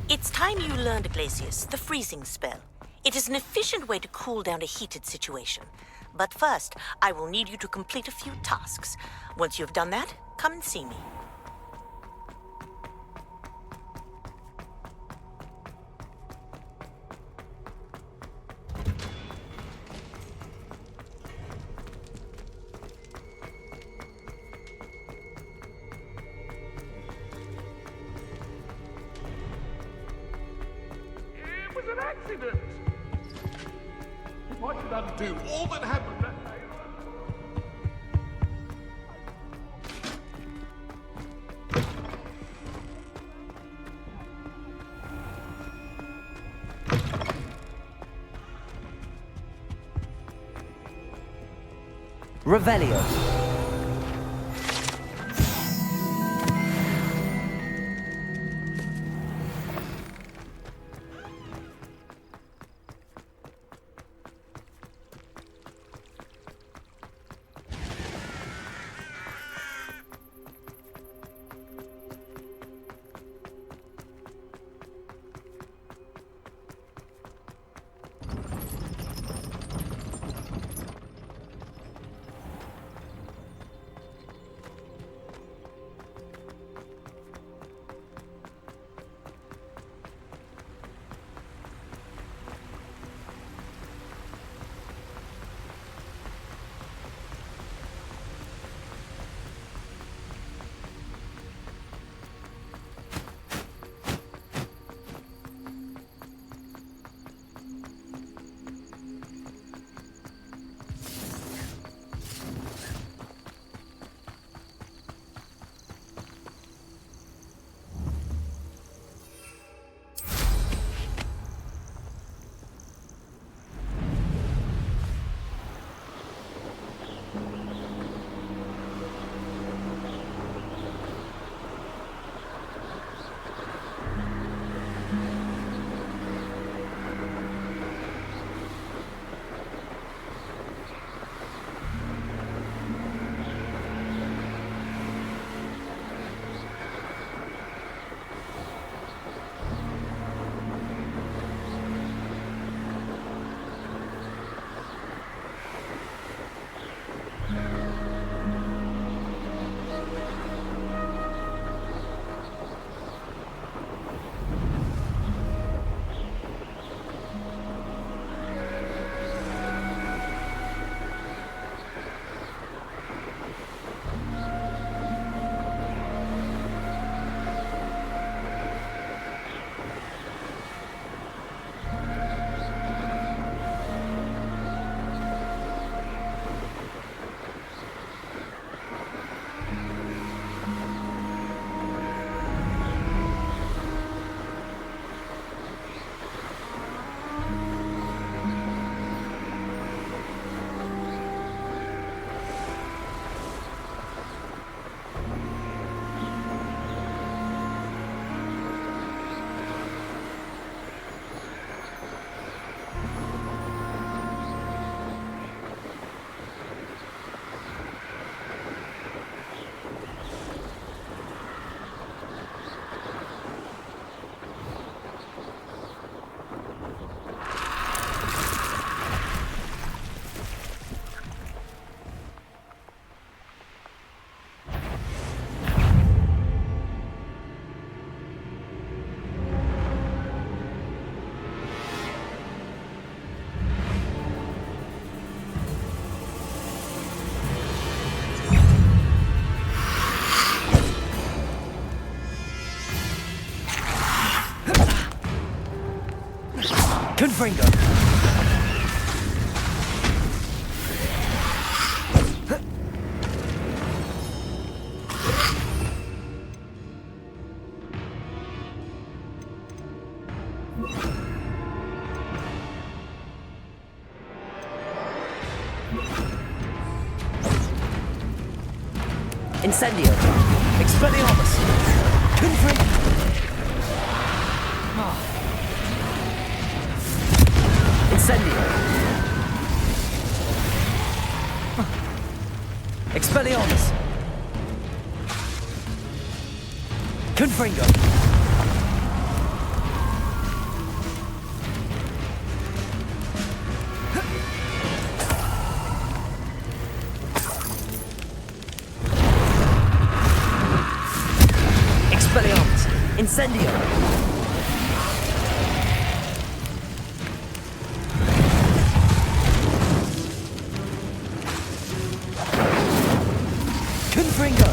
It's time you learned, Glacius, the freezing spell. It is an efficient way to cool down a heated situation. But first, I will need you to complete a few tasks. Once you've done that, come and see me. It was an accident. If I could undo all that happened that day. Revelio. Confringo. Incendio. Expelliarmus. Confringo. Incendio. Expelliarmus! Confringo! Expelliarmus! Incendio! Confringo!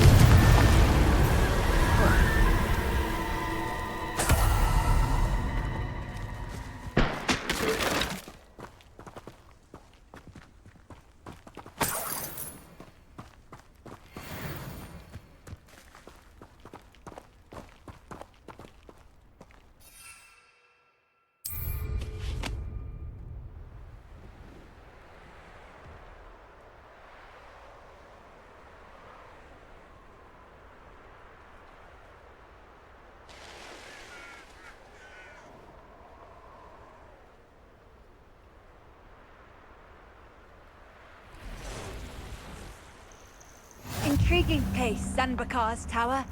Intriguing place, Zanbakar's tower.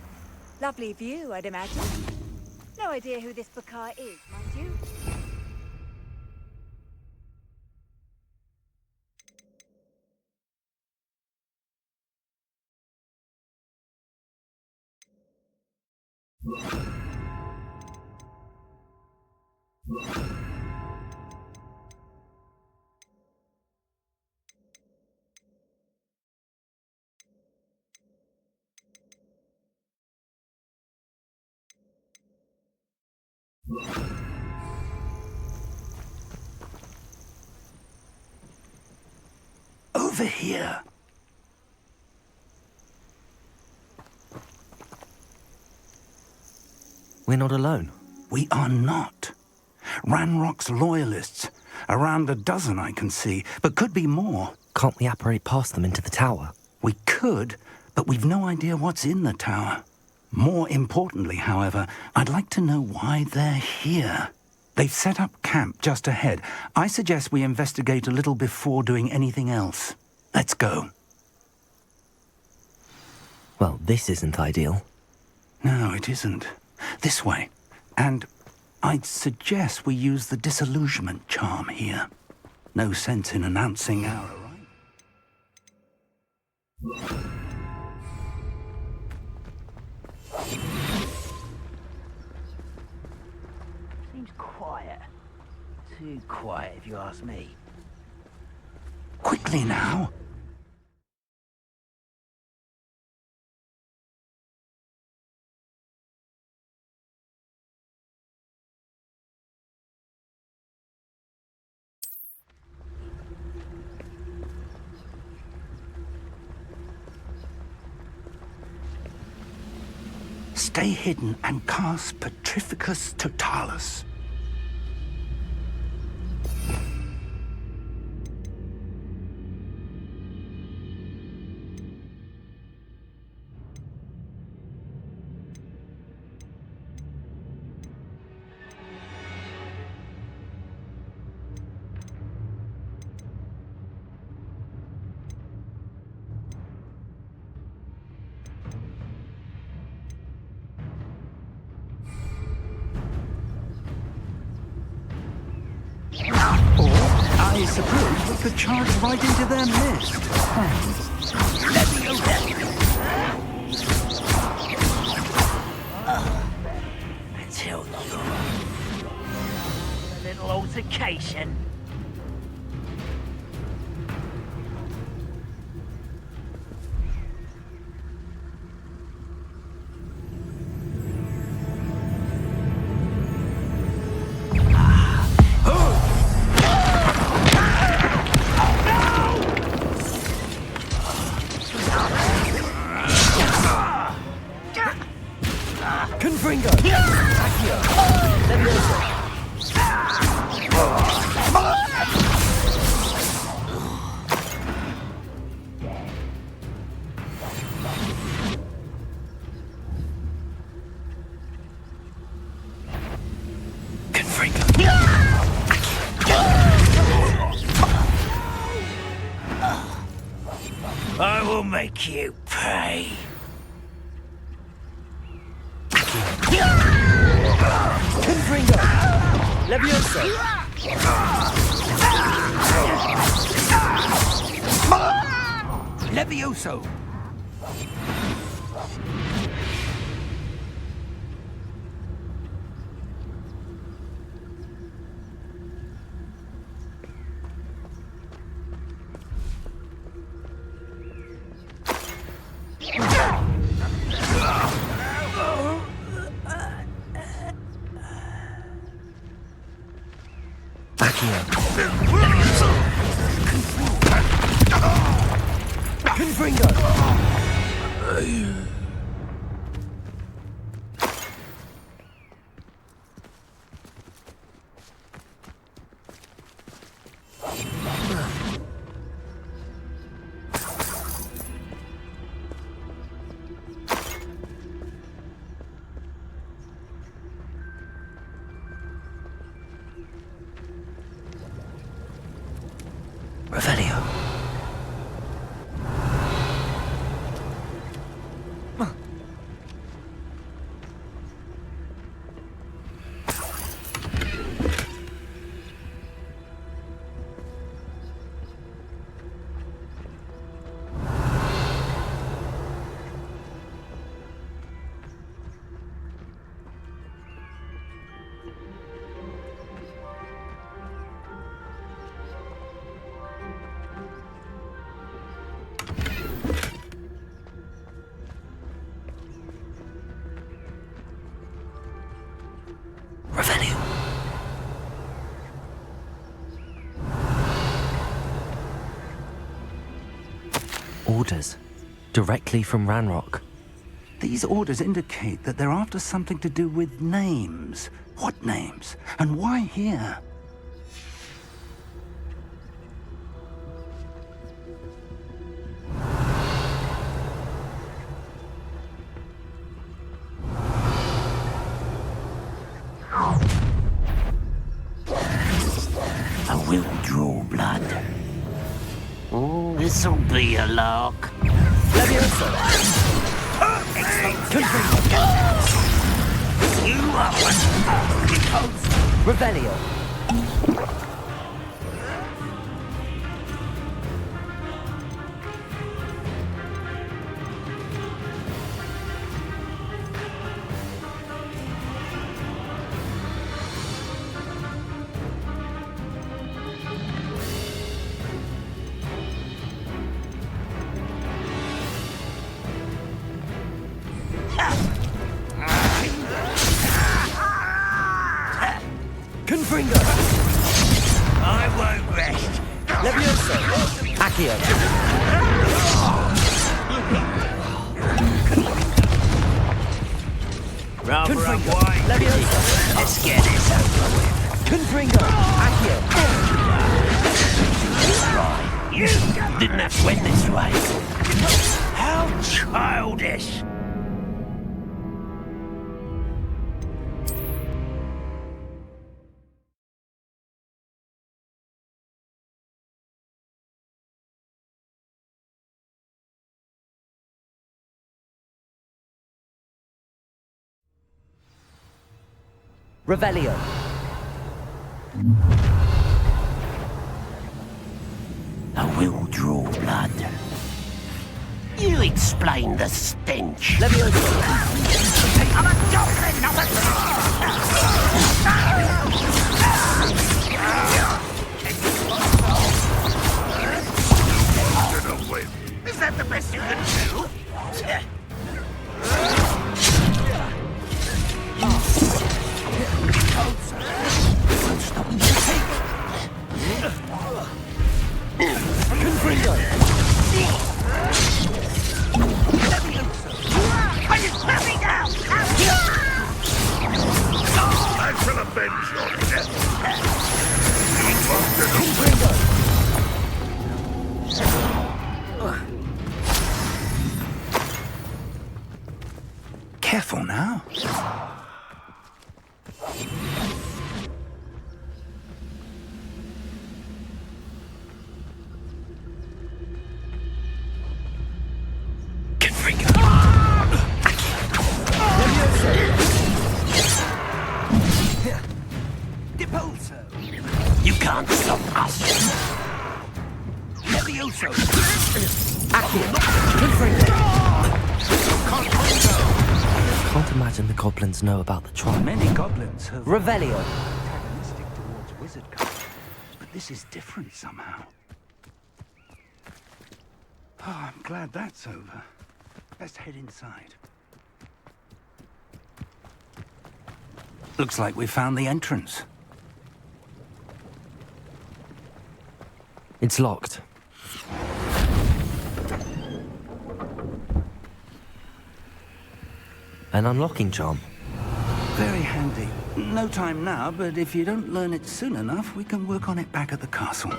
Lovely view, I'd imagine. No idea who this Bakar is, mind you. Over here. We're not alone. We are not. Ranrock's loyalists. Around a dozen I can see, but could be more. Can't we apparate past them into the tower? We could, but we've no idea what's in the tower. More importantly, however, I'd like to know why they're here. They've set up camp just ahead. I suggest we investigate a little before doing anything else. Let's go. Well, this isn't ideal. No, it isn't. This way. And I'd suggest we use the disillusionment charm here. No sense in announcing our arrival. Seems quiet. Too quiet, if you ask me. Quickly now. Stay hidden and cast Petrificus Totalis. I suppose we could charge right into their midst. Let me go there. Until you. A little altercation. Confringo! Accio! Leviosa! Confringo! I will make you pay. Confringo! Levioso! Levioso! Confringo! Revelio. Revelio. Orders. Directly from Ranrock. These orders indicate that they're after something to do with names. What names? And why here? I will draw blood. Oh, this'll be a lark. Levioso! Confringo! You are one because Revelio. Confringo! I won't rest. Levioso! Accio! Rather Confringo! unwind. Levioso! Let's get this over with. Confringo! Accio! You didn't have to win this way. How childish. Revelio. I will draw blood. You explain the stench. Levioso! I'm a goblin, not a... Is that the best you can do? Confringo! Are you clapping down? I shall avenge your death. Confringo! Careful now. Repulso! You can't stop us. Levioso! Accio! Confringo! Can't imagine the goblins know about the trial. Many goblins have Revelio. antagonistic towards wizard culture, but this is different somehow. Oh, I'm glad that's over. Let's head inside. Looks like we found the entrance. It's locked. An unlocking charm. Very handy. No time now, but if you don't learn it soon enough, we can work on it back at the castle.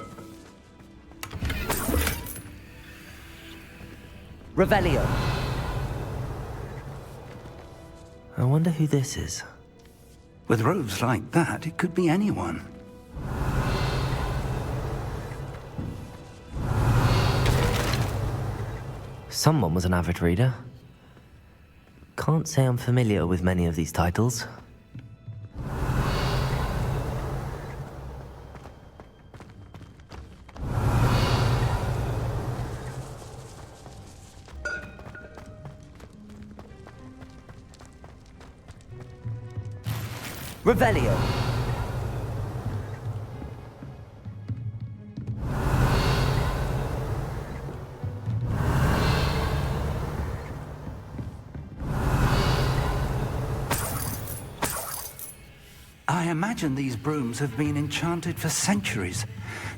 Revelio. I wonder who this is. With robes like that, it could be anyone. Someone was an avid reader. Can't say I'm familiar with many of these titles. Revelio. I imagine these brooms have been enchanted for centuries.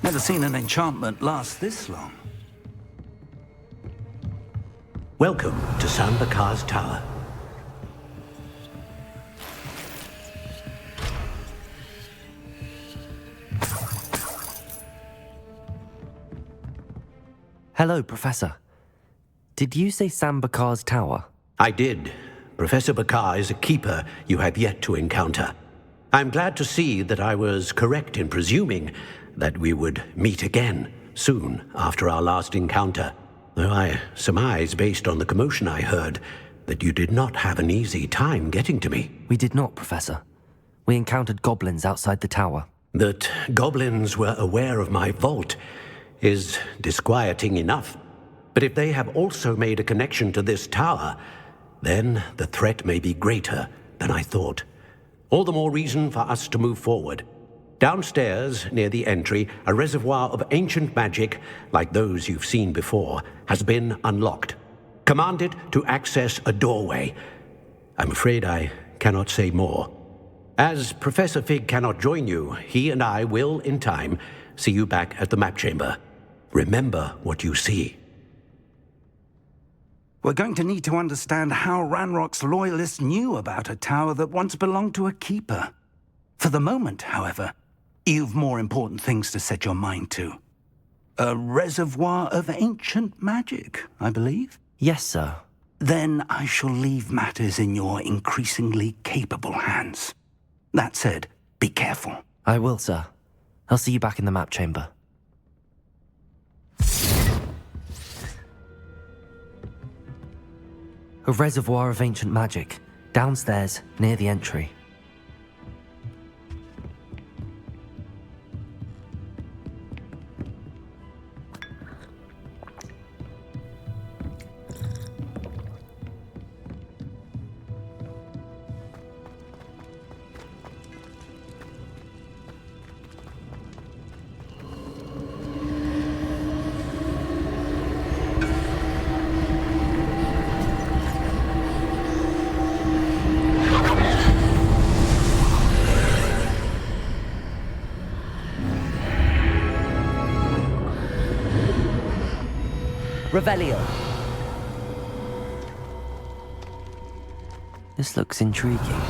Never seen an enchantment last this long. Welcome to Sanbakar's Tower. Hello, Professor. Did you say Sambakar's Tower? I did. Professor Bakar is a keeper you have yet to encounter. I'm glad to see that I was correct in presuming that we would meet again soon after our last encounter, though I surmise, based on the commotion I heard, that you did not have an easy time getting to me. We did not, Professor. We encountered goblins outside the tower. That goblins were aware of my vault is disquieting enough. But if they have also made a connection to this tower, then the threat may be greater than I thought. All the more reason for us to move forward. Downstairs, near the entry, a reservoir of ancient magic, like those you've seen before, has been unlocked. Command it to access a doorway. I'm afraid I cannot say more. As Professor Fig cannot join you, he and I will, in time, see you back at the map chamber. Remember what you see. We're going to need to understand how Ranrock's loyalists knew about a tower that once belonged to a keeper. For the moment, however, you've more important things to set your mind to. A reservoir of ancient magic, I believe? Yes, sir. Then I shall leave matters in your increasingly capable hands. That said, be careful. I will, sir. I'll see you back in the map chamber. A reservoir of ancient magic, downstairs, near the entry. Revelio. This looks intriguing.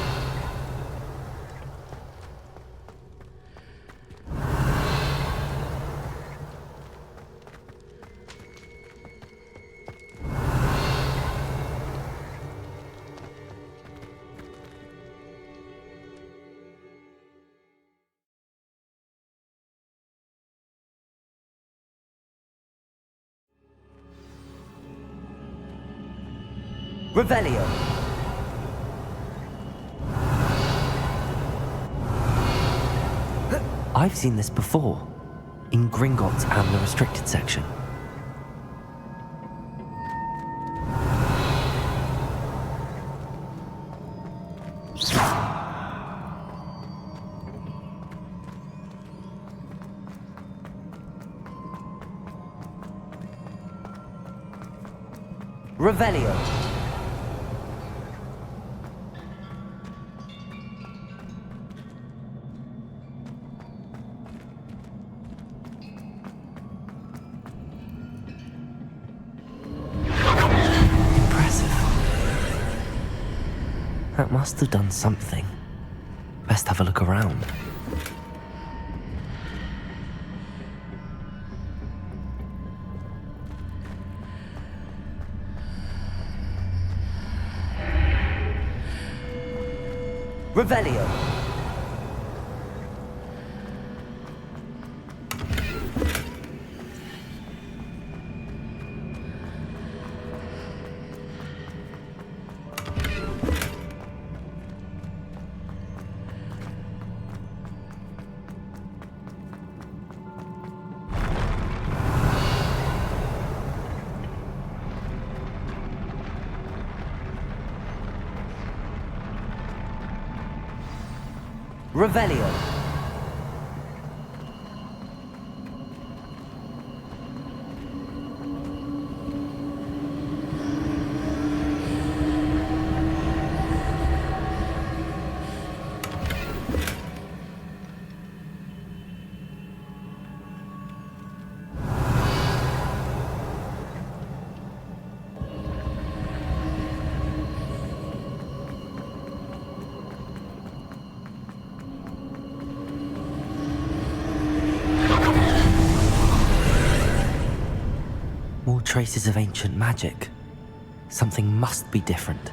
Revelio. I've seen this before, in Gringotts and the restricted section. Revelio. Impressive. That must have done something. Best have a look around. Revelio. Revelio. More traces of ancient magic. Something must be different.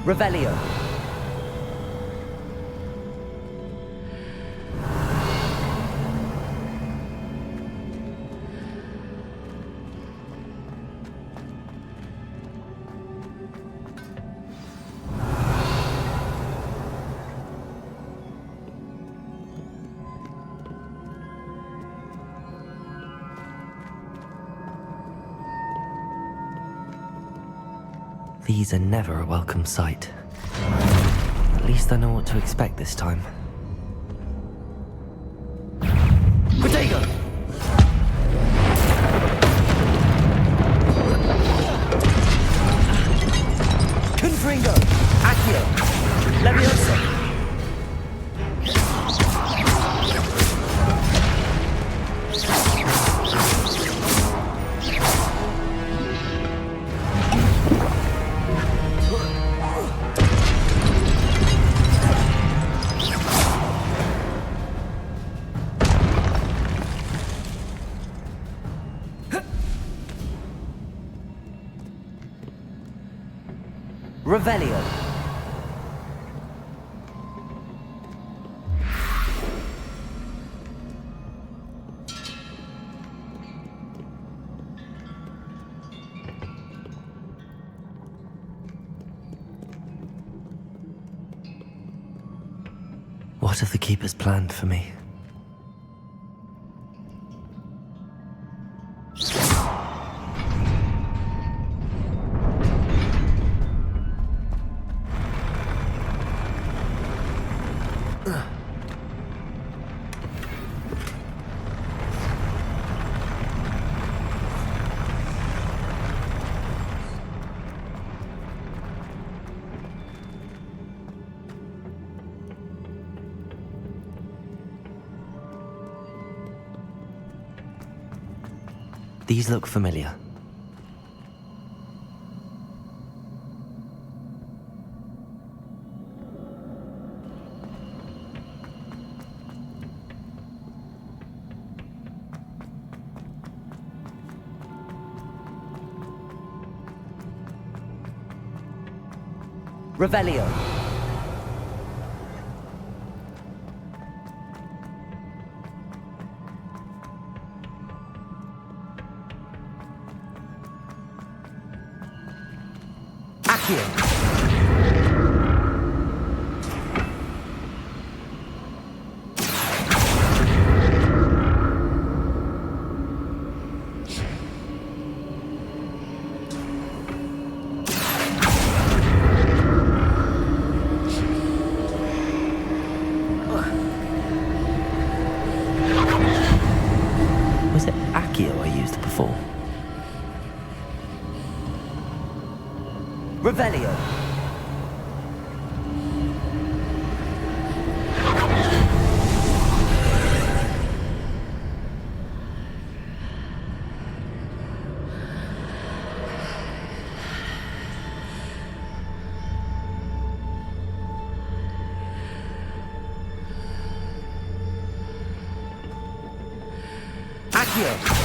Revelio. These are never a welcome sight. At least I know what to expect this time. Protego. Confringo. Accio. Levioso. Revelio. What have the Keepers planned for me? These look familiar. Revelio. Accio. Revelio. Accio.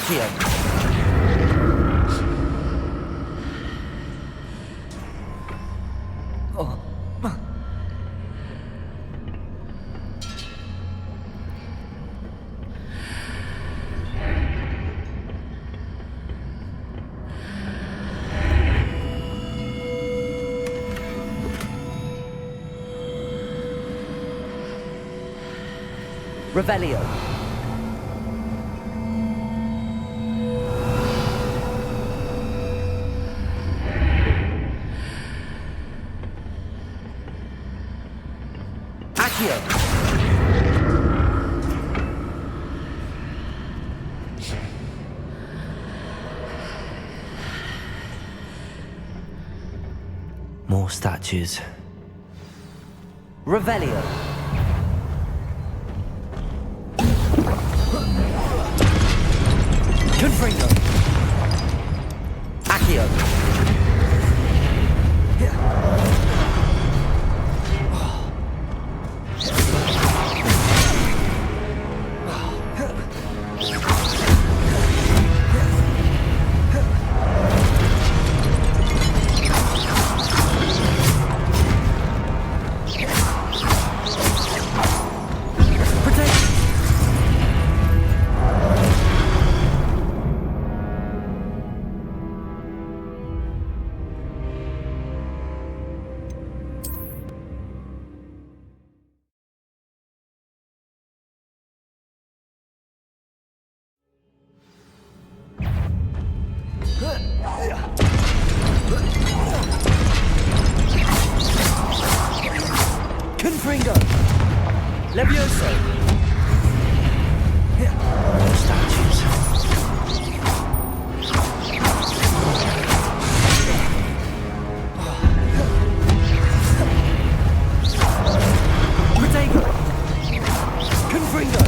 Accio. Revelio. Accio. More statues. Revelio. Confringo. Accio. Confringo. Levioso. More statues. Protego. Confringo.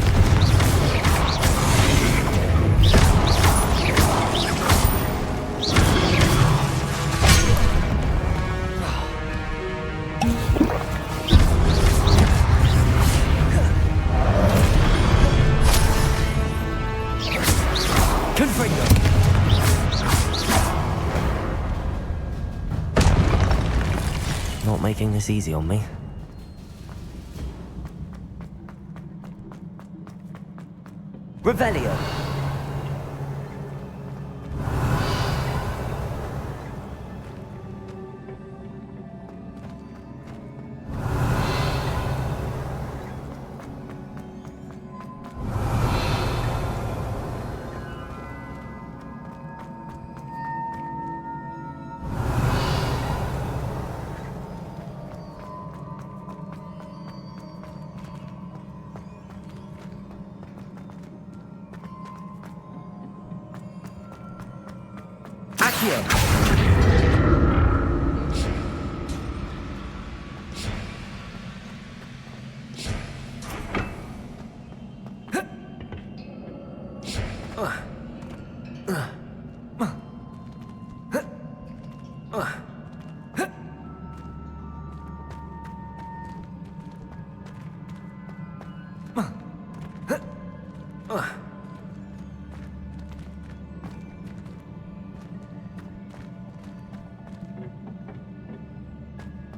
Confringo. Not making this easy on me. Revelio. Accio.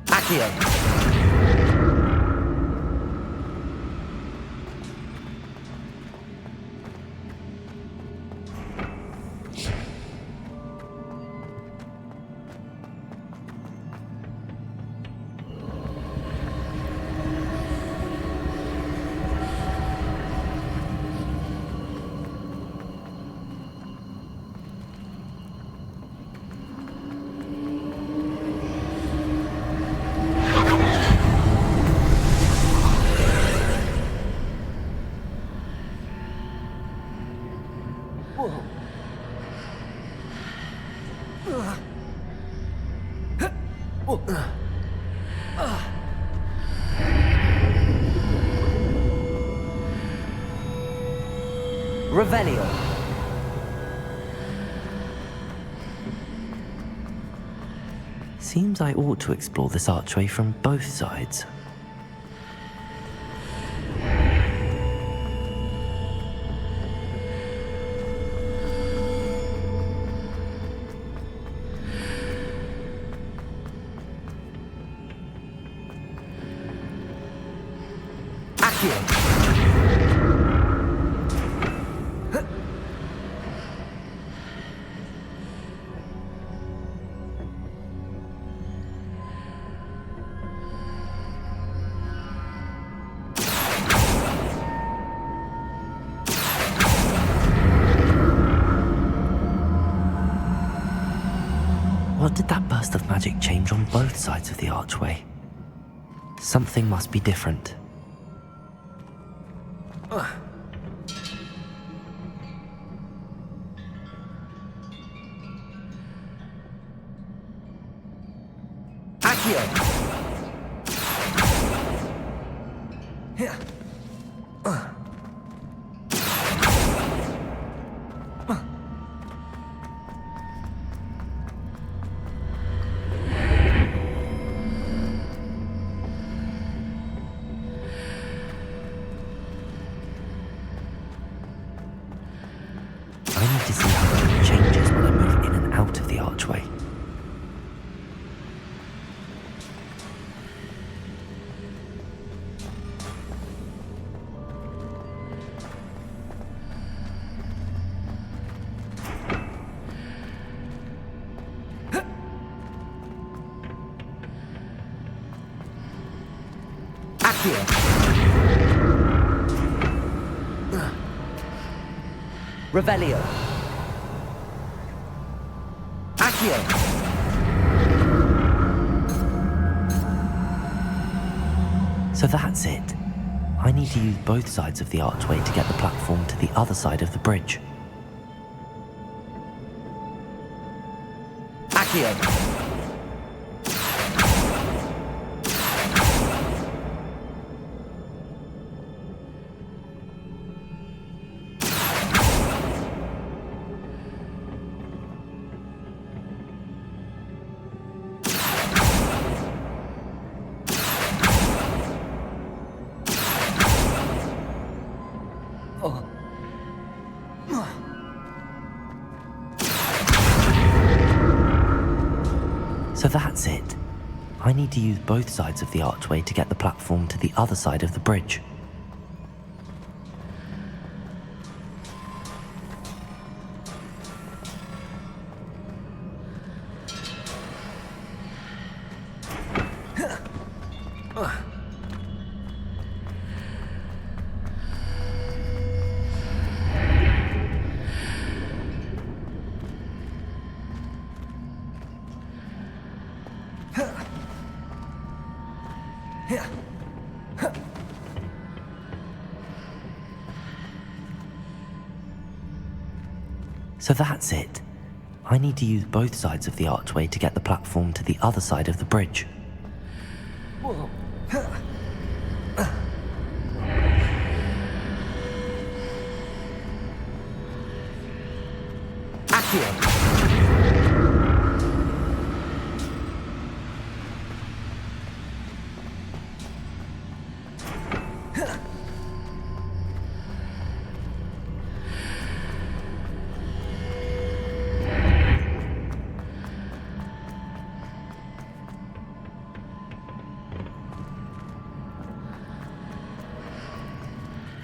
Accio. Revelio. Seems I ought to explore this archway from both sides. Accio. What did that burst of magic change on both sides of the archway? Something must be different. Accio. I need to see how it changes when I move in and out of the archway. Accio. Revelio. Accio. So that's it. I need to use both sides of the archway to get the platform to the other side of the bridge. Accio. So that's it. I need to use both sides of the archway to get the platform to the other side of the bridge. So that's it. I need to use both sides of the archway to get the platform to the other side of the bridge. Accio.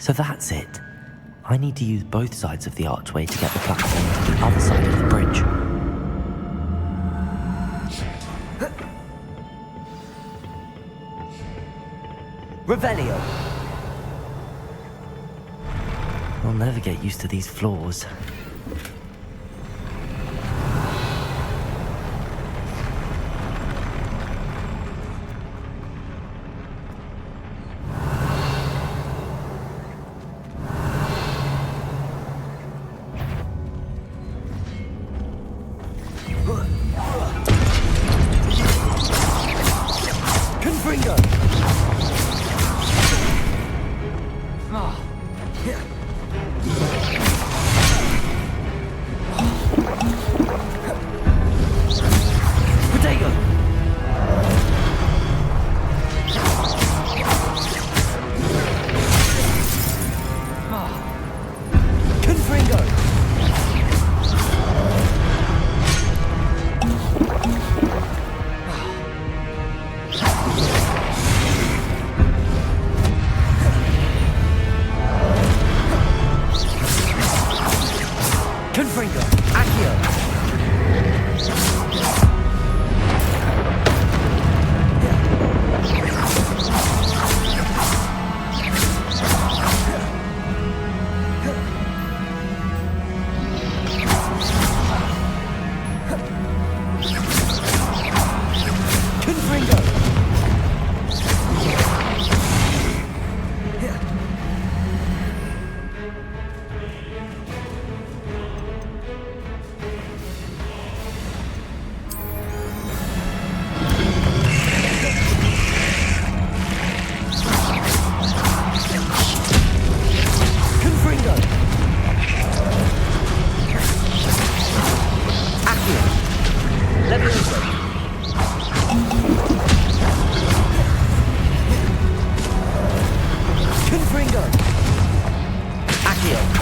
So that's it. I need to use both sides of the archway to get the platform to the other side of the bridge. Revelio. I'll never get used to these floors. Potato! Confringo! Confringo! Accio! Confringo! Confringo! Accio! Levioso! Confringo! Accio!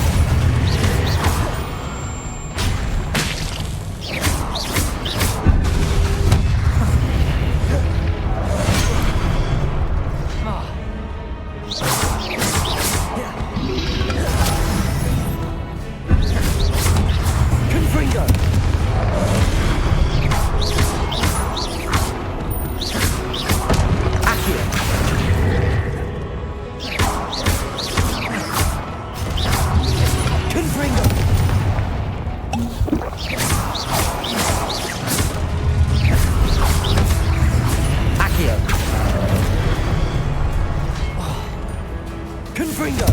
Confringo! Accio! Confringo! Accio! Confringo!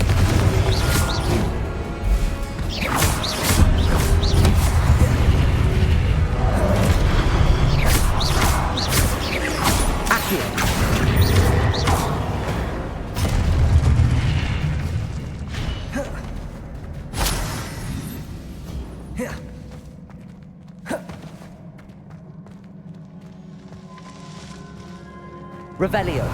Accio! Revelio.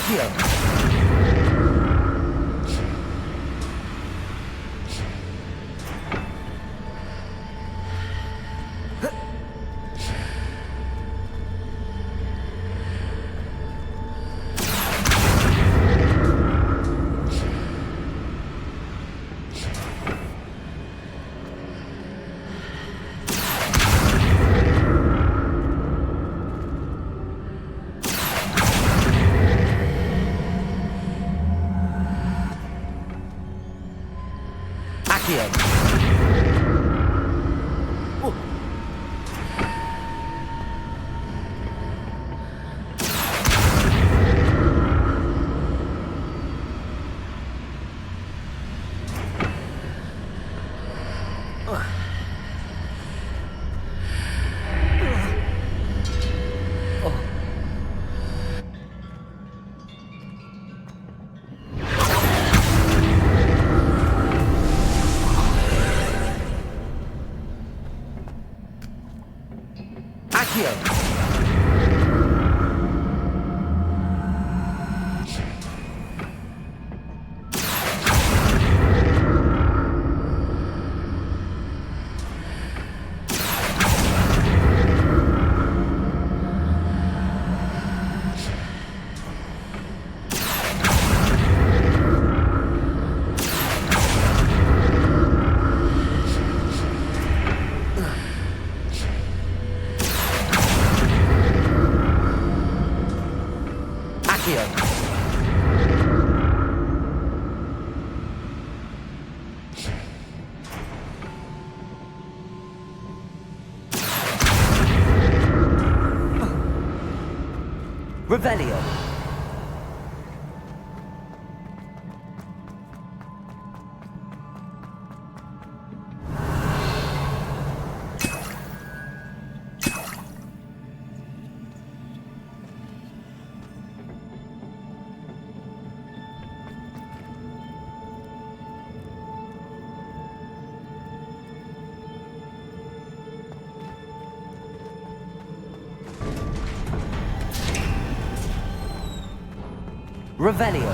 Accio. Accio. Revelio. Revelio.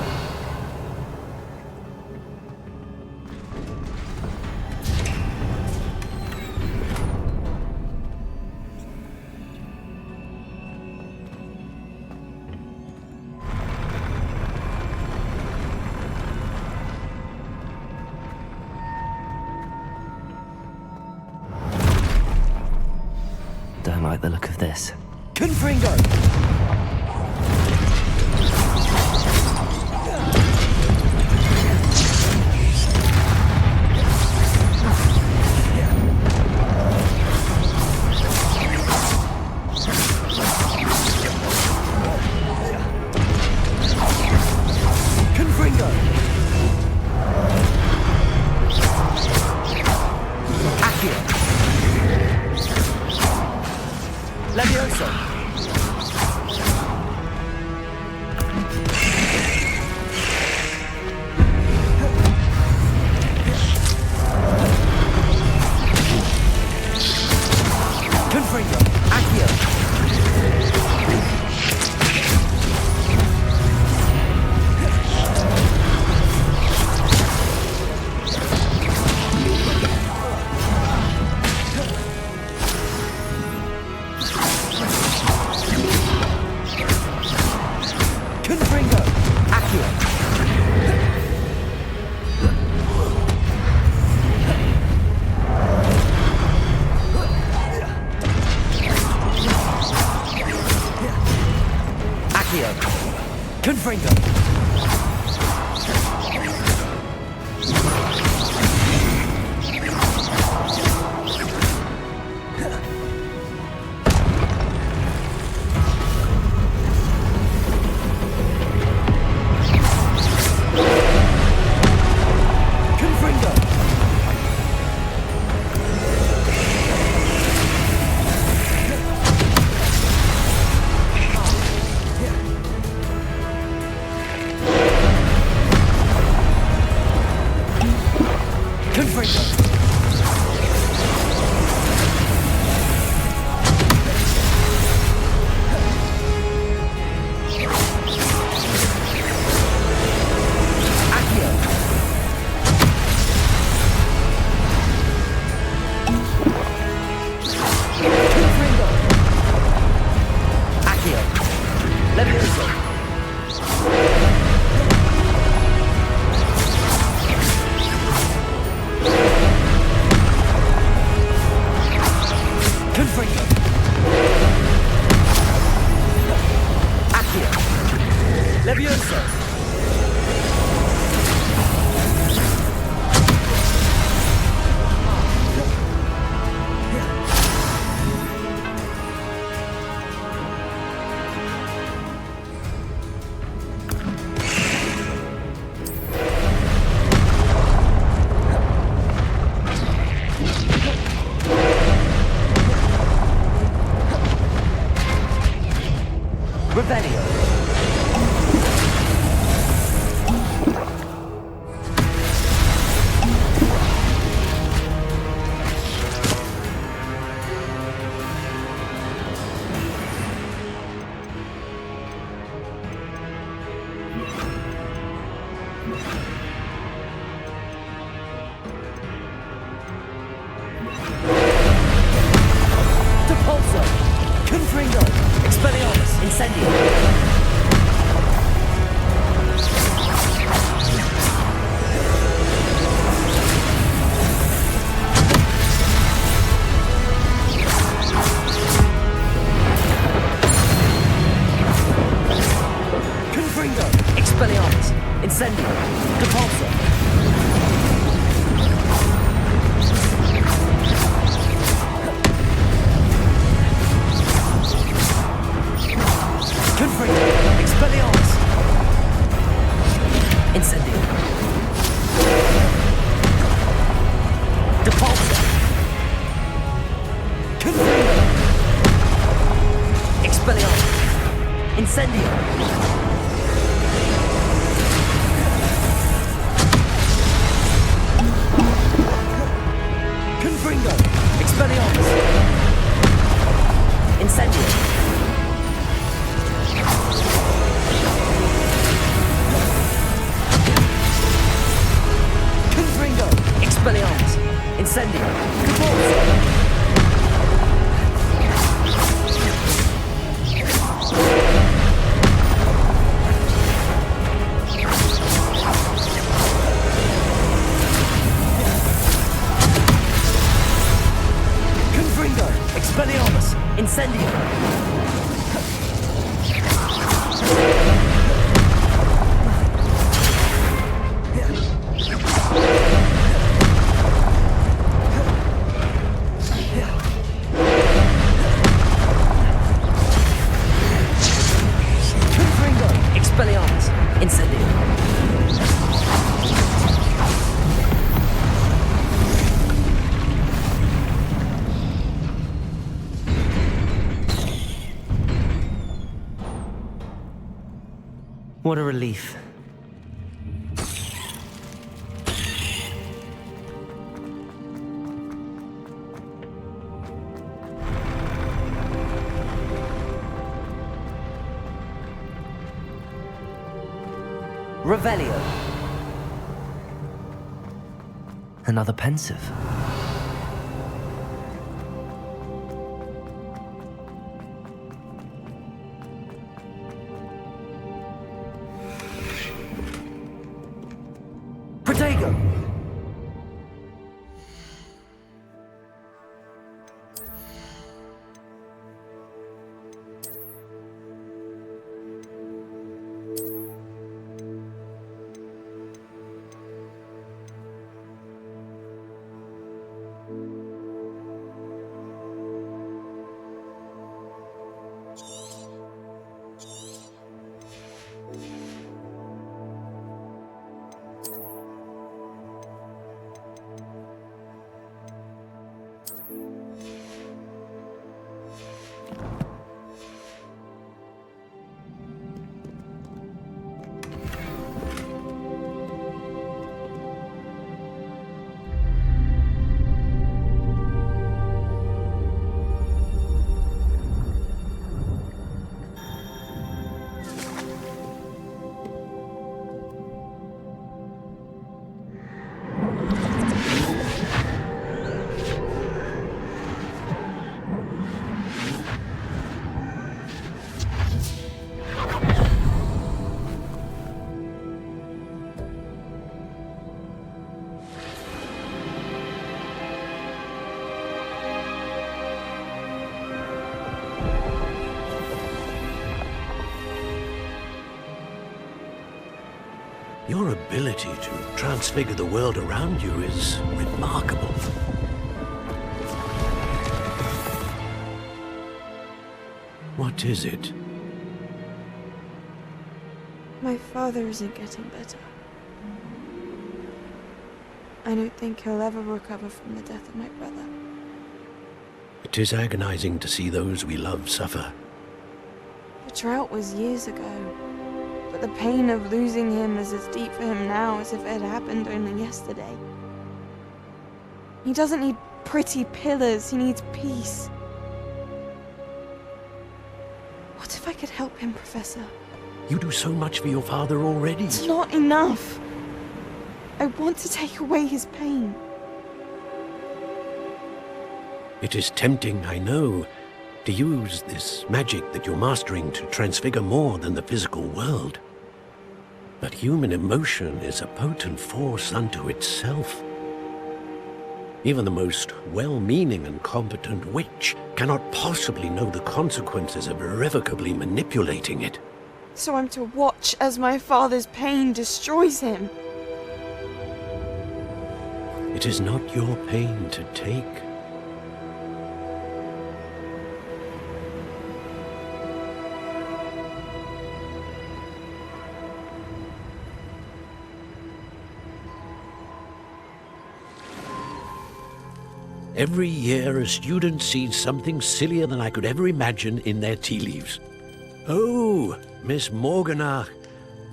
Don't like the look of this. Confringo. Confringo. Accio. Levioso. Confringo. Accio. Confringo. Accio. Accio. Confringo. Confringo. Confringo. Accio. Confringo. Accio. Levioso. Confringo. Accio. Levioso. Revelio. Depulso. Confringo. Expelliarmus. Incendio. Confringo! Expelliarmus! Incendio! Depulso! Confringo! Expelliarmus! Incendio! Depulso! Confringo! Expelliarmus! Incendio! Confringo! Expelliarmus! Incendio! Confringo! Expelliarmus! Incendio! Depulso! Confringo! Expelliarmus! Incendio! Confringo! Expelliarmus! Incendio! What a relief. Revelio. Another pensive. Protego! Your ability to transfigure the world around you is remarkable. What is it? My father isn't getting better. I don't think he'll ever recover from the death of my brother. It is agonizing to see those we love suffer. The drought was years ago, but the pain of losing him is as deep for him now as if it had happened only yesterday. He doesn't need pretty pillars, he needs peace. What if I could help him, Professor? You do so much for your father already. It's not enough. I want to take away his pain. It is tempting, I know, to use this magic that you're mastering to transfigure more than the physical world. But human emotion is a potent force unto itself. Even the most well-meaning and competent witch cannot possibly know the consequences of irrevocably manipulating it. So I'm to watch as my father's pain destroys him. It is not your pain to take. Every year, a student sees something sillier than I could ever imagine in their tea leaves. Oh, Miss Morganach,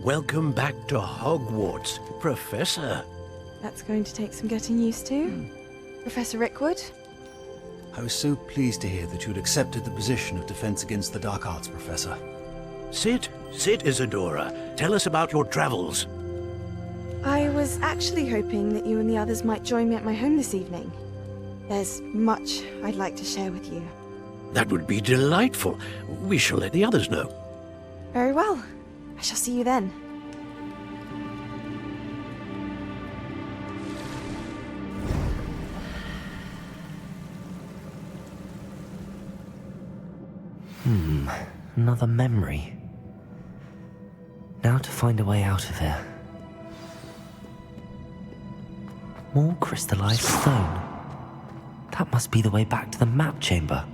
welcome back to Hogwarts, Professor. That's going to take some getting used to. Professor Rickwood? I was so pleased to hear that you'd accepted the position of Defense Against the Dark Arts, Professor. Sit, Isadora. Tell us about your travels. I was actually hoping that you and the others might join me at my home this evening. There's much I'd like to share with you. That would be delightful. We shall let the others know. Very well. I shall see you then. Another memory. Now to find a way out of here. More crystallized stone. That must be the way back to the map chamber.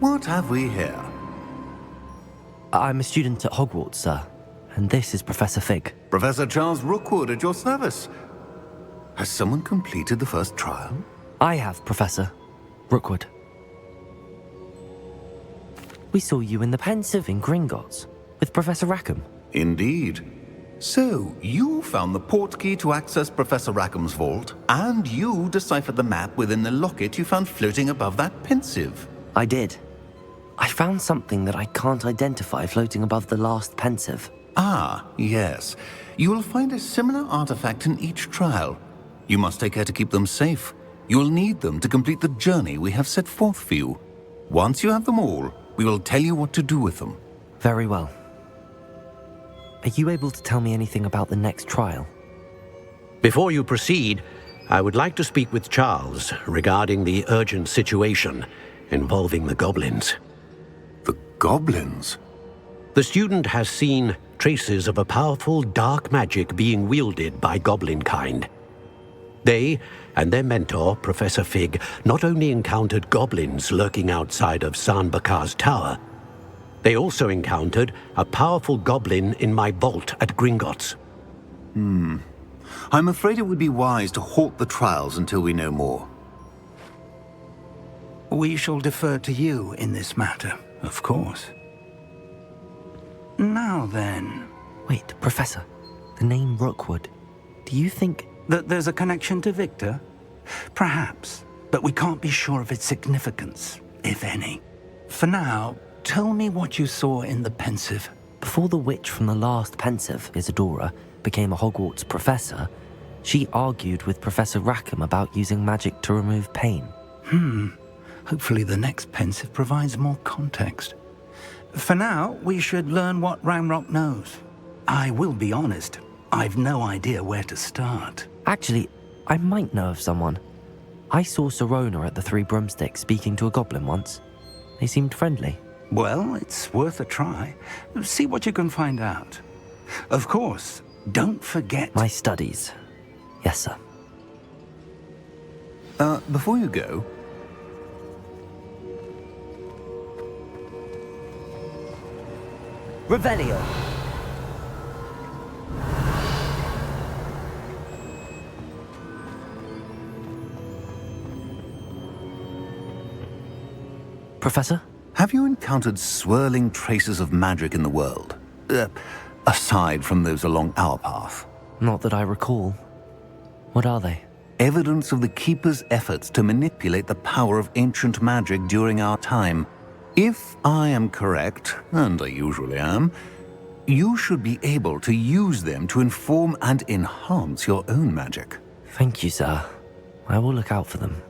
What have we here? I'm a student at Hogwarts, sir. And this is Professor Fig. Professor Charles Rookwood at your service. Has someone completed the first trial? I have, Professor Rookwood. We saw you in the Pensive in Gringotts with Professor Rackham. Indeed. So, you found the portkey to access Professor Rackham's vault, and you deciphered the map within the locket you found floating above that Pensive. I did. I found something that I can't identify floating above the last Pensive. Ah, yes. You will find a similar artifact in each trial. You must take care to keep them safe. You will need them to complete the journey we have set forth for you. Once you have them all, we will tell you what to do with them. Very well. Are you able to tell me anything about the next trial? Before you proceed, I would like to speak with Charles regarding the urgent situation involving the goblins. The goblins? The student has seen traces of a powerful dark magic being wielded by goblin kind. They and their mentor, Professor Fig, not only encountered goblins lurking outside of Sanbakar's tower, they also encountered a powerful goblin in my vault at Gringotts. I'm afraid it would be wise to halt the trials until we know more. We shall defer to you in this matter, of course. Now then... Wait, Professor. The name Rookwood. Do you think... that there's a connection to Victor? Perhaps, but we can't be sure of its significance, if any. For now, tell me what you saw in the Pensive. Before the witch from the last Pensive, Isadora, became a Hogwarts professor, she argued with Professor Rackham about using magic to remove pain. Hopefully the next Pensive provides more context. For now, we should learn what Ranrock knows. I will be honest, I've no idea where to start. Actually, I might know of someone. I saw Sirona at the Three Broomsticks speaking to a goblin once. They seemed friendly. Well, it's worth a try. See what you can find out. Of course, don't forget... My studies. Yes, sir. Before you go... Revelio. Professor? Have you encountered swirling traces of magic in the world? Aside from those along our path? Not that I recall. What are they? Evidence of the Keeper's efforts to manipulate the power of ancient magic during our time. If I am correct, and I usually am, you should be able to use them to inform and enhance your own magic. Thank you, sir. I will look out for them.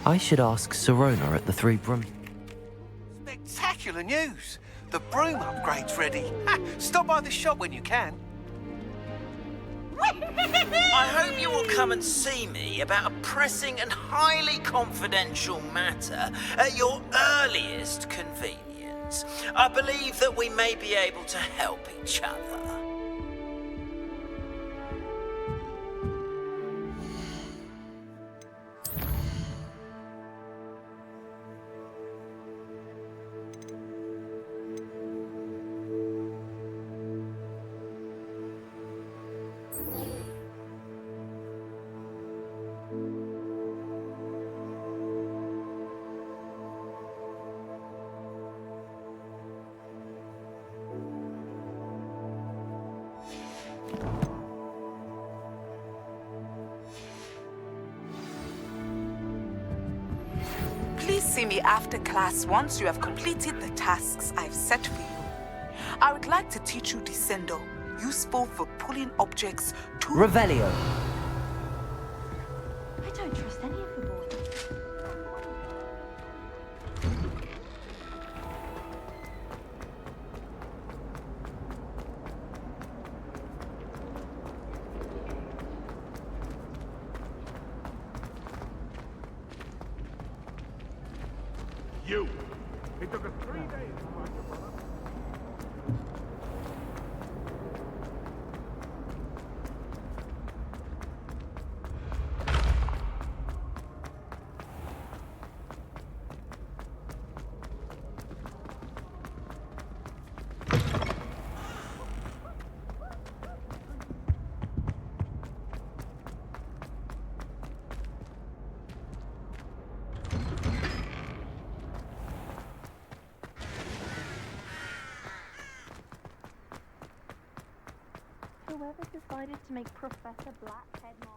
I should ask Sirona at the Three Broom. Spectacular news! The broom upgrade's ready. Ha, stop by the shop when you can. I hope you will come and see me about a pressing and highly confidential matter at your earliest convenience. I believe that we may be able to help each other. Please see me after class once you have completed the tasks I've set for you. I would like to teach you Descendo, useful for pulling objects to... Revelio. I don't trust any of the boys. You! It took us 3 days to find your brother. Whoever decided to make Professor Black headmaster.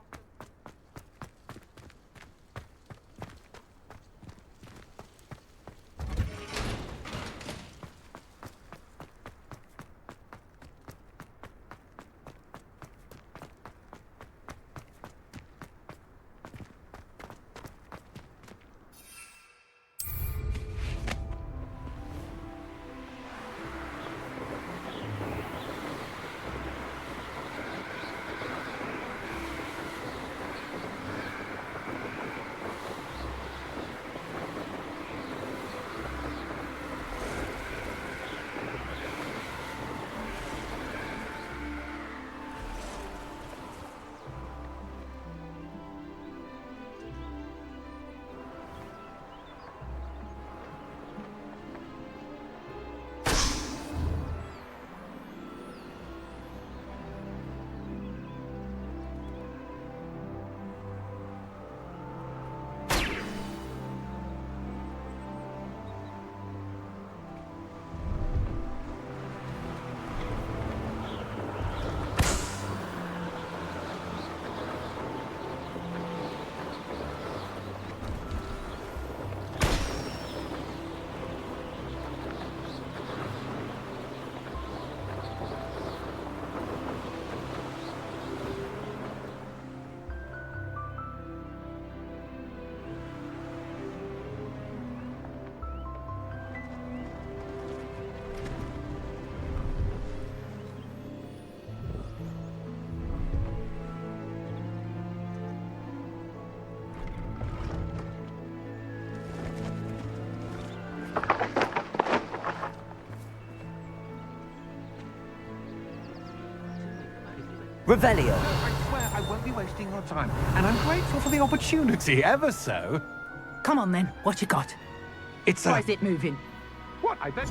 Revelio. I swear I won't be wasting your time, and I'm grateful for the opportunity, ever so. Come on then, what you got? It's Why is it moving? What? I bet.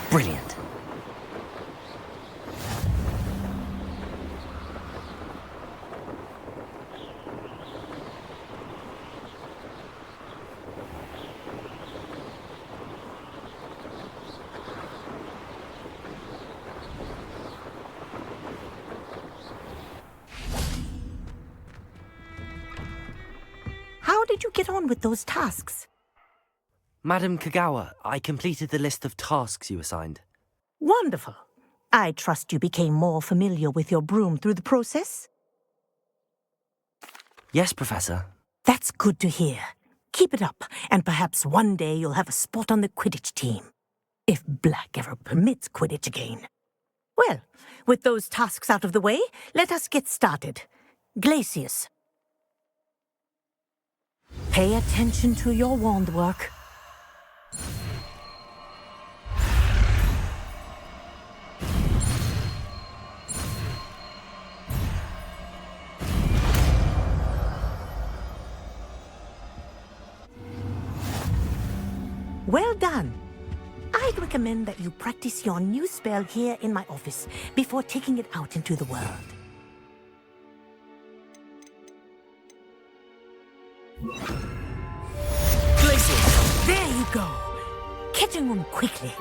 Brilliant. How did you get on with those tasks? Madam Kagawa, I completed the list of tasks you assigned. Wonderful. I trust you became more familiar with your broom through the process? Yes, Professor. That's good to hear. Keep it up, and perhaps one day you'll have a spot on the Quidditch team. If Black ever permits Quidditch again. Well, with those tasks out of the way, let us get started. Glacius. Pay attention to your wand work. Well done. I'd recommend that you practice your new spell here in my office before taking it out into the world. Glacius! There you go. Catching on quickly.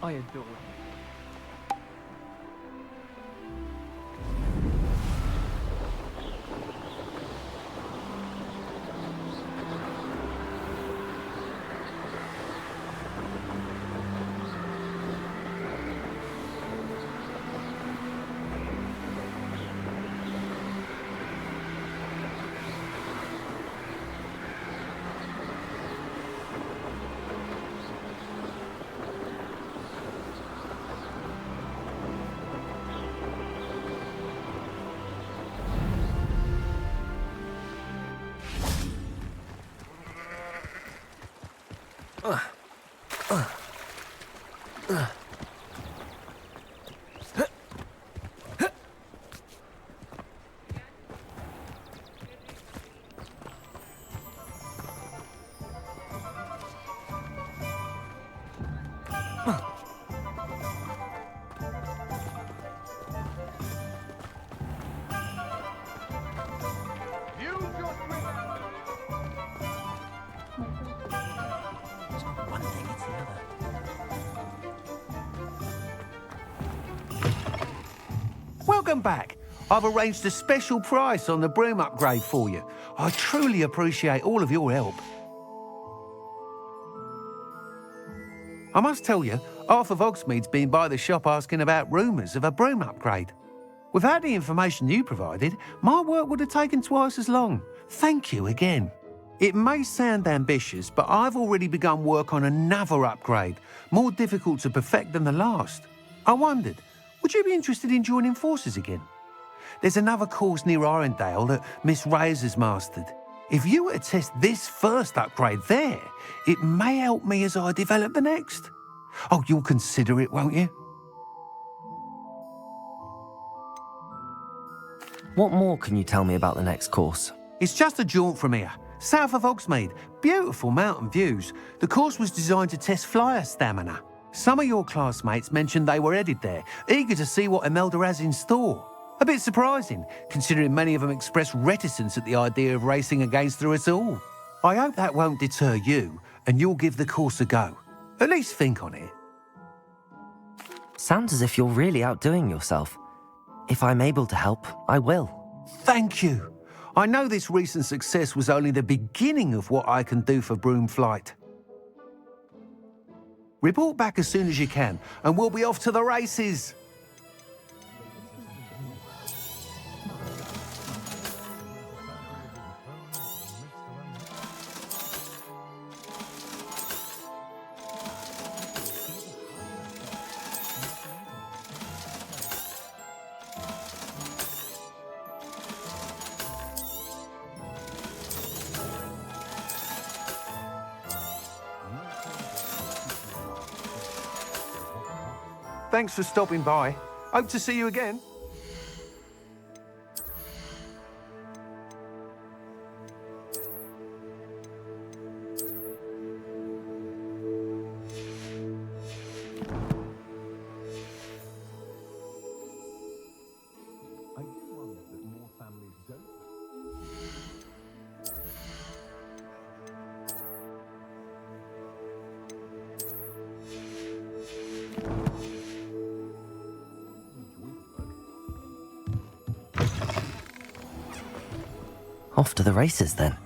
I adore him. One thing, it's the other. Welcome back. I've arranged a special price on the broom upgrade for you. I truly appreciate all of your help. I must tell you, half of Hogsmeade's been by the shop asking about rumours of a broom upgrade. Without the information you provided, my work would have taken twice as long. Thank you again. It may sound ambitious, but I've already begun work on another upgrade, more difficult to perfect than the last. I wondered, would you be interested in joining forces again? There's another course near Arendelle that Miss Reyes has mastered. If you were to test this first upgrade there, it may help me as I develop the next. Oh, you'll consider it, won't you? What more can you tell me about the next course? It's just a jaunt from here, south of Hogsmeade. Beautiful mountain views. The course was designed to test flyer stamina. Some of your classmates mentioned they were headed there, eager to see what Imelda has in store. A bit surprising, considering many of them expressed reticence at the idea of racing against her at all. I hope that won't deter you, and you'll give the course a go. At least think on it. Sounds as if you're really outdoing yourself. If I'm able to help, I will. Thank you. I know this recent success was only the beginning of what I can do for Broomflight. Report back as soon as you can, and we'll be off to the races. Thanks for stopping by. Hope to see you again. Off to the races, then.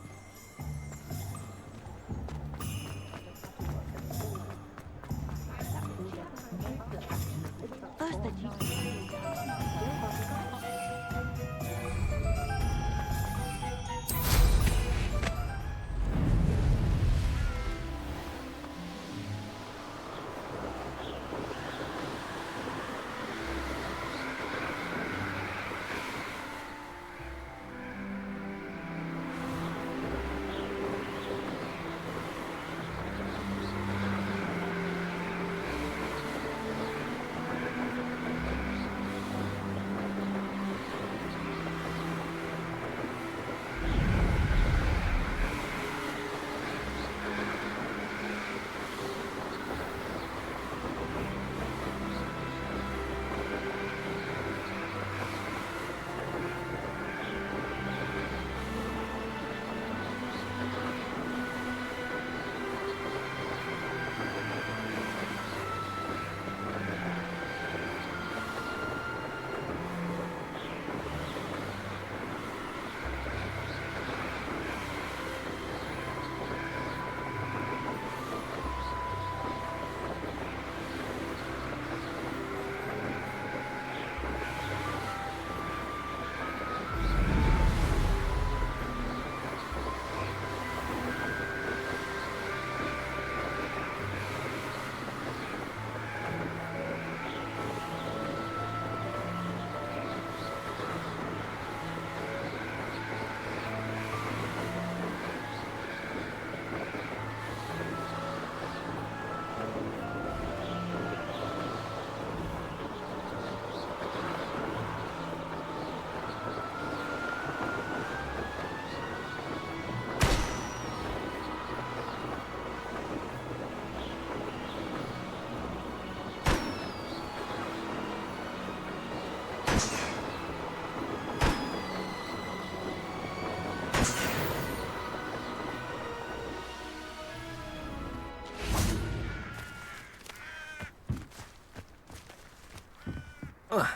I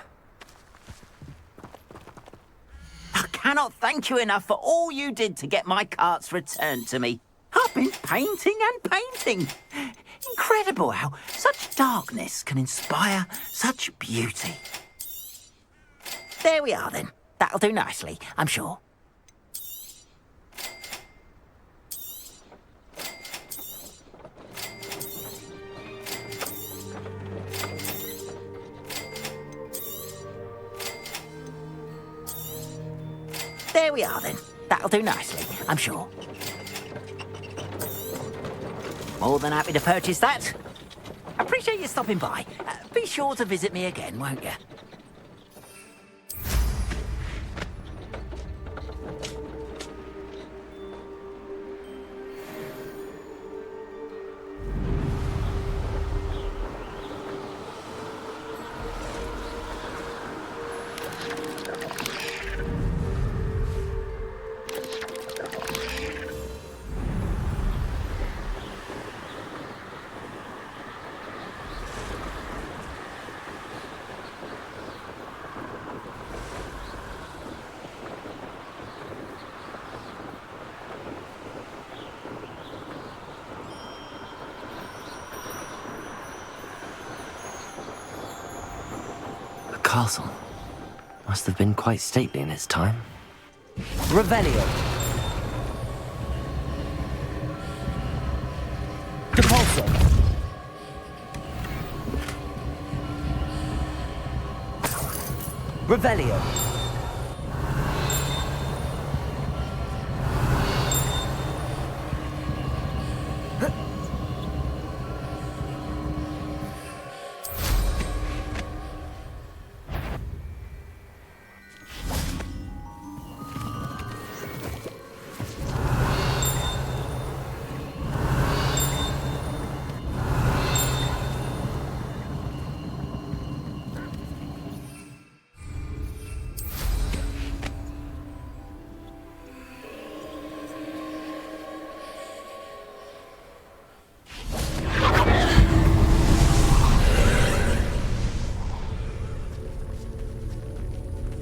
cannot thank you enough for all you did to get my carts returned to me. I've been painting and painting. Incredible how such darkness can inspire such beauty. There we are then. That'll do nicely, I'm sure. There we are then. That'll do nicely, I'm sure. More than happy to purchase that. Appreciate you stopping by. Be sure to visit me again, won't you? Castle must have been quite stately in its time. Revelio. Depulso. Revelio.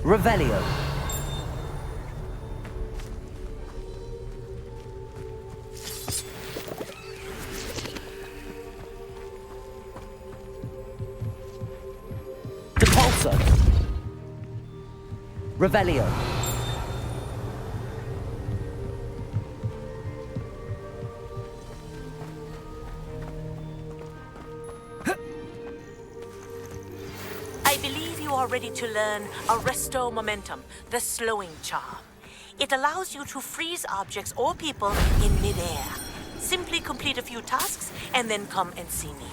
Revelio. Depulso. Revelio. I believe you are ready to learn Arresto Momentum, the slowing charm. It allows you to freeze objects or people in midair. Simply complete a few tasks and then come and see me.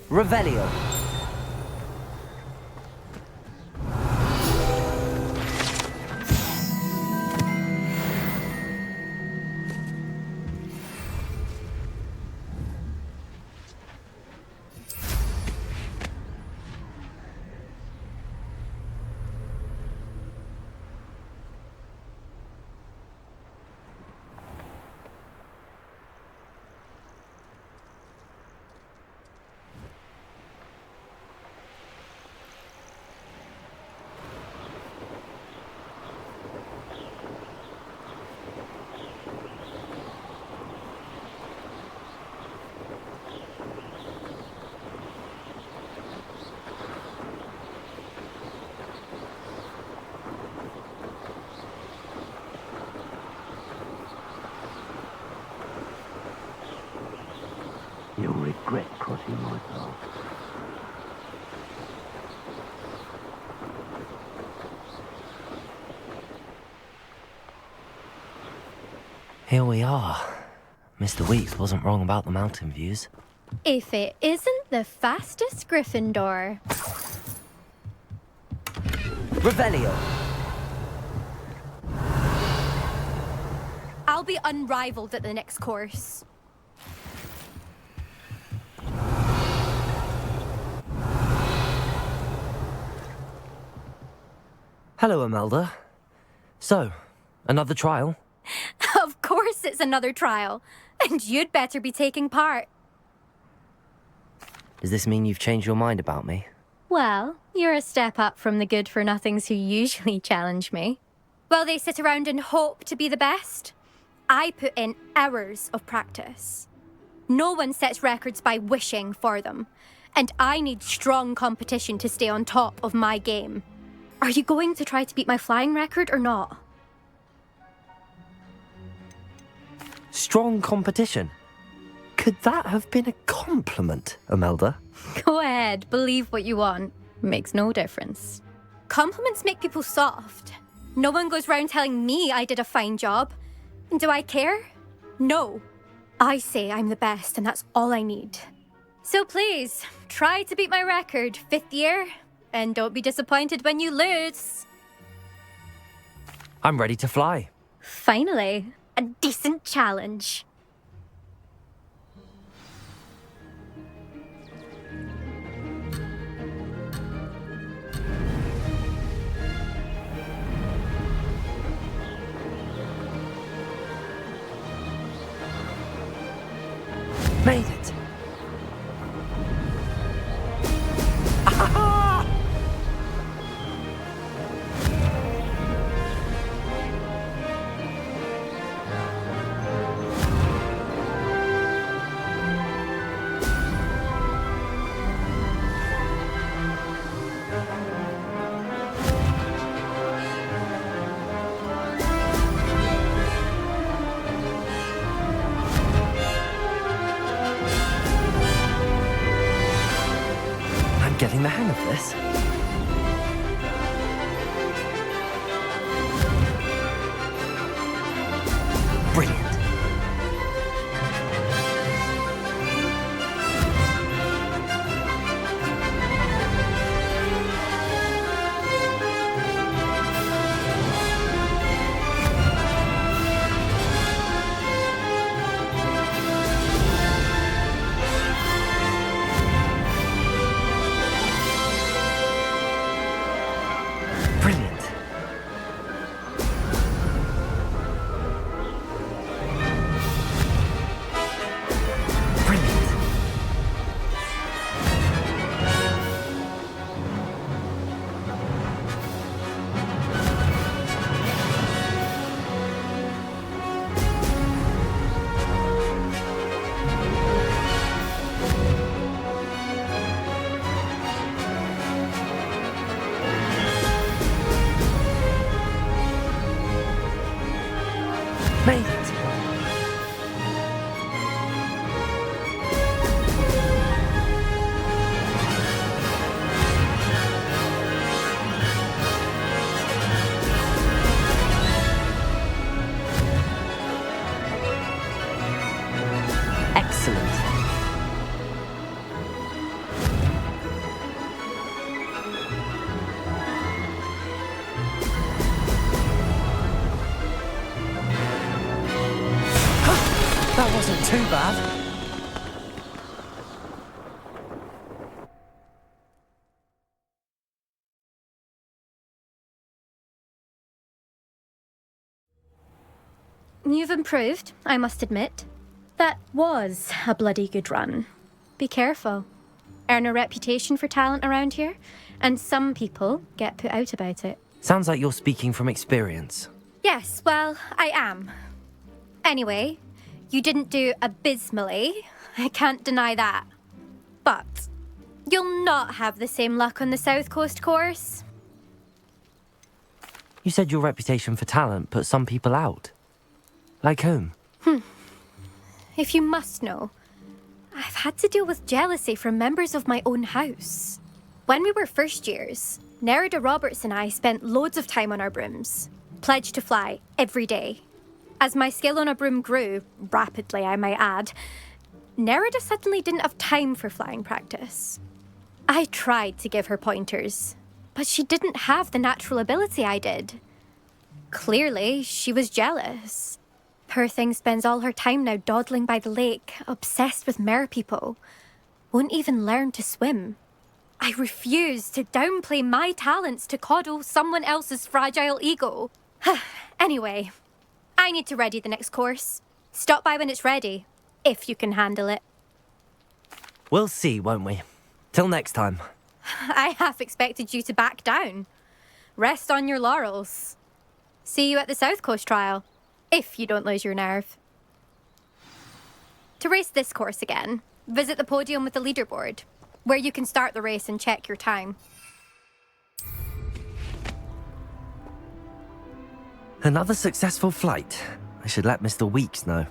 Revelio. You'll regret crossing my path. Here we are. Mr. Weeks wasn't wrong about the mountain views. If it isn't the fastest Gryffindor. Revelio. I'll be unrivaled at the next course. Hello, Imelda. So, another trial? Of course it's another trial. And you'd better be taking part. Does this mean you've changed your mind about me? Well, you're a step up from the good-for-nothings who usually challenge me. While they sit around and hope to be the best, I put in hours of practice. No one sets records by wishing for them, and I need strong competition to stay on top of my game. Are you going to try to beat my flying record or not? Strong competition? Could that have been a compliment, Imelda? Go ahead, believe what you want. Makes no difference. Compliments make people soft. No one goes round telling me I did a fine job. And do I care? No. I say I'm the best, and that's all I need. So please, try to beat my record, 5th year, and don't be disappointed when you lose. I'm ready to fly. Finally, a decent challenge. Made it! Getting the hang of this. Brilliant. Made it! Excellent. That wasn't too bad. You've improved, I must admit. That was a bloody good run. Be careful. Earn a reputation for talent around here, and some people get put out about it. Sounds like you're speaking from experience. Yes, well, I am. Anyway, you didn't do abysmally. I can't deny that. But you'll not have the same luck on the South Coast course. You said your reputation for talent put some people out. Like whom? If you must know, I've had to deal with jealousy from members of my own house. When we were first years, Nerida Roberts and I spent loads of time on our brooms, pledged to fly every day. As my skill on a broom grew, rapidly I might add, Nerida suddenly didn't have time for flying practice. I tried to give her pointers, but she didn't have the natural ability I did. Clearly, she was jealous. Poor thing spends all her time now dawdling by the lake, obsessed with merpeople. Won't even learn to swim. I refuse to downplay my talents to coddle someone else's fragile ego. Anyway, I need to ready the next course. Stop by when it's ready, if you can handle it. We'll see, won't we? Till next time. I half expected you to back down. Rest on your laurels. See you at the South Coast trial, if you don't lose your nerve. To race this course again, visit the podium with the leaderboard, where you can start the race and check your time. Another successful flight. I should let Mr. Weeks know.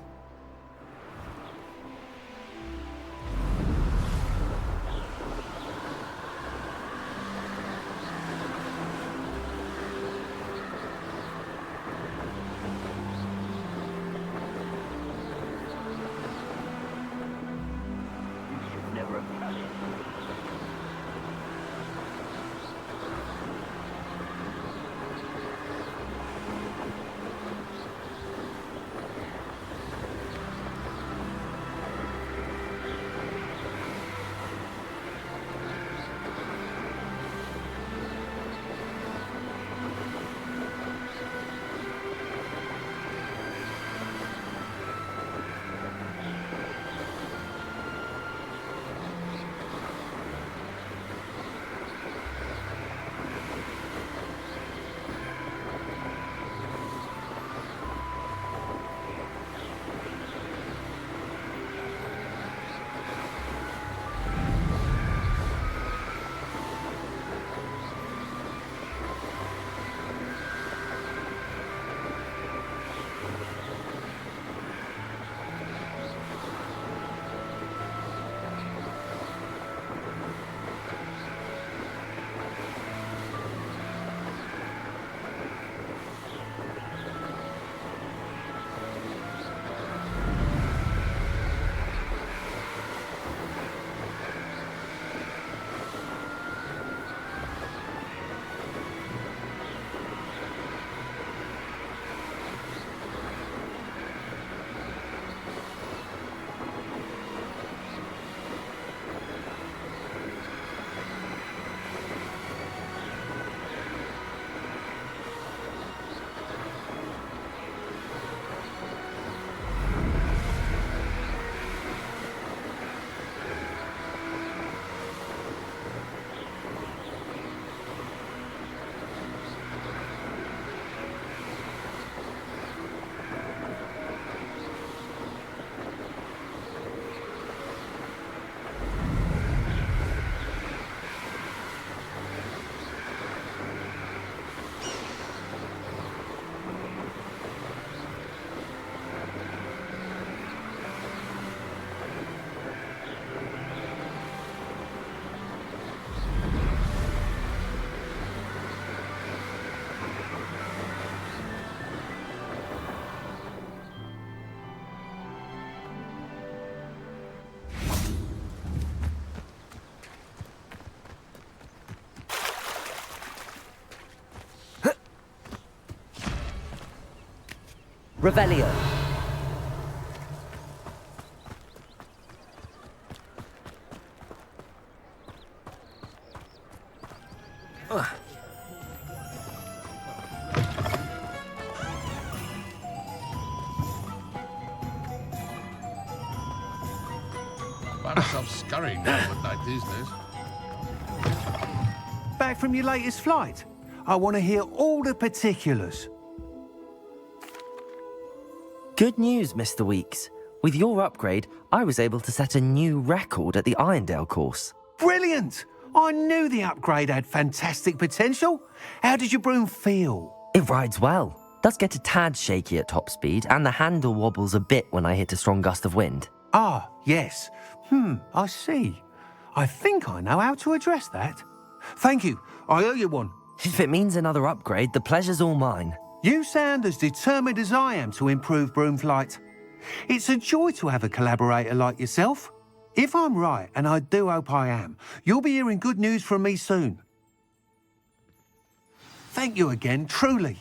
Revelio. Find myself scurrying down midnight these days. Back from your latest flight? I want to hear all the particulars. Good news, Mr. Weeks. With your upgrade, I was able to set a new record at the Irondale course. Brilliant! I knew the upgrade had fantastic potential. How did your broom feel? It rides well. Does get a tad shaky at top speed, and the handle wobbles a bit when I hit a strong gust of wind. Ah, yes. I see. I think I know how to address that. Thank you. I owe you one. If it means another upgrade, the pleasure's all mine. You sound as determined as I am to improve broom flight. It's a joy to have a collaborator like yourself. If I'm right, and I do hope I am, you'll be hearing good news from me soon. Thank you again, truly.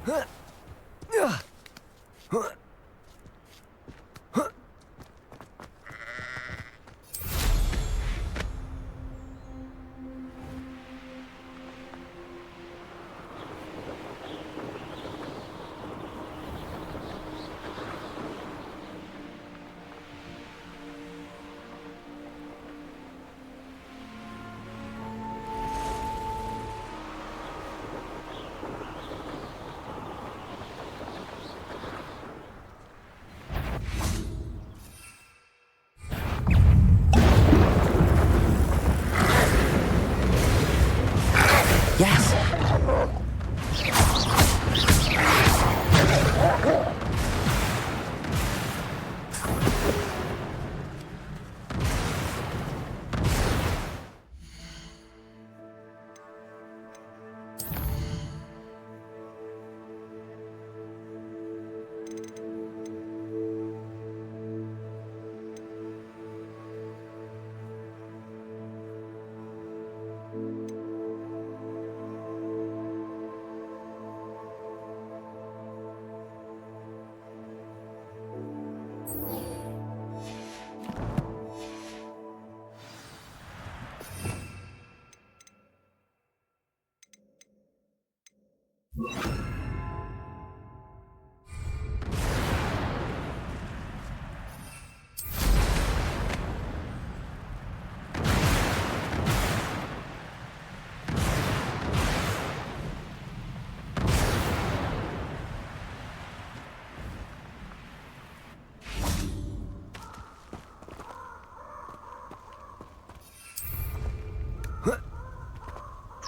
Yes.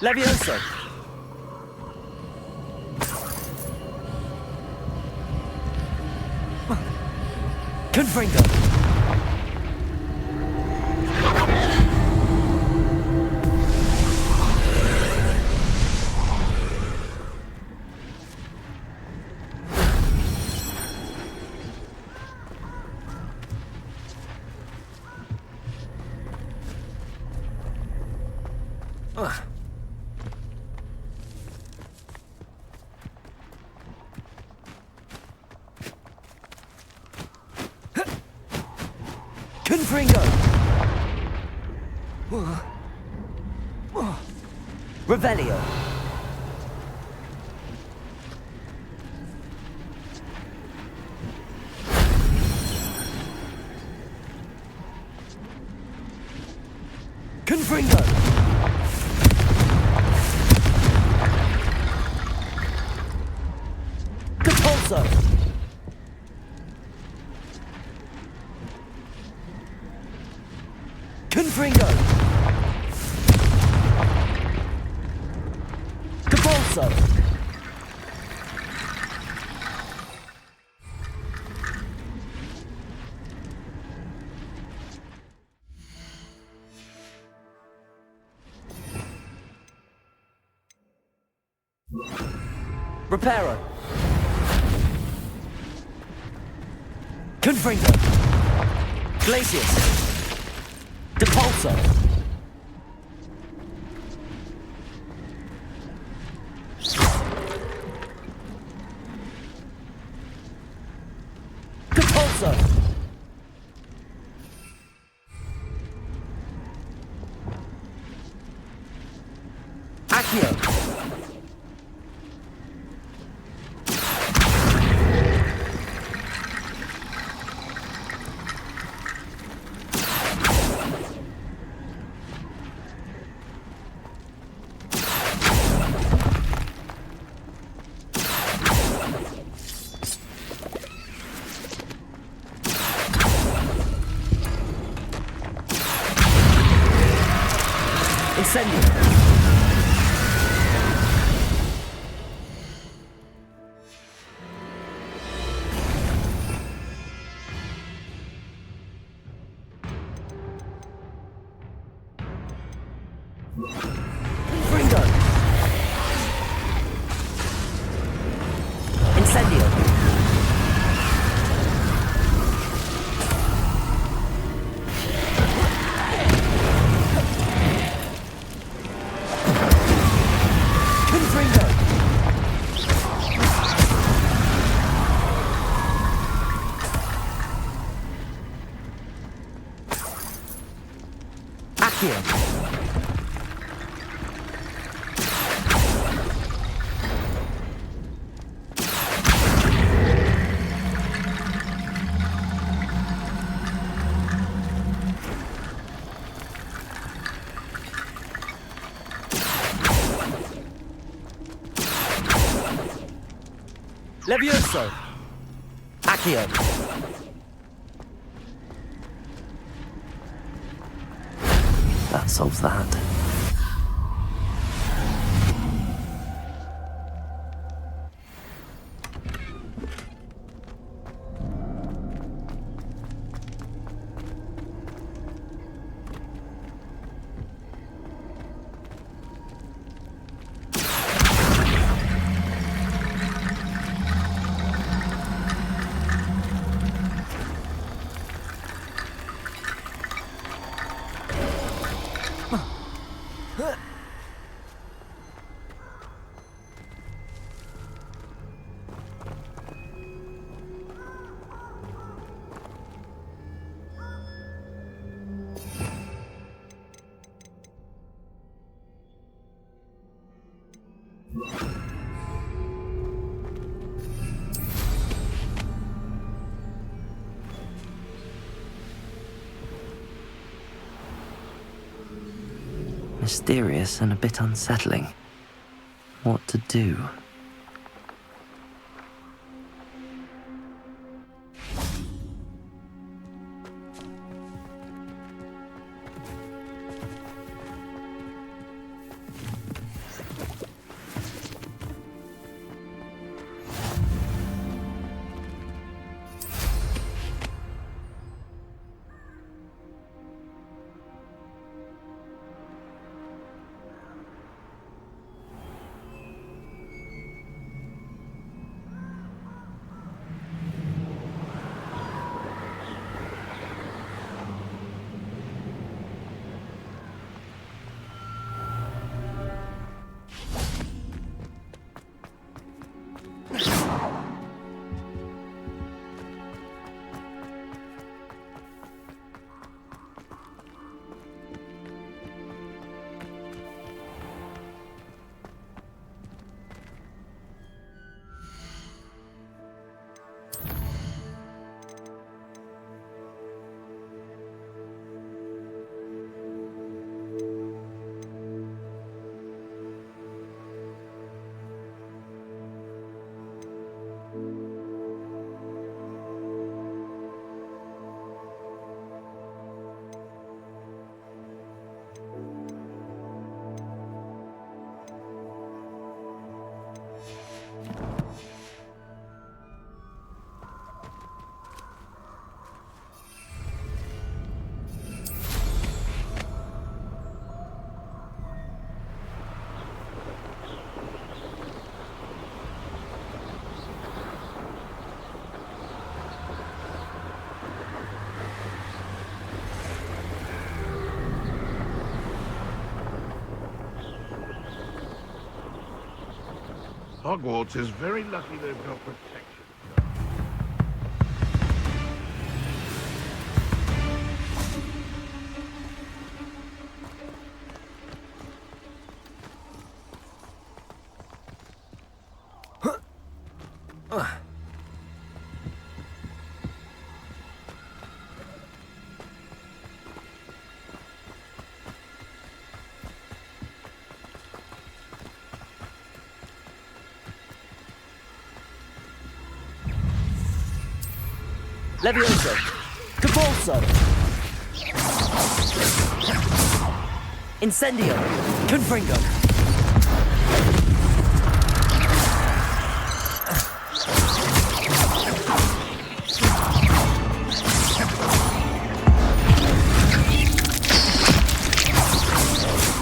Levioso! Confringo! Confringo! Revelio! Confringo! Capulso! Confringo! Capulso! Reparo! Confringo! Glacius! Depulso! Depulso! Accio! Incendio! Confringo! Incendio! Confringo! Accio. Levioso. Accio. That solves that. Mysterious and a bit unsettling. What to do? Hogwarts is very lucky they've got protection. Levioso. Capolso. Incendio. Confringo.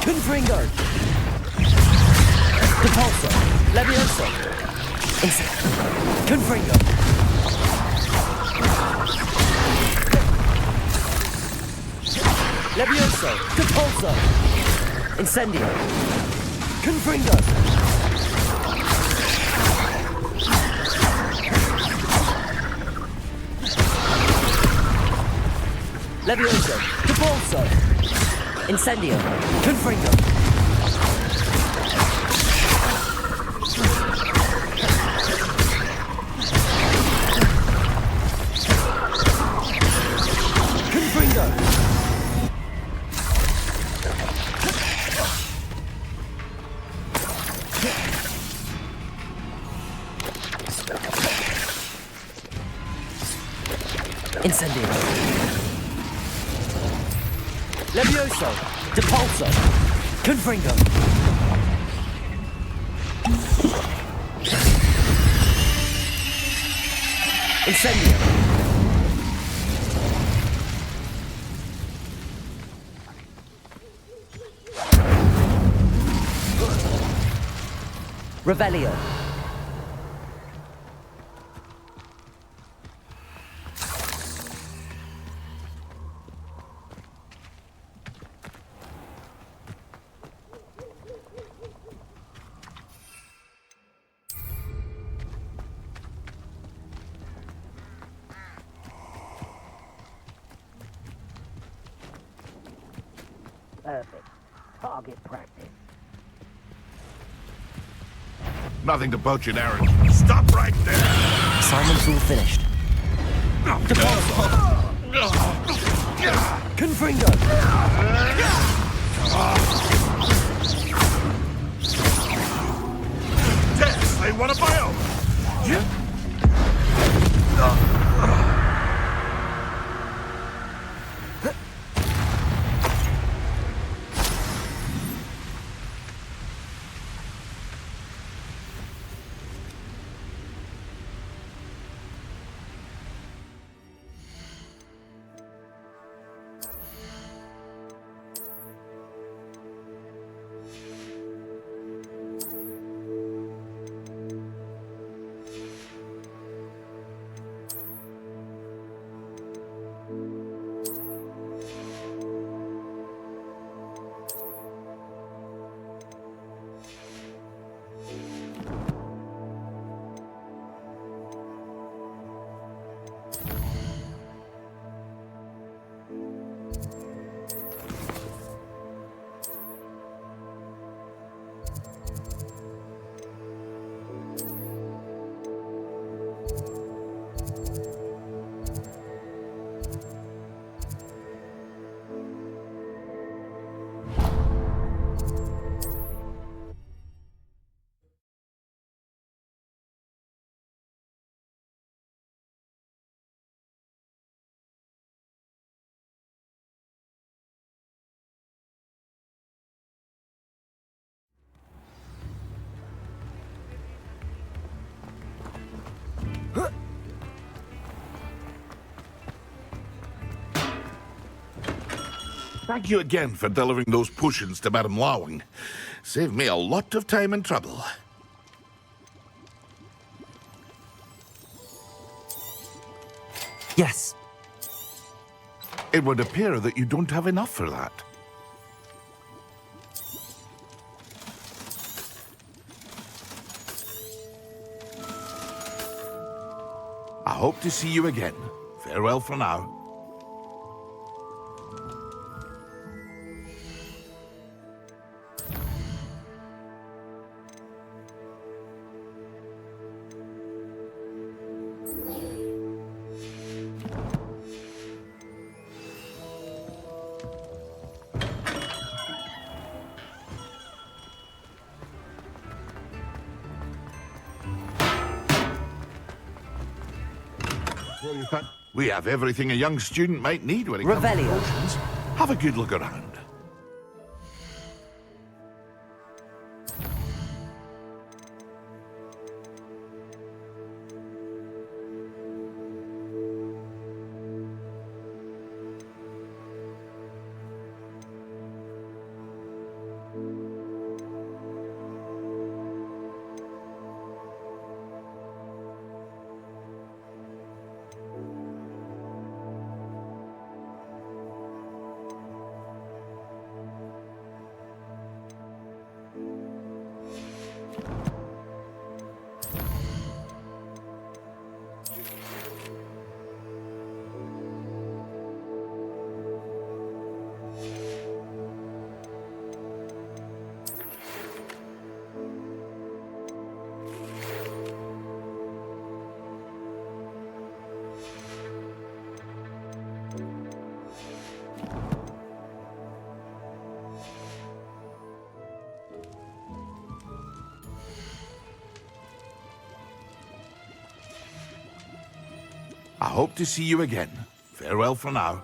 Confringo. Capolso. Levioso. Confringo. Levioso, Capolso, Incendio, Confringo. Levioso, Capolso, Incendio. Confringo. Confringo. Incendio. Levioso. Depulso. Confringo. Incendio. Revelio. Perfect. Target practice. Nothing to poach in, Aaron. Stop right there! Assignment's all finished. Confringo. Tess, they want a bio! Thank you again for delivering those potions to Madame Lawing. Saved me a lot of time and trouble. Yes. It would appear that you don't have enough for that. I hope to see you again. Farewell for now. We have everything a young student might need when it comes to Revelio. potions. Have a good look around. I hope to see you again. Farewell for now.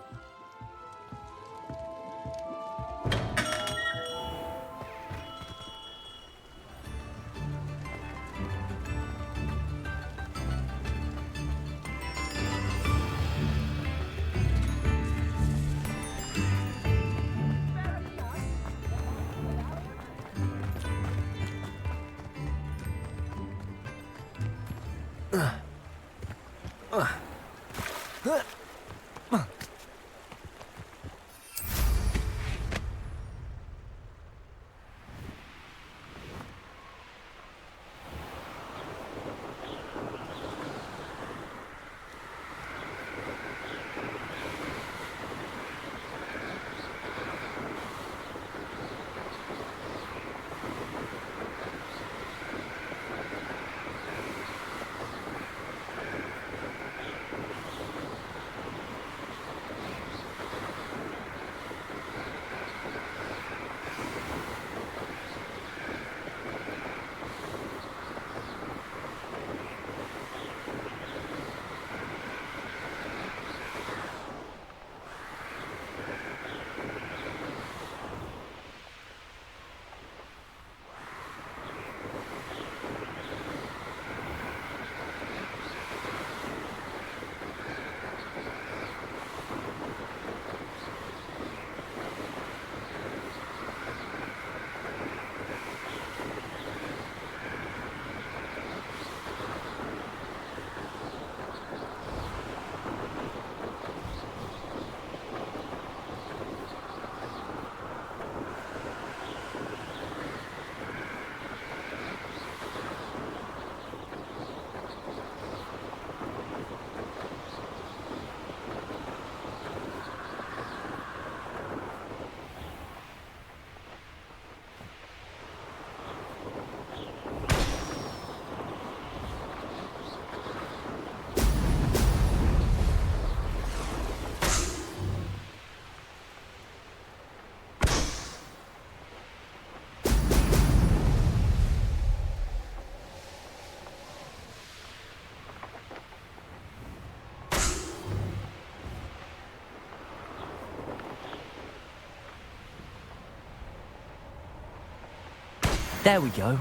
There we go.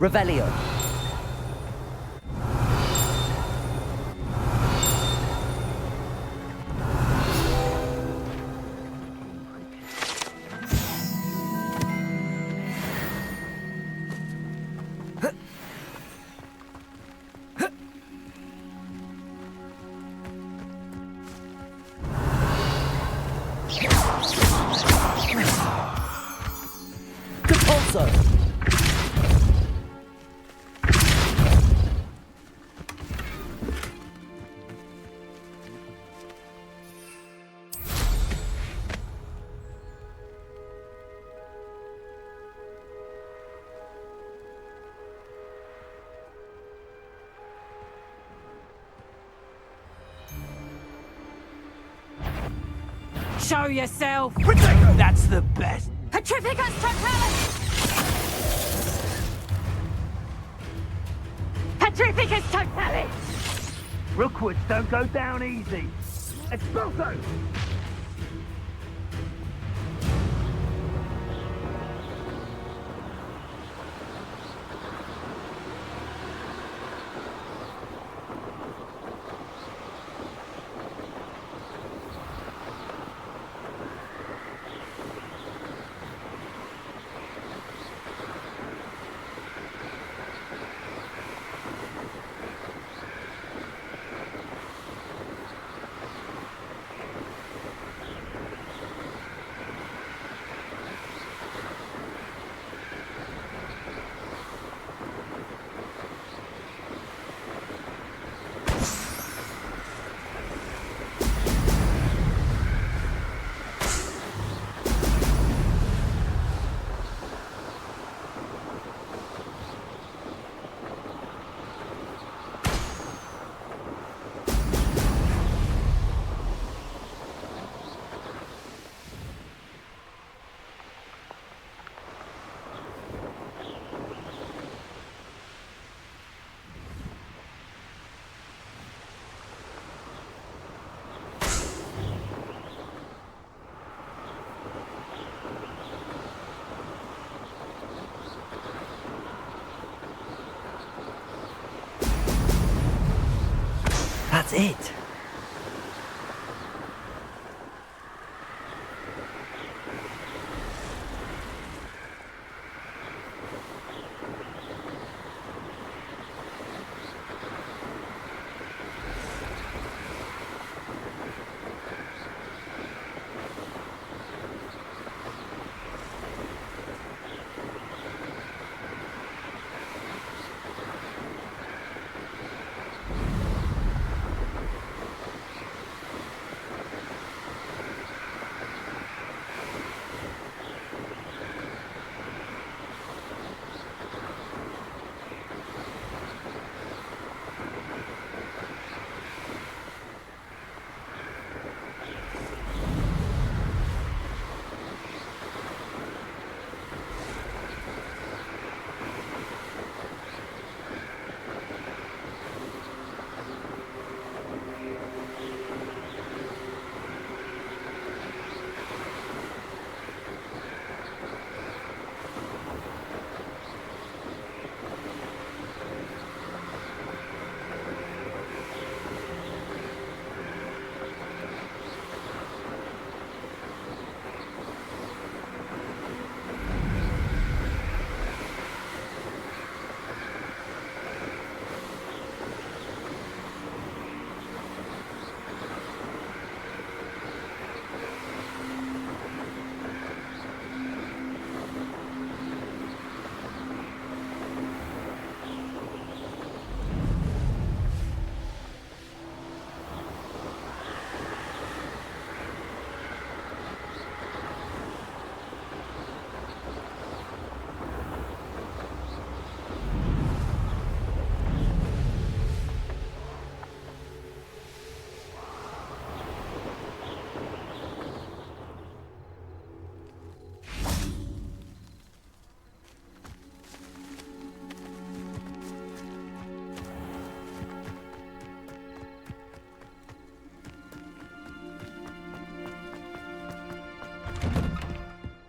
Revelio. Compulso. Show yourself! That's the best. Petrificus Totalis! Petrificus Totalis! Rookwoods don't go down easy. Expulso! That's it.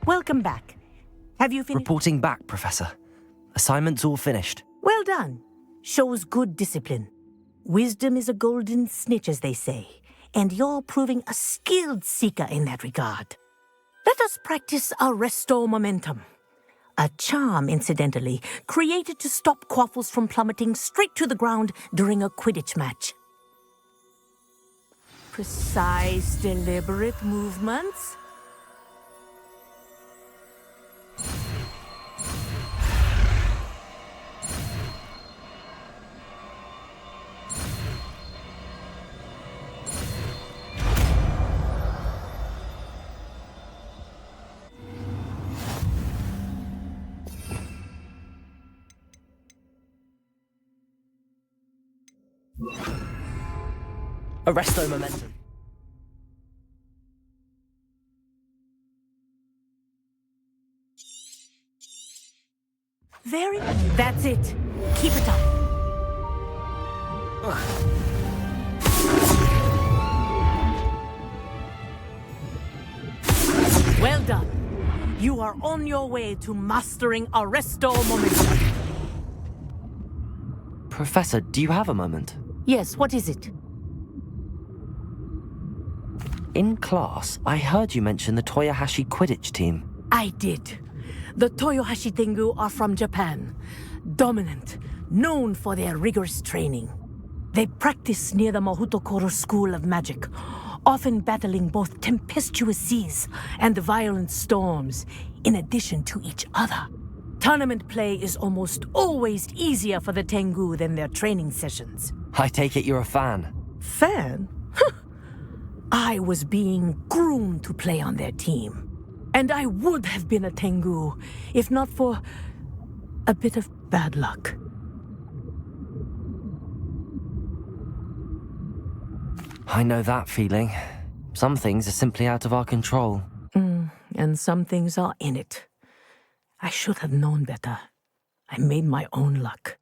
Welcome back. Have you finished? Reporting back, Professor. Assignment's all finished. Well done. Shows good discipline. Wisdom is a golden snitch, as they say, and you're proving a skilled seeker in that regard. Let us practice Arresto Momentum. A charm, incidentally, created to stop quaffles from plummeting straight to the ground during a Quidditch match. Precise, deliberate movements. Arresto momentum. Very. That's it. Keep it up. Well done. You are on your way to mastering Arresto Momentum. Professor, do you have a moment? Yes, what is it? In class, I heard you mention the Toyohashi Quidditch team. I did. The Toyohashi Tengu are from Japan. Dominant, known for their rigorous training. They practice near the Mahutokoro School of Magic, often battling both tempestuous seas and violent storms, in addition to each other. Tournament play is almost always easier for the Tengu than their training sessions. I take it you're a fan. Fan? I was being groomed to play on their team. And I would have been a Tengu, if not for a bit of bad luck. I know that feeling. Some things are simply out of our control. And some things are in it. I should have known better. I made my own luck.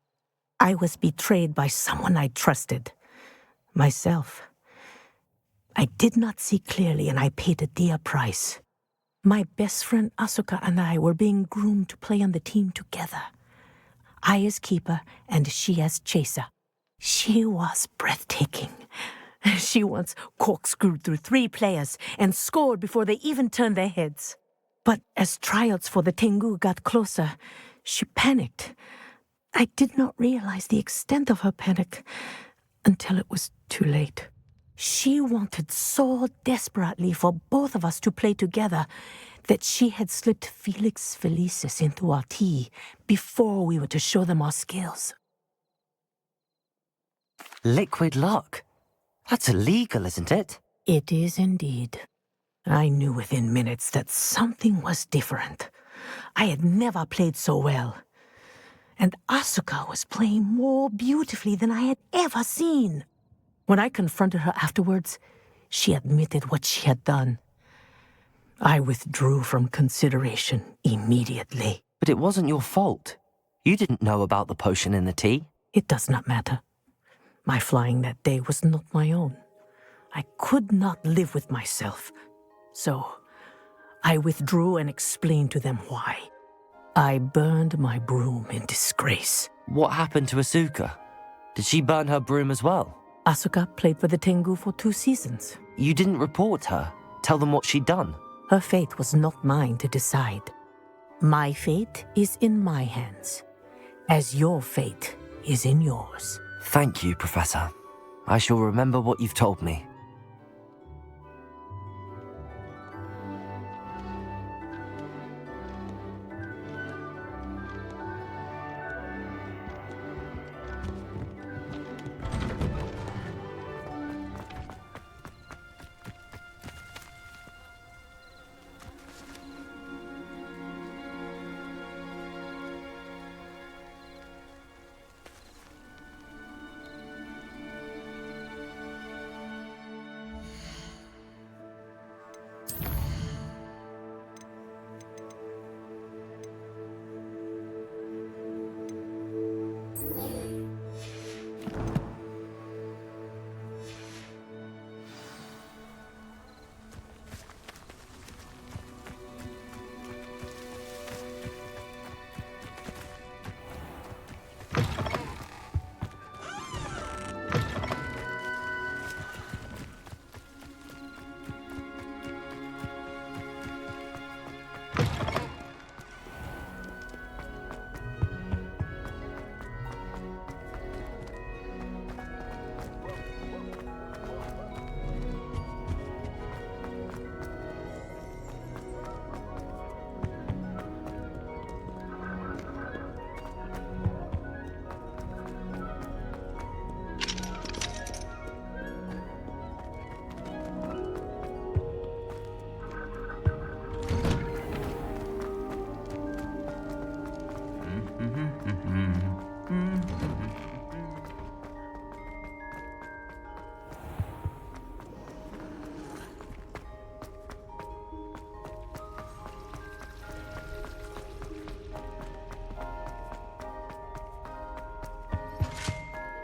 I was betrayed by someone I trusted. Myself. I did not see clearly, and I paid a dear price. My best friend Asuka and I were being groomed to play on the team together. I as keeper and she as chaser. She was breathtaking. She once corkscrewed through 3 players and scored before they even turned their heads. But as tryouts for the Tengu got closer, she panicked. I did not realize the extent of her panic until it was too late. She wanted so desperately for both of us to play together that she had slipped Felix Felicis into our tea before we were to show them our skills. Liquid luck? That's illegal, isn't it? It is indeed. I knew within minutes that something was different. I had never played so well. And Asuka was playing more beautifully than I had ever seen. When I confronted her afterwards, she admitted what she had done. I withdrew from consideration immediately. But it wasn't your fault. You didn't know about the potion in the tea. It does not matter. My flying that day was not my own. I could not live with myself. So, I withdrew and explained to them why. I burned my broom in disgrace. What happened to Asuka? Did she burn her broom as well? Asuka played for the Tengu for 2 seasons. You didn't report her? Tell them what she'd done? Her fate was not mine to decide. My fate is in my hands, as your fate is in yours. Thank you, Professor. I shall remember what you've told me.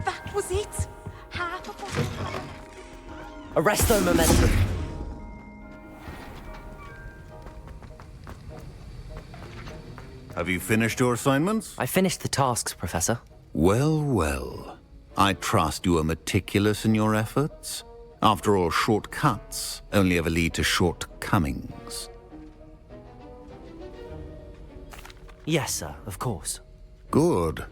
That was it. Half of what... Arresto momentum. Have you finished your assignments? I finished the tasks, Professor. Well, well. I trust you are meticulous in your efforts. After all, shortcuts only ever lead to shortcomings. Yes, sir, of course. Good.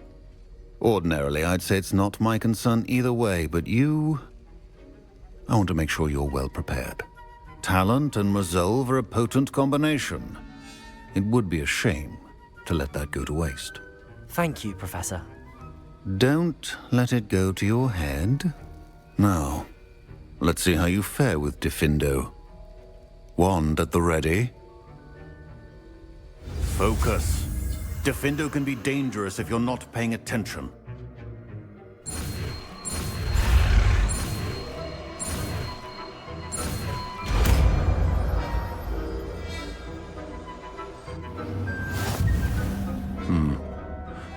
Ordinarily, I'd say it's not my concern either way, but you... I want to make sure you're well prepared. Talent and resolve are a potent combination. It would be a shame to let that go to waste. Thank you, Professor. Don't let it go to your head. Now, let's see how you fare with Diffindo. Wand at the ready. Focus. Diffindo can be dangerous if you're not paying attention.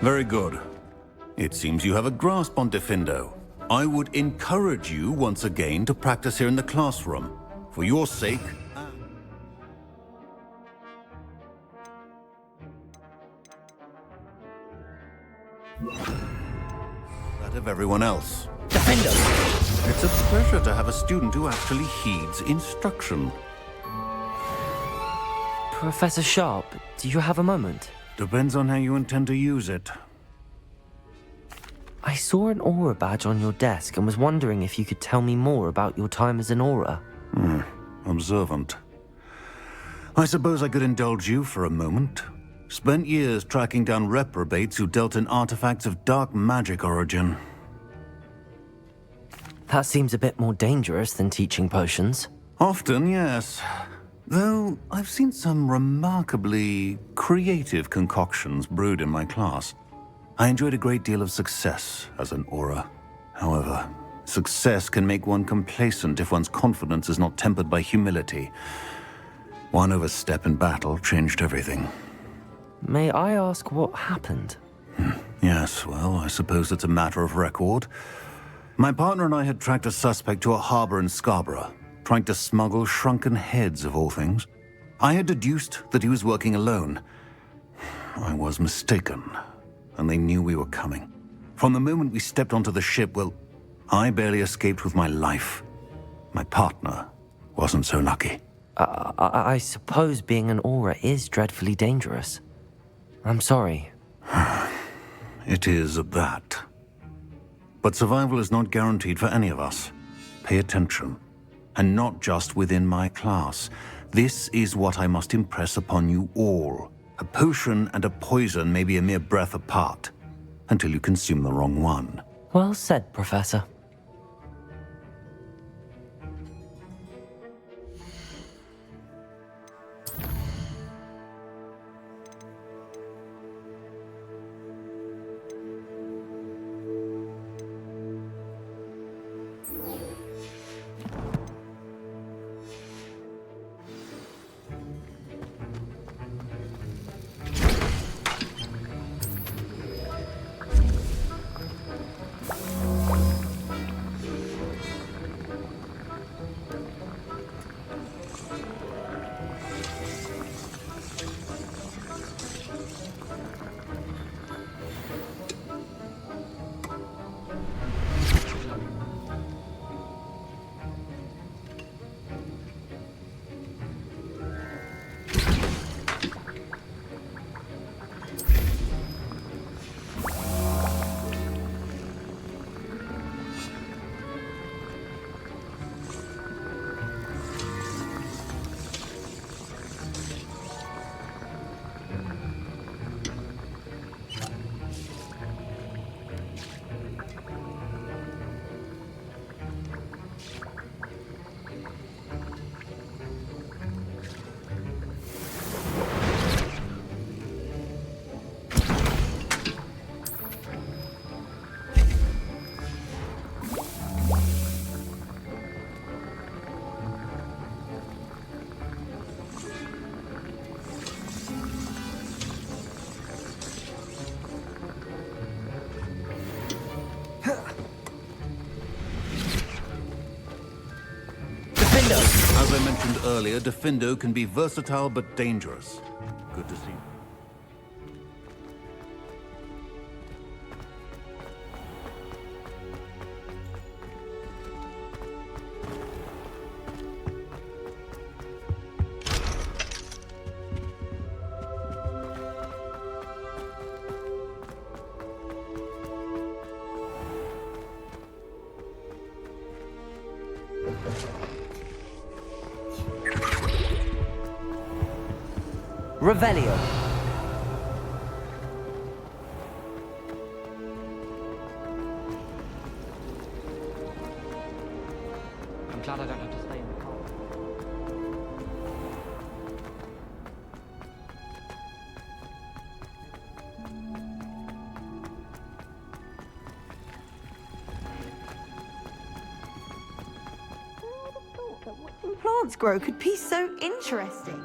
Very good. It seems you have a grasp on Diffindo. I would encourage you once again to practice here in the classroom. For your sake... That of everyone else. Defender! It's a pleasure to have a student who actually heeds instruction. Professor Sharp, do you have a moment? Depends on how you intend to use it. I saw an aura badge on your desk and was wondering if you could tell me more about your time as an aura. Observant. I suppose I could indulge you for a moment. Spent years tracking down reprobates who dealt in artifacts of dark magic origin. That seems a bit more dangerous than teaching potions. Often, yes. Though I've seen some remarkably creative concoctions brewed in my class. I enjoyed a great deal of success as an aura. However, success can make one complacent if one's confidence is not tempered by humility. One overstep in battle changed everything. May I ask what happened? Yes, well, I suppose it's a matter of record. My partner and I had tracked a suspect to a harbor in Scarborough, trying to smuggle shrunken heads of all things. I had deduced that he was working alone. I was mistaken, and they knew we were coming. From the moment we stepped onto the ship, well, I barely escaped with my life. My partner wasn't so lucky. I suppose being an aura is dreadfully dangerous. I'm sorry. It is at that. But survival is not guaranteed for any of us. Pay attention. And not just within my class. This is what I must impress upon you all. A potion and a poison may be a mere breath apart, until you consume the wrong one. Well said, Professor. As I mentioned earlier, Defindo can be versatile but dangerous. Good to see you. Revelio. I'm glad I don't have to stay in the car. Plants grow could be so interesting.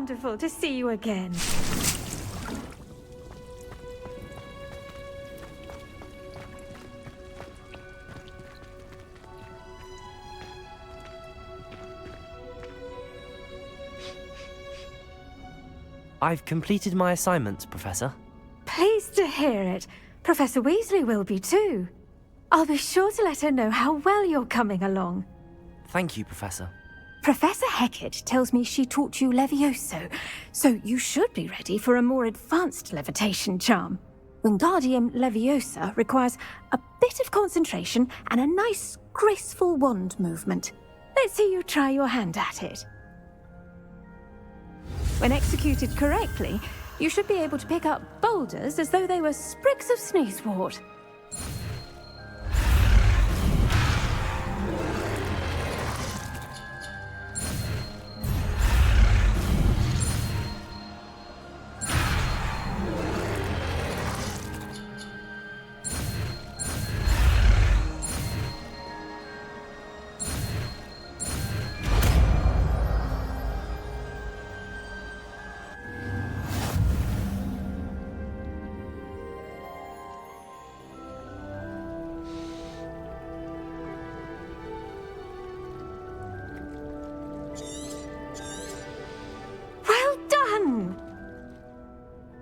wonderful to see you again. I've completed my assignments, Professor. Pleased to hear it. Professor Weasley will be too. I'll be sure to let her know how well you're coming along. Thank you, Professor. Professor Hecat tells me she taught you Levioso, so you should be ready for a more advanced levitation charm. Wingardium Leviosa requires a bit of concentration and a nice, graceful wand movement. Let's see you try your hand at it. When executed correctly, you should be able to pick up boulders as though they were sprigs of sneezewort.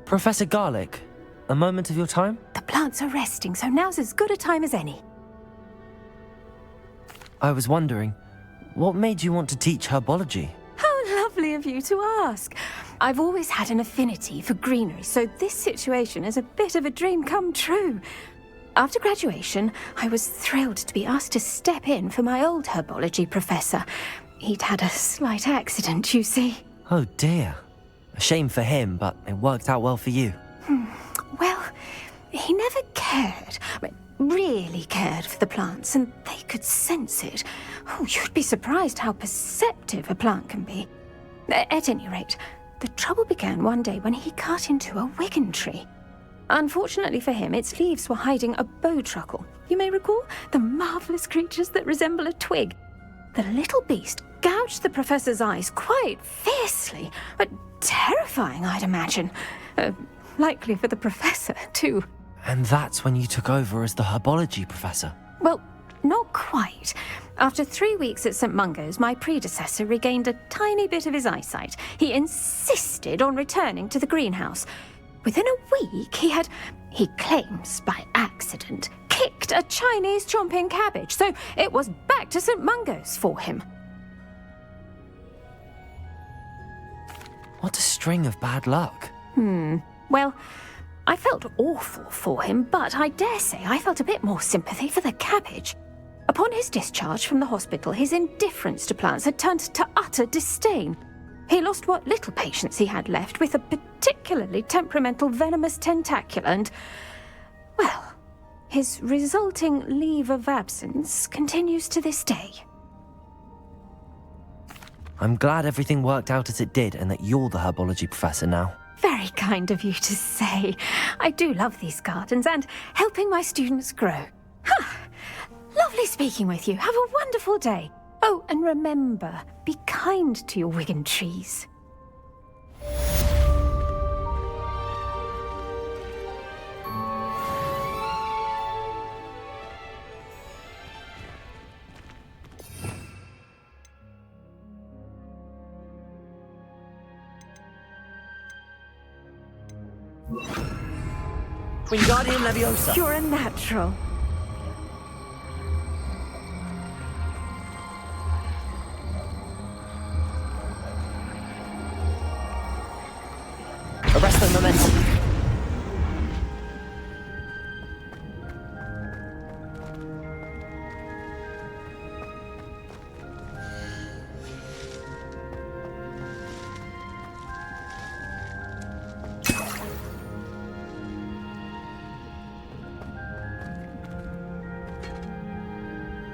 Professor Garlick, a moment of your time? The plants are resting, so now's as good a time as any. I was wondering, what made you want to teach herbology? How lovely of you to ask. I've always had an affinity for greenery, so this situation is a bit of a dream come true. After graduation, I was thrilled to be asked to step in for my old herbology professor. He'd had a slight accident, you see. Oh dear. A shame for him, but it worked out well for you. Well, he never cared, really cared for the plants, and they could sense it. Oh, you'd be surprised how perceptive a plant can be. At any rate, the trouble began one day when he cut into a wigan tree. Unfortunately for him, its leaves were hiding a bowtruckle. You may recall the marvellous creatures that resemble a twig. The little beast gouged the professor's eyes quite fiercely, but terrifying, I'd imagine. Likely for the professor, too. And that's when you took over as the herbology professor? Well, not quite. After 3 weeks at St. Mungo's, my predecessor regained a tiny bit of his eyesight. He insisted on returning to the greenhouse. Within a week, he claims by accident, kicked a Chinese chomping cabbage, so it was back to St. Mungo's for him. What a string of bad luck. Well, I felt awful for him, but I dare say I felt a bit more sympathy for the cabbage. Upon his discharge from the hospital, his indifference to plants had turned to utter disdain. He lost what little patience he had left with a particularly temperamental venomous tentacula and, well, his resulting leave of absence continues to this day. I'm glad everything worked out as it did and that you're the herbology professor now. Very kind of you to say. I do love these gardens and helping my students grow. Lovely speaking with you. Have a wonderful day. Oh, and remember, be kind to your wigan trees. Wingardium Leviosa. You're a natural. Arrest the momentum.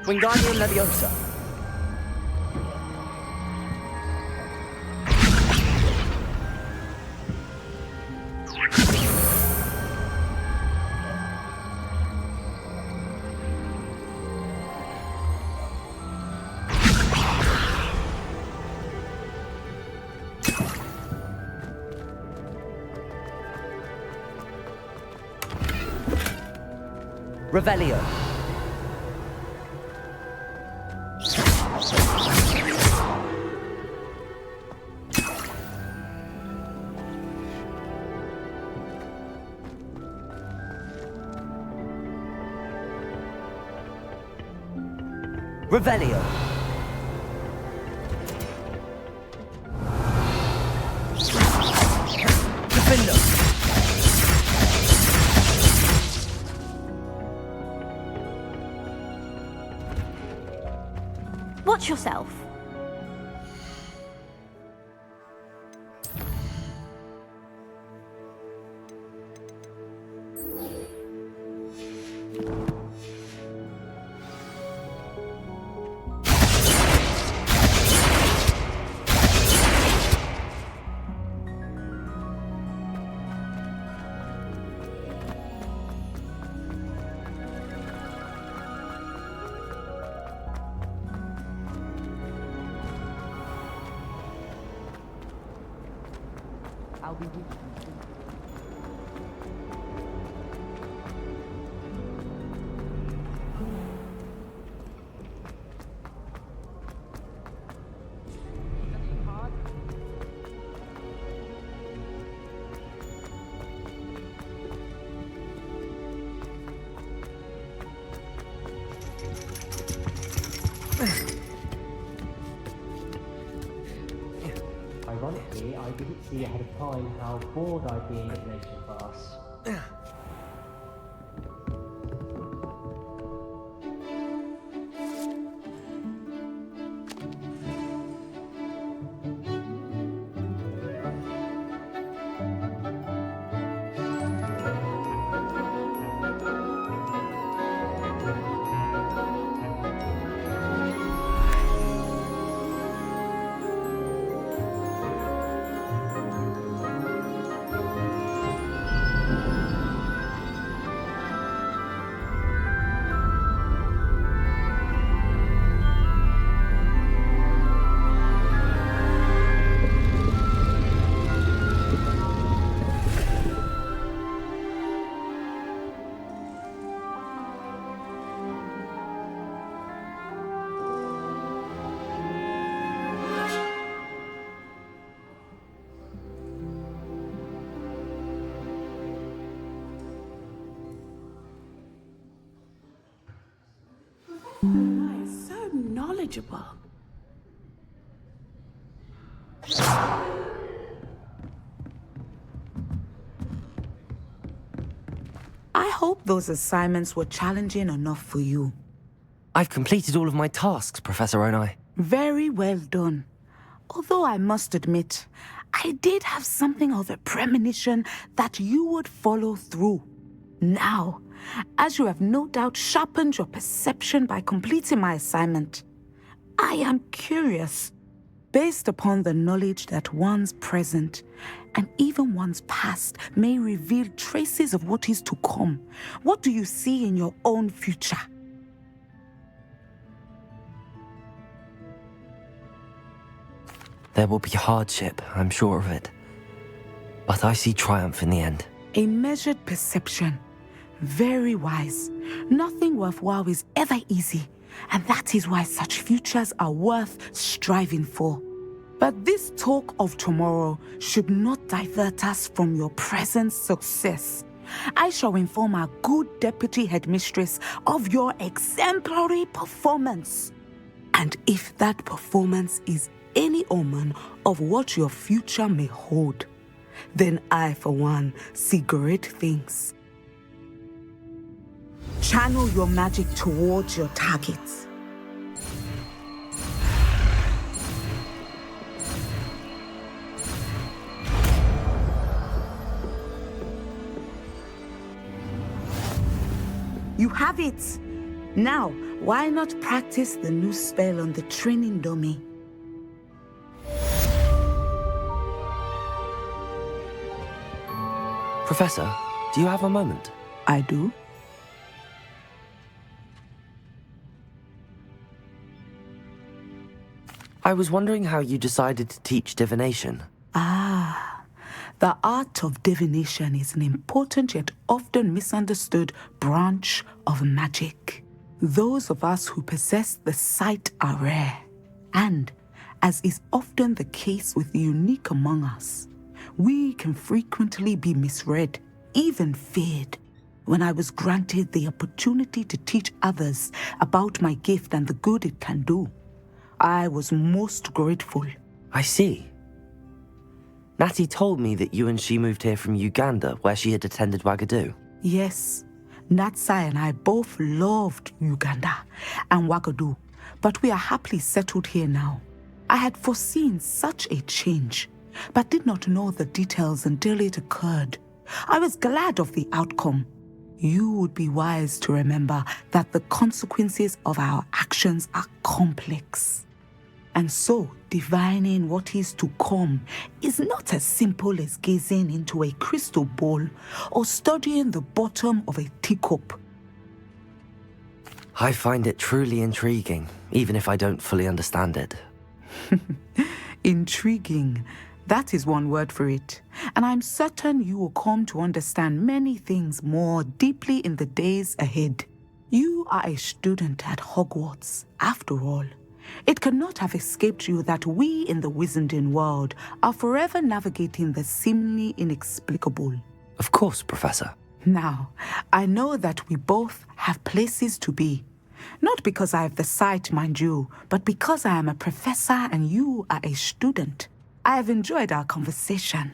Wingardium Leviosa. Revelio. Revelio. Defendo. Watch yourself. I'll be with you. Ironically, I didn't see ahead of time how bored I'd be in divination class. So knowledgeable. I hope those assignments were challenging enough for you. I've completed all of my tasks, Professor Onai. Very well done. Although I must admit, I did have something of a premonition that you would follow through. Now, as you have no doubt sharpened your perception by completing my assignment, I am curious, based upon the knowledge that one's present and even one's past may reveal traces of what is to come. What do you see in your own future? There will be hardship, I'm sure of it. But I see triumph in the end. A measured perception. Very wise. Nothing worthwhile is ever easy, and that is why such futures are worth striving for. But this talk of tomorrow should not divert us from your present success. I shall inform our good deputy headmistress of your exemplary performance. And if that performance is any omen of what your future may hold, then I, for one, see great things. Channel your magic towards your targets. You have it! Now, why not practice the new spell on the training dummy? Professor, do you have a moment? I do. I was wondering how you decided to teach divination. Ah, The art of divination is an important yet often misunderstood branch of magic. Those of us who possess the sight are rare, and, as is often the case with the unique among us, we can frequently be misread, even feared. When I was granted the opportunity to teach others about my gift and the good it can do, I was most grateful. I see. Natty told me that you and she moved here from Uganda, where she had attended Wagadu. Yes, Natsai and I both loved Uganda and Wagadu, but we are happily settled here now. I had foreseen such a change, but did not know the details until it occurred. I was glad of the outcome. You would be wise to remember that the consequences of our actions are complex. And so, divining what is to come is not as simple as gazing into a crystal ball or studying the bottom of a teacup. I find it truly intriguing, even if I don't fully understand it. Intriguing. That is one word for it. And I'm certain you will come to understand many things more deeply in the days ahead. You are a student at Hogwarts, after all. It cannot have escaped you that we in the Wizarding world are forever navigating the seemingly inexplicable. Of course, Professor. Now, I know that we both have places to be. Not because I have the sight, mind you, but because I am a professor and you are a student. I have enjoyed our conversation.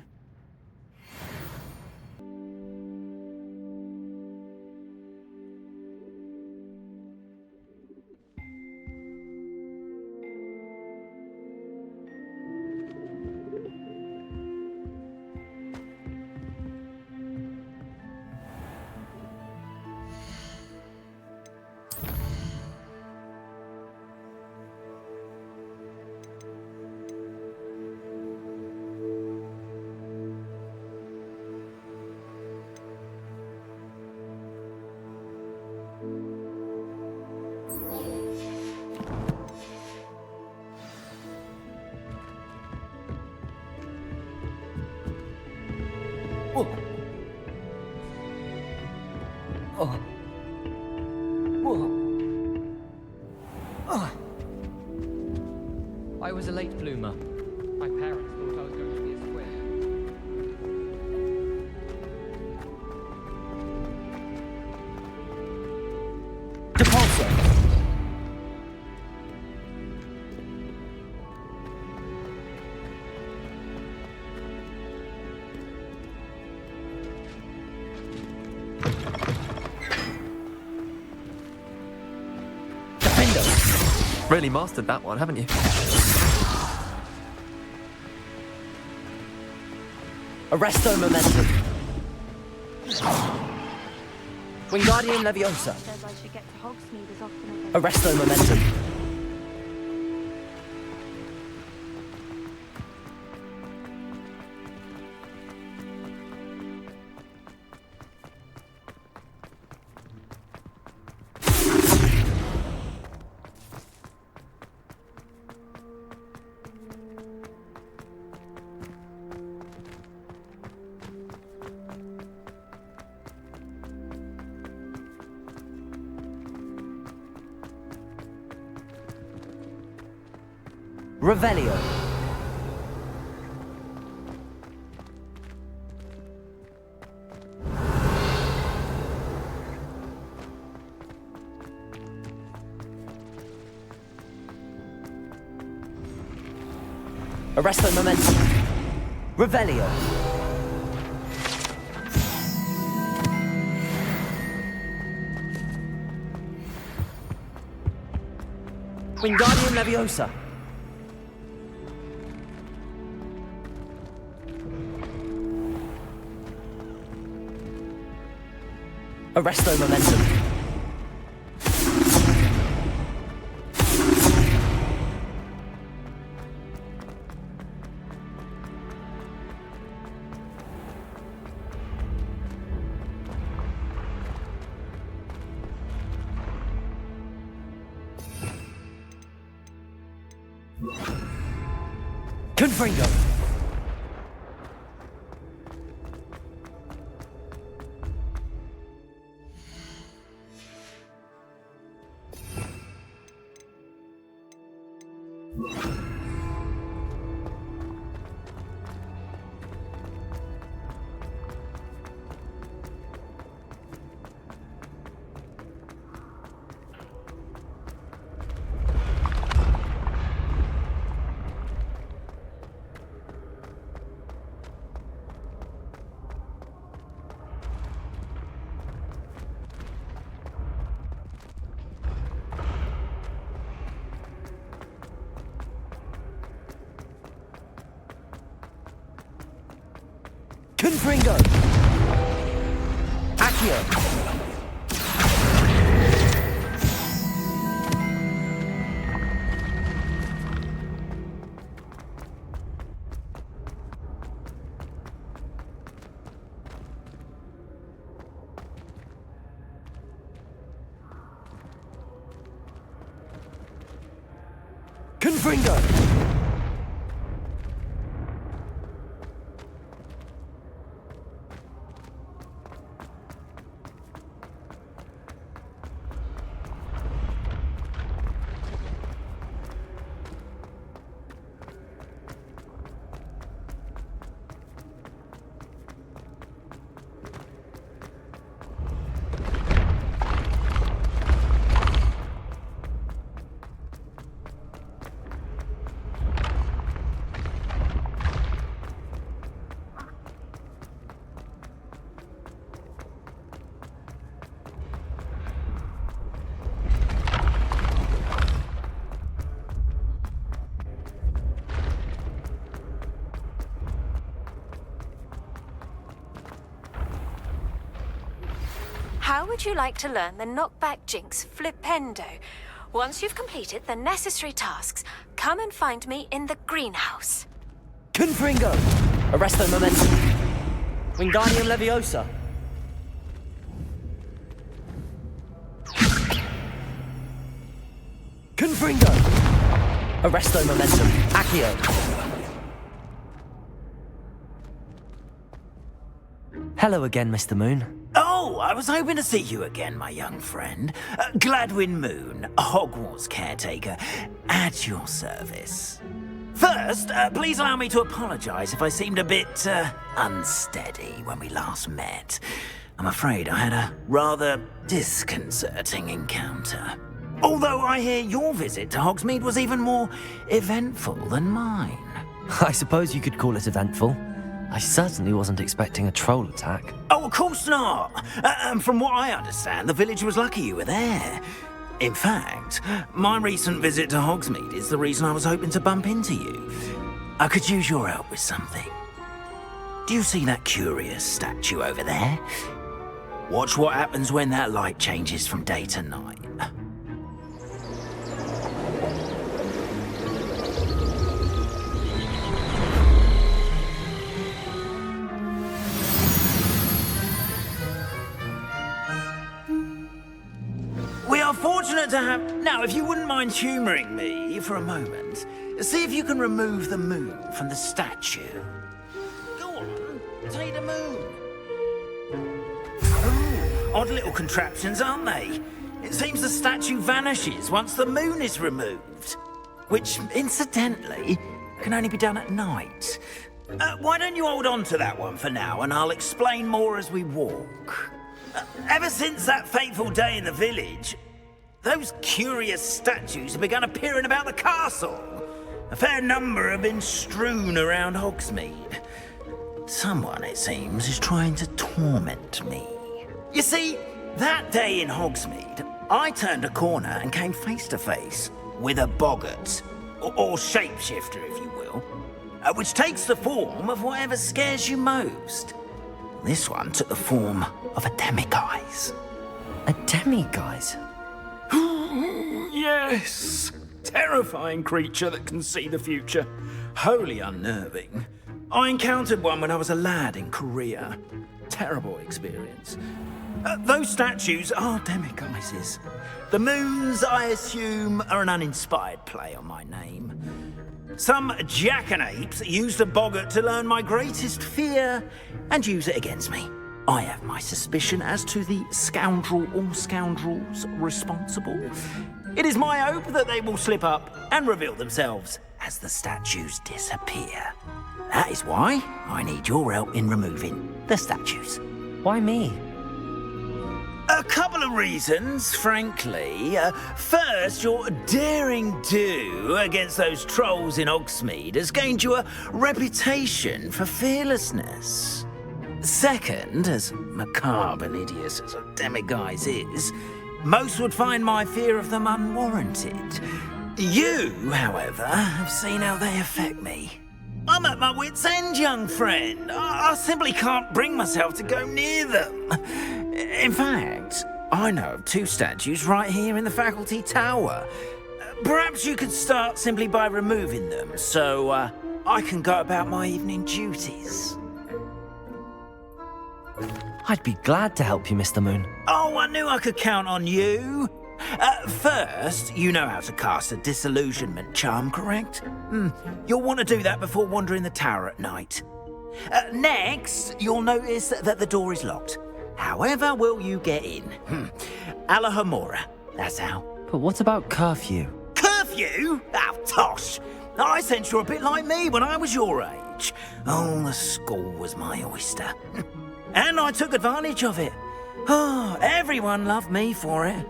I was a late bloomer. My parents thought I was going to be a square. Really mastered that one, haven't you? Arresto Momentum. Wingardium Leviosa. Says I should get to Hogsmeade as often as Arresto Momentum. Revelio. Arresto Momentum. Revelio. Wingardium Leviosa. Arresto Momentum. Confringo. Confringo! Accio! Confringo! How would you like to learn the knockback jinx flipendo? Once you've completed the necessary tasks, come and find me in the greenhouse. Confringo! Arresto momentum. Wingardium Leviosa. Confringo! Arresto momentum. Accio. Hello again, Mr. Moon. Oh, I was hoping to see you again, my young friend. Gladwin Moon, Hogwarts caretaker, at your service. First, please allow me to apologise if I seemed a bit unsteady when we last met. I'm afraid I had a rather disconcerting encounter. Although I hear your visit to Hogsmeade was even more eventful than mine. I suppose you could call it eventful. I certainly wasn't expecting a troll attack. Oh, of course not. And from what I understand, the village was lucky you were there. In fact, my recent visit to Hogsmeade is the reason I was hoping to bump into you. I could use your help with something. Do you see that curious statue over there? Watch what happens when that light changes from day to night. We are fortunate to have... Now, if you wouldn't mind humouring me for a moment, see if you can remove the moon from the statue. Go on, take the moon. Oh, odd little contraptions, aren't they? It seems the statue vanishes once the moon is removed. Which, incidentally, can only be done at night. Why don't you hold on to that one for now, and I'll explain more as we walk. Ever since that fateful day in the village, those curious statues have begun appearing about the castle. A fair number have been strewn around Hogsmeade. Someone, it seems, is trying to torment me. You see, that day in Hogsmeade, I turned a corner and came face to face with a boggart, or shapeshifter, if you will, which takes the form of whatever scares you most. This one took the form of a demiguise. A demiguise? Yes! Terrifying creature that can see the future. Wholly unnerving. I encountered one when I was a lad in Korea. Terrible experience. Those statues are demiguises. The moons, I assume, are an uninspired play on my name. Some jackanapes used a boggart to learn my greatest fear and use it against me. I have my suspicion as to the scoundrel or scoundrels responsible. It is my hope that they will slip up and reveal themselves as the statues disappear. That is why I need your help in removing the statues. Why me? A couple of reasons, frankly. First, your daring do against those trolls in Hogsmeade has gained you a reputation for fearlessness. Second, as macabre and hideous as a demiguise is, most would find my fear of them unwarranted. You, however, have seen how they affect me. I'm at my wit's end, young friend. I simply can't bring myself to go near them. In fact, I know of 2 statues right here in the faculty tower. Perhaps you could start simply by removing them, so I can go about my evening duties. I'd be glad to help you, Mr. Moon. Oh, I knew I could count on you. First, you know how to cast a disillusionment charm, correct? You'll want to do that before wandering the tower at night. Next, you'll notice that the door is locked. However will you get in? Alahomora, that's how. But what about curfew? Curfew? Oh, tosh. I sense you're a bit like me when I was your age. Oh, the school was my oyster. And I took advantage of it. Oh, everyone loved me for it.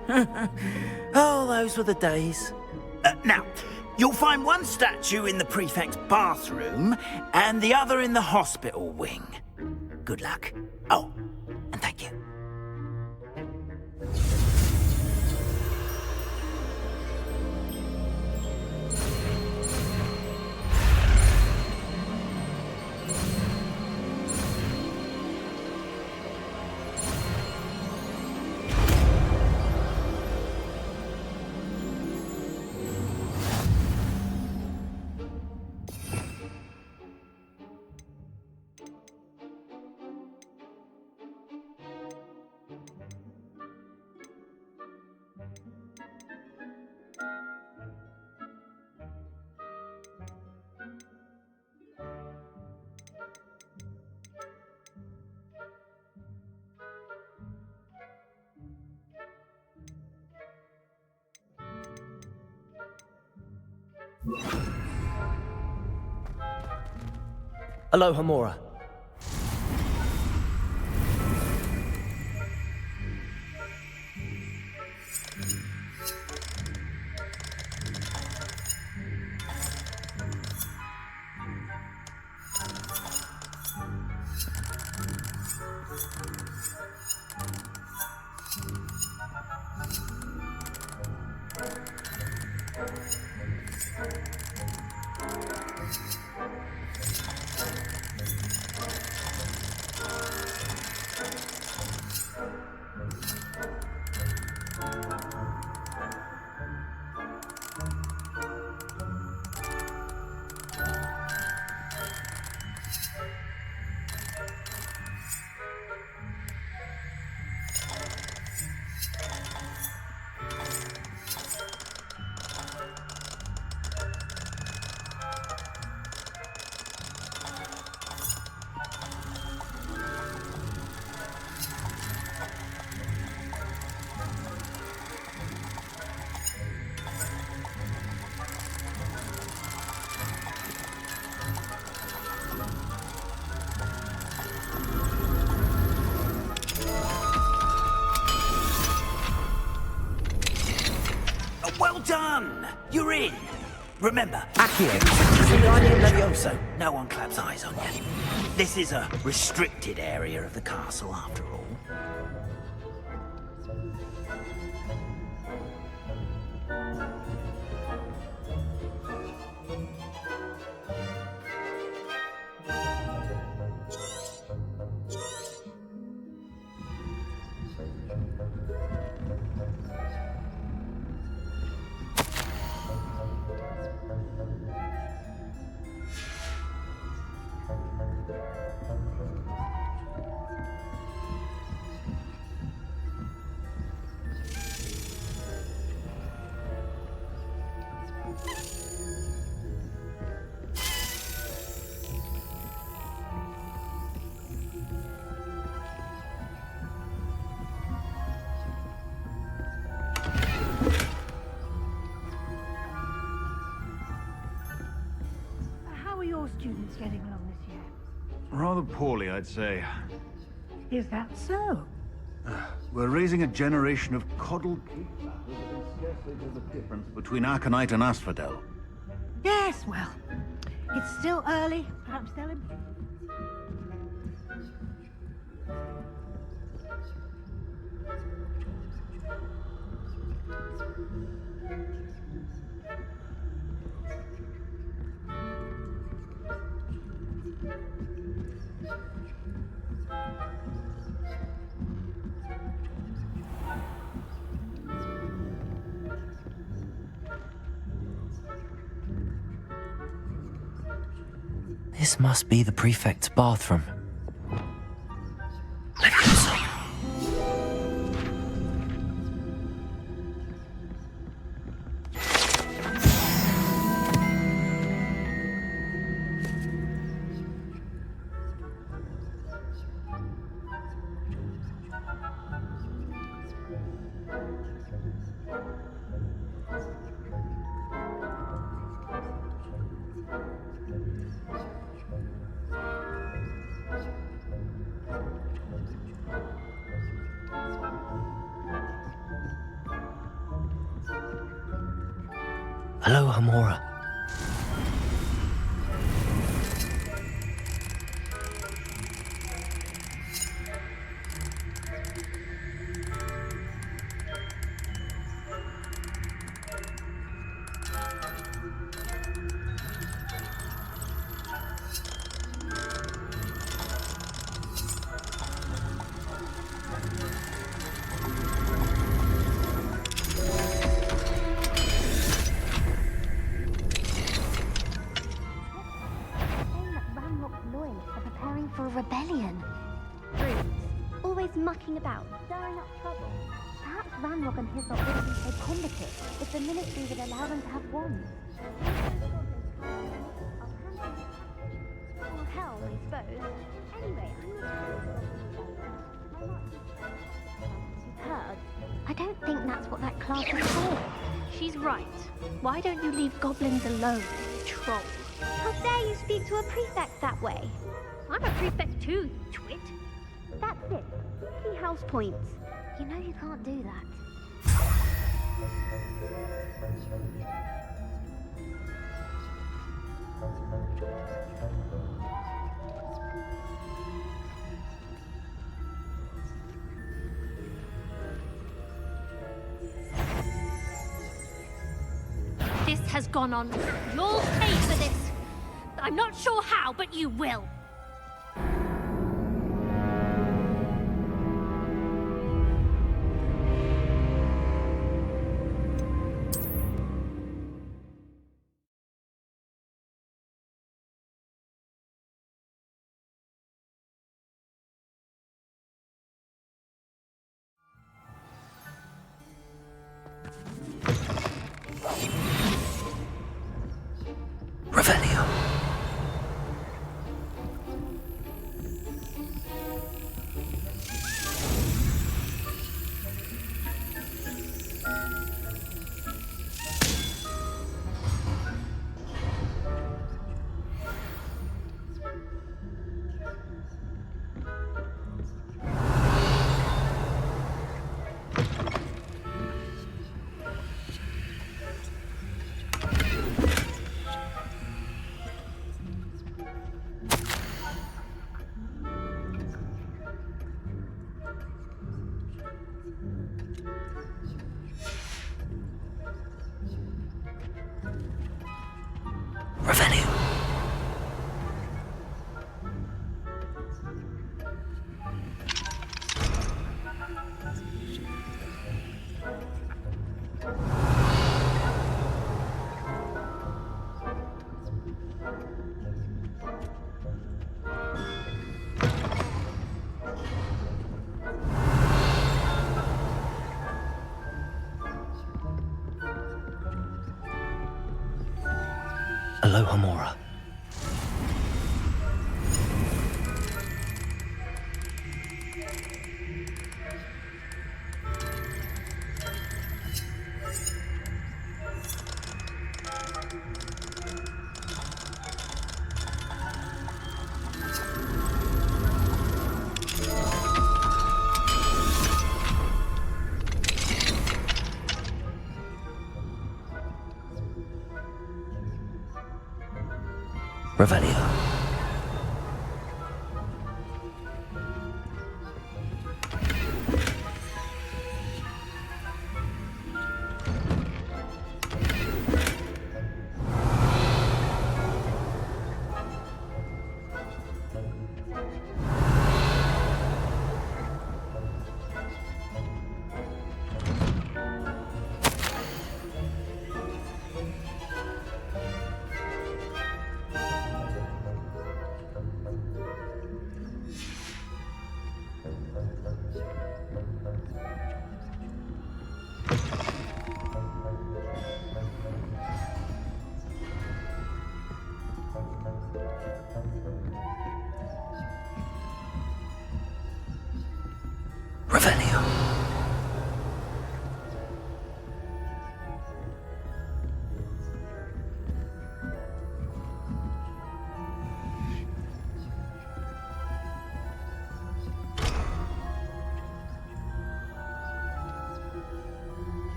Oh, those were the days. Now, you'll find one statue in the prefect's bathroom and the other in the hospital wing. Good luck. Oh, and thank you. Alohomora. Well done! You're in. Remember, Accio. Wingardium Levioso. No one claps eyes on you. This is a restricted area of the castle, after all. How are your students getting along this year? Rather poorly, I'd say. Is that so? We're raising a generation of coddled kickbackers who can scarcely tell the difference between Aconite and Asphodel. Yes, well, it's still early. Perhaps they'll improve. This must be the prefect's bathroom. Hello, Hamora. For a rebellion. Brutes, always mucking about, stirring up trouble. Perhaps Ramrock and Hislop wouldn't be so combative if the ministry would allow them to have wands. Or hell, I suppose. Anyway, I don't think that's what that class is for. She's right. Why don't you leave goblins alone, troll? How dare you speak to a prefect that way? I'm a prefect too, you twit. That's it. 3 house points. You know you can't do that. This has gone on. You'll pay for this. I'm not sure how, but you will. Revelio. Aloha Mora. Revelio.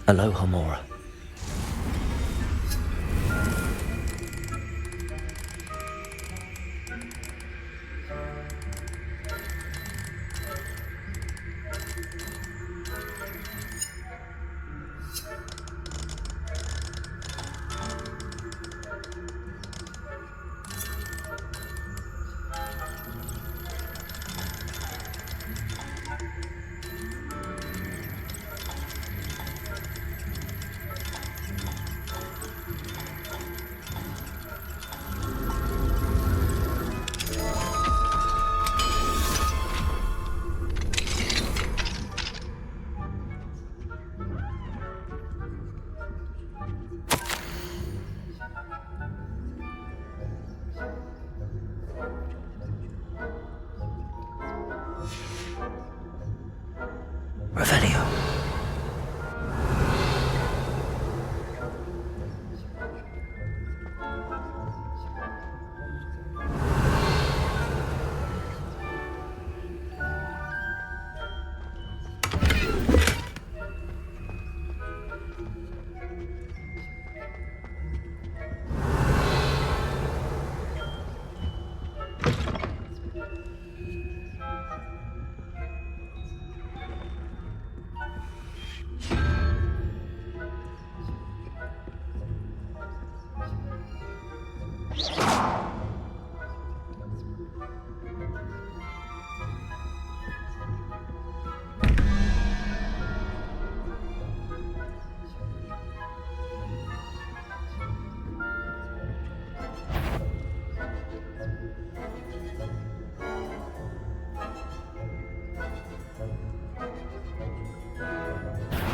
Aloha, Mora. Revelio.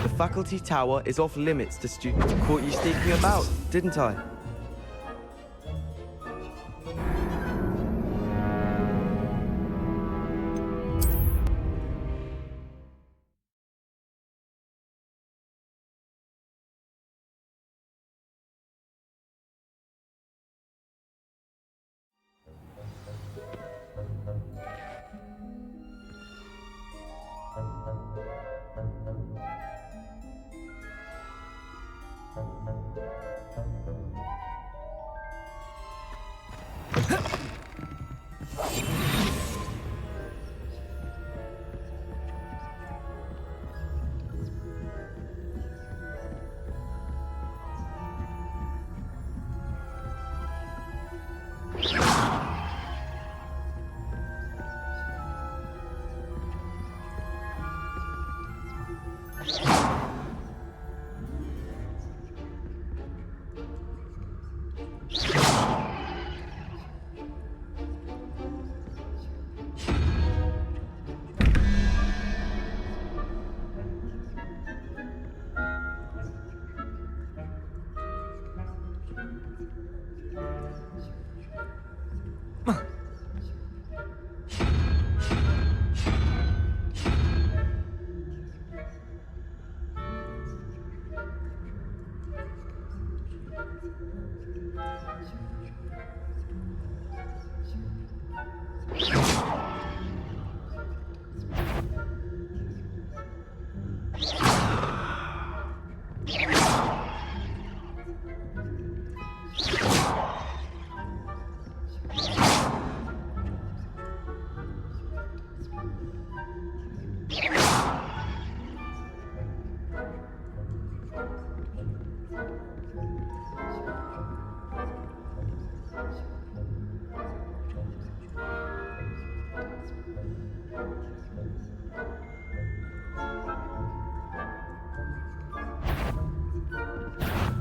The faculty tower is off limits to students. Caught you sneaking about, didn't I?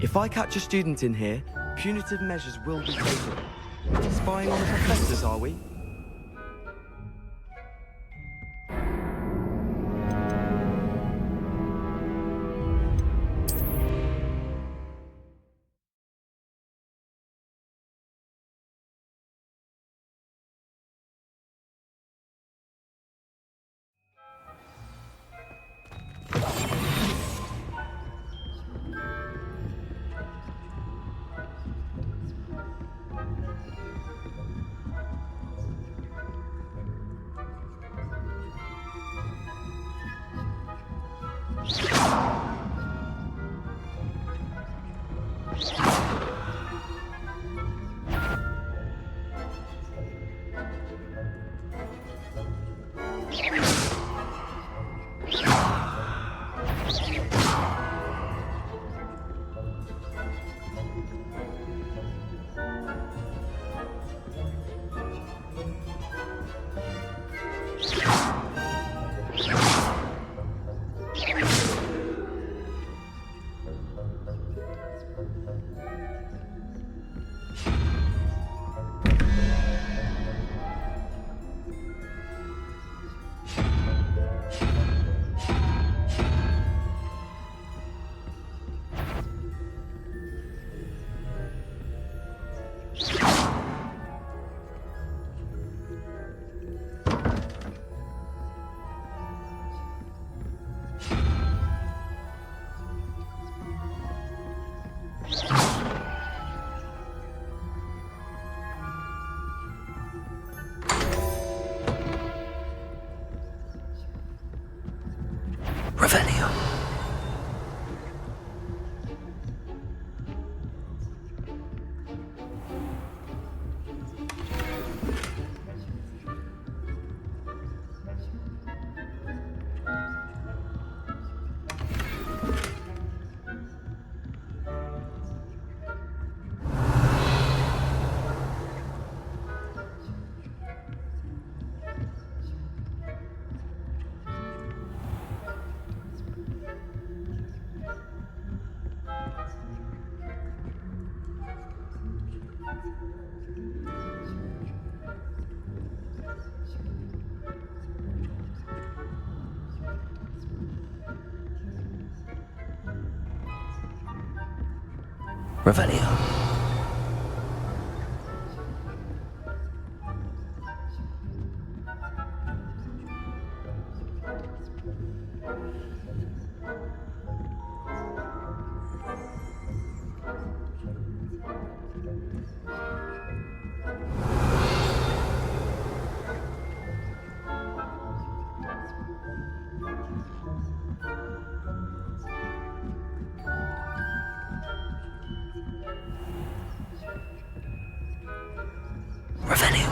If I catch a student in here, punitive measures will be taken. Spying on the professors, are we? Revelio. Revelio. Revelio.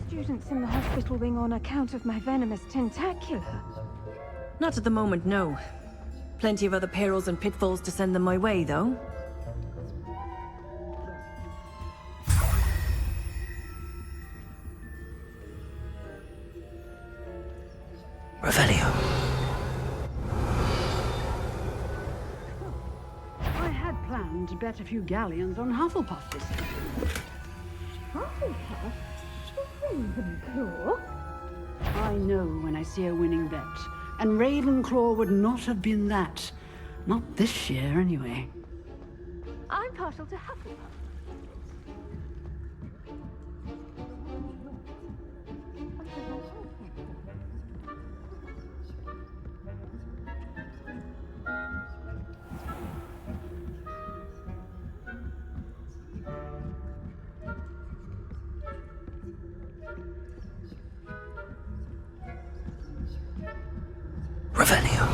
Students in the hospital wing on account of my venomous tentacula. Not at the moment, no. Plenty of other perils and pitfalls to send them my way, though. Revelio. I had planned to bet a few galleons on Hufflepuff this year. Hufflepuff? Ravenclaw? I know when I see a winning bet, and Ravenclaw would not have been that. Not this year, anyway. I'm partial to Hufflepuff. Revelio.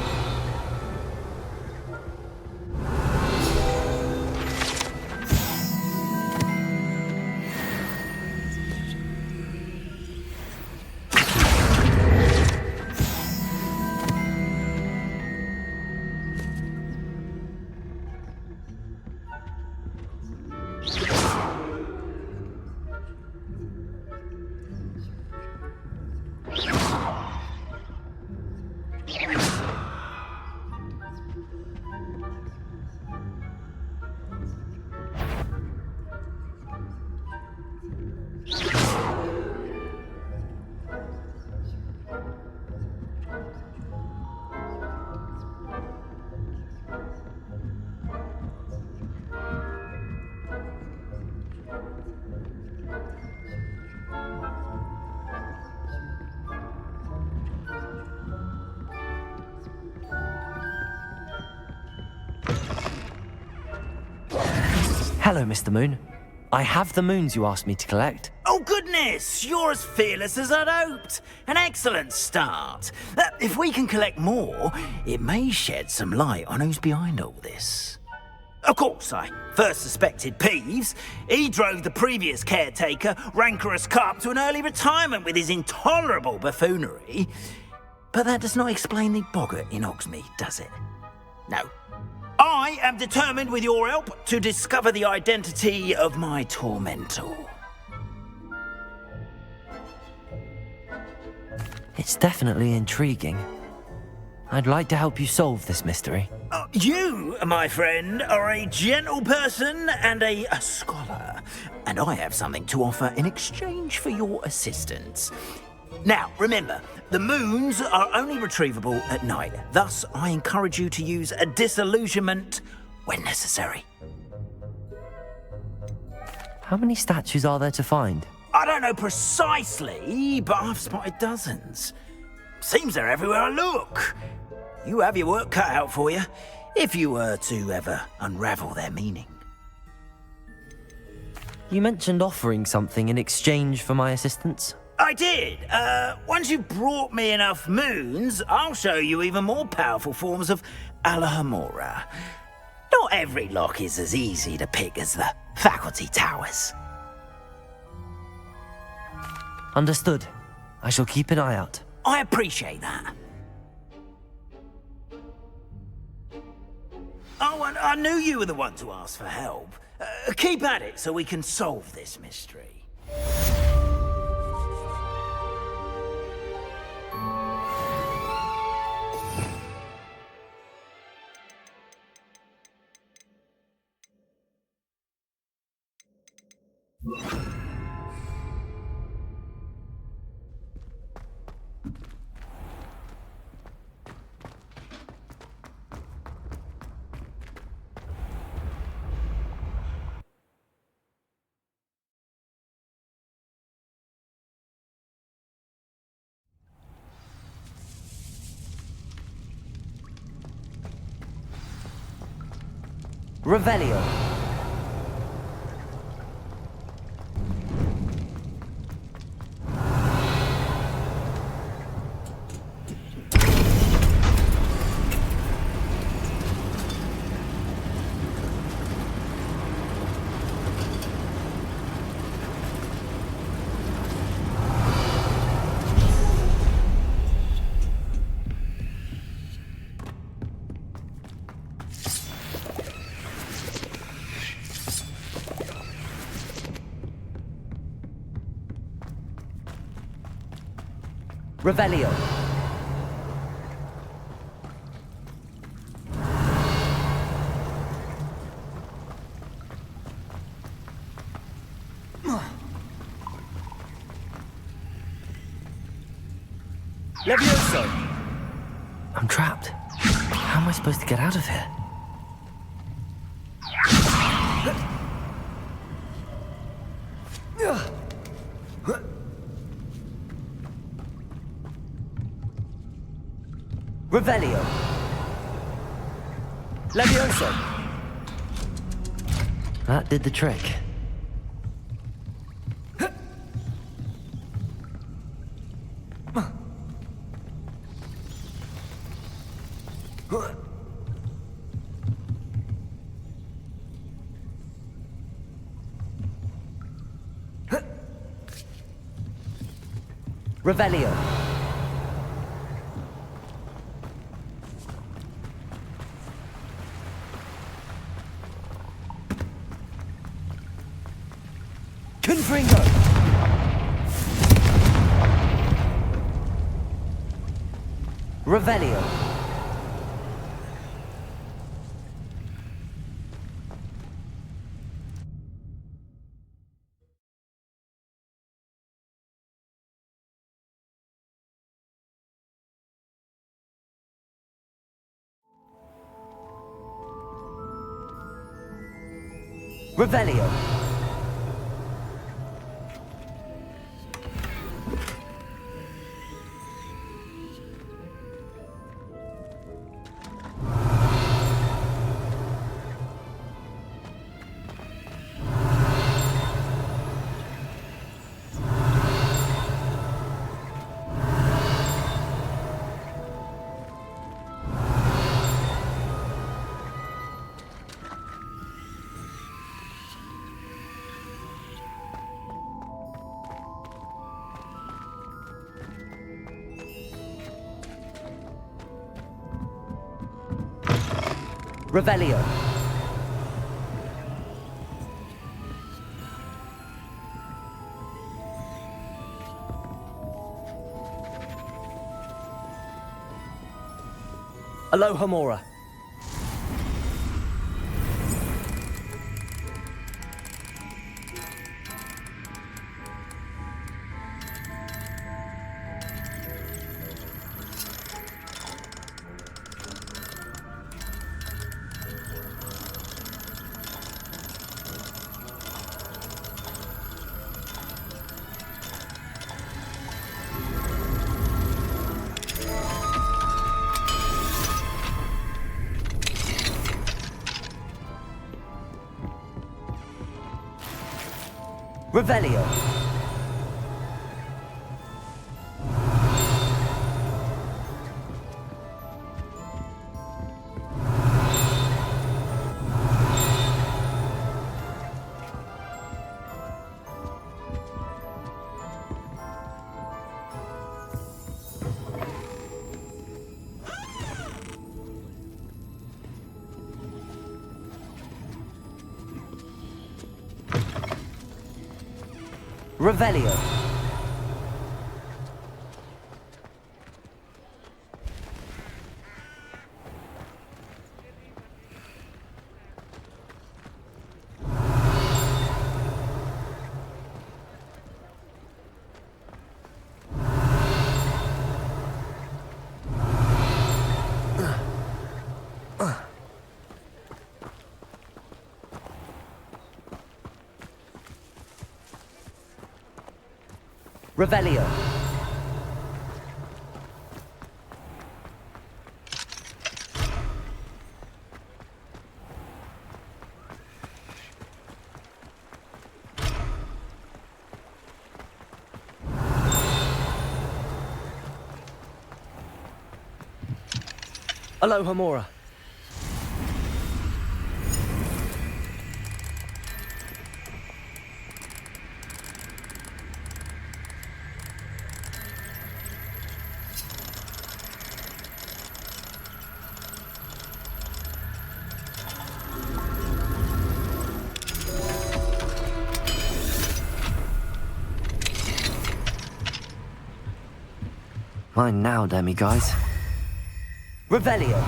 Hello, Mr. Moon. I have the moons you asked me to collect. Oh, goodness! You're as fearless as I'd hoped. An excellent start. If we can collect more, it may shed some light on who's behind all this. Of course, I first suspected Peeves. He drove the previous caretaker, rancorous Carp, to an early retirement with his intolerable buffoonery. But that does not explain the boggart in Hogsmeade, does it? No. I am determined, with your help, to discover the identity of my tormentor. It's definitely intriguing. I'd like to help you solve this mystery. You, my friend, are a gentle person and a scholar, and I have something to offer in exchange for your assistance. Now, remember, the moons are only retrievable at night. Thus, I encourage you to use a disillusionment when necessary. How many statues are there to find? I don't know precisely, but I've spotted dozens. Seems they're everywhere I look. You have your work cut out for you, if you were to ever unravel their meaning. You mentioned offering something in exchange for my assistance? I did. Once you've brought me enough moons, I'll show you even more powerful forms of Alohomora. Not every lock is as easy to pick as the faculty towers. Understood. I shall keep an eye out. I appreciate that. Oh, and I knew you were the one to ask for help. Keep at it so we can solve this mystery. Revelio. Revelio. Levioso! I'm trapped. How am I supposed to get out of here? Revelio. Levioso! That did the trick. Revelio. Confringo! Revelio. Revelio. Revelio. Aloha Mora. Revelio. Revelio. Revelio. Aloha Mora. Mine now, demiguise. Revelio.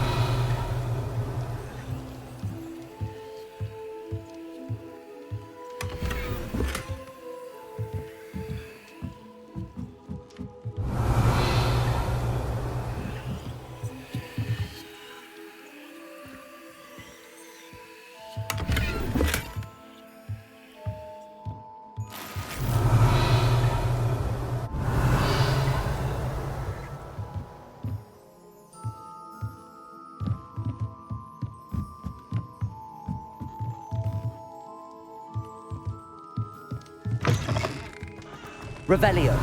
Revelio.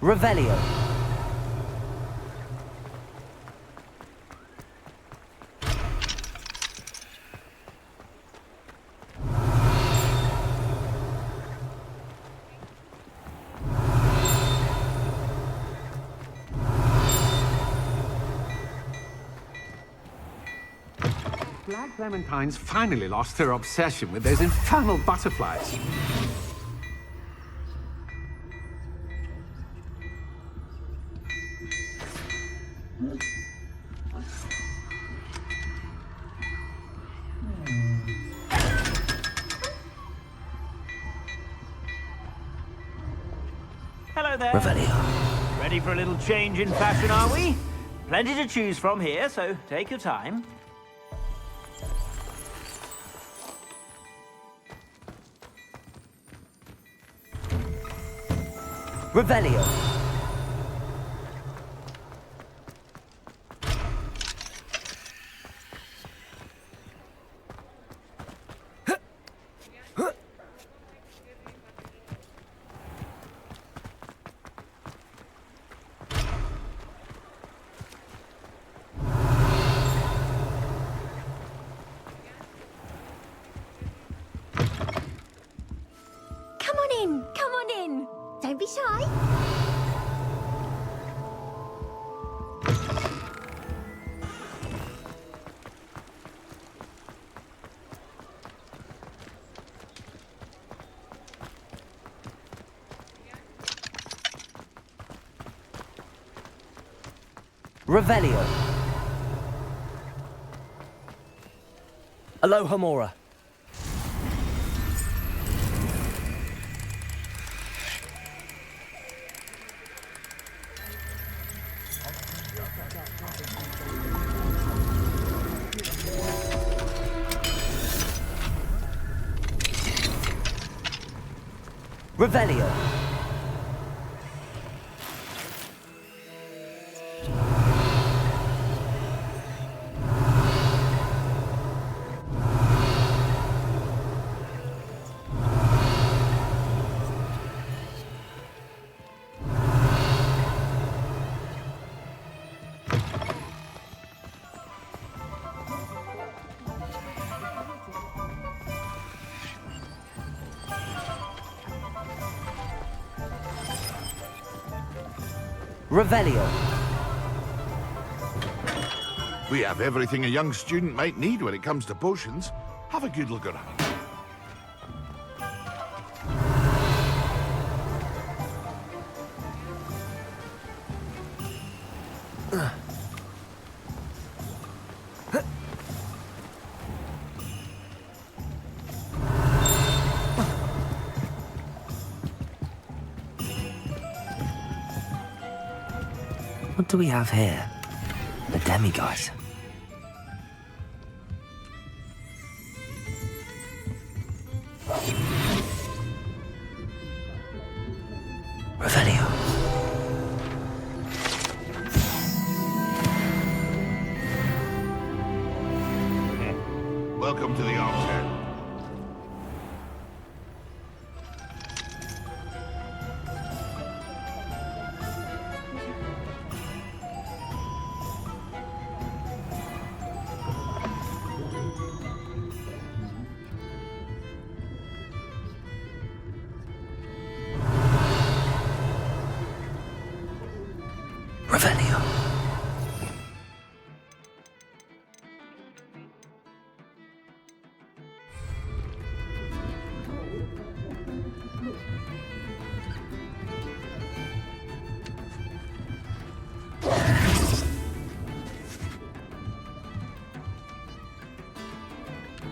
Revelio. Black Clementines finally lost their obsession with those infernal butterflies. Hello there. Revelio. Ready for a little change in fashion, are we? Plenty to choose from here, so take your time. Revelio. Come on in, come on in. Don't be shy. Revelio. Aloha Mora. Revelio. Revelio. We have everything a young student might need when it comes to potions. Have a good look around. What do we have here? The demiguise. Revelio. Welcome to the Armchair. Revelio.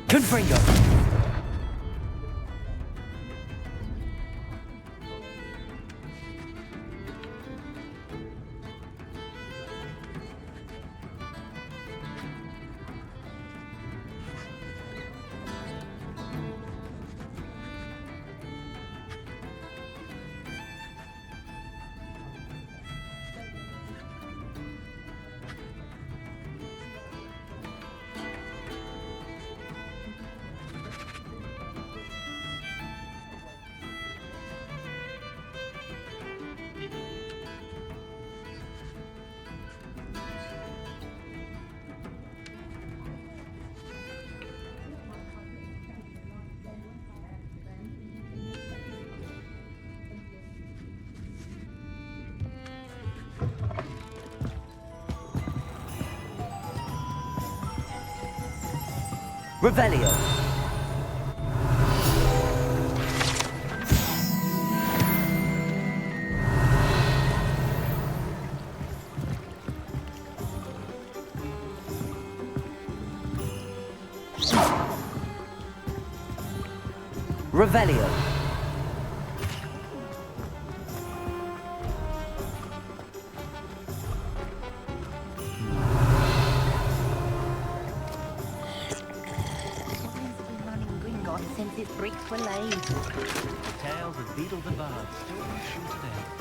Confringo. Revelio. Revelio. since its bricks were laid. The tales of Beedle the Bard still ring true today.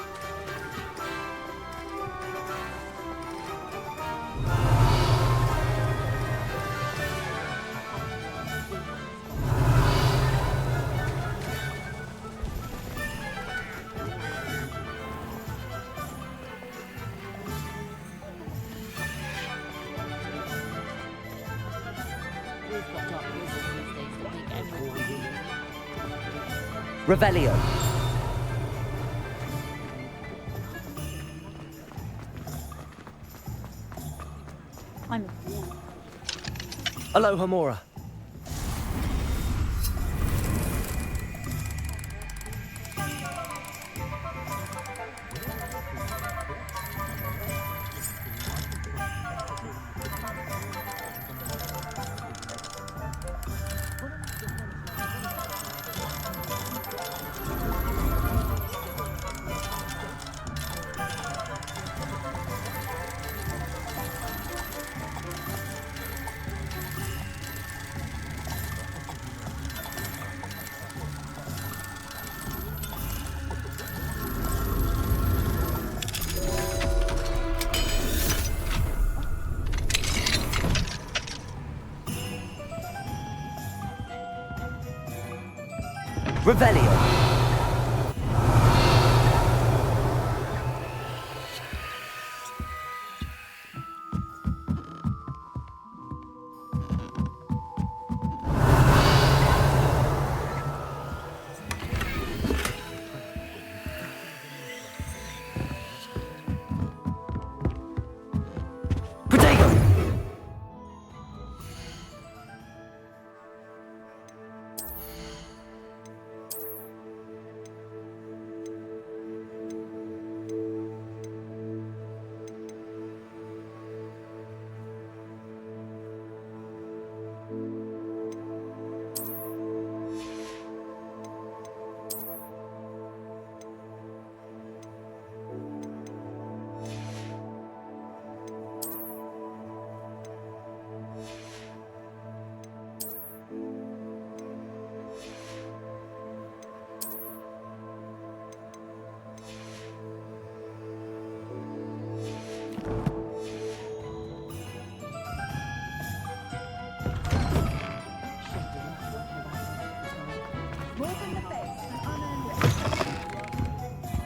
Revelio. Aloha Mora. Revelio.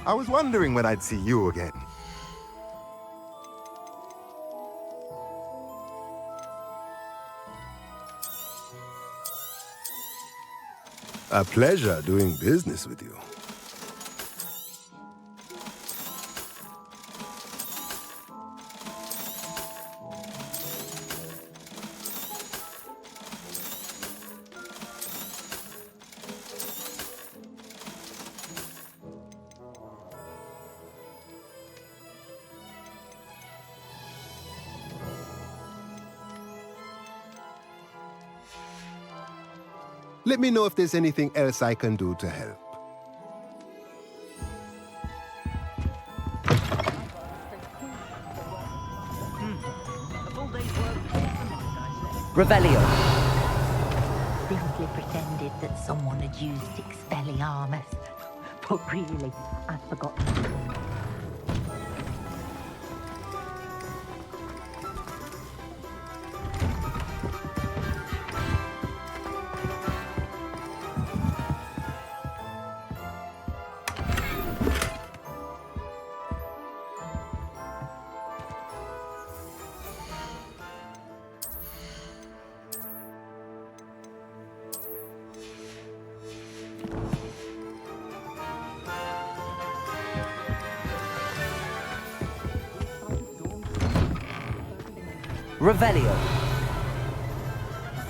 I was wondering when I'd see you again. A pleasure doing business with you. Let me know if there's anything else I can do to help. Revelio. Simply pretended that someone had used Expelliarmus. But really, I'd forgotten. Revelio.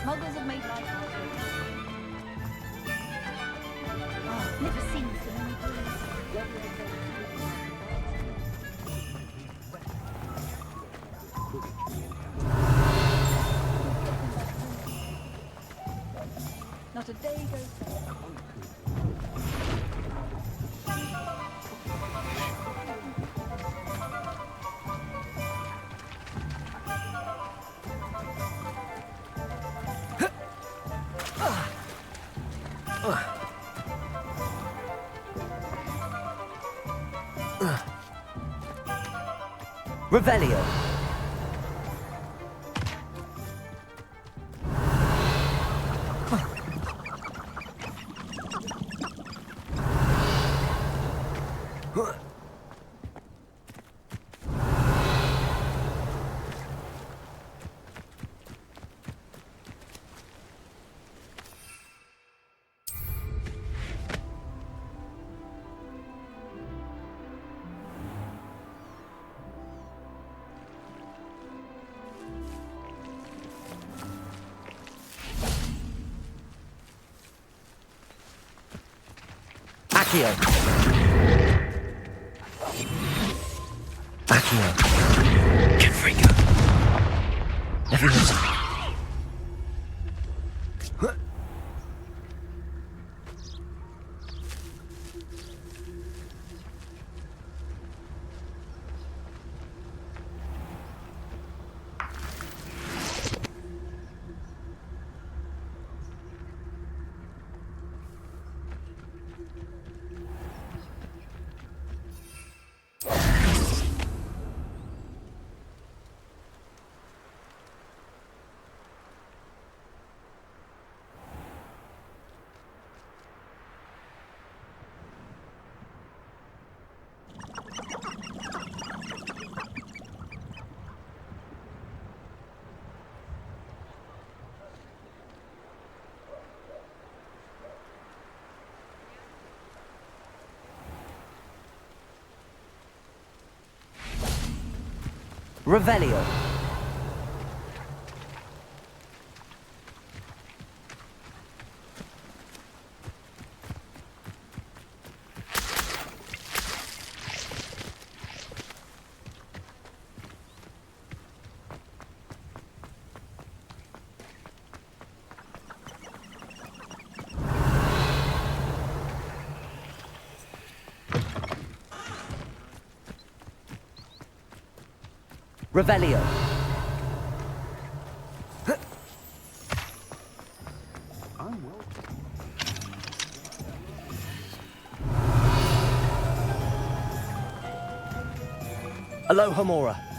Muggles have made life hard. Oh, never seen so many Not a day goes by. Revelio. Accio. Accio. Confringo. Leviosa. Revelio. Revelio. Aloha Mora.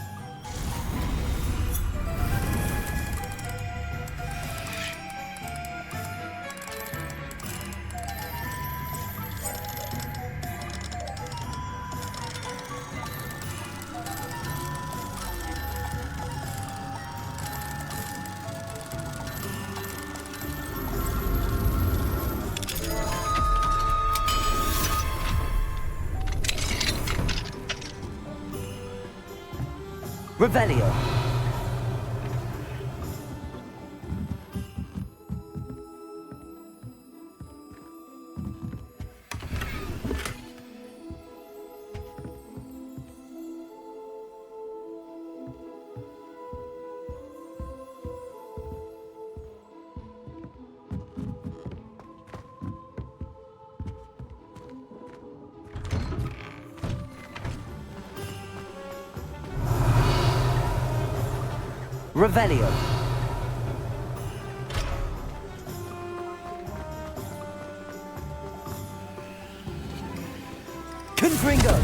Revelio. Revelio. Confringo.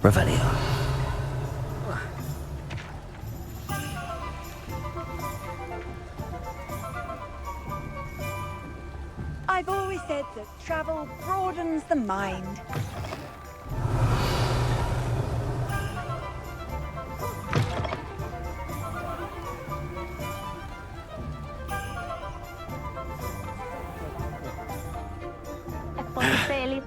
Revelio. I've always said that travel broadens the mind. F1's barely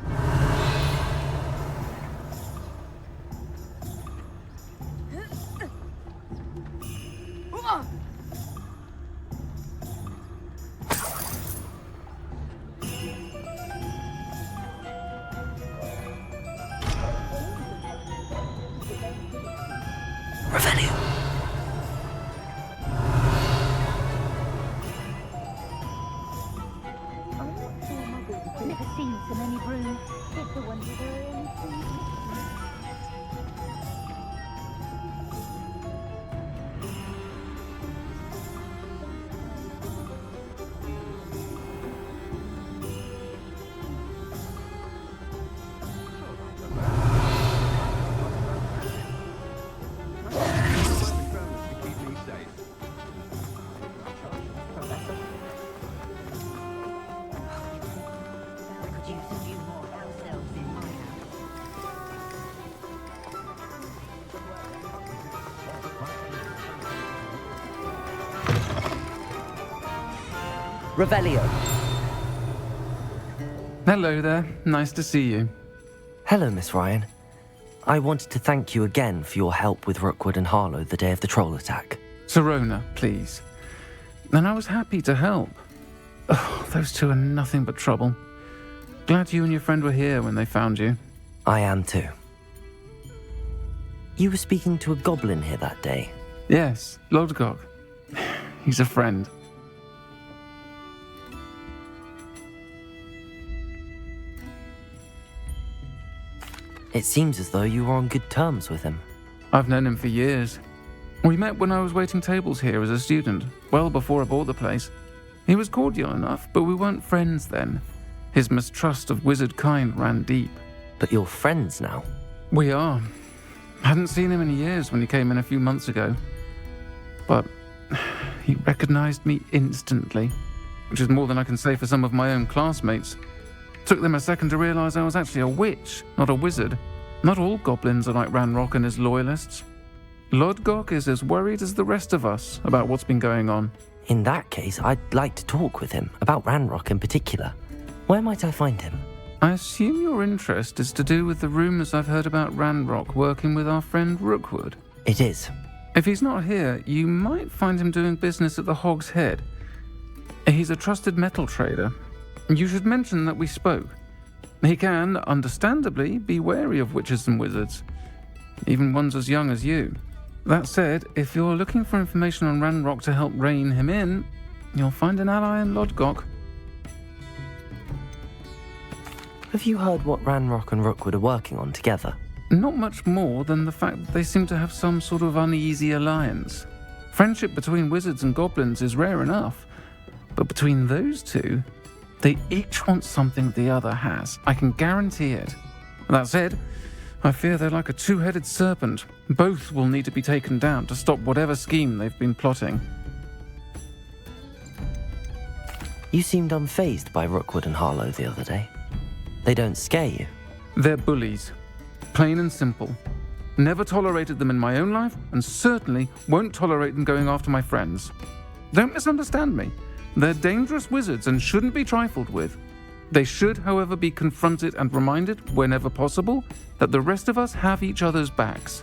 Revelio. Never seen so many brooms. It's a wonder they're only three. Revelio. Hello there. Nice to see you. Hello, Miss Ryan. I wanted to thank you again for your help with Rookwood and Harlow the day of the troll attack. Sirona, please. And I was happy to help. Oh, those two are nothing but trouble. Glad you and your friend were here when they found you. I am too. You were speaking to a goblin here that day. Yes, Lodgok. He's a friend. It seems as though you were on good terms with him. I've known him for years. We met when I was waiting tables here as a student, well before I bought the place. He was cordial enough, but we weren't friends then. His mistrust of wizard kind ran deep. But you're friends now? We are. Hadn't seen him in years when he came in a few months ago. But he recognized me instantly, which is more than I can say for some of my own classmates. Took them a second to realize I was actually a witch, not a wizard. Not all goblins are like Ranrock and his loyalists. Lodgok is as worried as the rest of us about what's been going on. In that case, I'd like to talk with him, about Ranrock in particular. Where might I find him? I assume your interest is to do with the rumors I've heard about Ranrock working with our friend Rookwood. It is. If he's not here, you might find him doing business at the Hog's Head. He's a trusted metal trader. You should mention that we spoke. He can, understandably, be wary of witches and wizards, even ones as young as you. That said, if you're looking for information on Ranrock to help rein him in, you'll find an ally in Lodgok. Have you heard what Ranrock and Rookwood are working on together? Not much more than the fact that they seem to have some sort of uneasy alliance. Friendship between wizards and goblins is rare enough, but between those two, they each want something the other has. I can guarantee it. That said, I fear they're like a two-headed serpent. Both will need to be taken down to stop whatever scheme they've been plotting. You seemed unfazed by Rookwood and Harlow the other day. They don't scare you. They're bullies. Plain and simple. Never tolerated them in my own life, and certainly won't tolerate them going after my friends. Don't misunderstand me. They're dangerous wizards and shouldn't be trifled with. They should, however, be confronted and reminded, whenever possible, that the rest of us have each other's backs.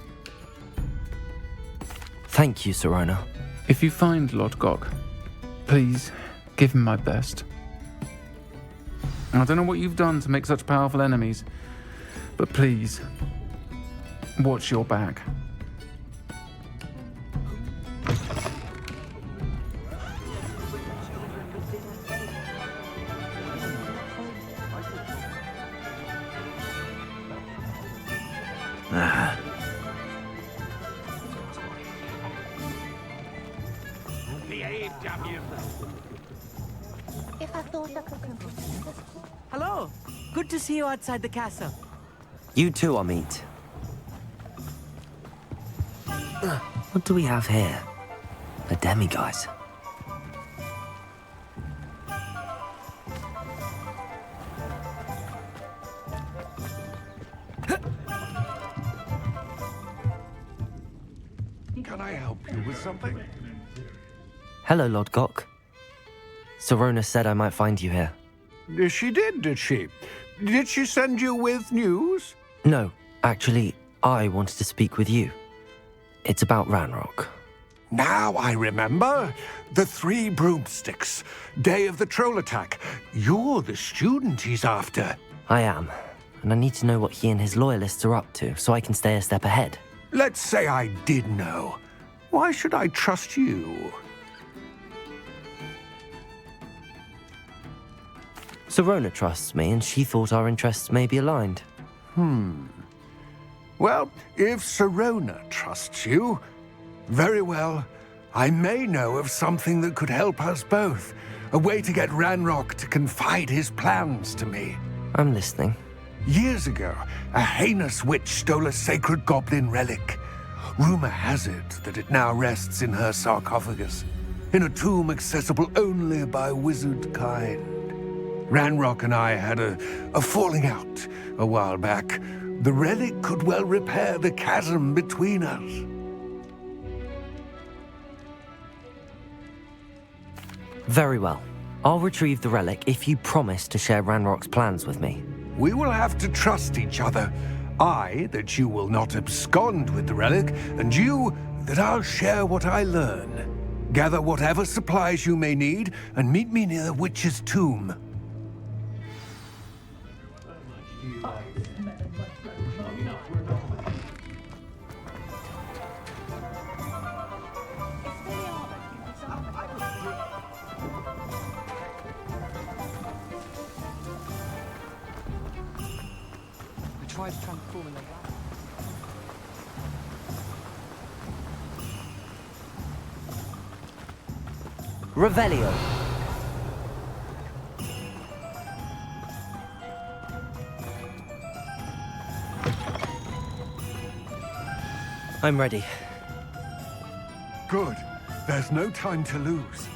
Thank you, Sirona. If you find Lodgok, please give him my best. I don't know what you've done to make such powerful enemies, but please, watch your back. If I thought I could complete this. Hello. Good to see you outside the castle. You too, Amit. What do we have here? A demiguise. Can I help you with something? Hello, Lodgok. Sirona said I might find you here. She did she? Did she send you with news? No, actually, I wanted to speak with you. It's about Ranrock. Now I remember. The 3 broomsticks. Day of the troll attack. You're the student he's after. I am, and I need to know what he and his loyalists are up to so I can stay a step ahead. Let's say I did know. Why should I trust you? Sirona trusts me, and she thought our interests may be aligned. Well, if Sirona trusts you, very well. I may know of something that could help us both. A way to get Ranrock to confide his plans to me. I'm listening. Years ago, a heinous witch stole a sacred goblin relic. Rumor has it that it now rests in her sarcophagus, in a tomb accessible only by wizard kind. Ranrock and I had a falling out a while back. The relic could well repair the chasm between us. Very well. I'll retrieve the relic if you promise to share Ranrock's plans with me. We will have to trust each other. I, that you will not abscond with the relic, and you, that I'll share what I learn. Gather whatever supplies you may need, and meet me near the witch's tomb. Tries transforming their body. Revelio. I'm ready. Good. There's no time to lose.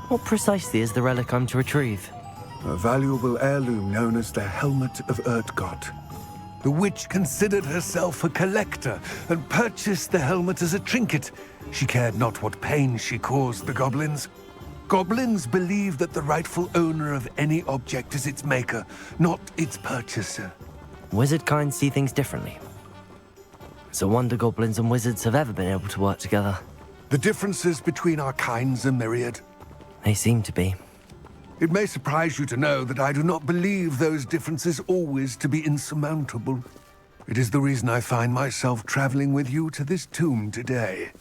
What precisely is the relic I'm to retrieve? A valuable heirloom known as the Helmet of Urtgott. The witch considered herself a collector and purchased the helmet as a trinket. She cared not what pain she caused the goblins. Goblins believe that the rightful owner of any object is its maker, not its purchaser. Wizard kind see things differently. It's a wonder goblins and wizards have ever been able to work together. The differences between our kinds are myriad. They seem to be. It may surprise you to know that I do not believe those differences always to be insurmountable. It is the reason I find myself traveling with you to this tomb today.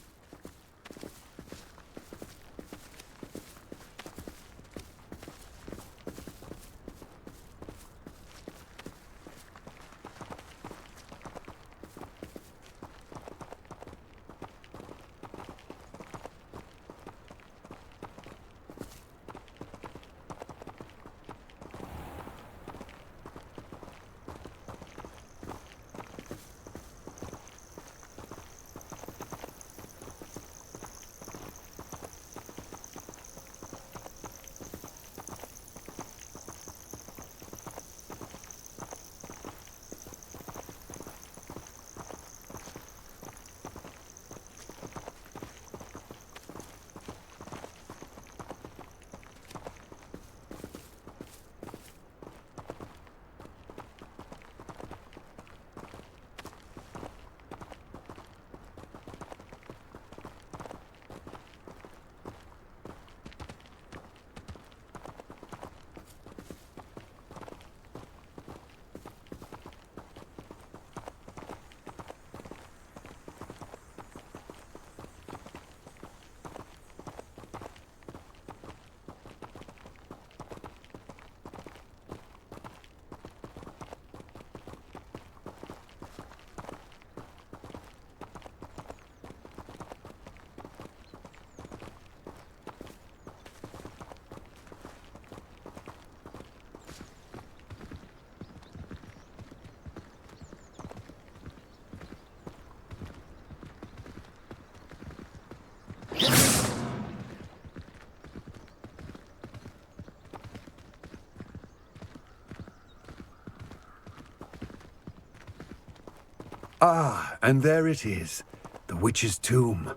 Ah, and there it is. The witch's tomb.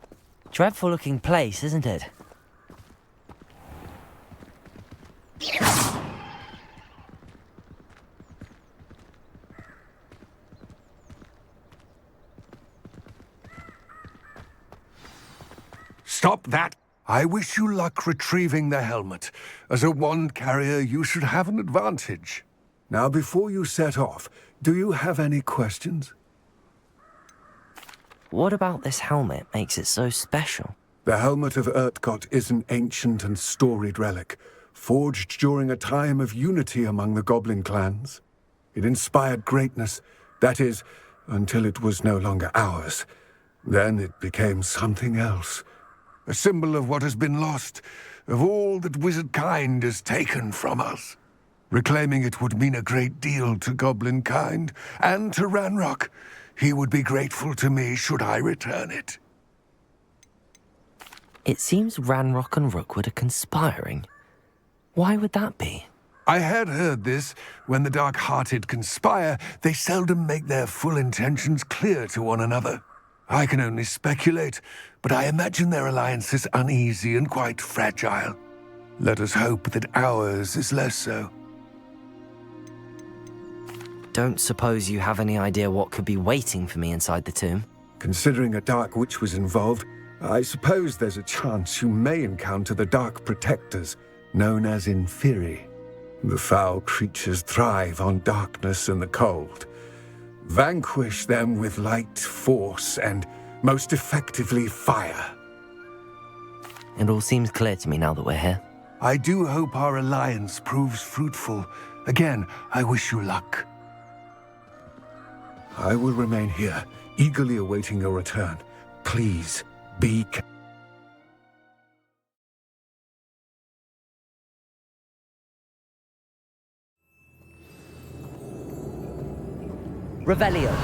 Dreadful looking place, isn't it? Stop that! I wish you luck retrieving the helmet. As a wand carrier, you should have an advantage. Now, before you set off, do you have any questions? What about this helmet makes it so special? The helmet of Urtkot is an ancient and storied relic, forged during a time of unity among the goblin clans. It inspired greatness, that is, until it was no longer ours. Then it became something else. A symbol of what has been lost, of all that wizard kind has taken from us. Reclaiming it would mean a great deal to goblin kind, and to Ranrock. He would be grateful to me should I return it. It seems Ranrock and Rookwood are conspiring. Why would that be? I had heard this. When the dark-hearted conspire, they seldom make their full intentions clear to one another. I can only speculate, but I imagine their alliance is uneasy and quite fragile. Let us hope that ours is less so. Don't suppose you have any idea what could be waiting for me inside the tomb? Considering a Dark Witch was involved, I suppose there's a chance you may encounter the Dark Protectors, known as Inferi. The foul creatures thrive on darkness and the cold. Vanquish them with light, force, and, most effectively, fire. It all seems clear to me now that we're here. I do hope our alliance proves fruitful. Again, I wish you luck. I will remain here, eagerly awaiting your return. Please, be careful. Revelio.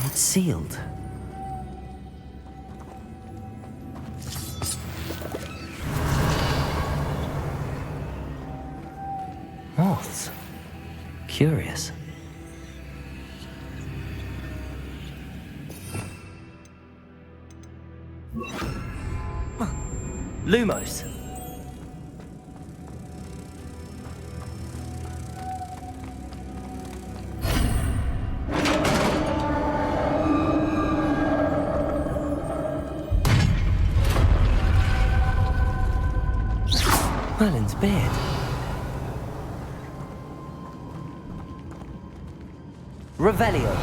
It's sealed. Moths. Curious. Lumos. Merlin's beard. Revelio.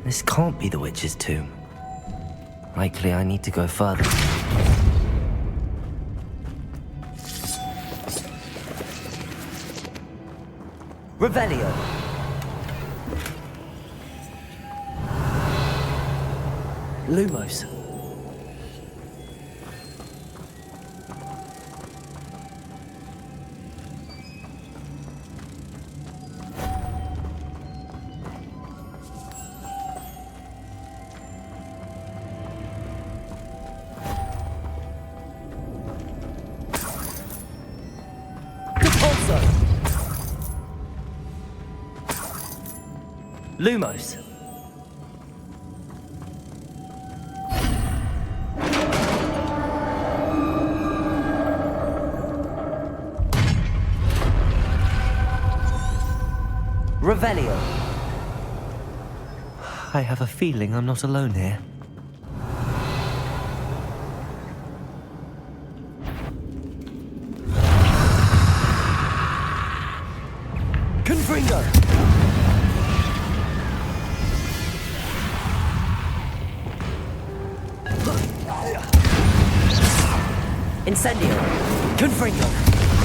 This can't be the witch's tomb. Likely I need to go further. Revelio. Lumos. Lumos. Revelio. I have a feeling I'm not alone here. Confringo. Incendio. Confringo.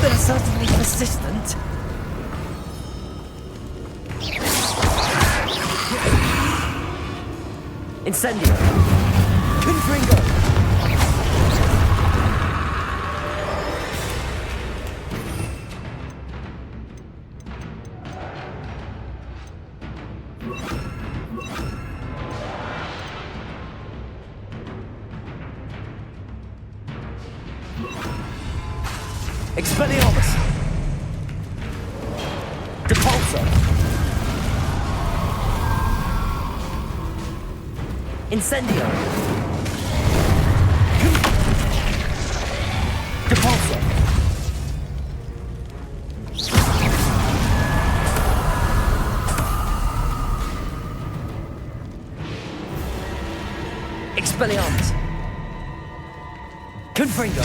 They're certainly persistent. Incendio. Confringo. Expelliarmus! Depulso! Incendio! Depulso! Expelliarmus! Confringo!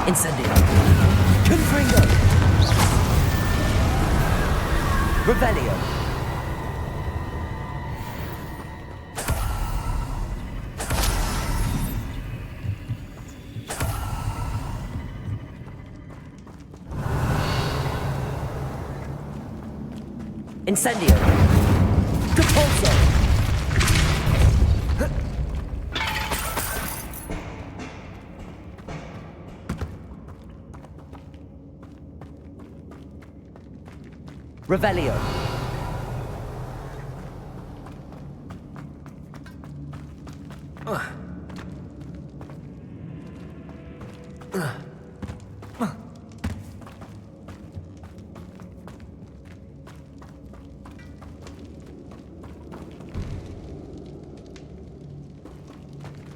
Incendio! Confringo! Revelio! Incendio! Depulso! Revelio!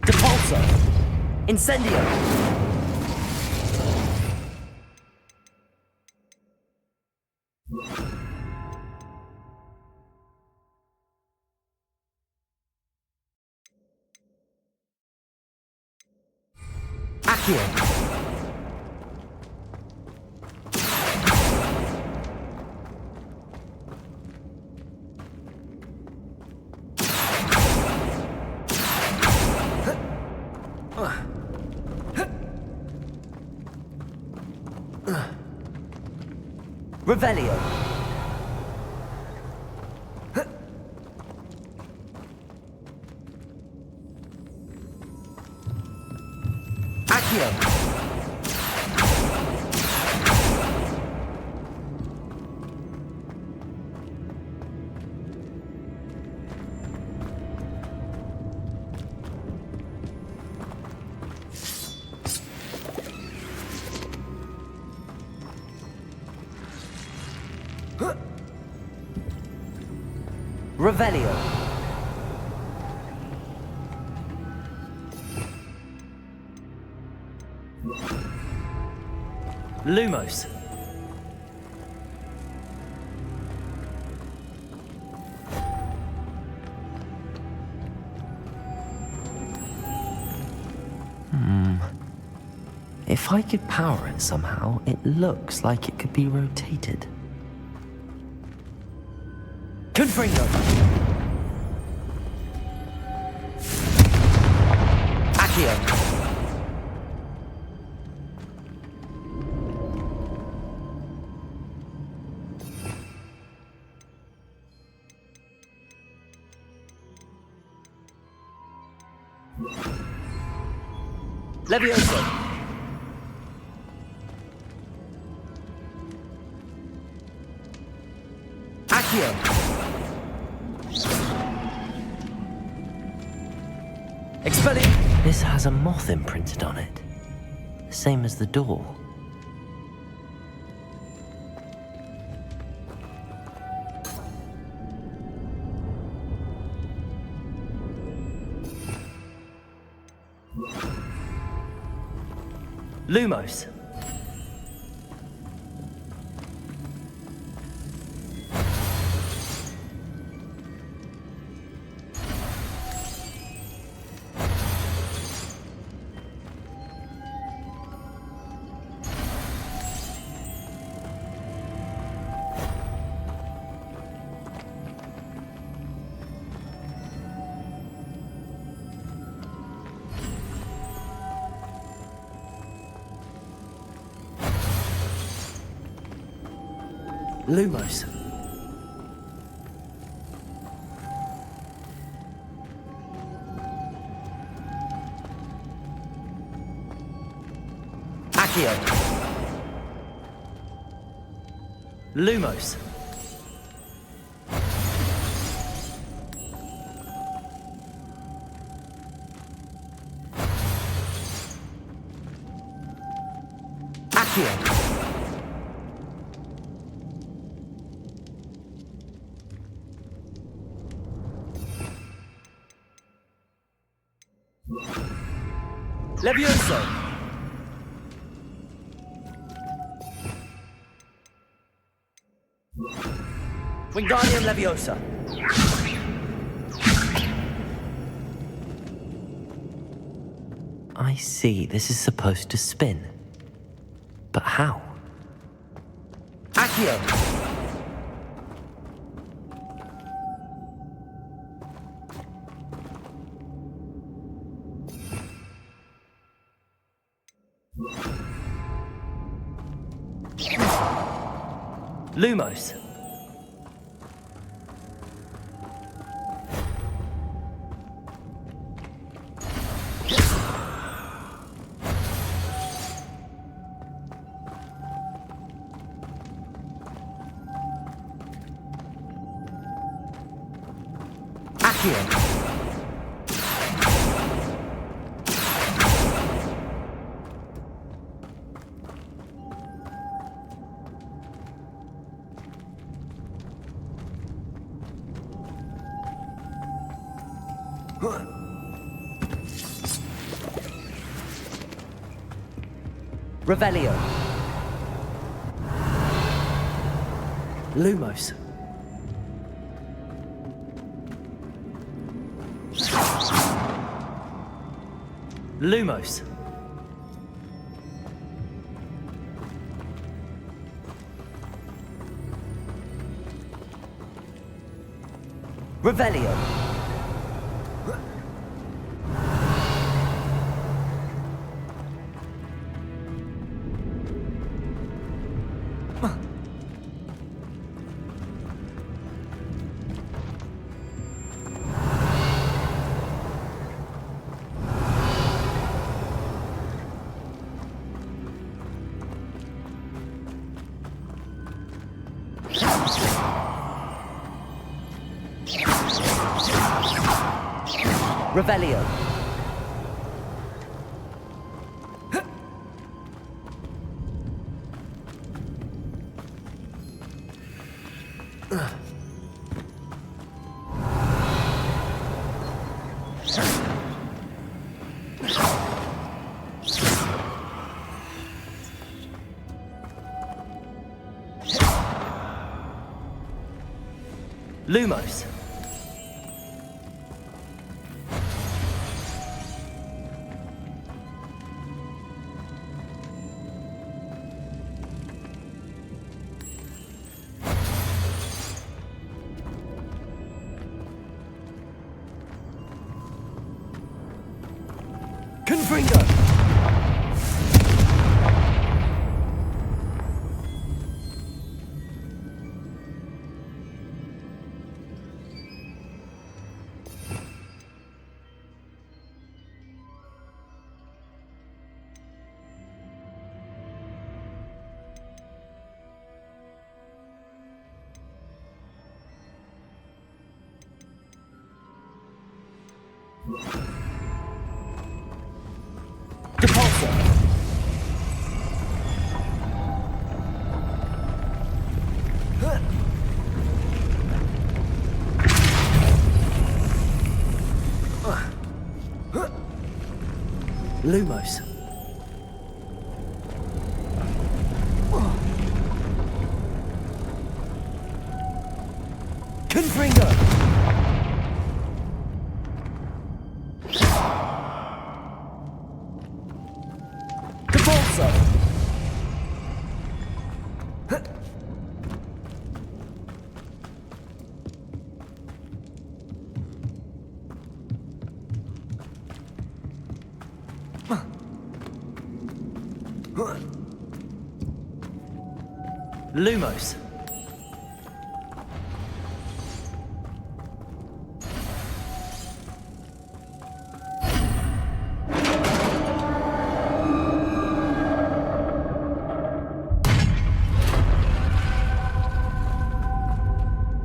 Depulso! Incendio! Accio! Revelio! Accio! Revelio! Lumos! If I could power it somehow, it looks like it could be rotated. Confringo! Accio! Levioso! Accio! Expelliarmus! This has a moth imprinted on it. Same as the door. Lumos! Lumos. Accio. Lumos. Accio. Levioso. Wingardium Leviosa. I see, this is supposed to spin. But how? Accio. Lumos. Accio. Revelio. Lumos. Lumos. Revelio. Revelio. Lumos. Confringo. Depulso. Lumos. Confringo. Depulso. Lumos.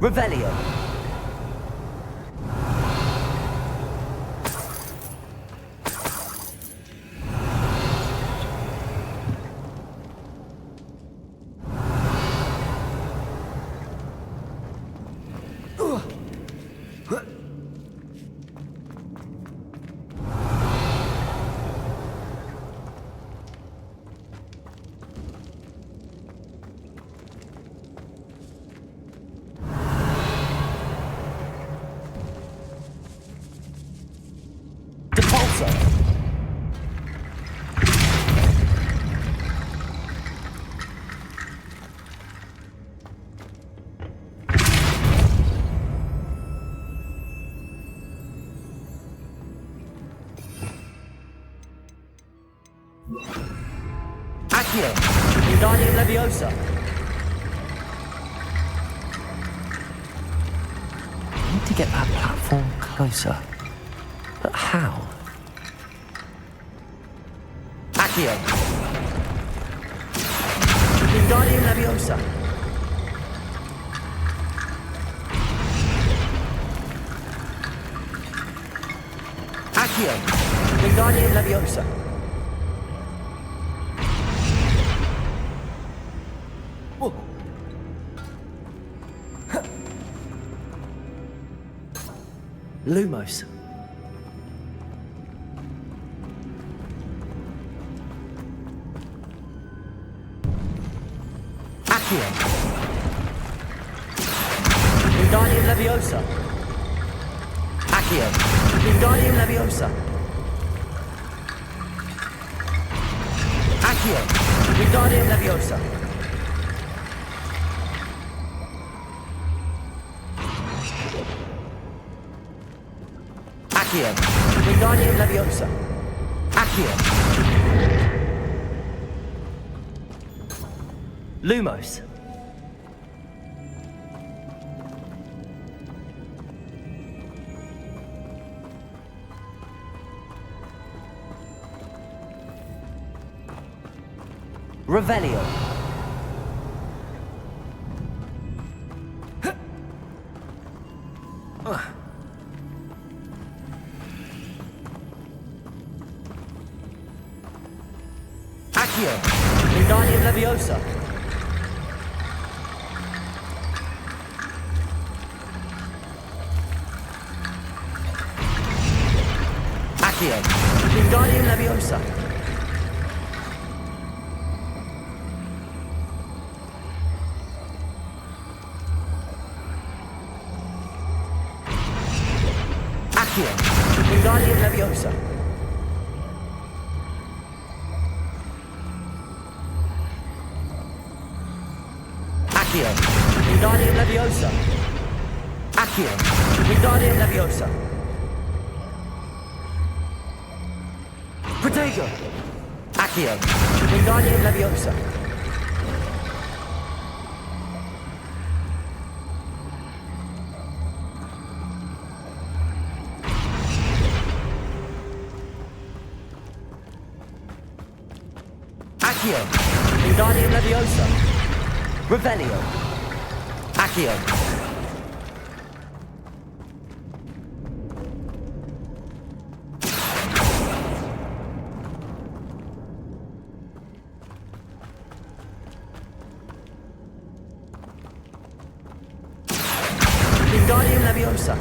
Revelio. Leviosa! Accio! Wingardium Leviosa! I need to get that platform closer. But how? Accio! Wingardium Leviosa! Accio! Wingardium Leviosa! Whoa. Lumos. Accio! Wingardium Leviosa! Accio! Wingardium Leviosa! Accio! Wingardium Leviosa! Accio! Wingardium Leviosa! Accio! Lumos. Revelio! Accio! Wingardium Leviosa! Accio! Wingardium Leviosa! Accio! Wingardium Leviosa! Accio! Wingardium Leviosa! Accio! Wingardium Leviosa! Protego! Accio! Wingardium Leviosa! Accio! Wingardium Leviosa! Revelio! Accio! Wingardium Leviosa!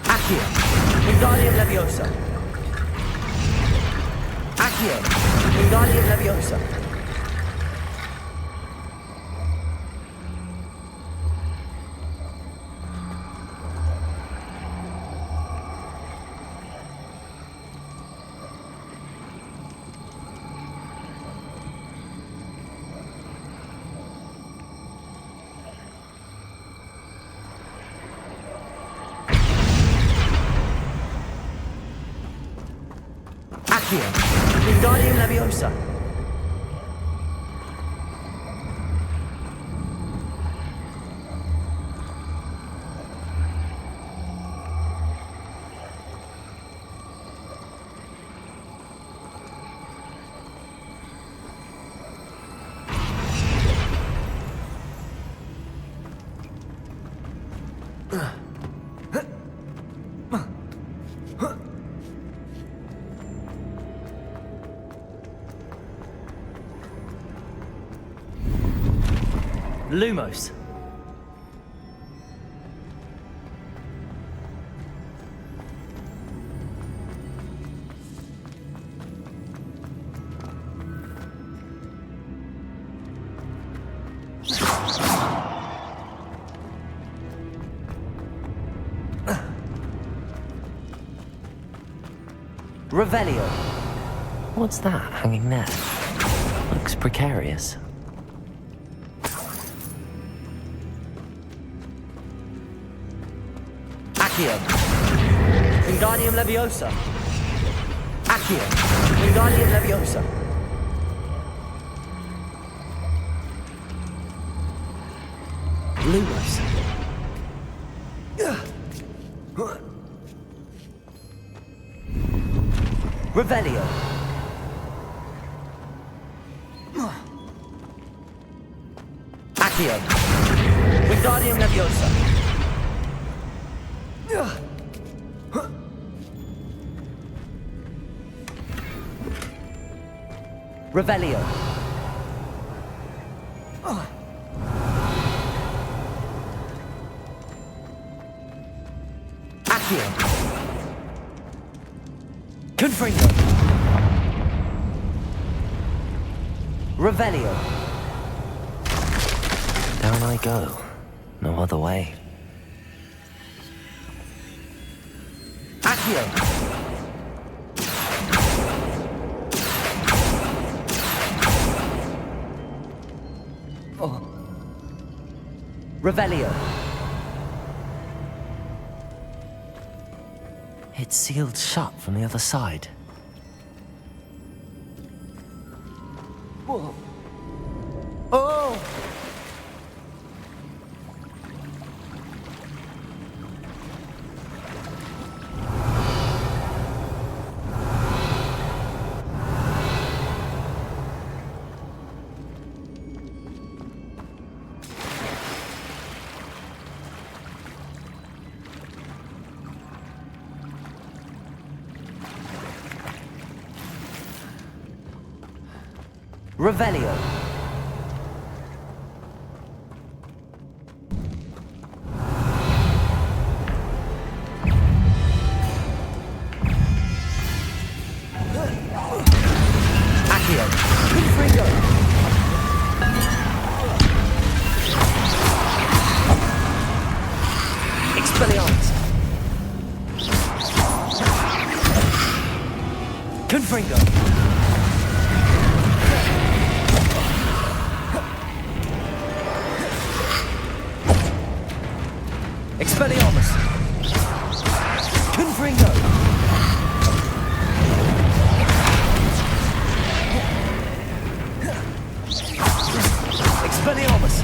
Accio! Wingardium Leviosa! Accio! Wingardium Leviosa! Accio! Wingardium Leviosa! Lumos. Revelio. What's that hanging there? Looks precarious. Accio. Wingardium Leviosa. Accio. Wingardium Leviosa. Lumos. Revelio. Accio. Wingardium Leviosa. Revelio. Accio. Confringo. Revelio. Down I go. No other way. Accio. Revelio. It's sealed shut from the other side. Whoa. Oh! Revelio. Accio. Confringo. Expelliarmus. Confringo. Expelliarmus. Confringo. Expelliarmus.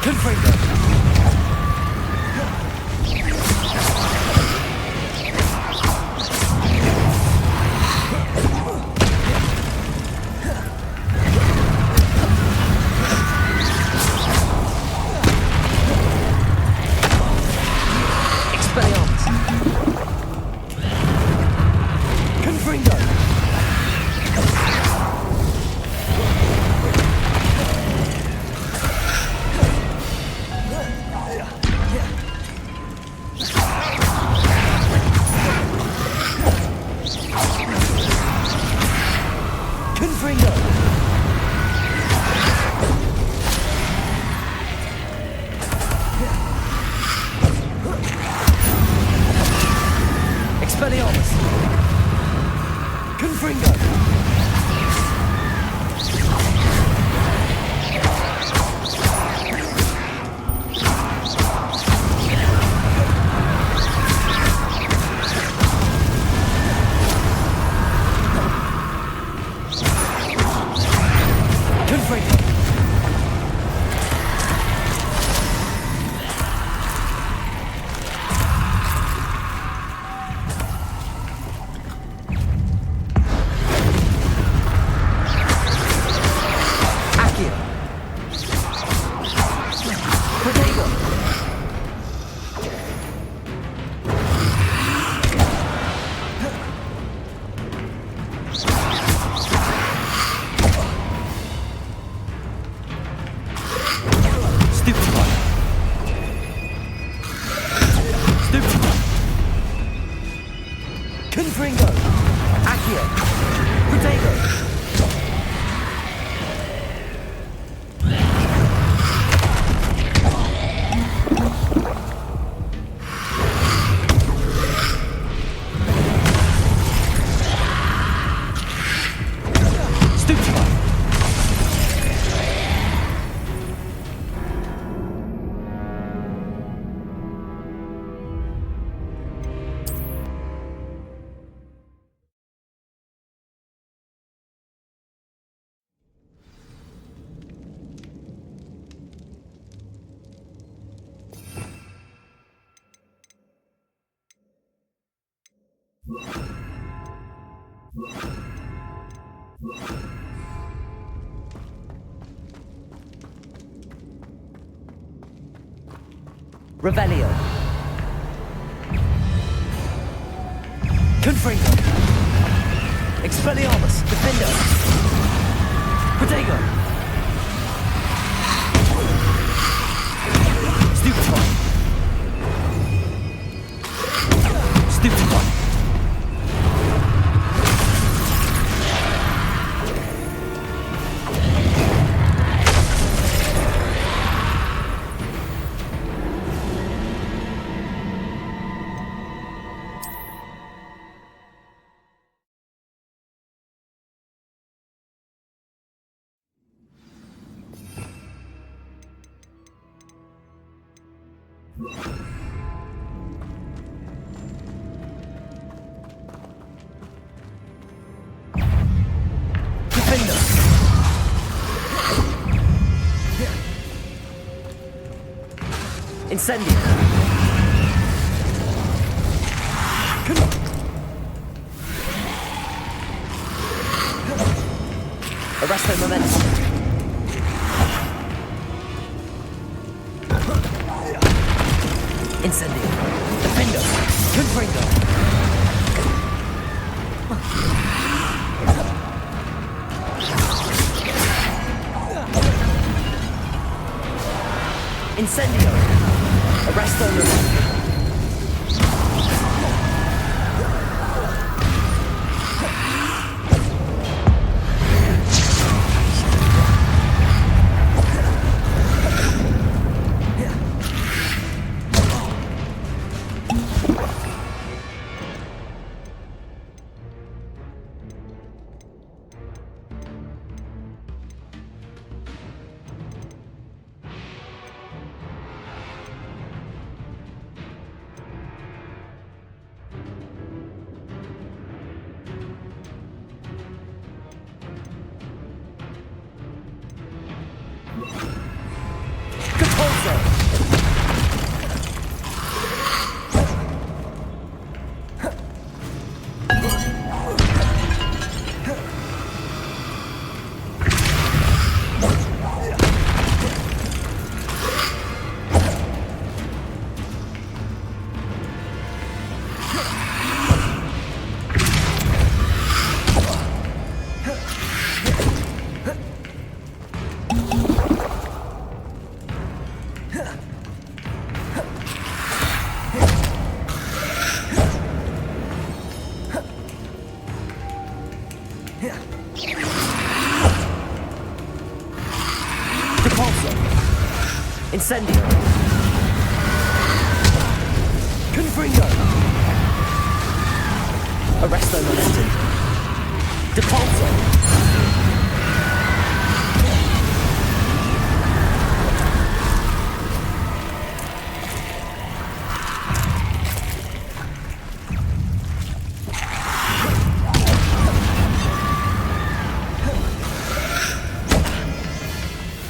Confringo. Confringo. Confringo. Expelliarmus. Confringo. Confringo. Revelio. Confringo. Expelliarmus. Defender. Protego. Stupefy. Stupefy. Incendio. Arresto momentum. Incendio. Defendo. Confringo. Incendio. Arresto momentum. Incendio. Confringo. Arresto momentum. Depulso.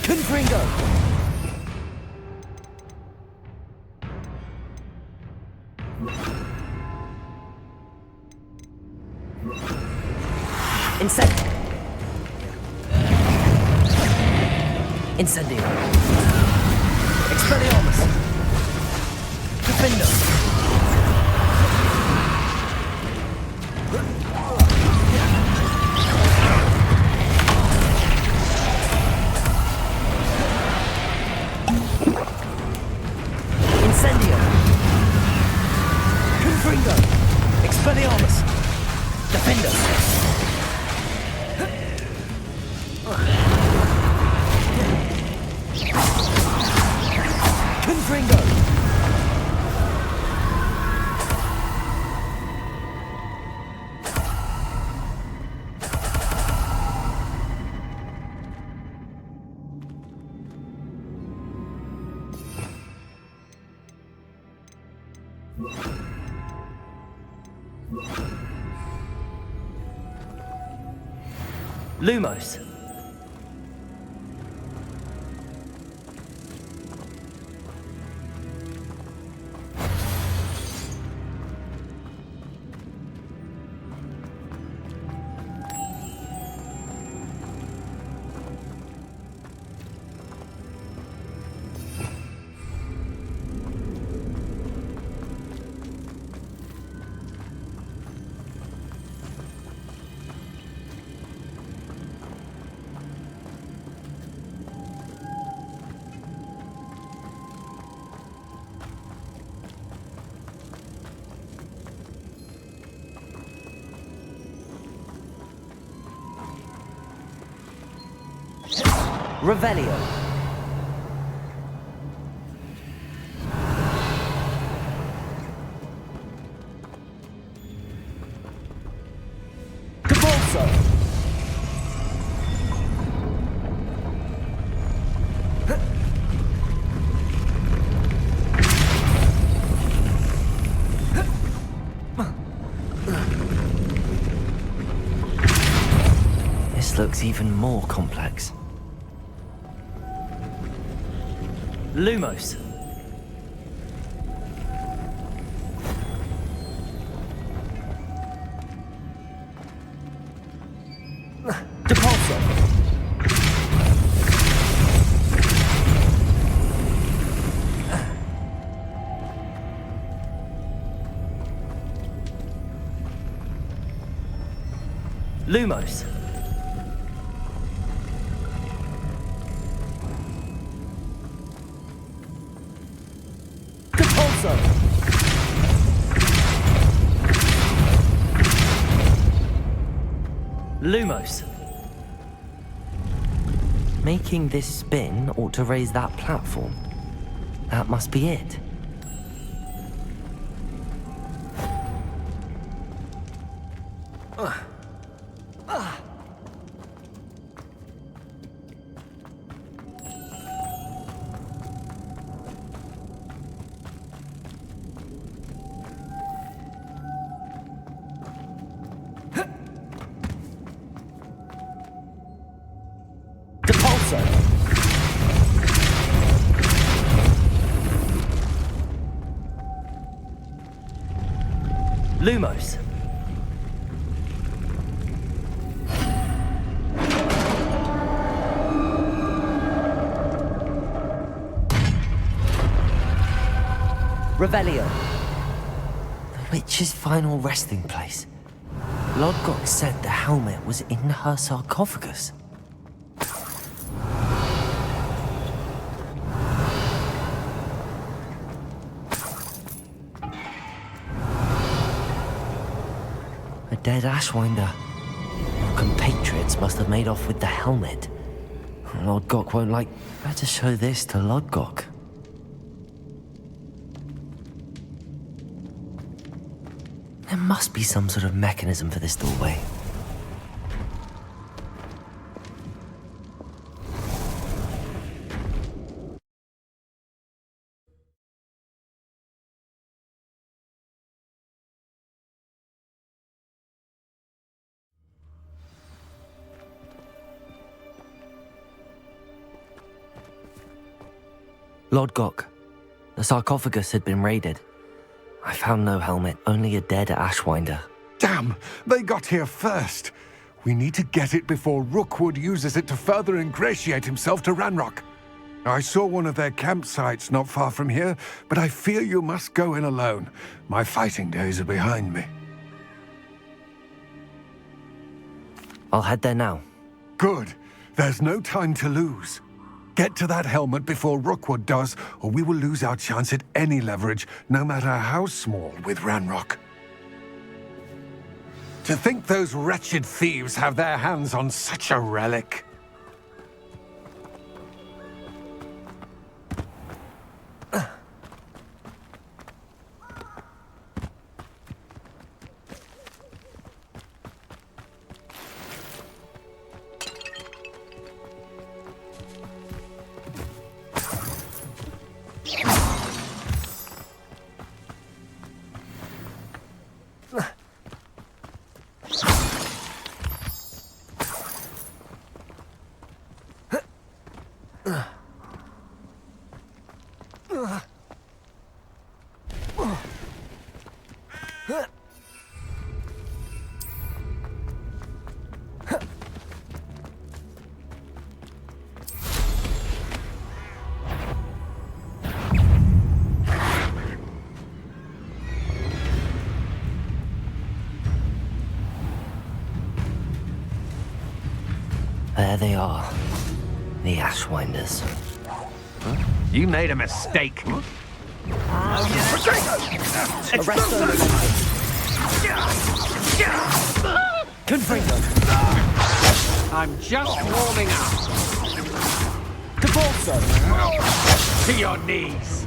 Confringo. Incendio. Incendio. Expelliarmus. Defendo. Incendio. Confringo. Expelliarmus. Defendo. Confringo. Lumos. Revelio. Cabalso. This looks even more complex. Lumos. Depulso. Lumos. Depulso. Lumos. Making this spin ought to raise that platform. That must be it. Depulso. Lumos. Revelio. The witch's final resting place. Lodgok said the helmet was in her sarcophagus. A dead Ashwinder. Your compatriots must have made off with the helmet. Lodgok won't like... Better show this to Lodgok. There must be some sort of mechanism for this doorway. Lodgok, the sarcophagus had been raided. I found no helmet, only a dead Ashwinder. Damn! They got here first. We need to get it before Rookwood uses it to further ingratiate himself to Ranrock. I saw one of their campsites not far from here, but I fear you must go in alone. My fighting days are behind me. I'll head there now. Good. There's no time to lose. Get to that helmet before Rookwood does, or we will lose our chance at any leverage, no matter how small, with Ranrock. To think those wretched thieves have their hands on such a relic. There they are. The Ashwinders. You made a mistake. Confringo. I'm just warming up. Depulso! To your knees!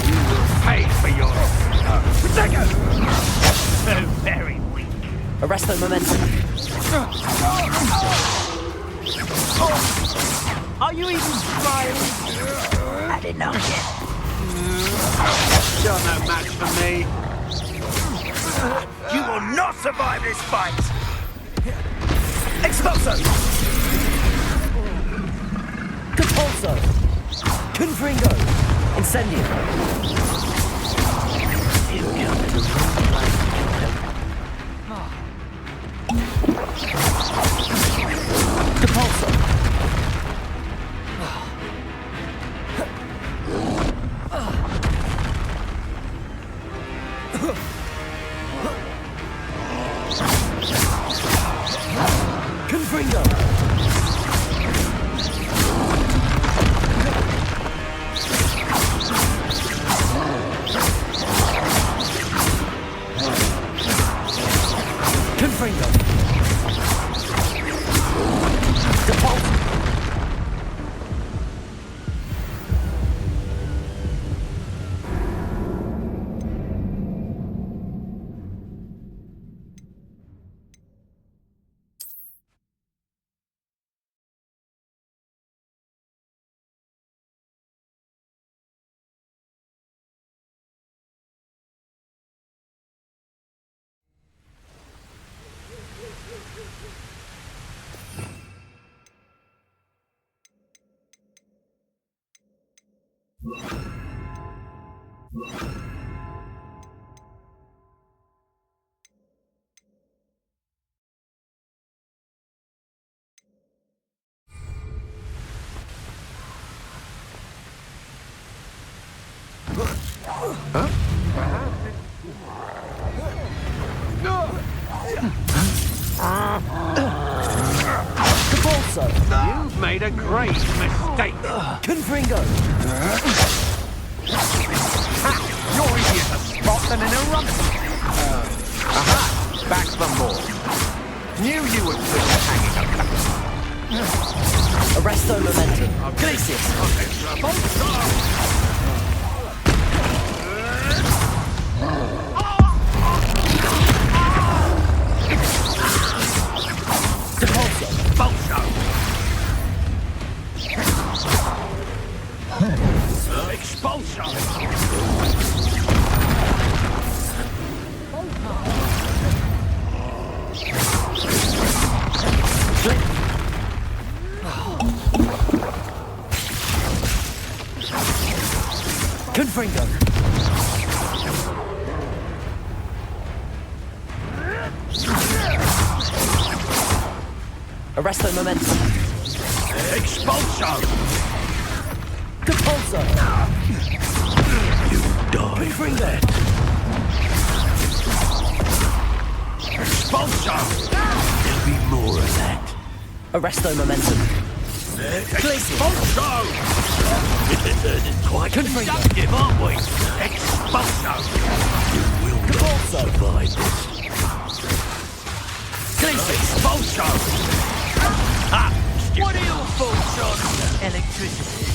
You will pay for your... Protego! So very weak. Arresto momentum. Are you even trying? Had enough yet. You're no match for me. You will not survive this fight! Expulso! Depulso! Confringo! Incendio! You come to the wrong place. Depulso! Confringo! Confringo! Depulso! Depulso! You've made a great mistake. Confringo! You're easier to spot than an eruption. Aha! Back for more. Knew you would quit hanging about. Arresto momentum. Glacius! Depulso! Bolso! Expulso! Confringo! Arresto momentum. Expulso! Depulso! You die. Confringo! Expulso! There'll be more of that. Arresto momentum. Expulso! Quite conductive, aren't we? Expulso! You will not survive this. Expulso! Ha! What are your thoughts on electricity?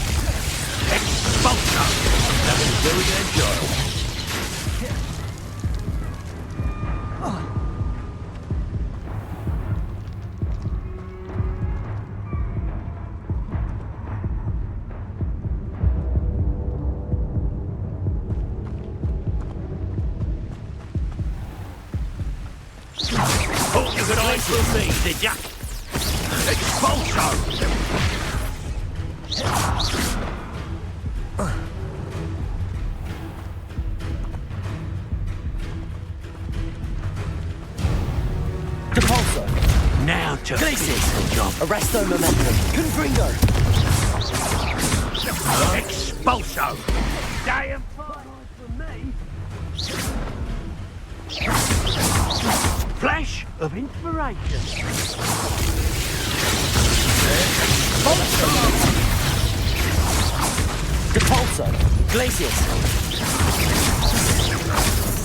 Expulso! That was very agile. Thought you could eyes with me, did ya? Expulso! Depulso! Now to Glacius! finish the job. Arresto momentum. Confringo! Expulso! Day of fire for me. Flash of inspiration. Depulso! Glacius!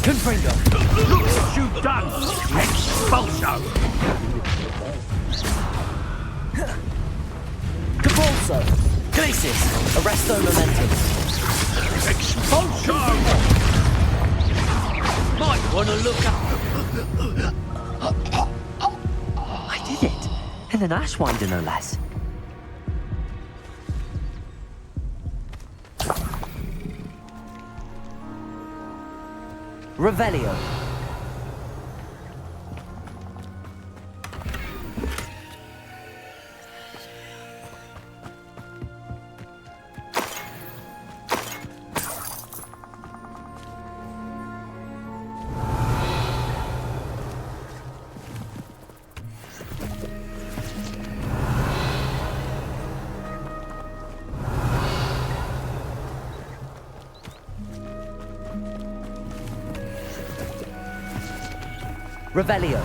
Confringo! Look what you've done! Expulso! With an Ashwinder, no less. Revelio. Revelio.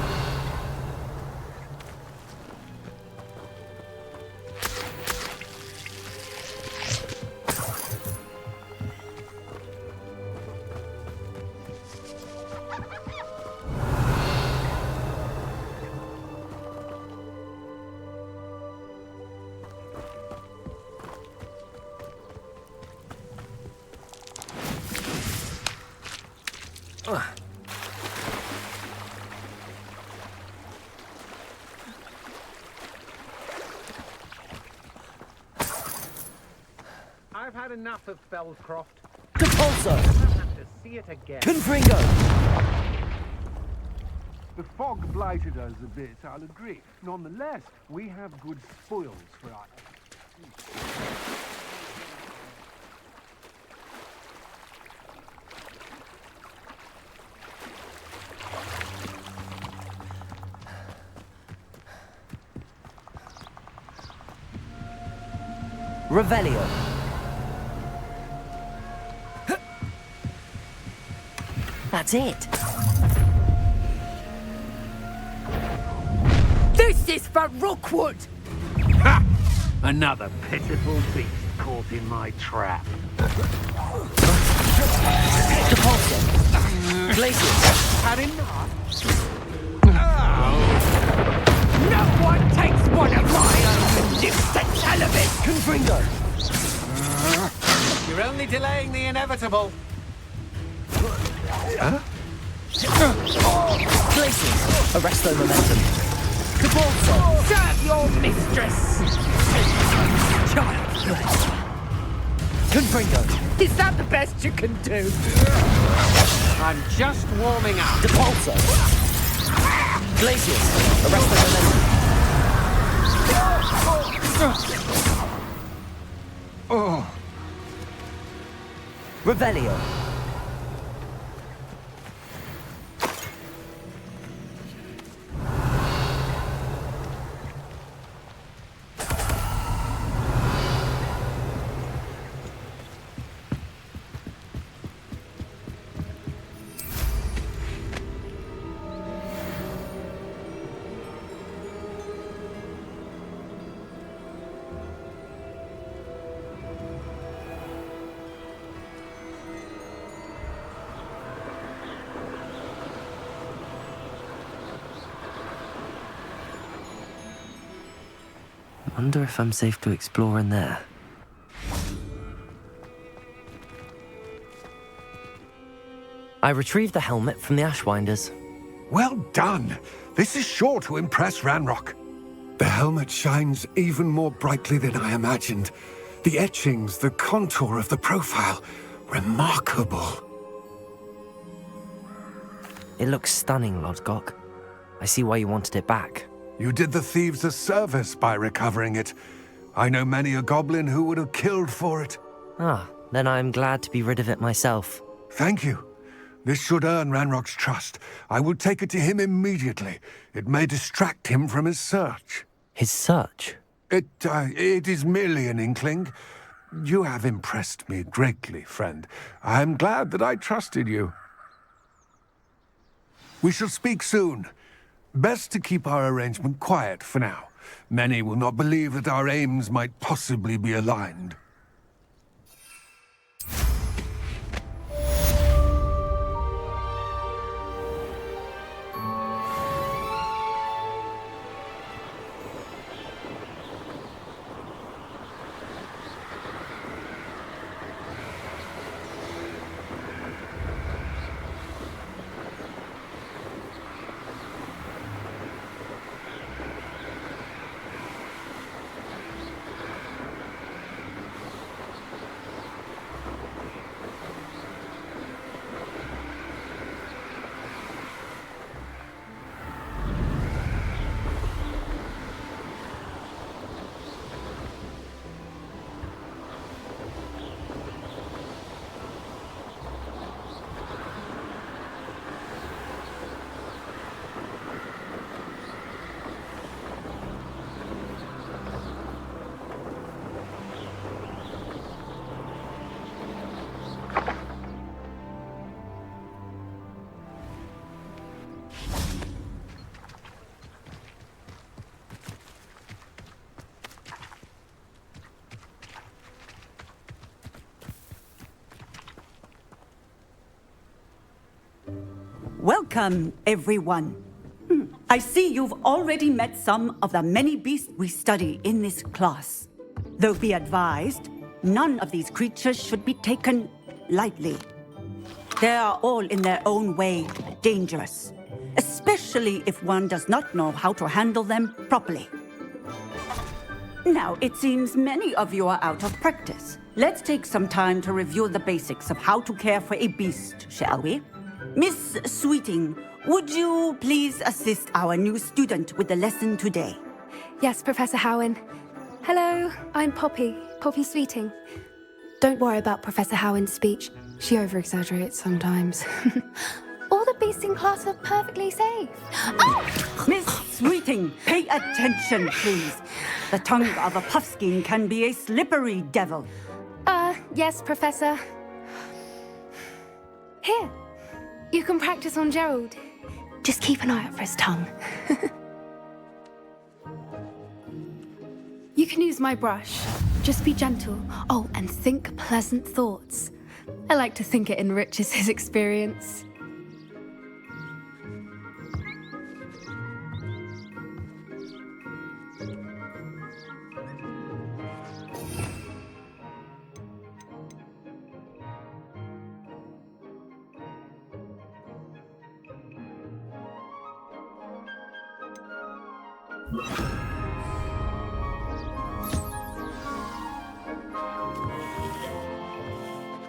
I've had enough of Fellscroft. Depulso! I have to see it again. Confringo! The fog blighted us a bit, I'll agree. Nonetheless, we have good spoils for our... Revelio. That's it. This is for Rookwood! Ha! Another pitiful beast caught in my trap. Depulso! Glacius! Had enough? No one takes one of my own and lives to tell of it! Confringo! You're only delaying the inevitable. Huh? Glacius! Arresto momentum. Depulso! Serve your mistress! Child flesh! Confringo! Is that the best you can do? I'm just warming up. Depulso! Glacius! Arresto momentum. Oh. Revelio. Wonder if I'm safe to explore in there. I retrieved the helmet from the Ashwinders. Well done! This is sure to impress Ranrock. The helmet shines even more brightly than I imagined. The etchings, the contour of the profile, remarkable. It looks stunning, Lodgok. I see why you wanted it back. You did the thieves a service by recovering it. I know many a goblin who would have killed for it. Ah, then I'm glad to be rid of it myself. Thank you. This should earn Ranrock's trust. I will take it to him immediately. It may distract him from his search. His search? It is merely an inkling. You have impressed me greatly, friend. I am glad that I trusted you. We shall speak soon. Best to keep our arrangement quiet for now. Many will not believe that our aims might possibly be aligned. Welcome, everyone. I see you've already met some of the many beasts we study in this class. Though be advised, none of these creatures should be taken lightly. They are all in their own way dangerous, especially if one does not know how to handle them properly. Now, it seems many of you are out of practice. Let's take some time to review the basics of how to care for a beast, shall we? Miss Sweeting, would you please assist our new student with the lesson today? Yes, Professor Howen. Hello, I'm Poppy Sweeting. Don't worry about Professor Howen's speech. She over-exaggerates sometimes. All the beasts in class are perfectly safe. Oh! Miss Sweeting, pay attention, please. The tongue of a puffskein can be a slippery devil. Yes, Professor. Here, you can practice on Gerald. Just keep an eye out for his tongue. You can use my brush. Just be gentle. Oh, and think pleasant thoughts. I like to think it enriches his experience.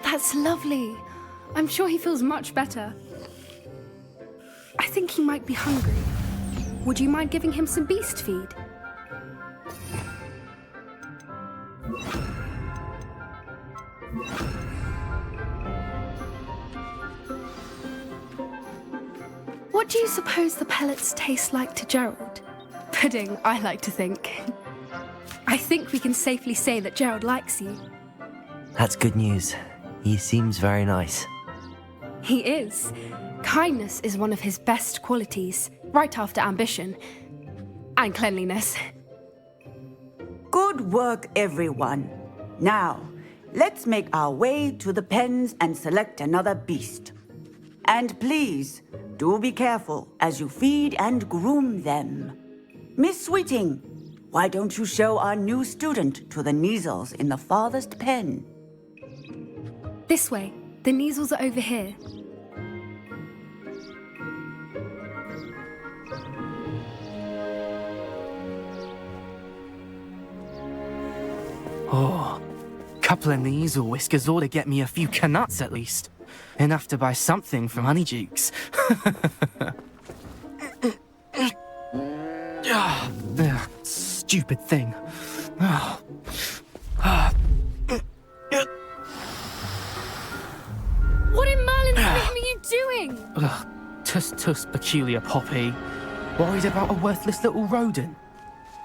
That's lovely. I'm sure he feels much better. I think he might be hungry. Would you mind giving him some beast feed? What do you suppose the pellets taste like to Gerald? Pudding, I like to think. I think we can safely say that Gerald likes you. That's good news. He seems very nice. He is. Kindness is one of his best qualities, right after ambition. And cleanliness. Good work, everyone. Now, let's make our way to the pens and select another beast. And please, do be careful as you feed and groom them. Miss Sweeting, why don't you show our new student to the Neasels in the farthest pen? This way. The Neasels are over here. Oh, couple of Neasel whiskers ought to get me a few canuts at least. Enough to buy something from Honeydukes. Stupid thing. What in Merlin's name are you doing? Tuss, peculiar Poppy. Worried about a worthless little rodent?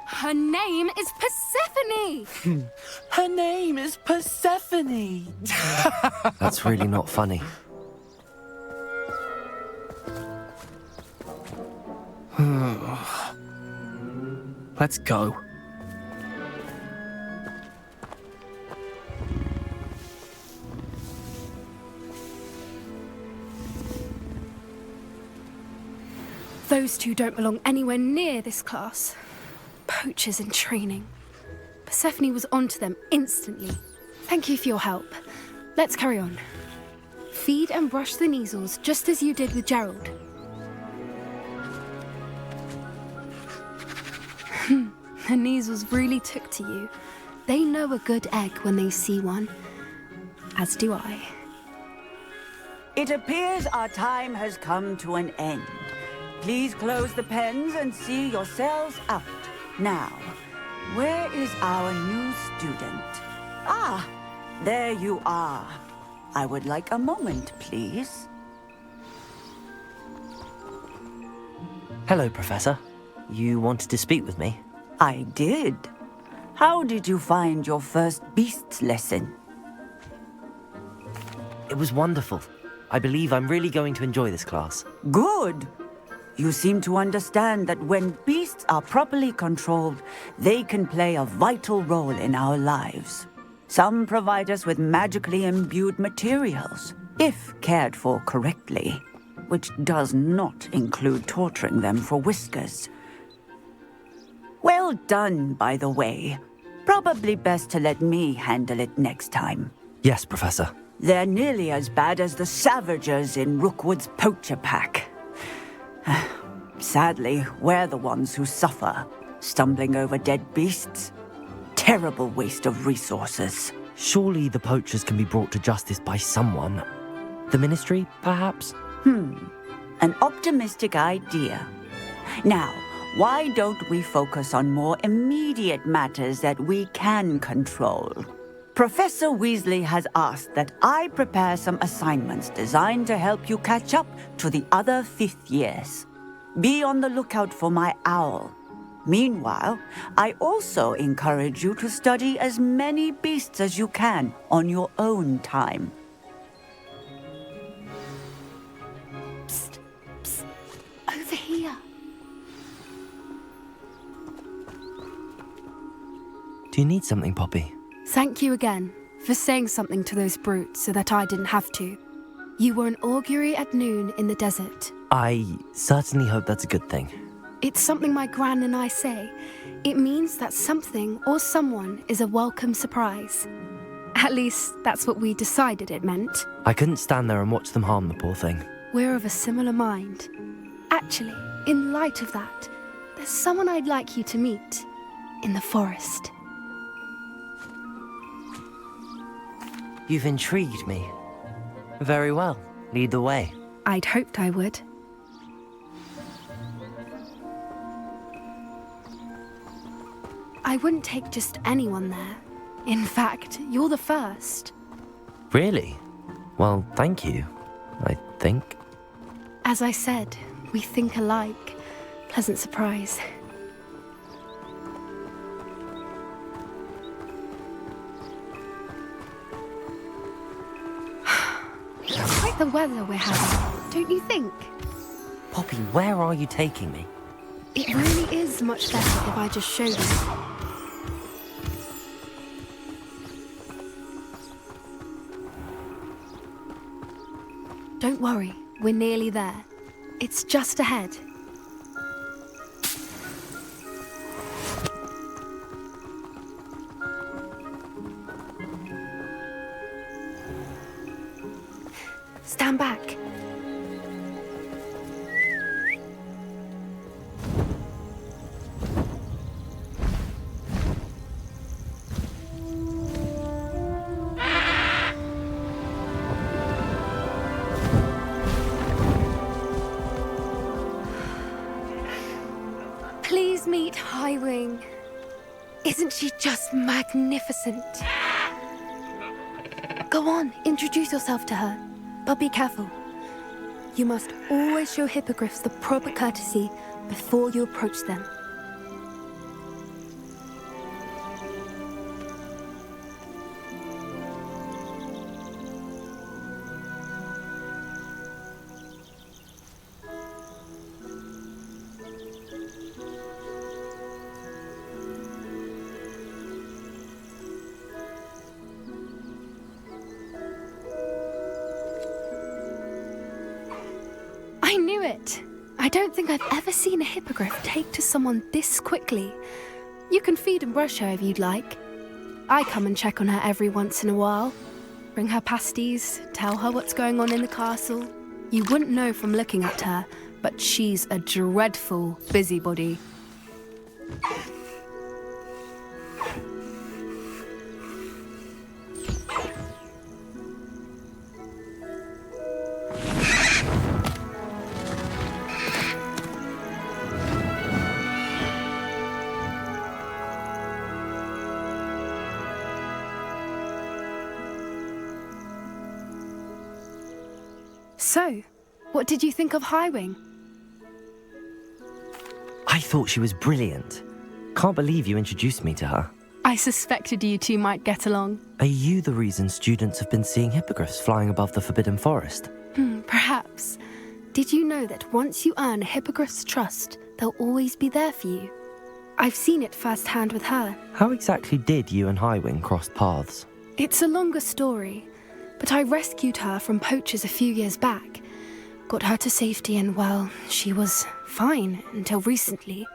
Her name is Persephone! Her name is Persephone! That's really not funny. Let's go. Those two don't belong anywhere near this class. Poachers in training. Persephone was onto them instantly. Thank you for your help. Let's carry on. Feed and brush the Neasels just as you did with Gerald. The Neasels really took to you. They know a good egg when they see one. As do I. It appears our time has come to an end. Please close the pens and see yourselves out. Now, where is our new student? Ah, there you are. I would like a moment, please. Hello, Professor. You wanted to speak with me? I did. How did you find your first beasts lesson? It was wonderful. I believe I'm really going to enjoy this class. Good. You seem to understand that when beasts are properly controlled, they can play a vital role in our lives. Some provide us with magically imbued materials, if cared for correctly. which does not include torturing them for whiskers. Well done, by the way. Probably best to let me handle it next time. Yes, Professor. They're nearly as bad as the Savagers in Rookwood's poacher pack. Sadly, we're the ones who suffer, stumbling over dead beasts. Terrible waste of resources. Surely the poachers can be brought to justice by someone. The Ministry, perhaps? An optimistic idea. Now, why don't we focus on more immediate matters that we can control? Professor Weasley has asked that I prepare some assignments designed to help you catch up to the other 5th years. Be on the lookout for my owl. Meanwhile, I also encourage you to study as many beasts as you can on your own time. Psst, psst, over here. Do you need something, Poppy? Thank you again for saying something to those brutes so that I didn't have to. You were an augury at noon in the desert. I certainly hope that's a good thing. It's something my gran and I say. It means that something or someone is a welcome surprise. At least, that's what we decided it meant. I couldn't stand there and watch them harm the poor thing. We're of a similar mind. Actually, in light of that, there's someone I'd like you to meet in the forest. You've intrigued me. Very well. Lead the way. I'd hoped I would. I wouldn't take just anyone there. In fact, you're the first. Really? Well, thank you, I think. As I said, we think alike. Pleasant surprise. Quite the weather we're having, don't you think? Poppy, where are you taking me? It really is much better if I just showed you. Don't worry, we're nearly there. It's just ahead. Stand back. Please meet Highwing. Isn't she just magnificent? Go on, introduce yourself to her. But be careful. You must always show hippogriffs the proper courtesy before you approach them. I knew it! I don't think I've ever seen a hippogriff take to someone this quickly. You can feed and brush her if you'd like. I come and check on her every once in a while. Bring her pasties, tell her what's going on in the castle. You wouldn't know from looking at her, but she's a dreadful busybody. So, what did you think of Highwing? I thought she was brilliant. Can't believe you introduced me to her. I suspected you two might get along. Are you the reason students have been seeing hippogriffs flying above the Forbidden Forest? Perhaps. Did you know that once you earn a hippogriff's trust, they'll always be there for you? I've seen it firsthand with her. How exactly did you and Highwing cross paths? It's a longer story, but I rescued her from poachers a few years back. got her to safety, and well, she was fine until recently.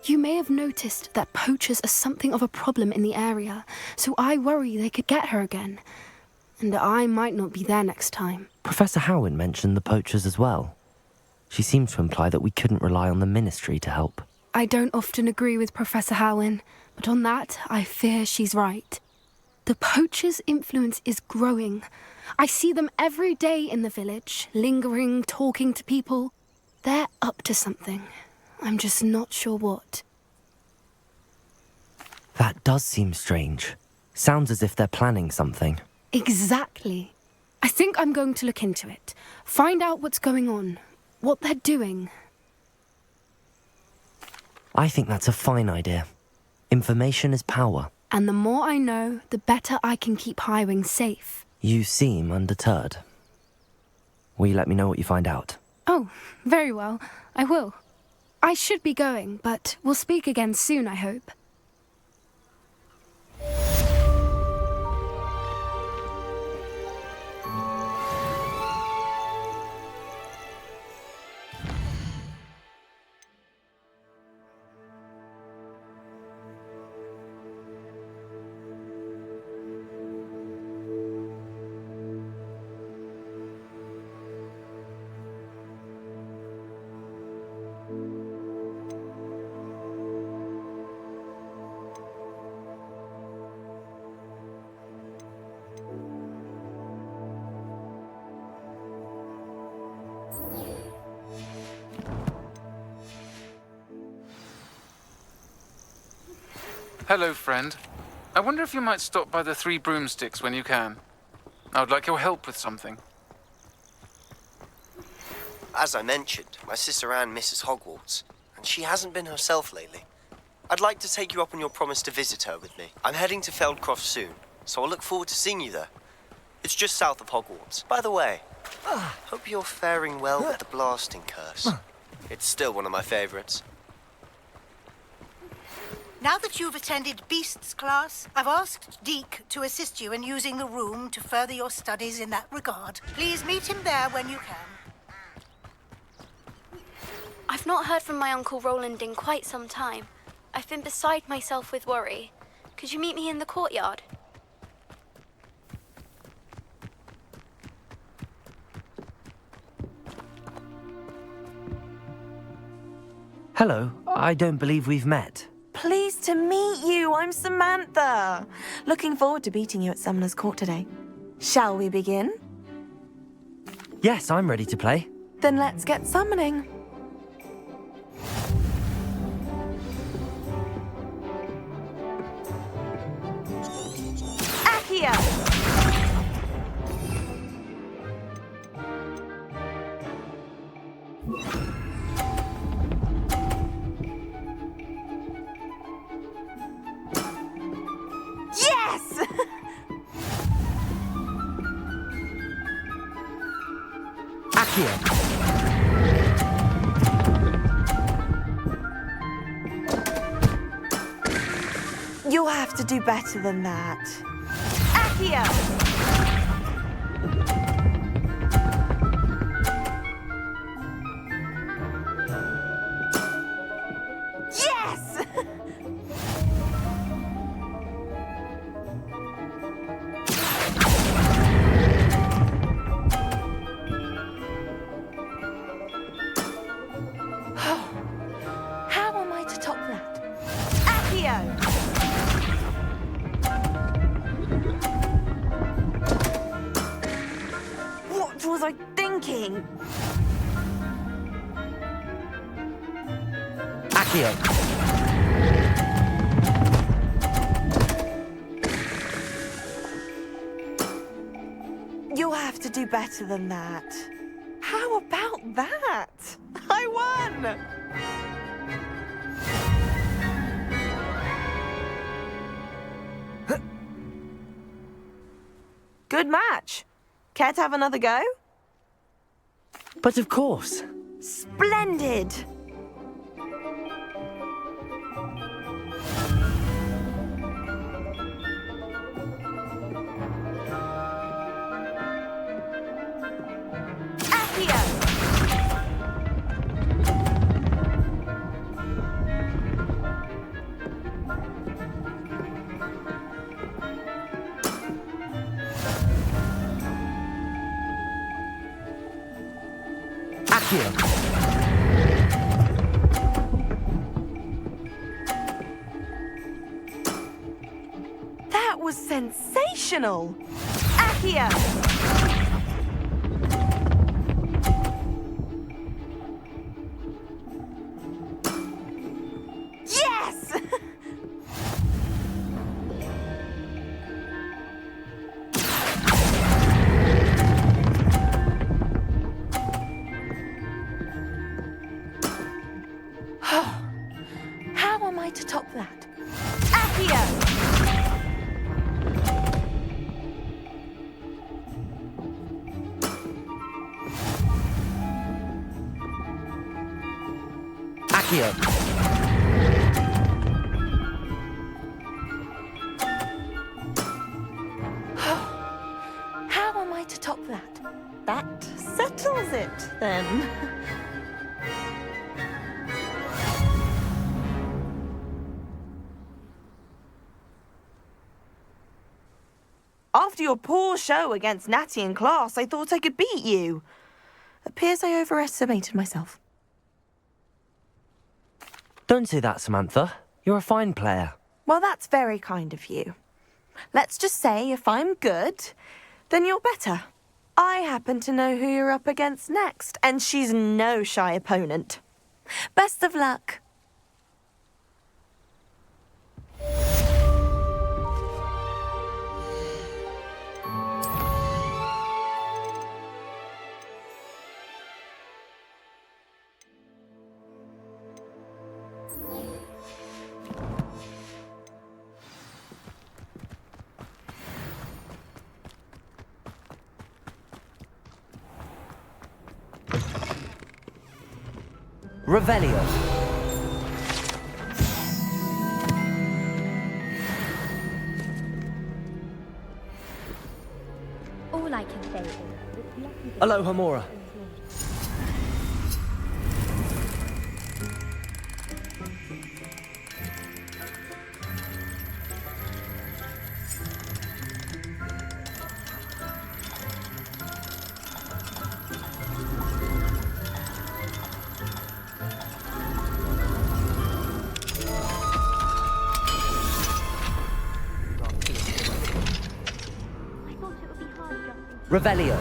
You may have noticed that poachers are something of a problem in the area, so I worry they could get her again. And I might not be there next time. Professor Howin mentioned the poachers as well. She seemed to imply that we couldn't rely on the Ministry to help. I don't often agree with Professor Howin, but on that, I fear she's right. The poachers' influence is growing. I see them every day in the village, lingering, talking to people. They're up to something. I'm just not sure what. That does seem strange. Sounds as if they're planning something. Exactly. I think I'm going to look into it. Find out what's going on, what they're doing. I think that's a fine idea. Information is power. And the more I know, the better I can keep Highwing safe. You seem undeterred. Will you let me know what you find out? Oh, very well. I will. I should be going, but we'll speak again soon, I hope. Hello, friend. I wonder if you might stop by the Three Broomsticks when you can. I would like your help with something. As I mentioned, my sister Anne misses Hogwarts, and she hasn't been herself lately. I'd like to take you up on your promise to visit her with me. I'm heading to Feldcroft soon, so I'll look forward to seeing you there. It's just south of Hogwarts. By the way, hope you're faring well with the blasting curse. It's still one of my favorites. Now that you've attended Beasts class, I've asked Deke to assist you in using the room to further your studies in that regard. Please meet him there when you can. I've not heard from my Uncle Roland in quite some time. I've been beside myself with worry. Could you meet me in the courtyard? Hello, I don't believe we've met. Pleased to meet you. I'm Samantha. Looking forward to beating you at Summoner's Court today. Shall we begin? Yes, I'm ready to play. Then let's get summoning. Accio! Yes! Accio! You'll have to do better than that. Accio! Yes! How am I to top that? Accio! What was I thinking? Accio! You'll have to do better than that. How about that? I won! Good match. Care to have another go? But of course. Splendid! Accio! Accio. That was sensational! Accio! Yes! How am I to top that? Accio! Accio. How am I to top that? That settles it, then. After your poor show against Natty in class, I thought I could beat you. Appears I overestimated myself. Don't say that, Samantha. You're a fine player. Well, that's very kind of you. Let's just say if I'm good, then you're better. I happen to know who you're up against next, and she's no shy opponent. Best of luck. Revelio. All I can say is... Aloha Mora. Revelio.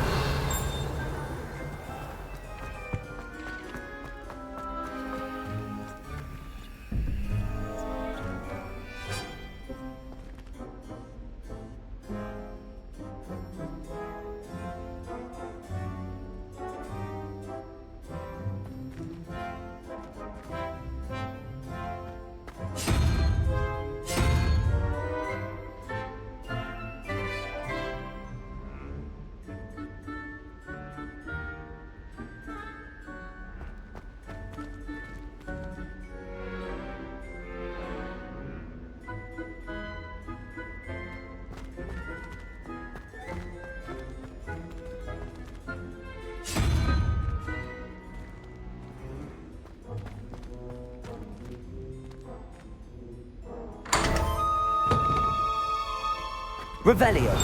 Revelio.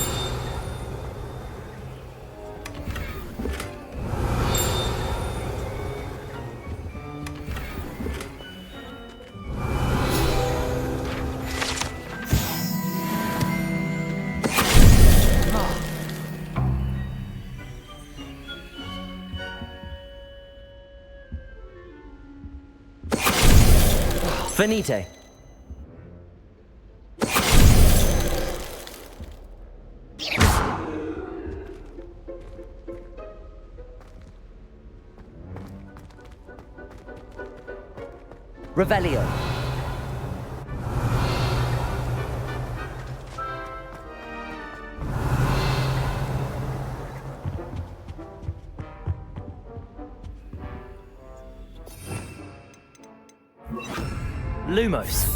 Finite. Revelio. Lumos.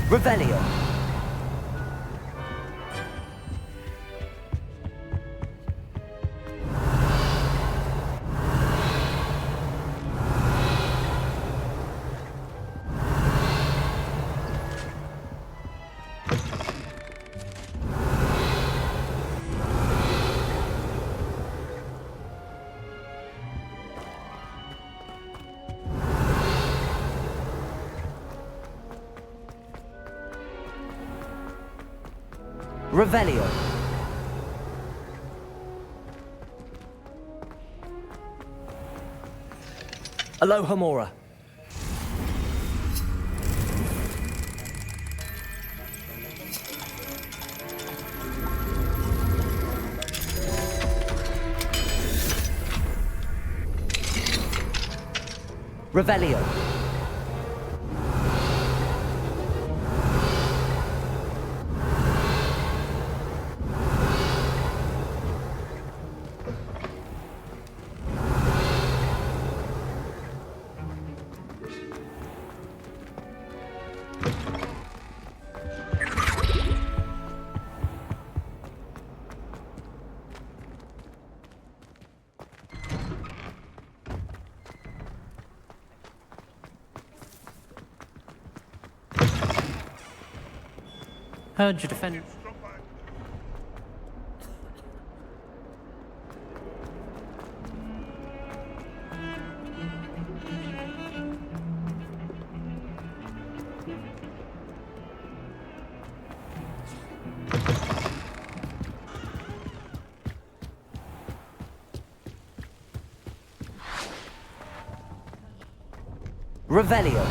Revelio. Revelio. Alohomora. Revelio. Heard you defend. Revelio.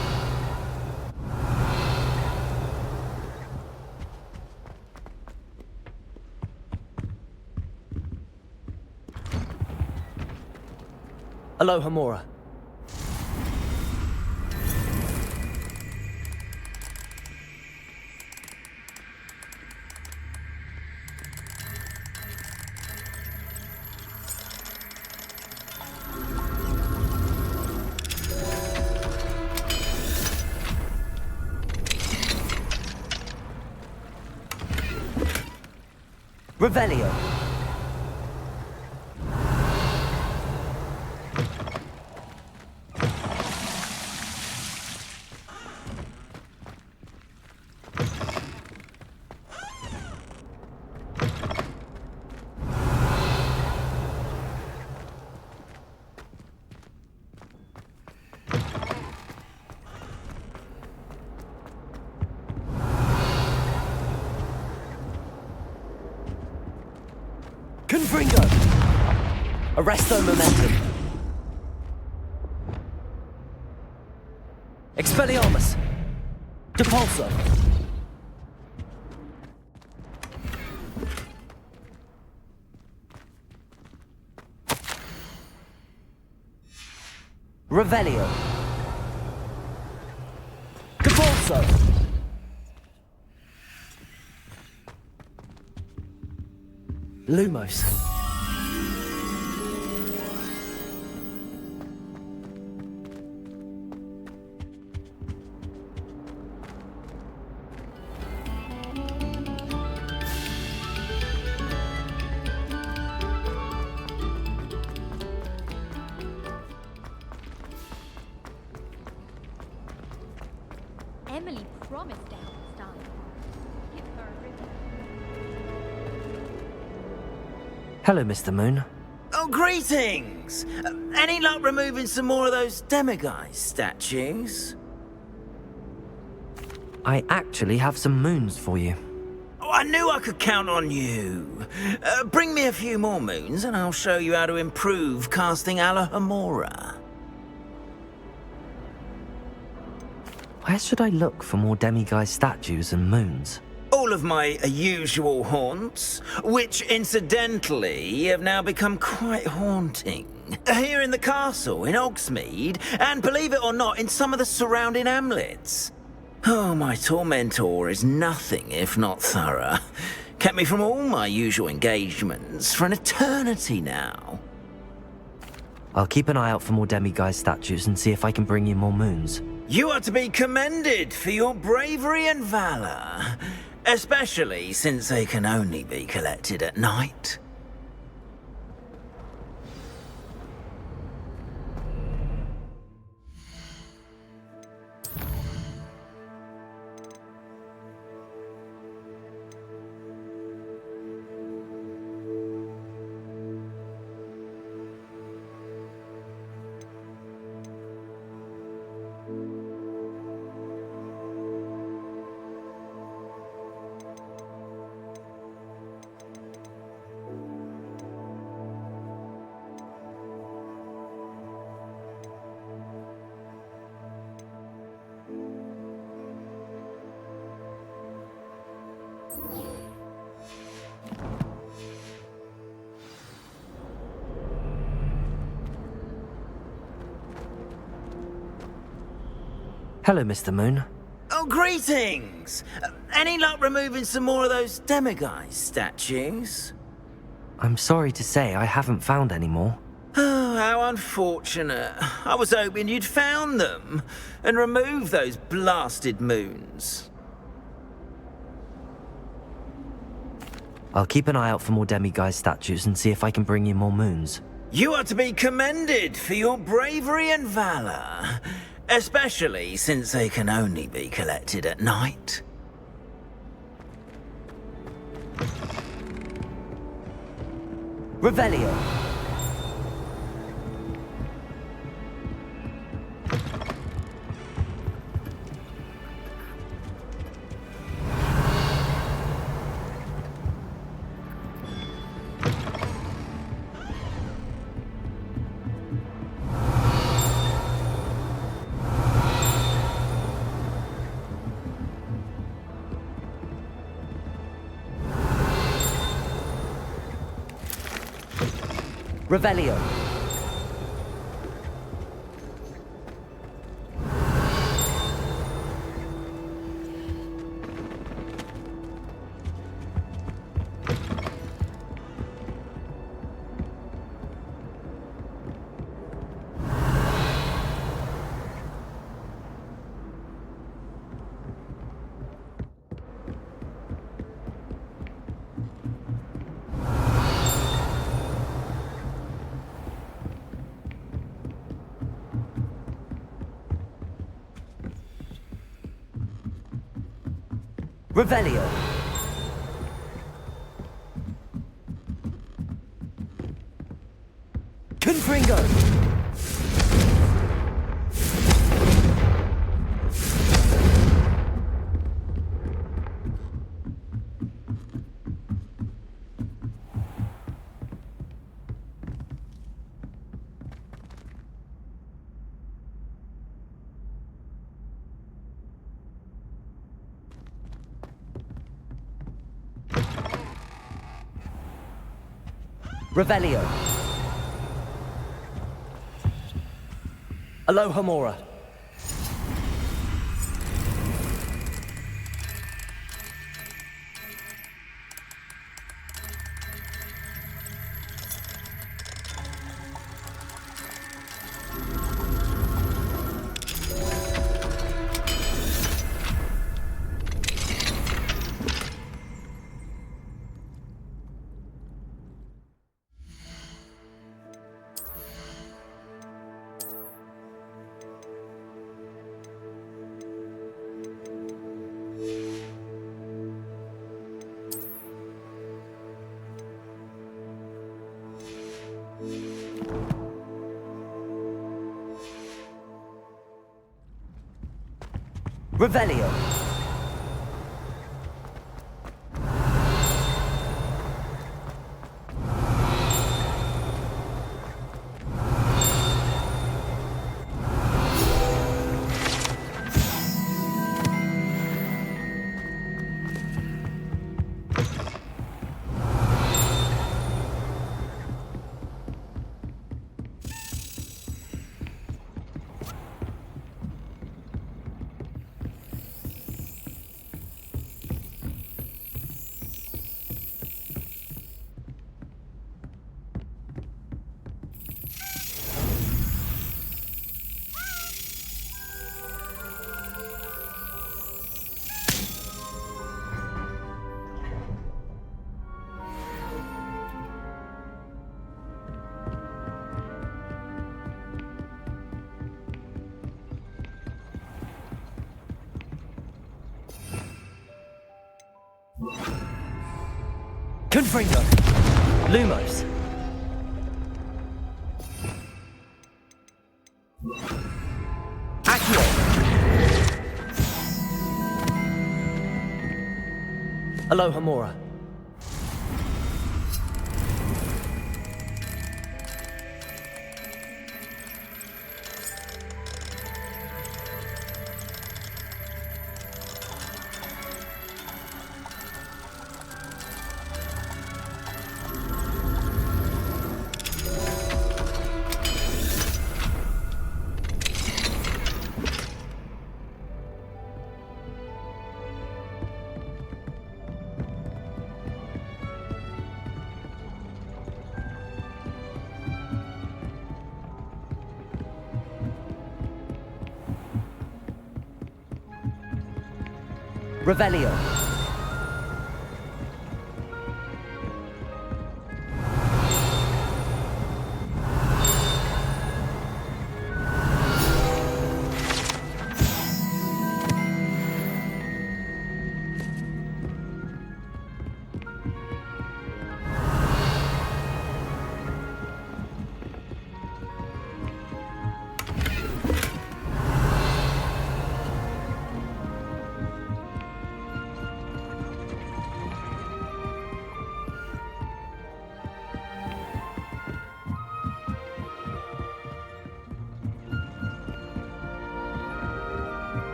Alohomora. Revelio. Confringo. Arresto momentum. Expelliarmus. Depulso. Revelio. Depulso. Lumos. Emily promised to help us down. Give her a ribbon. Hello, Mr. Moon. Oh, greetings! Any luck removing some more of those demiguise statues? I actually have some moons for you. Oh, I knew I could count on you. Bring me a few more moons and I'll show you how to improve casting Alohomora. Where should I look for more demiguise statues and moons? All of my usual haunts, which incidentally have now become quite haunting. Here in the castle, in Hogsmeade, and believe it or not, in some of the surrounding hamlets. Oh, my tormentor is nothing if not thorough. Kept me from all my usual engagements for an eternity now. I'll keep an eye out for more demiguise statues and see if I can bring you more moons. You are to be commended for your bravery and valor, especially since they can only be collected at night. Hello, Mr. Moon. Oh, greetings! Any luck removing some more of those demiguise statues? I'm sorry to say I haven't found any more. Oh, how unfortunate. I was hoping you'd found them and removed those blasted moons. I'll keep an eye out for more demiguise statues and see if I can bring you more moons. You are to be commended for your bravery and valor, especially since they can only be collected at night. Revelio. Revelio. Revelio. Confringo. Revelio. Aloha Mora. Revelio. Confringo. Lumos. Accio. Aloha Mora. Revelio.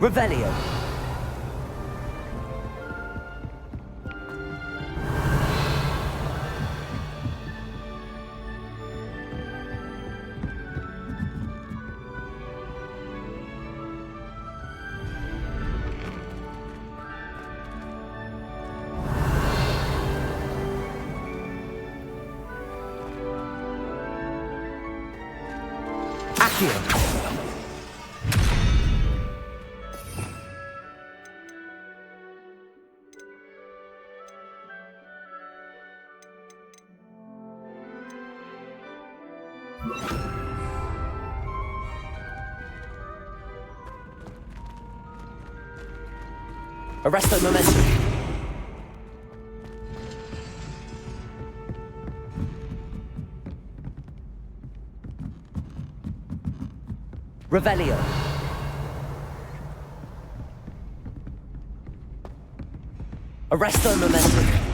Revelio. Accio. Arresto momentum. Revelio. Arresto momentum.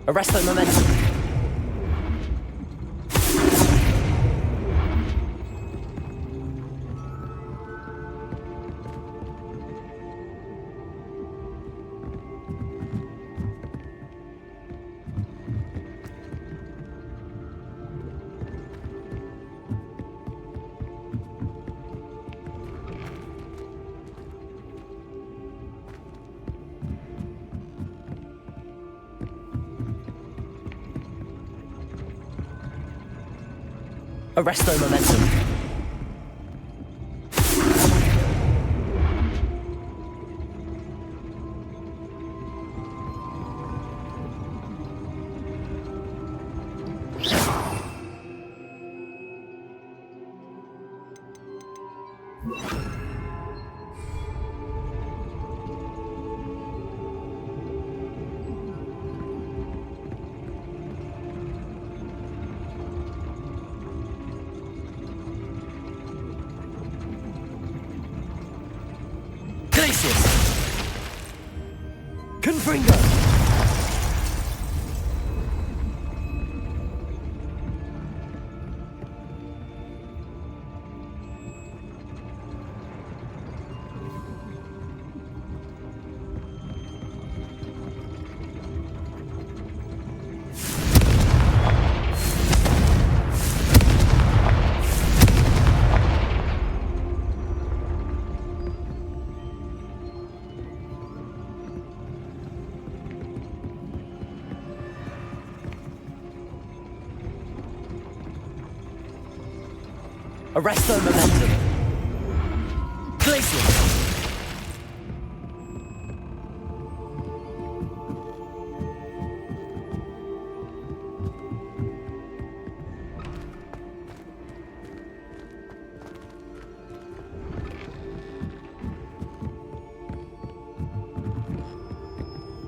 Arresto momentum. Arresto momentum. Confringo! Arresto momentum. Glacius.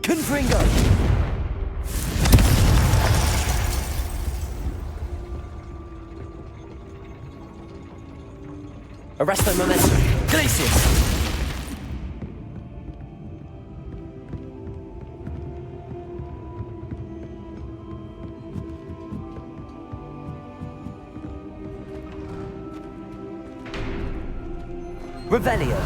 Confringo. Arresto momentum. Glacius. Revelio.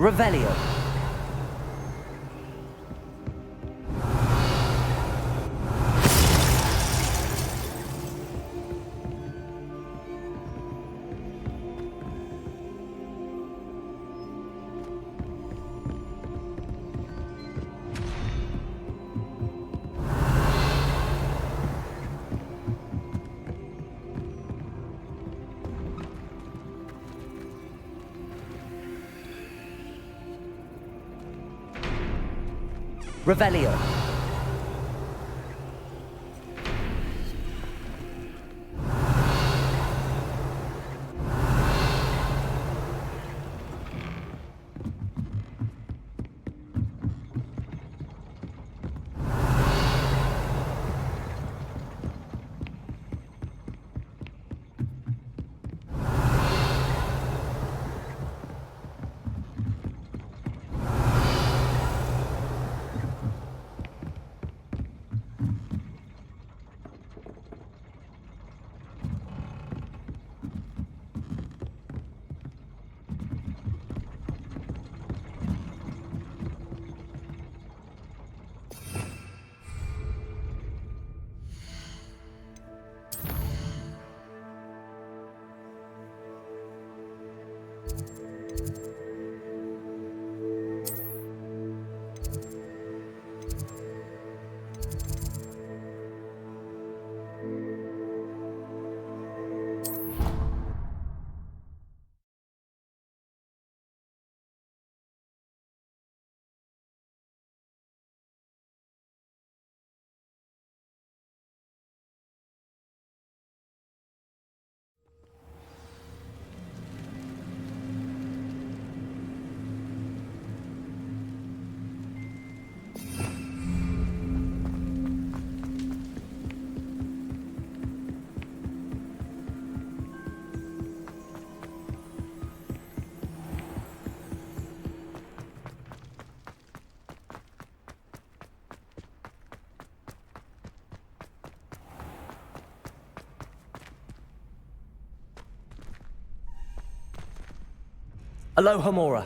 Revelio. Revelio. Alohomora.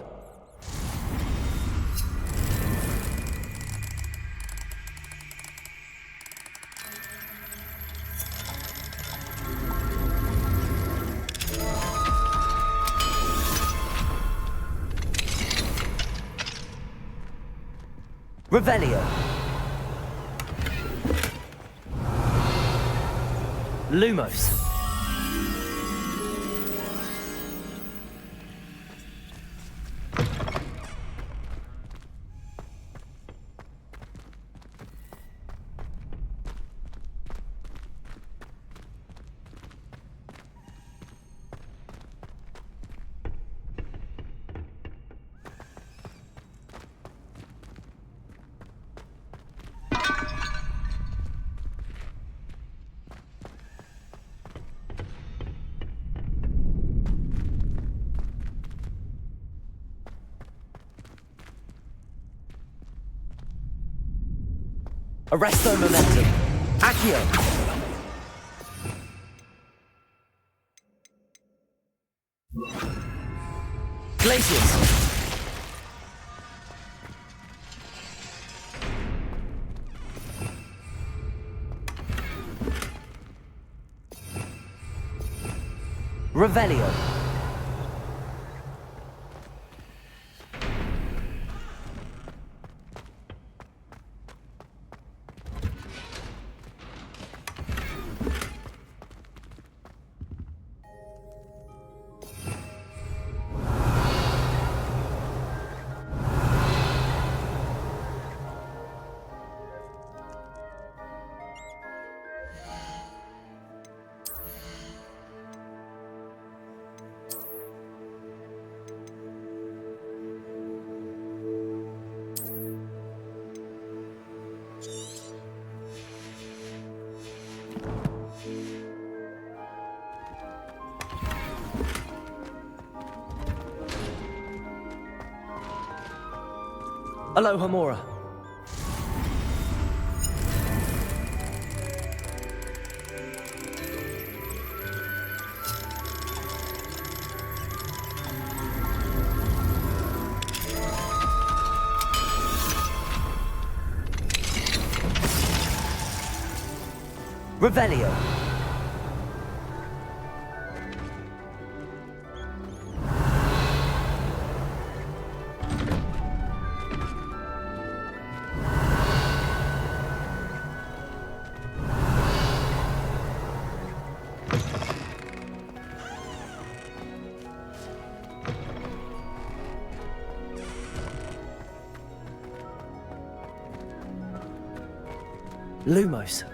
Revelio. Lumos. Arresto momentum. Accio. Glacius. Revelio. Alohomora. Revelio. Lumos.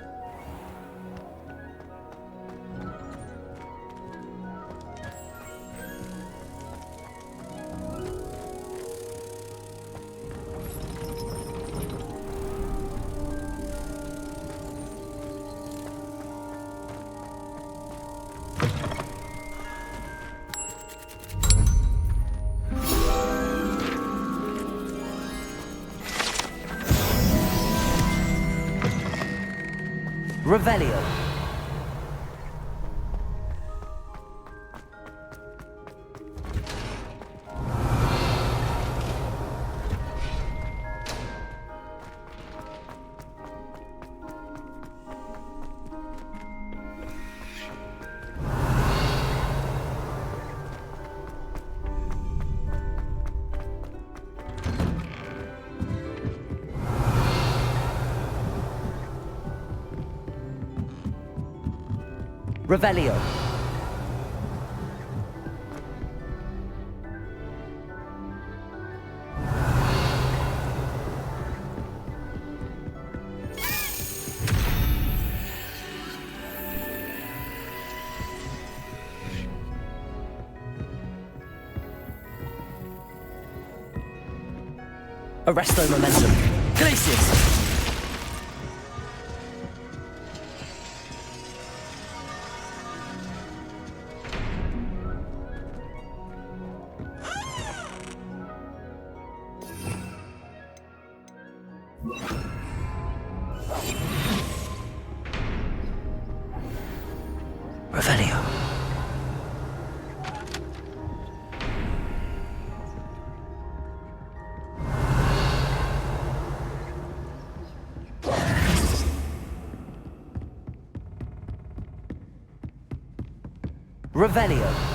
Revelio. Revelio. Arresto momentum. Glacius. Revelio. Revelio.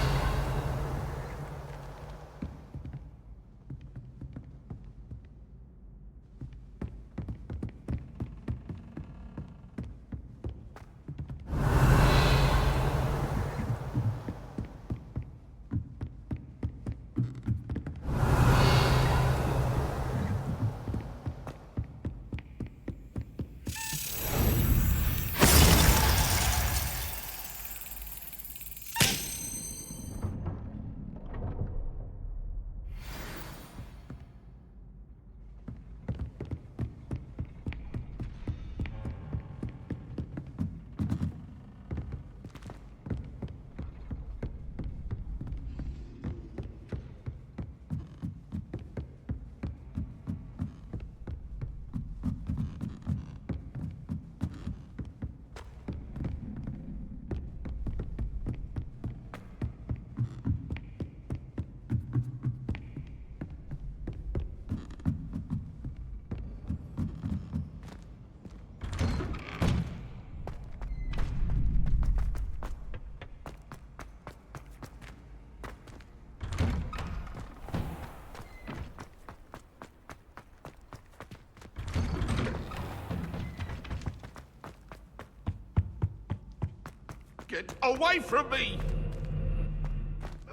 Get away from me!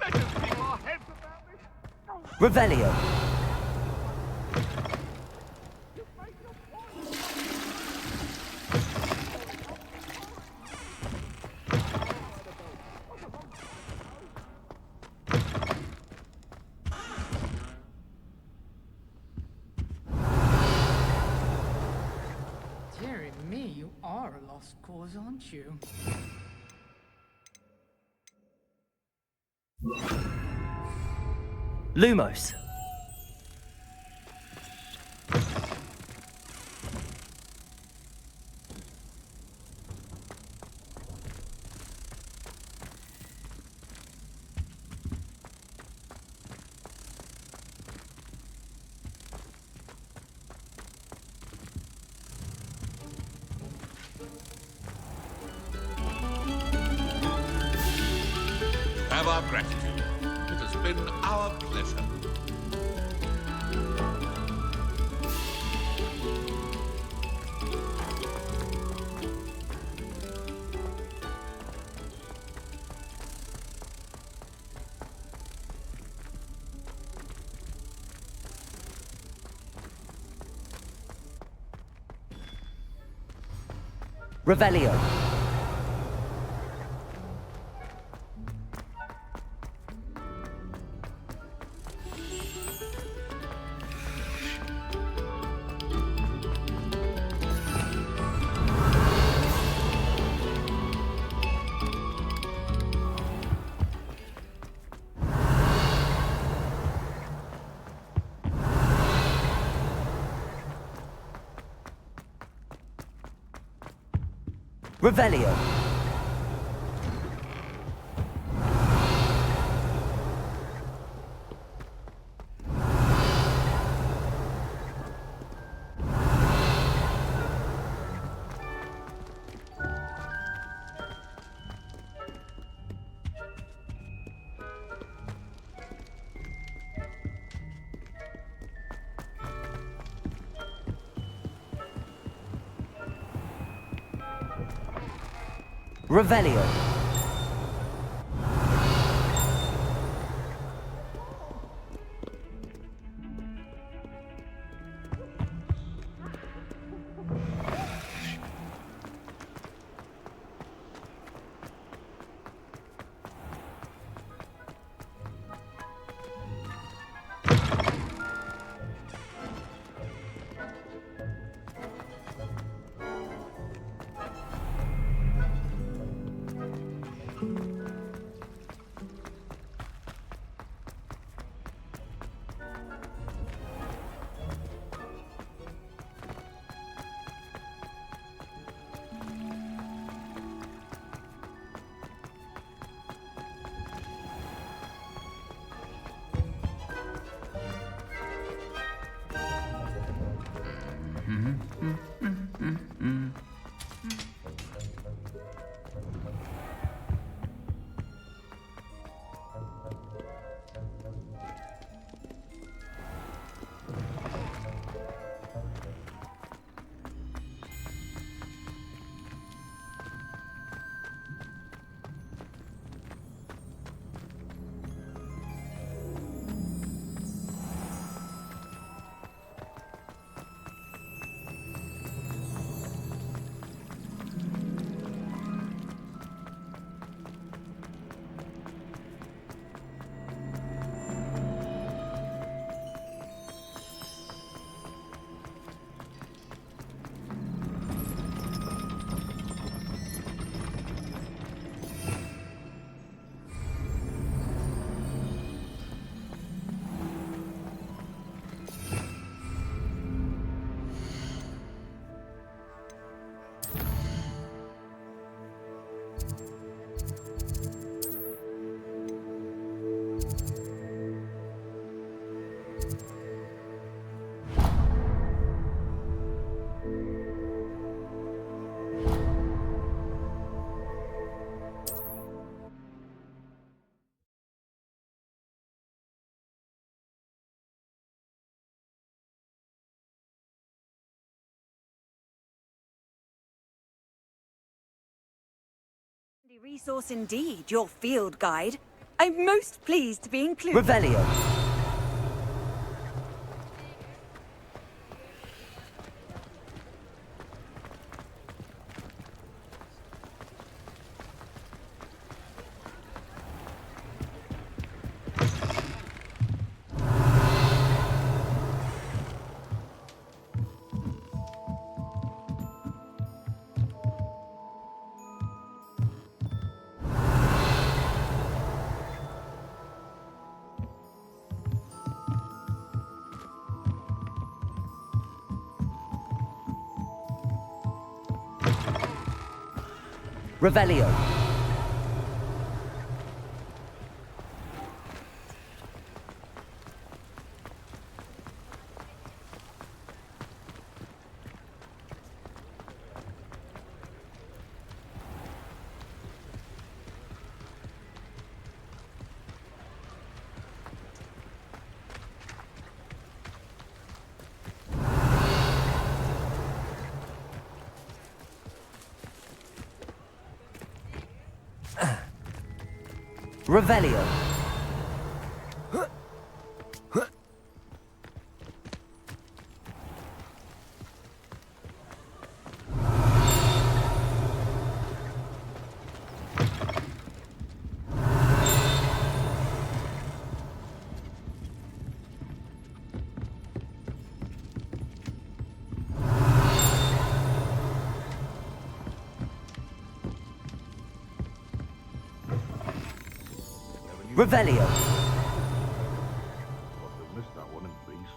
Let us keep our heads about this. Revelio. Dearie me, you are a lost cause, aren't you? Lumos. Have our gratitude. It has been our pleasure. Revelio. Revelio. Revelio. Resource indeed, your field guide. I'm most pleased to be included. Revelio. Revelio. Revelio. Revelio. Missed that one in beasts.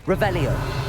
Revelio.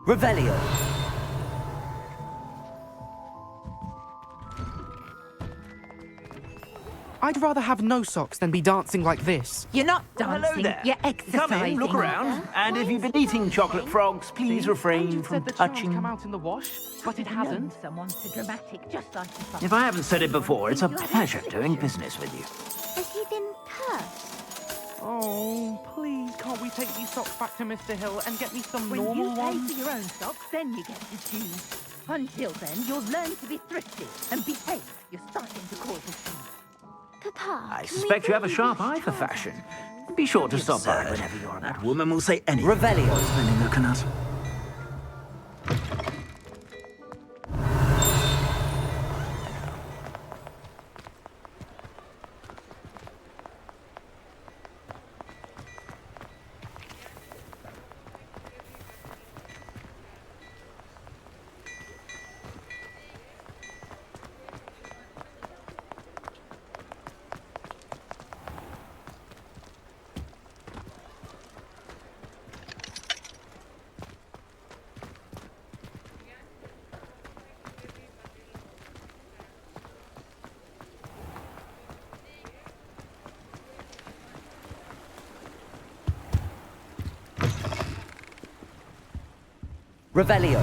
Revelio. I'd rather have no socks than be dancing like this. You're not Hello dancing, there. you're exercising. Come in, look around. And if you've been eating chocolate frogs, please refrain from said the child's touching. come out in the wash, but it hasn't. Someone's so dramatic, just like the If I haven't said it before, it's a pleasure doing business with you. Has he been cursed? Oh, please, can't we take these socks back to Mr. Hill and get me some When normal you pay ones? for your own socks, then you get to choose. Until then, you'll learn to be thrifty and behave. You're starting to cause a scene. Papa, I suspect you have a sharp eye for fashion. Be sure to stop by whenever you're that woman will say anything. Revelio. Spending the canut. Revelio.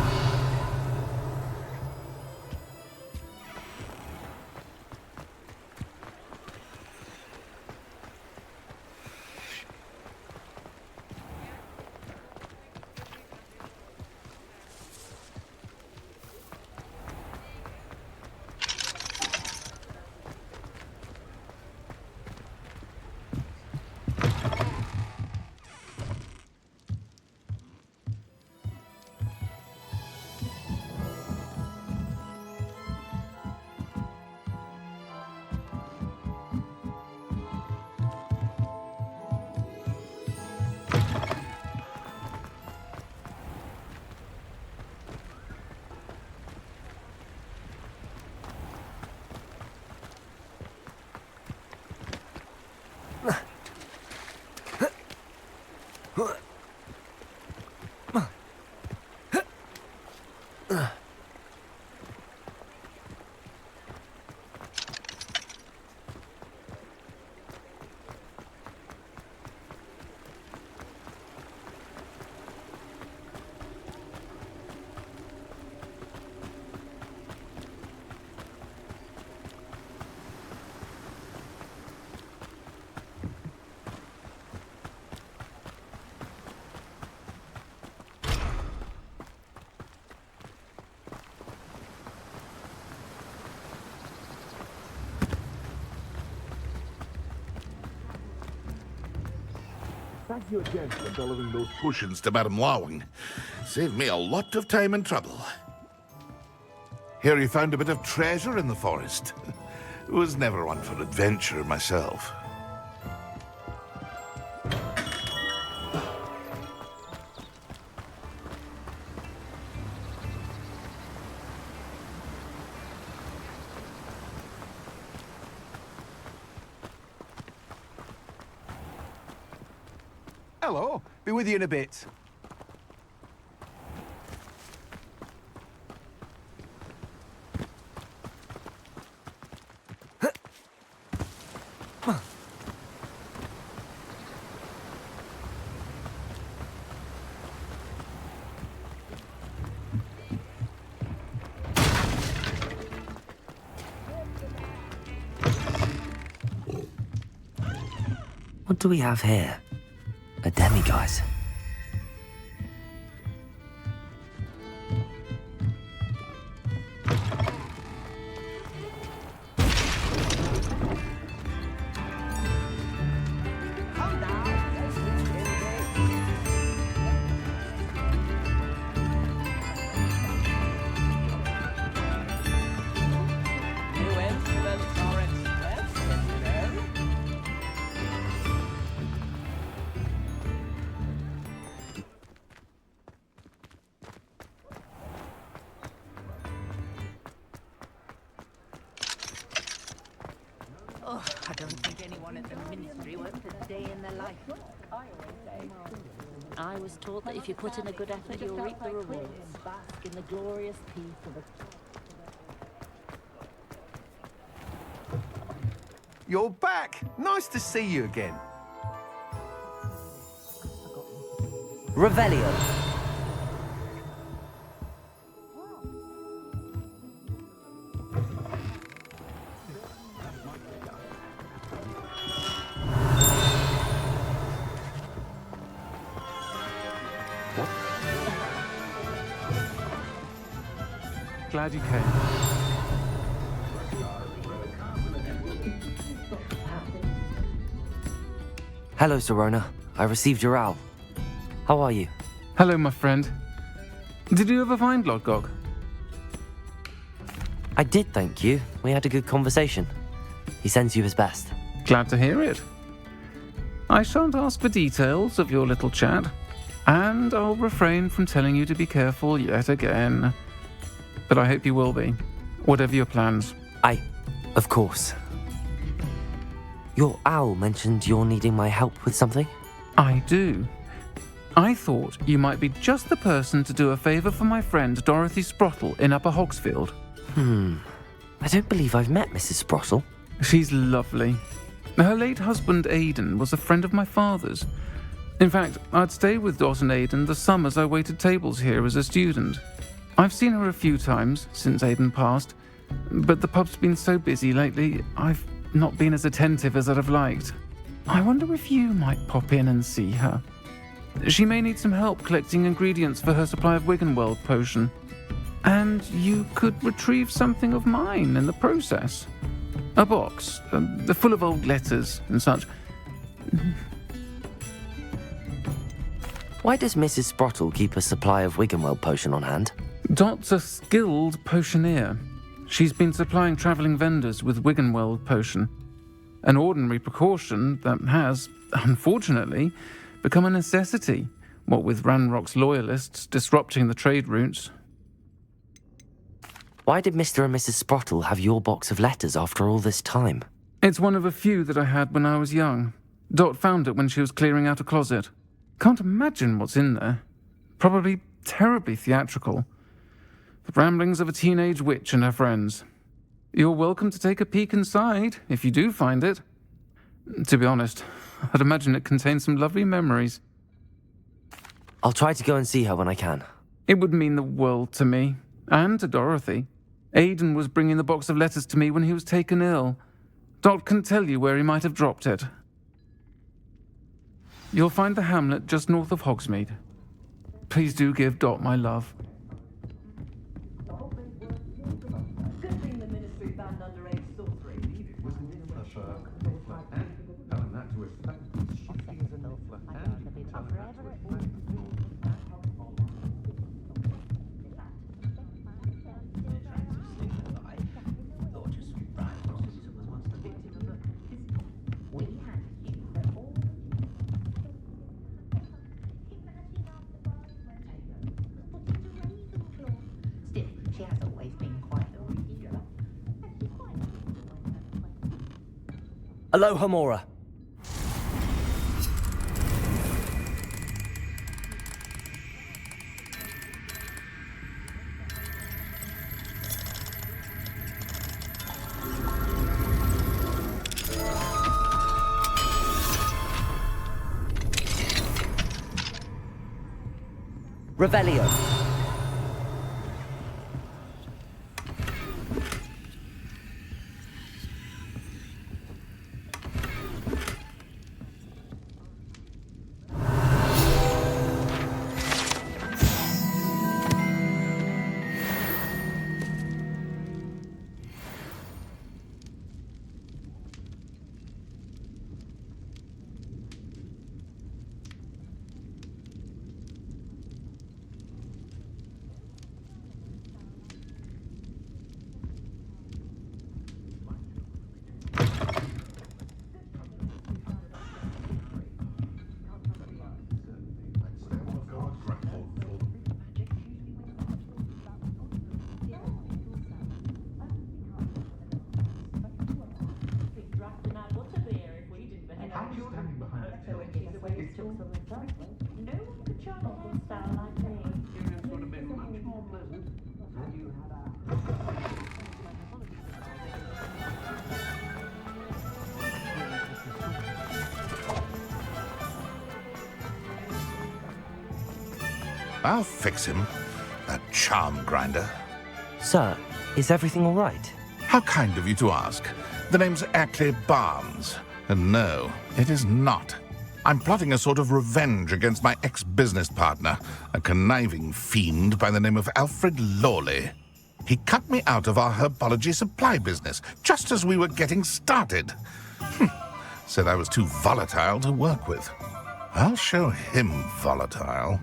Thank you again for delivering those potions to Madame Lawing. Saved me a lot of time and trouble. Here you found a bit of treasure in the forest. Was never one for adventure myself. Hello. Be with you in a bit. What do we have here? A demiguise. Oh, I don't think anyone at the ministry works a day in their life. I always say. I was taught that if you put in a good effort, you'll reap the rewards. Bask in the glorious peace of a... You're back. Nice to see you again. Revelio. Glad you came. Hello, Serona. I received your owl. How are you? Hello, my friend. Did you ever find Lodgok? I did, thank you. We had a good conversation. He sends you his best. Glad to hear it. I shan't ask for details of your little chat, and I'll refrain from telling you to be careful yet again. But I hope you will be, whatever your plans. Of course. Your owl mentioned you're needing my help with something? I do. I thought you might be just the person to do a favour for my friend Dorothy Sprottle in Upper Hogsfield. I don't believe I've met Mrs. Sprottle. She's lovely. Her late husband Aidan was a friend of my father's. In fact, I'd stay with Dot and Aidan the summers I waited tables here as a student. I've seen her a few times since Aidan passed, but the pub's been so busy lately, I've not been as attentive as I'd have liked. I wonder if you might pop in and see her. She may need some help collecting ingredients for her supply of Wiggenweld potion. And you could retrieve something of mine in the process. A box, full of old letters and such. Why does Mrs. Sprottle keep a supply of Wiggenweld potion on hand? Dot's a skilled potioneer. She's been supplying travelling vendors with Wiggenweld potion. An ordinary precaution that has, unfortunately, become a necessity, what with Ranrock's loyalists disrupting the trade routes. Why did Mr. and Mrs. Sprottle have your box of letters after all this time? It's one of a few that I had when I was young. Dot found it when she was clearing out a closet. Can't imagine what's in there. Probably terribly theatrical. The ramblings of a teenage witch and her friends. You're welcome to take a peek inside, if you do find it. To be honest, I'd imagine it contains some lovely memories. I'll try to go and see her when I can. It would mean the world to me, and to Dorothy. Aidan was bringing the box of letters to me when he was taken ill. Dot can tell you where he might have dropped it. You'll find the hamlet just north of Hogsmeade. Please do give Dot my love. Shifty as an elf and She has always been quite irregular. Aloha Mora. Revelio. I'll fix him, that charm grinder. Sir, is everything all right? How kind of you to ask. The name's Ackley Barnes. And no, it is not. I'm plotting a sort of revenge against my ex-business partner, a conniving fiend by the name of Alfred Lawley. He cut me out of our herbology supply business, just as we were getting started. Said I was too volatile to work with. I'll show him volatile.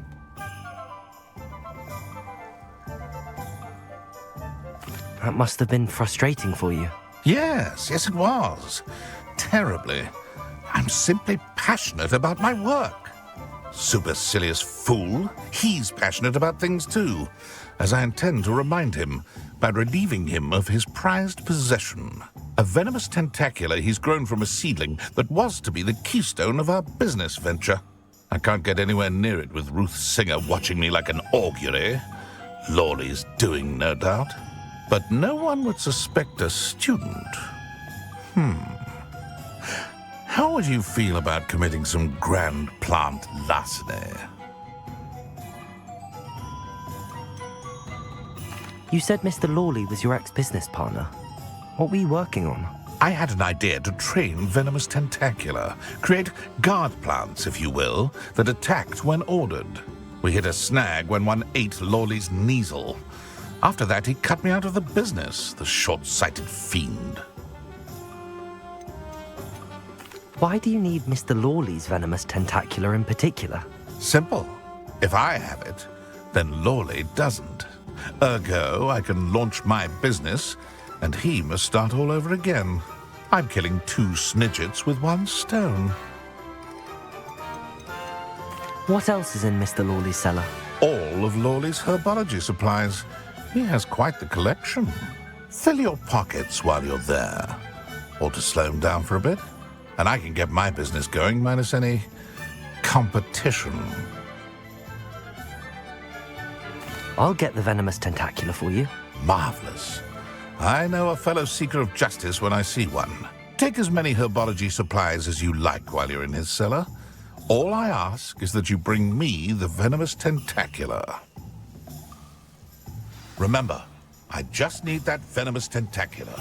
That must have been frustrating for you. Yes, it was. Terribly. I'm simply passionate about my work. Supercilious fool. He's passionate about things too, as I intend to remind him by relieving him of his prized possession. A venomous tentacula he's grown from a seedling that was to be the keystone of our business venture. I can't get anywhere near it with Ruth Singer watching me like an augury. Lawley's doing, no doubt. But no one would suspect a student. How would you feel about committing some grand plant larceny? You said Mr. Lawley was your ex-business partner. What were you working on? I had an idea to train venomous tentacula, create guard plants, if you will, that attacked when ordered. We hit a snag when one ate Lawley's Kneasel. After that, he cut me out of the business, the short-sighted fiend. Why do you need Mr. Lawley's venomous tentacula in particular? Simple. If I have it, then Lawley doesn't. Ergo, I can launch my business, and he must start all over again. I'm killing 2 snidgets with 1 stone. What else is in Mr. Lawley's cellar? All of Lawley's herbology supplies. He has quite the collection. Fill your pockets while you're there. Or to slow him down for a bit. And I can get my business going minus any competition. I'll get the venomous tentacula for you. Marvelous. I know a fellow seeker of justice when I see one. Take as many herbology supplies as you like while you're in his cellar. All I ask is that you bring me the venomous tentacula. Remember, I just need that venomous tentacula.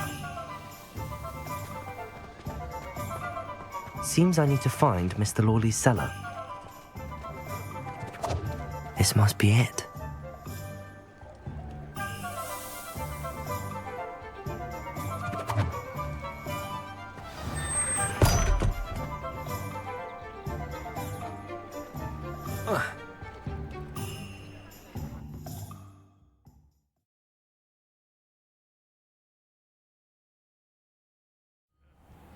Seems I need to find Mr. Lawley's cellar. This must be it.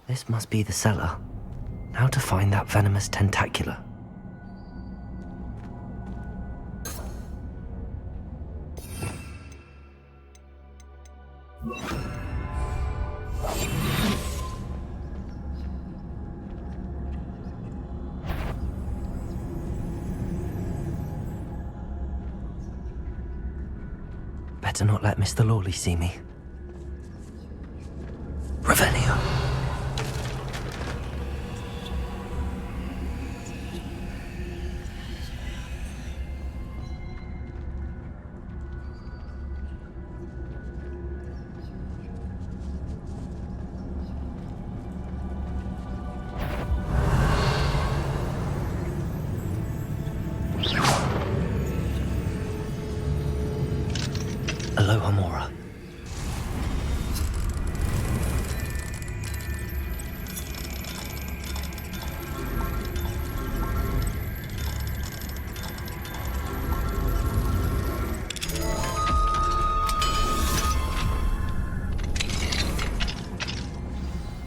This must be the cellar. How to find that venomous tentacula? better not let Mr. Lawley see me. Revelio. Aloha Mora.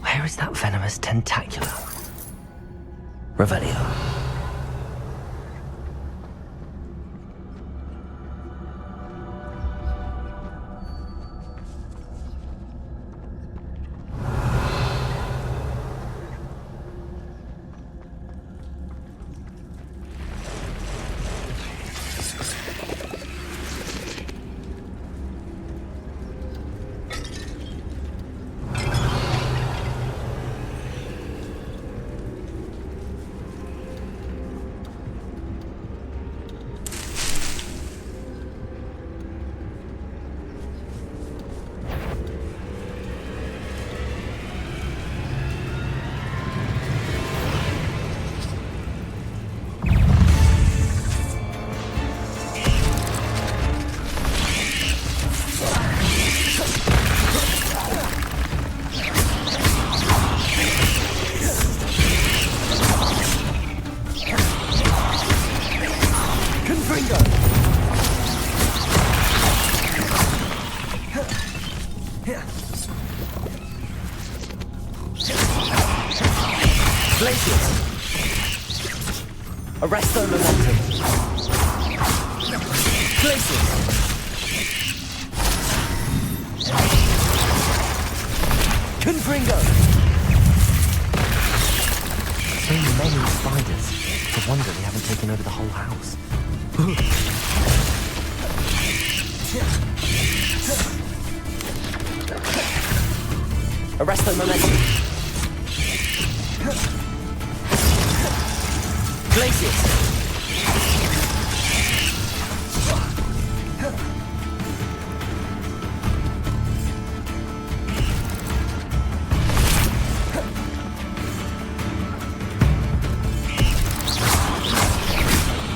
Where is that venomous tentacula? Revelio. Arresto momentum. Places. Confringo. So many spiders. No wonder they haven't taken over the whole house. Arresto momentum. Places.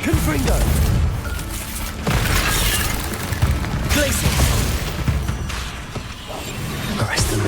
Confringo. Places. Arrest them.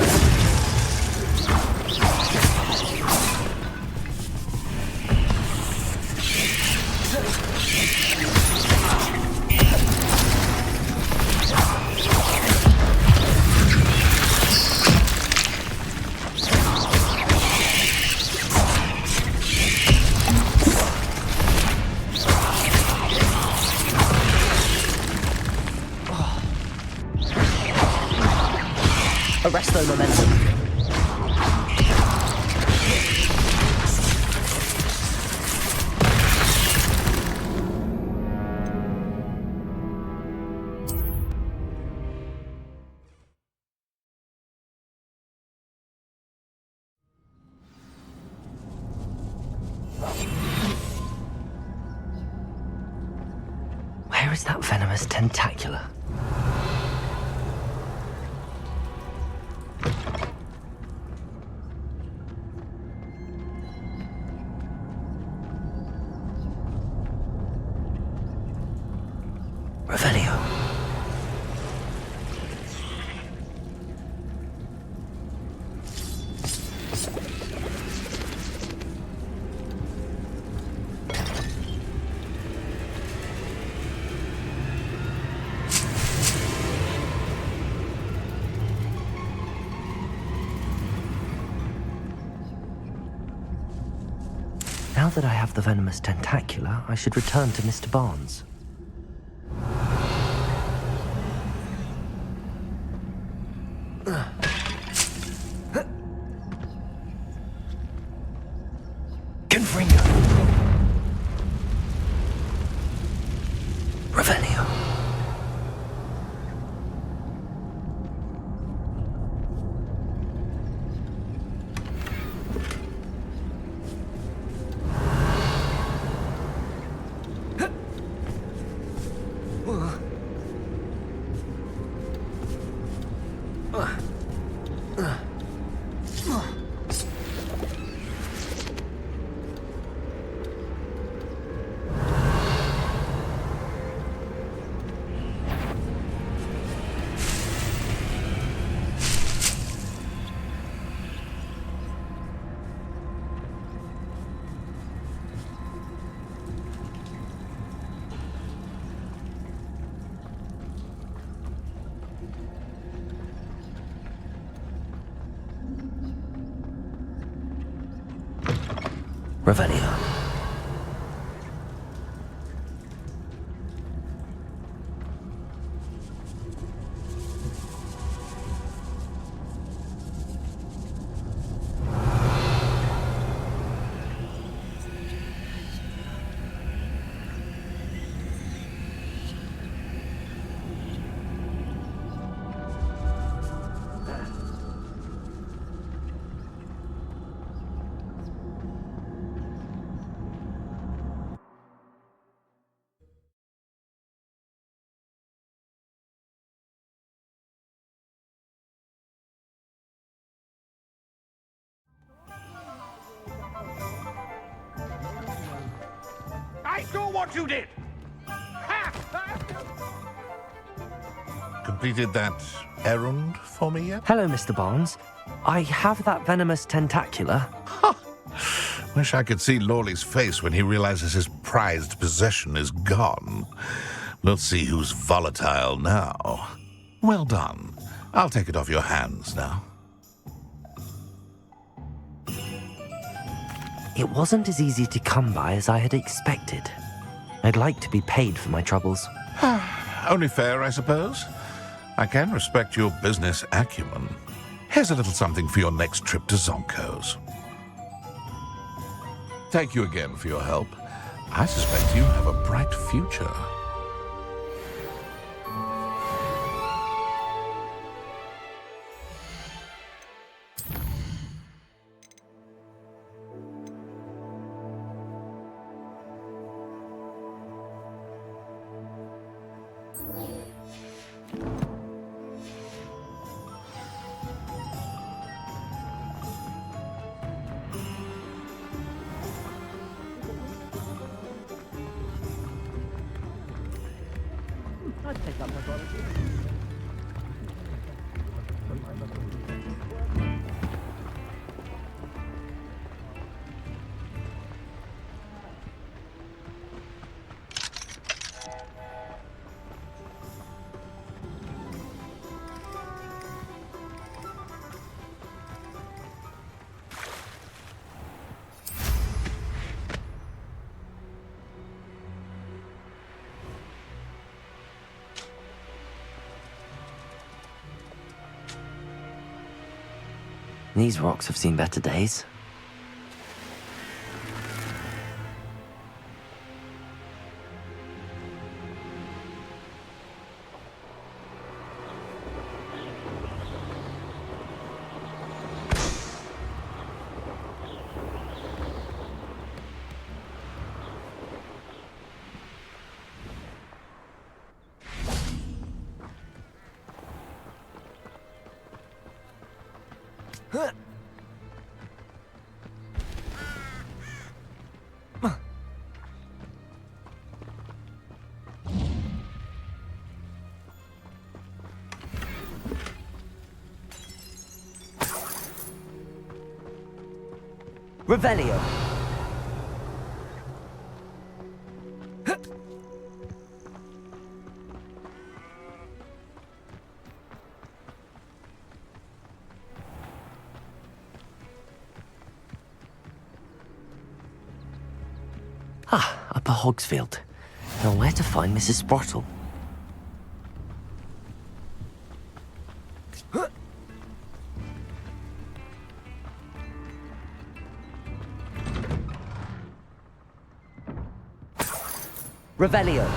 Arresto momentum. Where is that venomous tentacula? Revelio. Now that I have the venomous tentacula, I should return to Mr. Barnes. Confringo. Revelio. Revelio. I saw what you did! Completed that errand for me yet? Hello, Mr. Barnes. I have that venomous tentacula. Wish I could see Lawley's face when he realizes his prized possession is gone. We'll see who's volatile now. Well done. I'll take it off your hands now. It wasn't as easy to come by as I had expected. I'd like to be paid for my troubles. Only fair, I suppose. I can respect your business acumen. Here's a little something for your next trip to Zonko's. Thank you again for your help. I suspect you have a bright future. I'd take up pathology. These rocks have seen better days. Revelio. Upper Hogsfield. Now where to find Mrs. Sprottle? Revelio.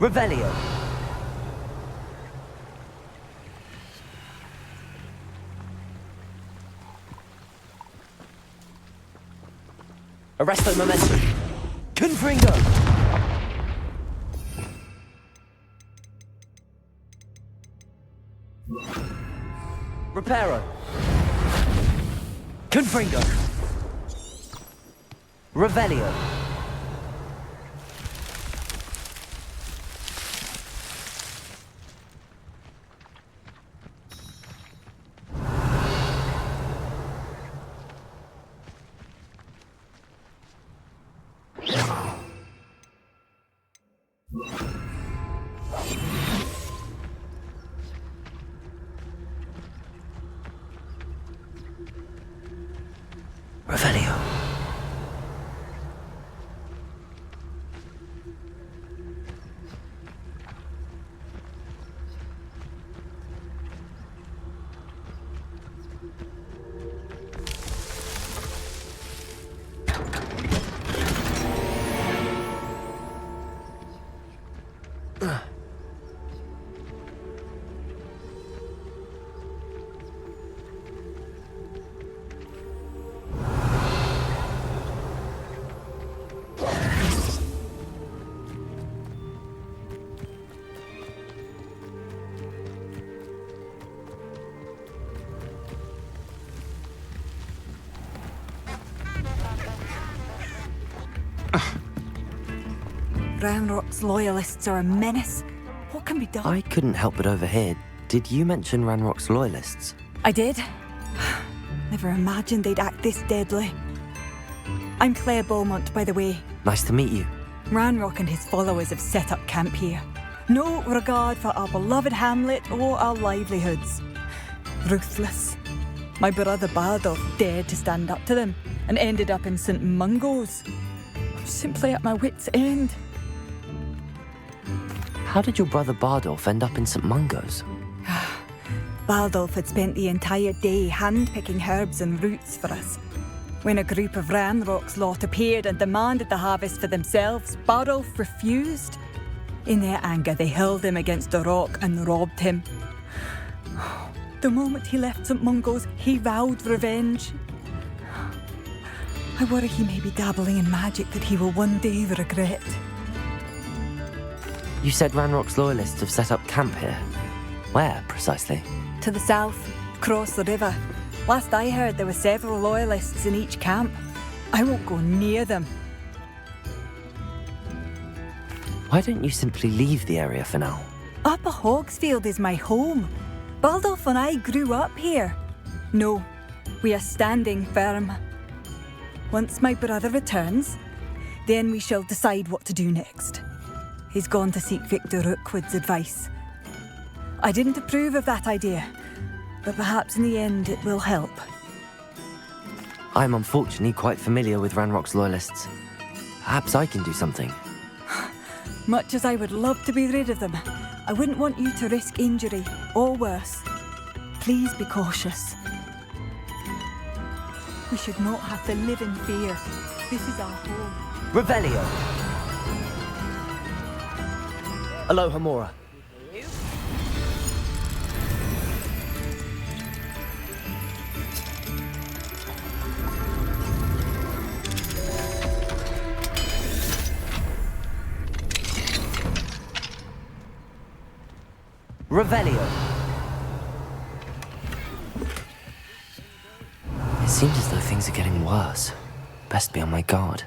Revelio. Arresto momentum. Confringo. Reparo. Confringo. Revelio. Revelio. Ranrock's loyalists are a menace. What can be done? I couldn't help but overhear. Did you mention Ranrock's loyalists? I did. Never imagined they'd act this deadly. I'm Claire Beaumont, by the way. Nice to meet you. Ranrock and his followers have set up camp here. No regard for our beloved hamlet or our livelihoods. Ruthless. My brother Bardolph dared to stand up to them and ended up in St. Mungo's. I'm simply at my wit's end. How did your brother Bardolph end up in St. Mungo's? Bardolph had spent the entire day hand-picking herbs and roots for us. When a group of Ranrock's lot appeared and demanded the harvest for themselves, Bardolph refused. In their anger, they hurled him against a rock and robbed him. The moment he left St. Mungo's, he vowed revenge. I worry he may be dabbling in magic that he will one day regret. You said Ranrock's loyalists have set up camp here. Where, precisely? To the south, across the river. Last I heard, there were several loyalists in each camp. I won't go near them. Why don't you simply leave the area for now? Upper Hogsfield is my home. Bardolph and I grew up here. No, we are standing firm. Once my brother returns, then we shall decide what to do next. He's gone to seek Victor Rookwood's advice. I didn't approve of that idea, but perhaps in the end it will help. I'm unfortunately quite familiar with Ranrock's loyalists. Perhaps I can do something. Much as I would love to be rid of them, I wouldn't want you to risk injury, or worse. Please be cautious. We should not have to live in fear. This is our home. Revelio. Aloha Mora. Revelio. It seems as though things are getting worse. Best be on my guard.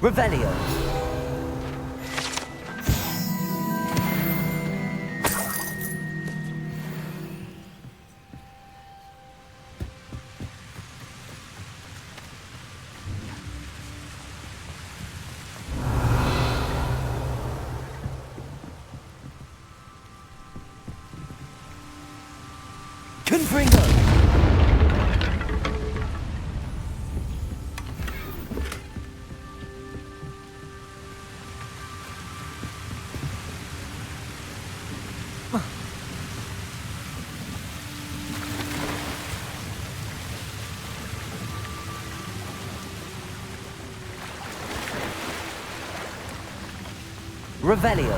Revelio. Revelio.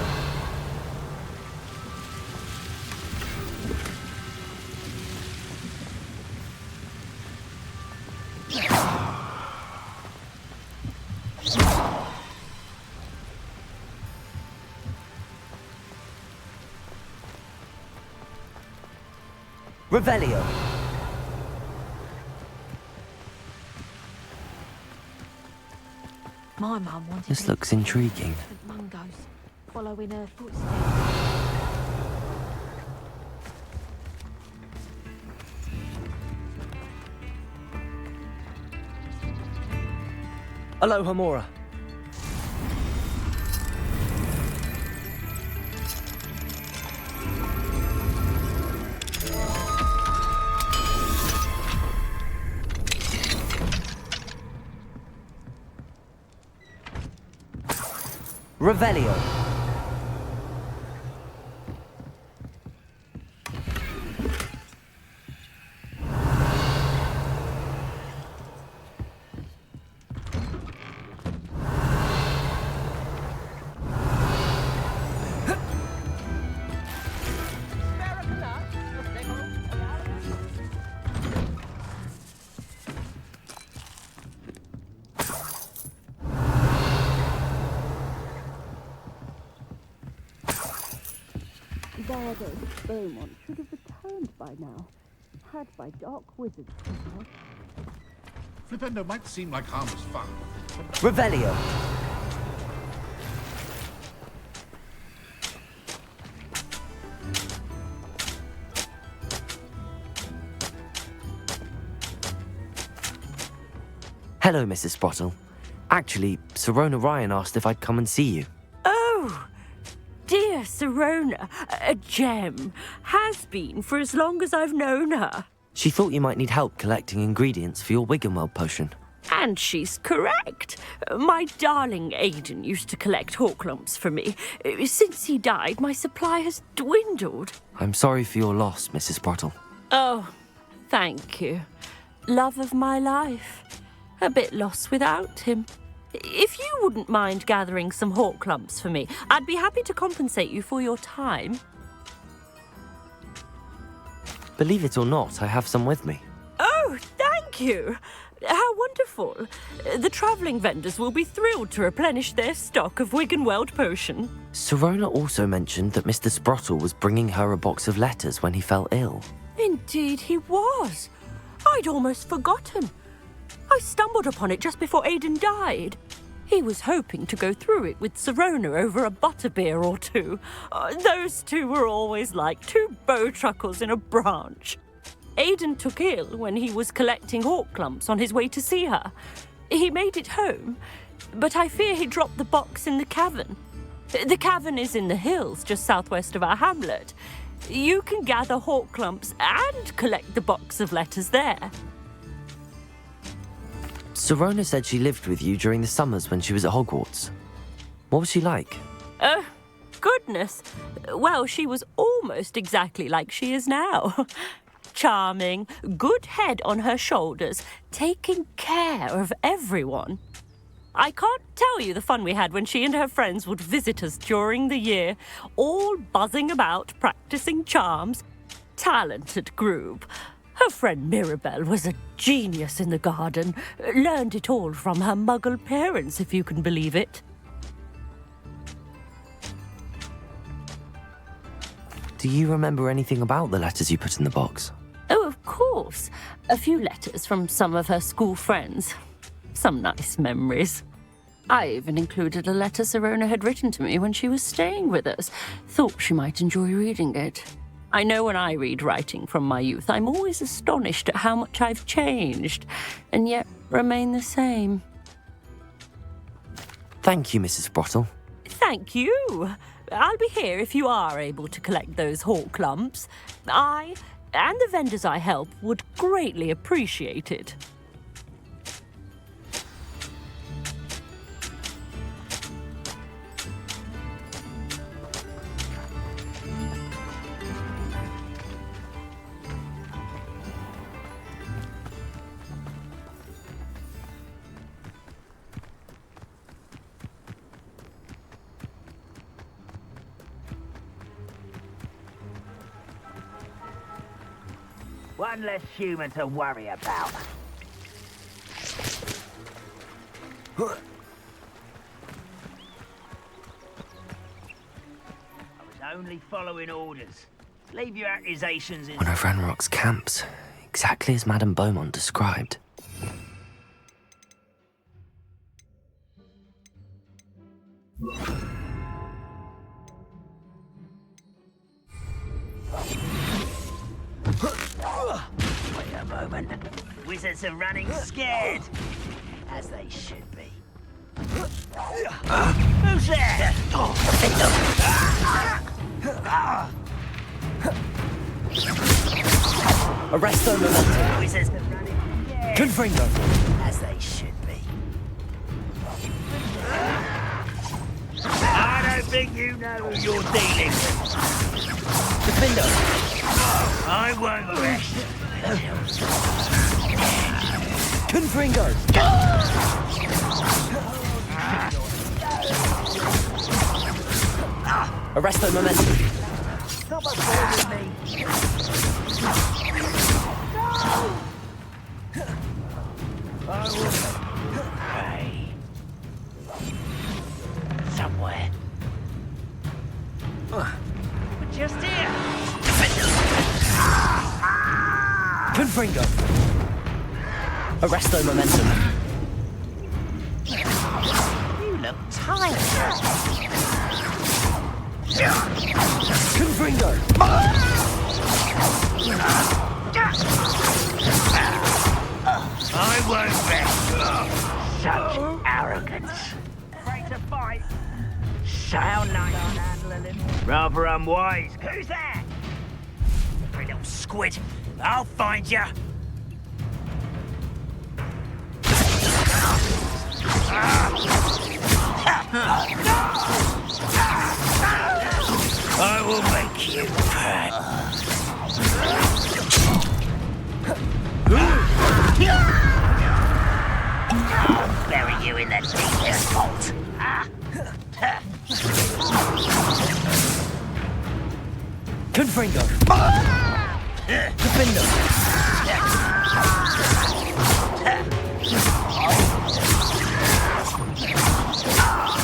Revelio. My mum wanted This to looks intriguing. Mungos, following her footsteps. Aloha Mora. Revelio. Bardo Beaumont should have returned by now. Had by dark wizards. Flipendo might seem like harmless fun. Revelio. Hello, Mrs. Sprottle. Actually, Sirona Ryan asked if I'd come and see you. Oh, dear Sirona, a gem. Has been for as long as I've known her. She thought you might need help collecting ingredients for your Wiggenweld potion. And she's correct. My darling Aidan used to collect hawk lumps for me. Since he died, my supply has dwindled. I'm sorry for your loss, Mrs. Sprottle. Oh, thank you. Love of my life. A bit lost without him. If you wouldn't mind gathering some hawk lumps for me, I'd be happy to compensate you for your time. Believe it or not, I have some with me. Oh, thank you. How wonderful. The travelling vendors will be thrilled to replenish their stock of Wiggenweld potion. Sirona also mentioned that Mr. Sprottle was bringing her a box of letters when he fell ill. Indeed he was. I'd almost forgotten. I stumbled upon it just before Aidan died. He was hoping to go through it with Sirona over a butterbeer or two. Those two were always like two bowtruckles in a branch. Aidan took ill when he was collecting hawk lumps on his way to see her. He made it home, but I fear he dropped the box in the cavern. The cavern is in the hills just southwest of our hamlet. You can gather hawk lumps and collect the box of letters there. Sirona said she lived with you during the summers when she was at Hogwarts. What was she like? Goodness. Well, she was almost exactly like she is now. Charming, good head on her shoulders, taking care of everyone. I can't tell you the fun we had when she and her friends would visit us during the year, all buzzing about, practicing charms. Talented group. Her friend Mirabelle was a genius in the garden. Learned it all from her muggle parents, if you can believe it. Do you remember anything about the letters you put in the box? Oh, of course. A few letters from some of her school friends. Some nice memories. I even included a letter Sirona had written to me when she was staying with us. Thought she might enjoy reading it. I know when I read writing from my youth, I'm always astonished at how much I've changed, and yet remain the same. Thank you, Mrs. Sprottle. Thank you. I'll be here if you are able to collect those hawk lumps. I, and the vendors I help, would greatly appreciate it. One less human to worry about. I was only following orders. Leave your accusations in... One of Ranrock's camps, exactly as Madame Beaumont described. Wait a moment. Wizards are running scared. As they should be. Who's there? Arresto momentum. Wizards are running scared. Confringo. As they should be. I don't think you know who you're dealing with. Defendo. I won't rest. Confringo. Arresto momentum. Stop avoiding me. No! I will pray. Somewhere. We're just here. Confringo. Arresto momentum. You look tired. Confringo. I won't rest. Such arrogance. Afraid to fight. Sound nice. Rather unwise. Who's that? Every little squid. I'll find ya. I will make you pay. I'll bury you in the deepest vault. Confringo. Defendo.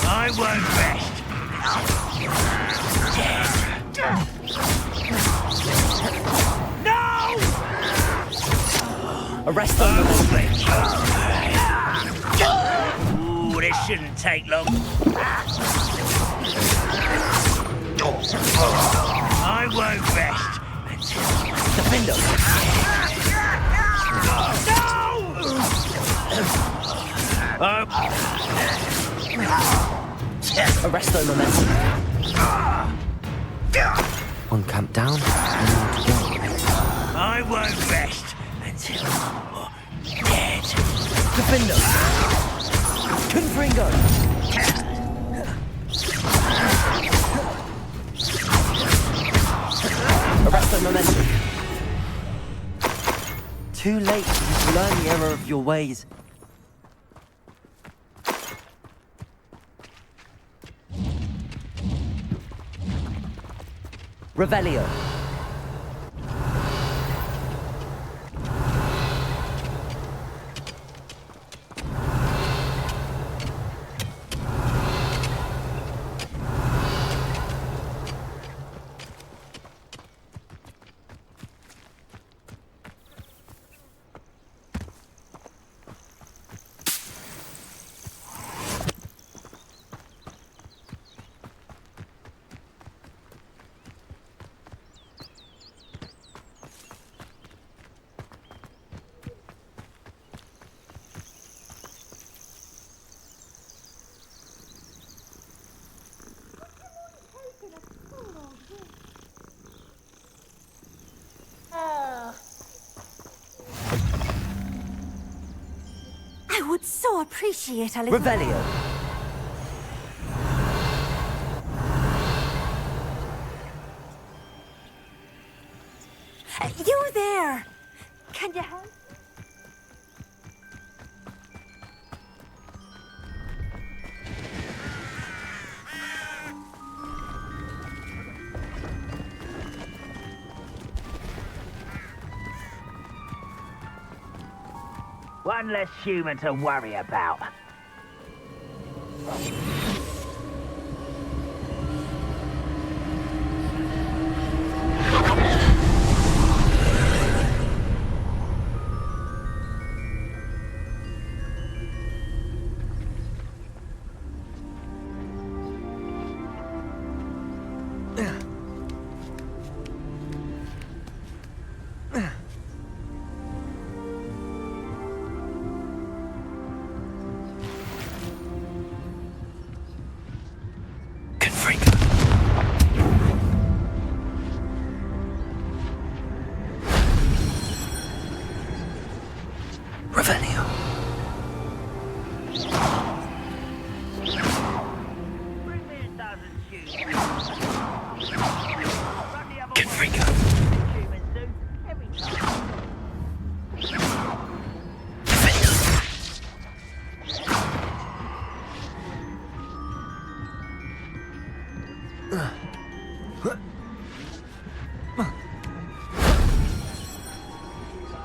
I won't rest. No! Arresto momentum. Ooh, this shouldn't take long. I won't rest until... Defendo. Arresto momentum. One camp down, one more to go. I won't rest until you're dead. Defendo. Confringo. Arresto momentum. Too late for you to learn the error of your ways. Revelio. I would so appreciate a little... Revelio. You there! Can you help? One less human to worry about.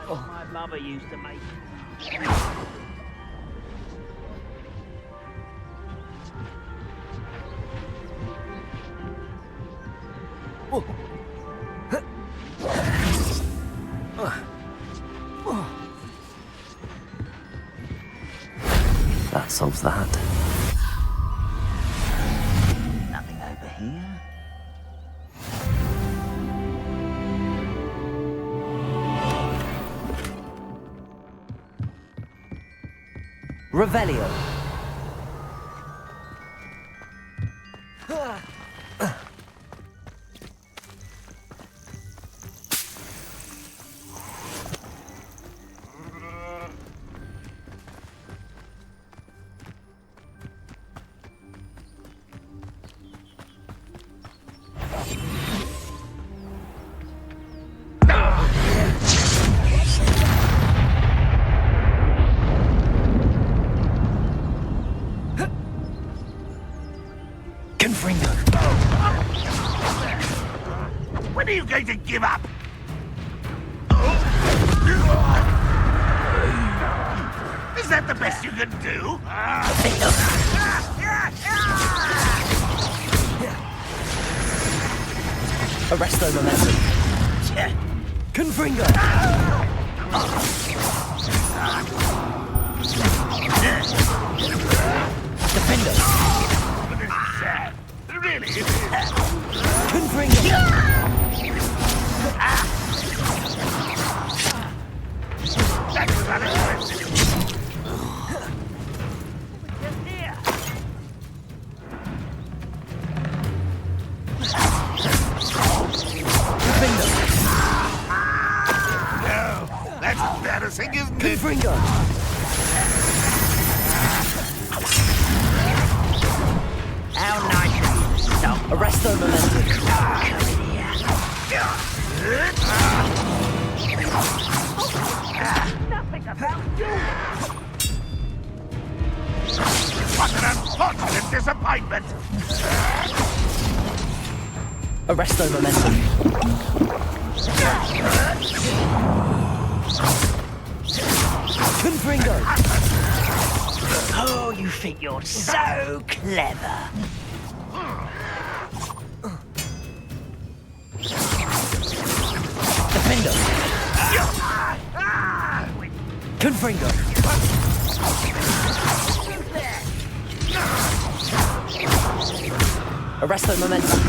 My mother used to make. That solves that. Nothing over here. Revelio. When are you going to give up? Is that the best you can do? Arresto momentum. Confringo. Defender. Really? Confringo. That was unexpected. No, that's embarrassing, isn't it? Confringo. How nice of you to stop. Arresto momentum. Nothing about you. What an unfortunate disappointment! Arresto momentum. Confringo. Oh, you think you're so clever. Defender. Confringo. Arresto momentum.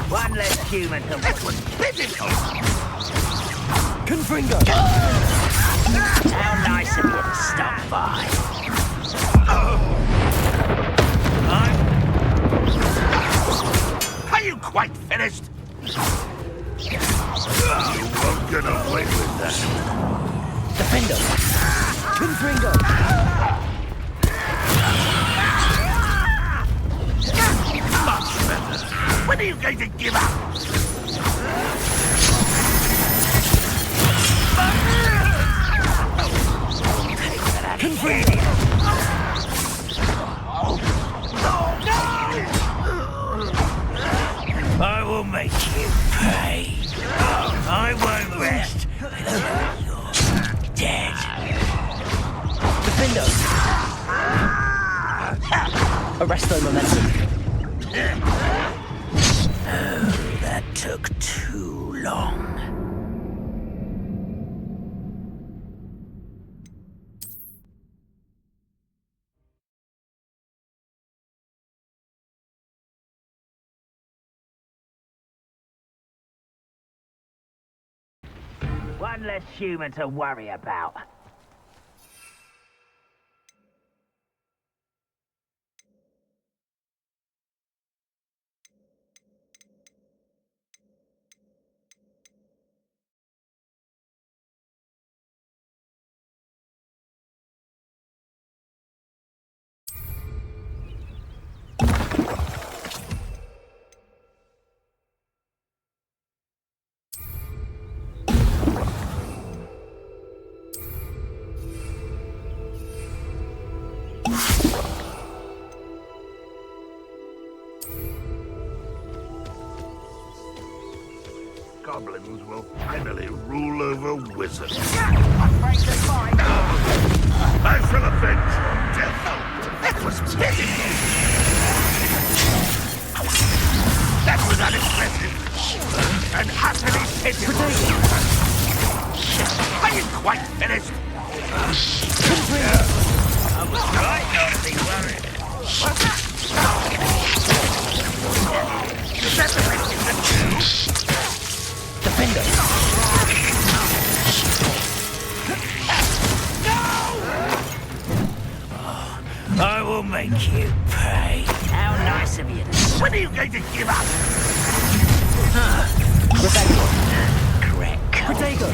One less human to That was pitiful! Confringo. How nice of you to stop by. Are you quite finished? You won't get away with that. Defender. Confringo. Much better. When are you going to give up? Confringo. I will make you pay. I won't rest until you're dead. Defender! Arresto momentum. Oh, that took too long. One less human to worry about. Goblins will finally rule over wizards. I shall avenge your death. That was pitiful. That was unexpected. And utterly pitiful. Are you quite finished? I was right not to be worried. Is that the best you can do? Defender! I will make you pay. How nice of you. When are you going to give up? Rebellion! Correct. Protego!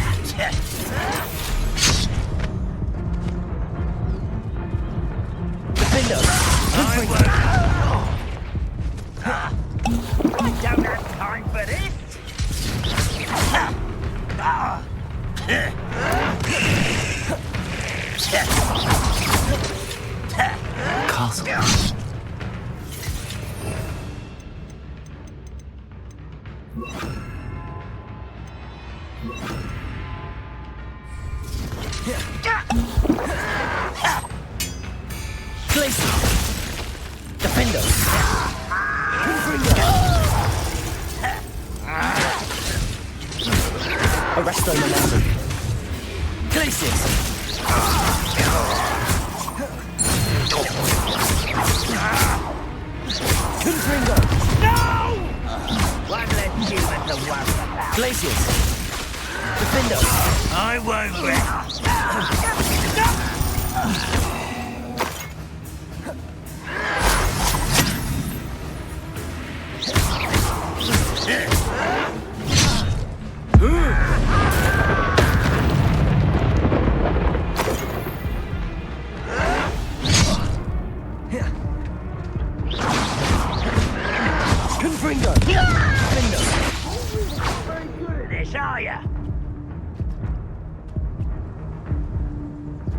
Defender! I don't have time for this. Castle. Glacier! Defender! Arresto momentum. Glaciers! Confringo! No! One less human to worry about. Glaciers! Defender! I won't rest. Confringo! Defender! Very good at this, are ya?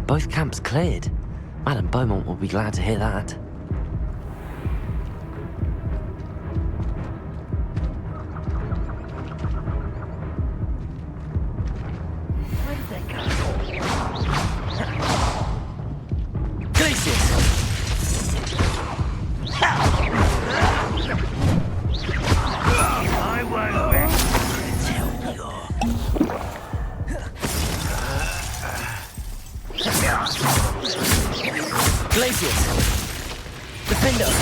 Both camps cleared. Madame Beaumont will be glad to hear that. Glaciers! I won't rest until you're... Glaciers! Defender!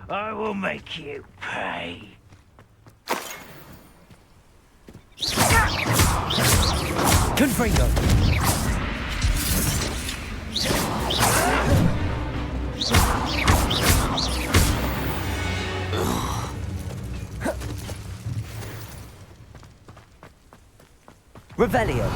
I will make you pay. Confringo! Revelio!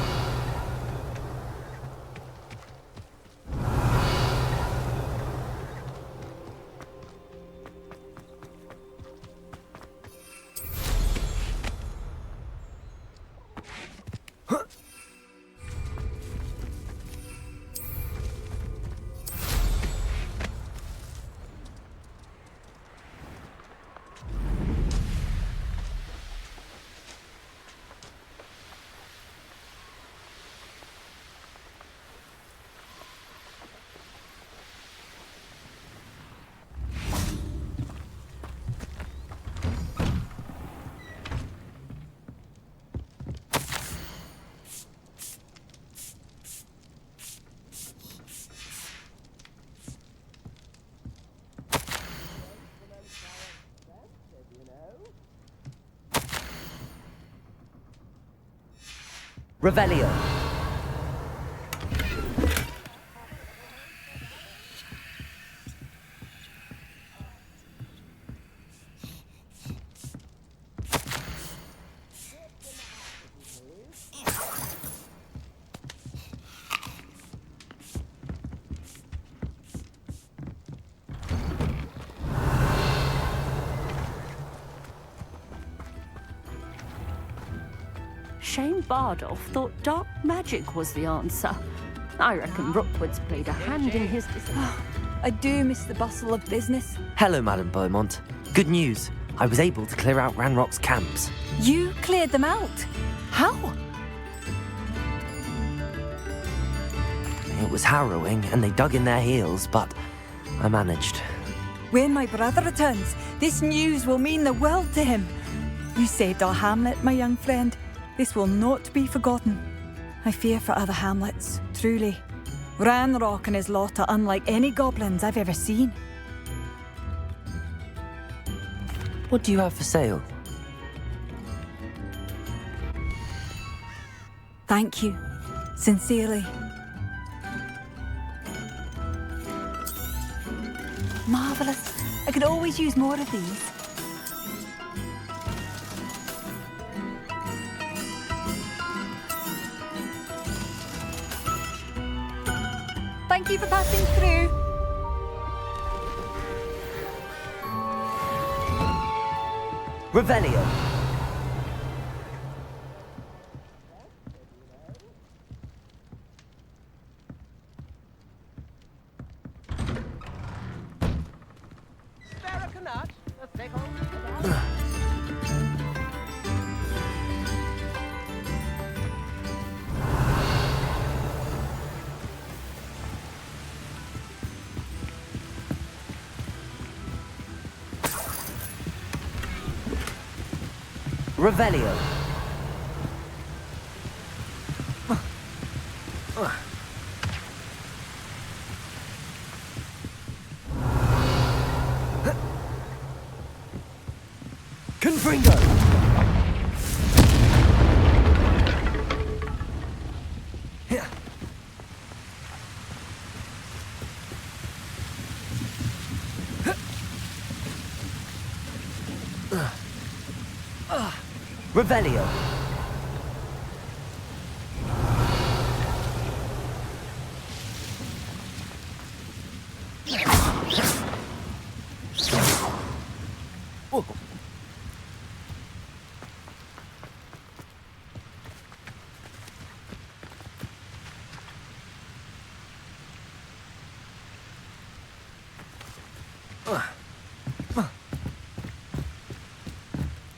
Revelio. Shame Bardolph thought dark magic was the answer. I reckon Rookwood's played a hand in his... I do miss the bustle of business. Hello, Madame Beaumont. Good news. I was able to clear out Ranrock's camps. You cleared them out? How? It was harrowing, and they dug in their heels, but I managed. When my brother returns, this news will mean the world to him. You saved our hamlet, my young friend. This will not be forgotten. I fear for other hamlets, truly. Ranrock and his lot are unlike any goblins I've ever seen. What do you have for sale? Thank you. Sincerely. Marvellous. I could always use more of these. Thank you for passing through. Revelio. Revelio. Confringo. Revelio.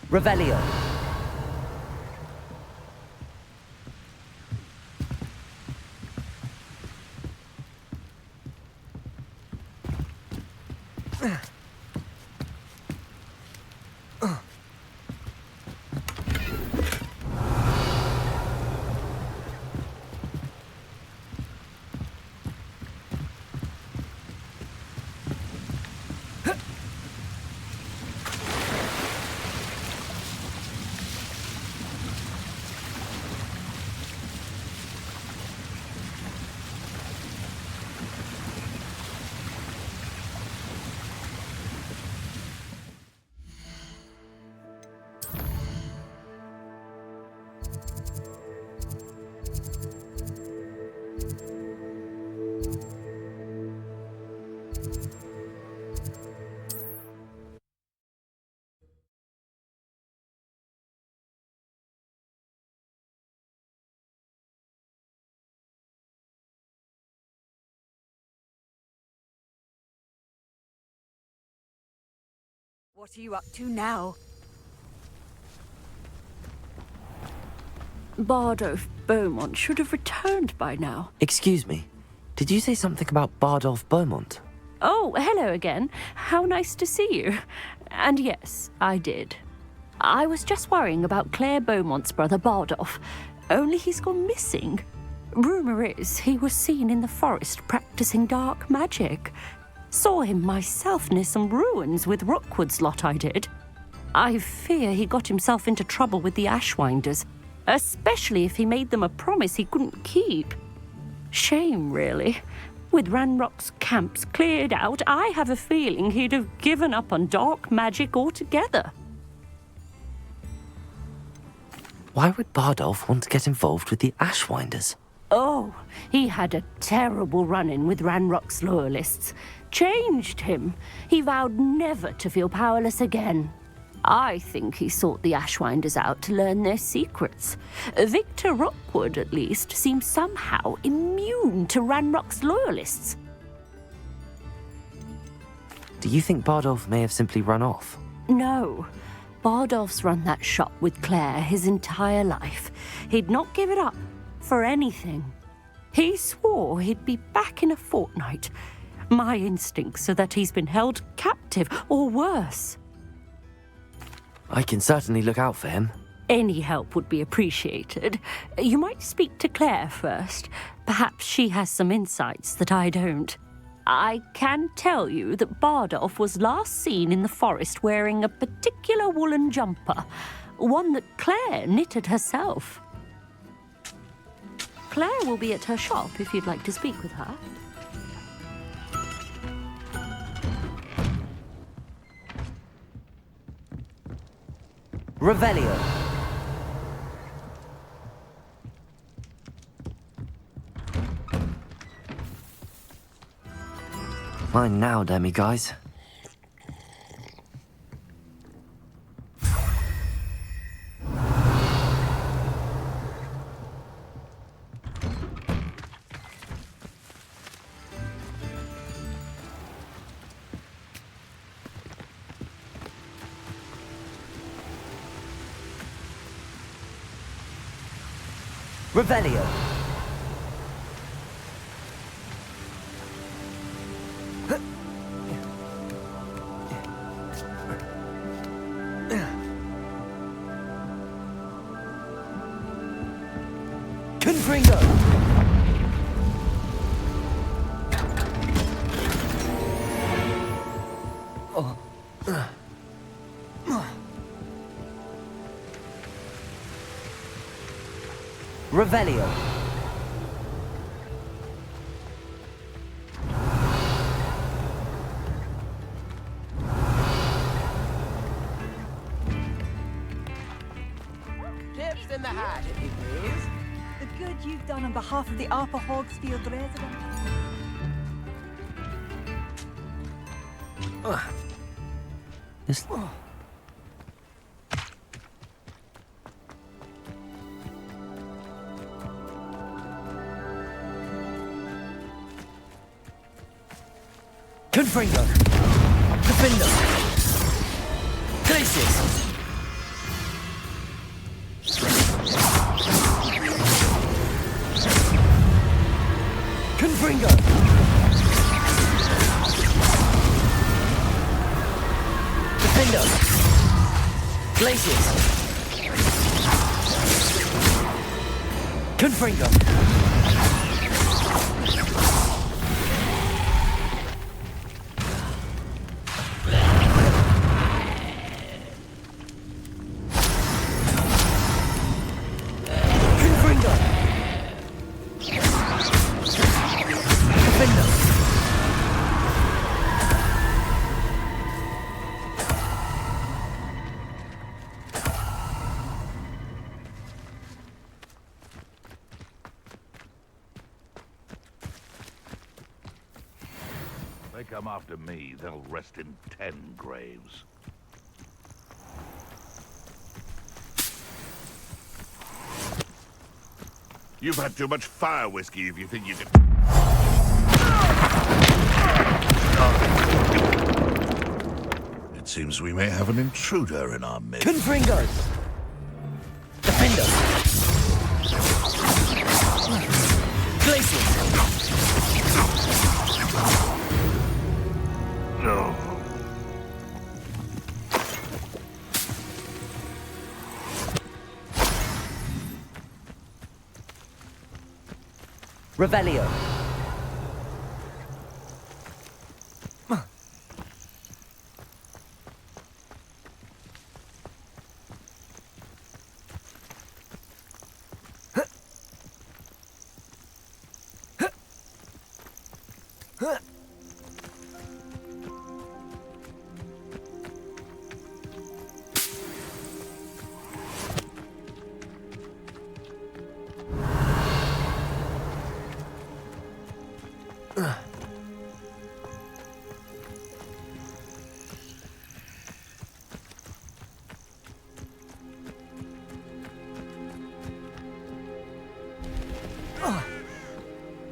Revelio. What are you up to now? Bardolph Beaumont should have returned by now. Excuse me. Did you say something about Bardolph Beaumont? Oh, hello again. How nice to see you. And yes, I did. I was just worrying about Claire Beaumont's brother Bardolph. Only he's gone missing. Rumour is he was seen in the forest practicing dark magic. Saw him myself near some ruins with Rookwood's lot I did. I fear he got himself into trouble with the Ashwinders. especially if he made them a promise he couldn't keep. Shame, really. With Ranrock's camps cleared out, I have a feeling he'd have given up on dark magic altogether. Why would Bardolph want to get involved with the Ashwinders? Oh, he had a terrible run-in with Ranrock's loyalists. Changed him. He vowed never to feel powerless again. I think he sought the Ashwinders out to learn their secrets. Victor Rockwood, at least, seems somehow immune to Ranrock's loyalists. Do you think Bardolph may have simply run off? No. Bardolph's run that shop with Claire his entire life. He'd not give it up for anything. He swore he'd be back in a fortnight. My instincts are that he's been held captive, or worse. I can certainly look out for him. Any help would be appreciated. You might speak to Claire first. Perhaps she has some insights that I don't. I can tell you that Bardolph was last seen in the forest wearing a particular woolen jumper, one that Claire knitted herself. Claire will be at her shop if you'd like to speak with her. Revelio. Mine now, demiguise. Revelio. Confringo. Revelio. Tips in the hat, if you please. The good you've done on behalf of the Upper Hogsfield residents. This... Confringo. Defender. Glacius. Confringo. Defender. Glacius. Confringo. They come after me, they'll rest in 10 graves. You've had too much fire whiskey if you think you can... It seems we may have an intruder in our midst. Confringo. Defender. Glacius. No. Revelio.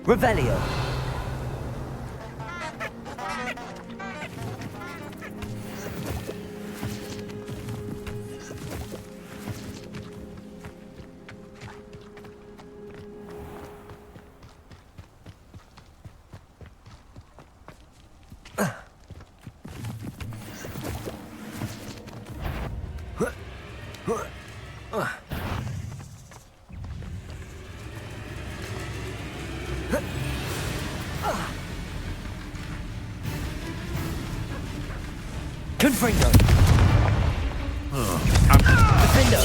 Revelio. Confringo. Defendo.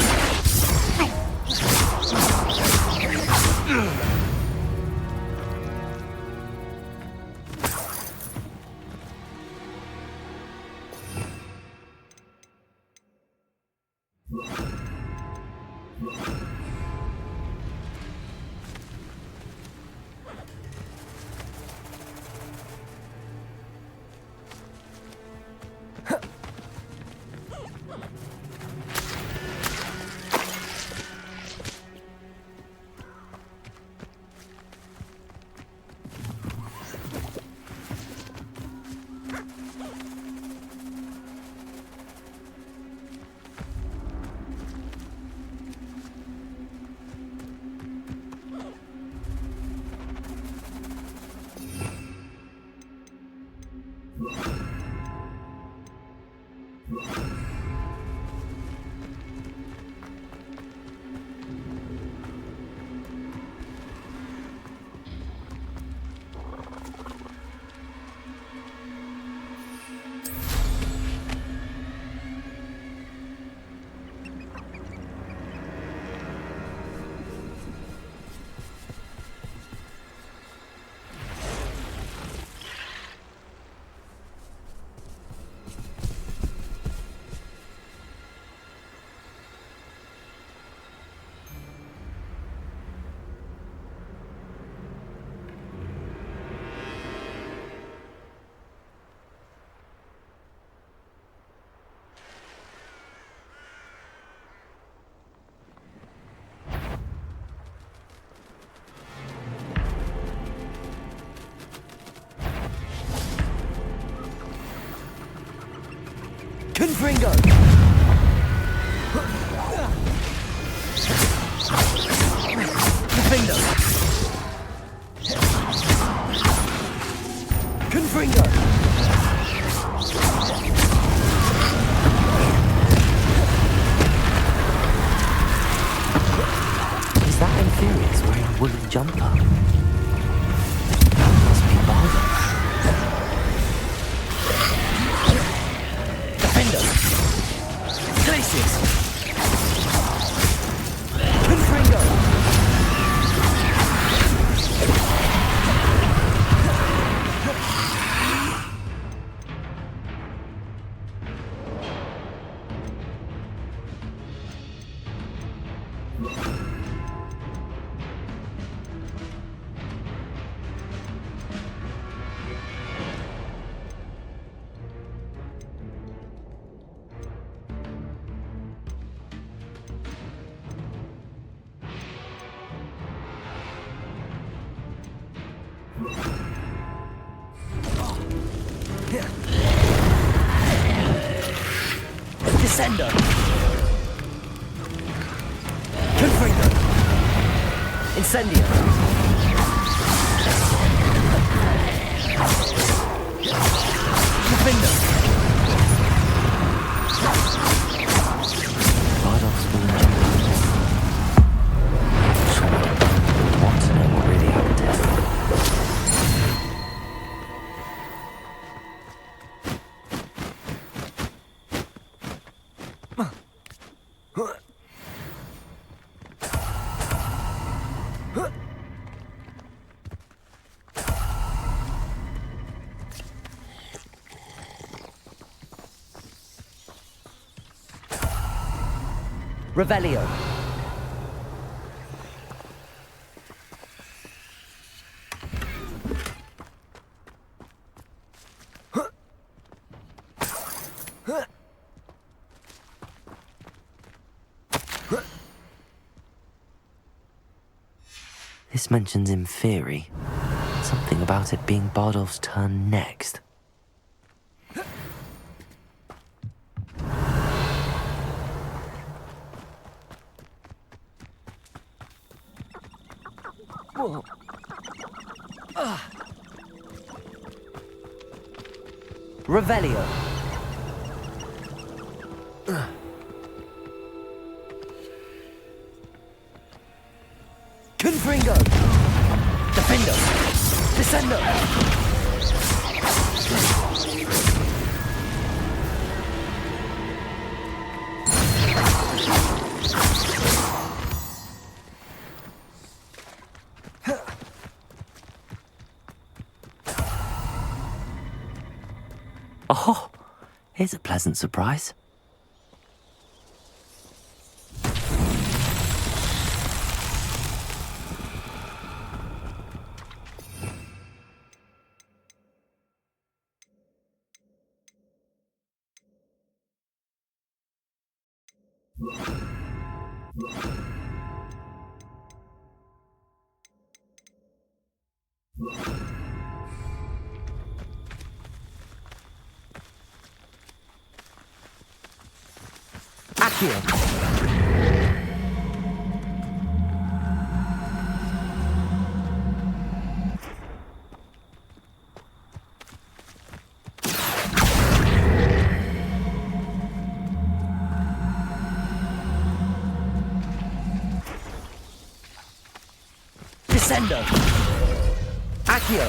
Confringo. Defendo. Confringo. Is that Infurious wearing a woolly jumper? Must be Balder. Glacius! Confringo! Descendo! Confringo! Incendio! Defendo! Bardolph's woolen jumper. So, want to know what really happened to him. Revelio. This mentions Inferi. Something about it being Bardolph's turn next. Whoa. Revelio. Confringo. Defendo. Descendo. Oh, here's a pleasant surprise. Accio. Descendo. Accio.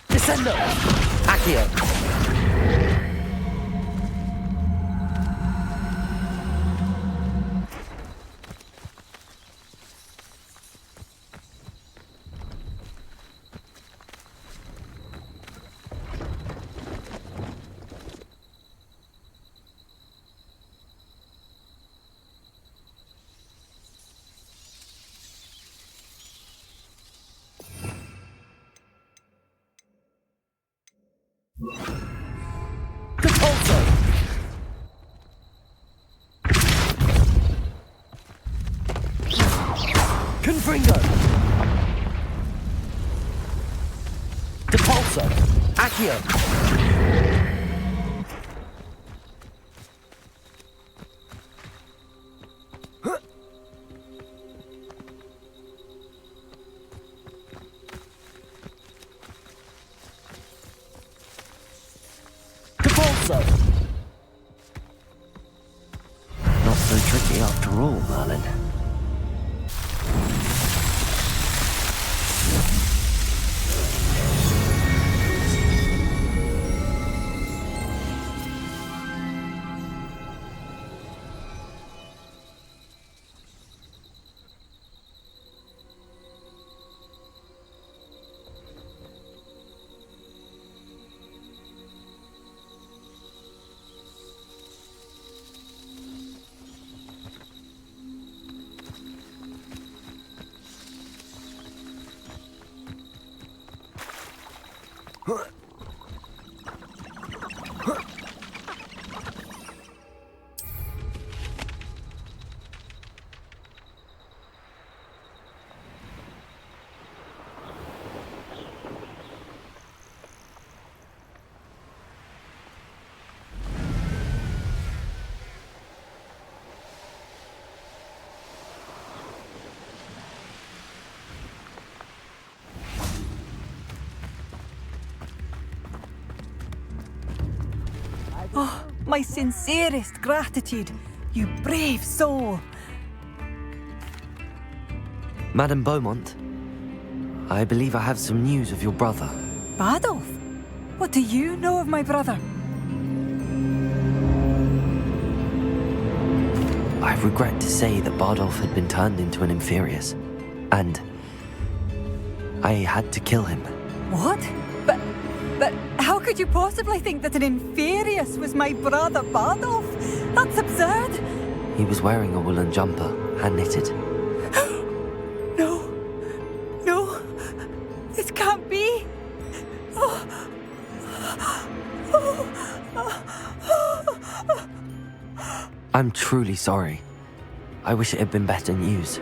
Descendo. Accio. Repulso. Confringo. Depulso. Accio. Depulso. Not so tricky after all, Merlin. Oh, my sincerest gratitude, you brave soul. Madame Beaumont, I believe I have some news of your brother. Bardolph? What do you know of my brother? I regret to say that Bardolph had been turned into an Inferius, and I had to kill him. What? But how could you possibly think that an Inferius was my brother Bardolph? That's absurd. He was wearing a woolen jumper, hand-knitted. No, this can't be. I'm truly sorry. I wish it had been better news.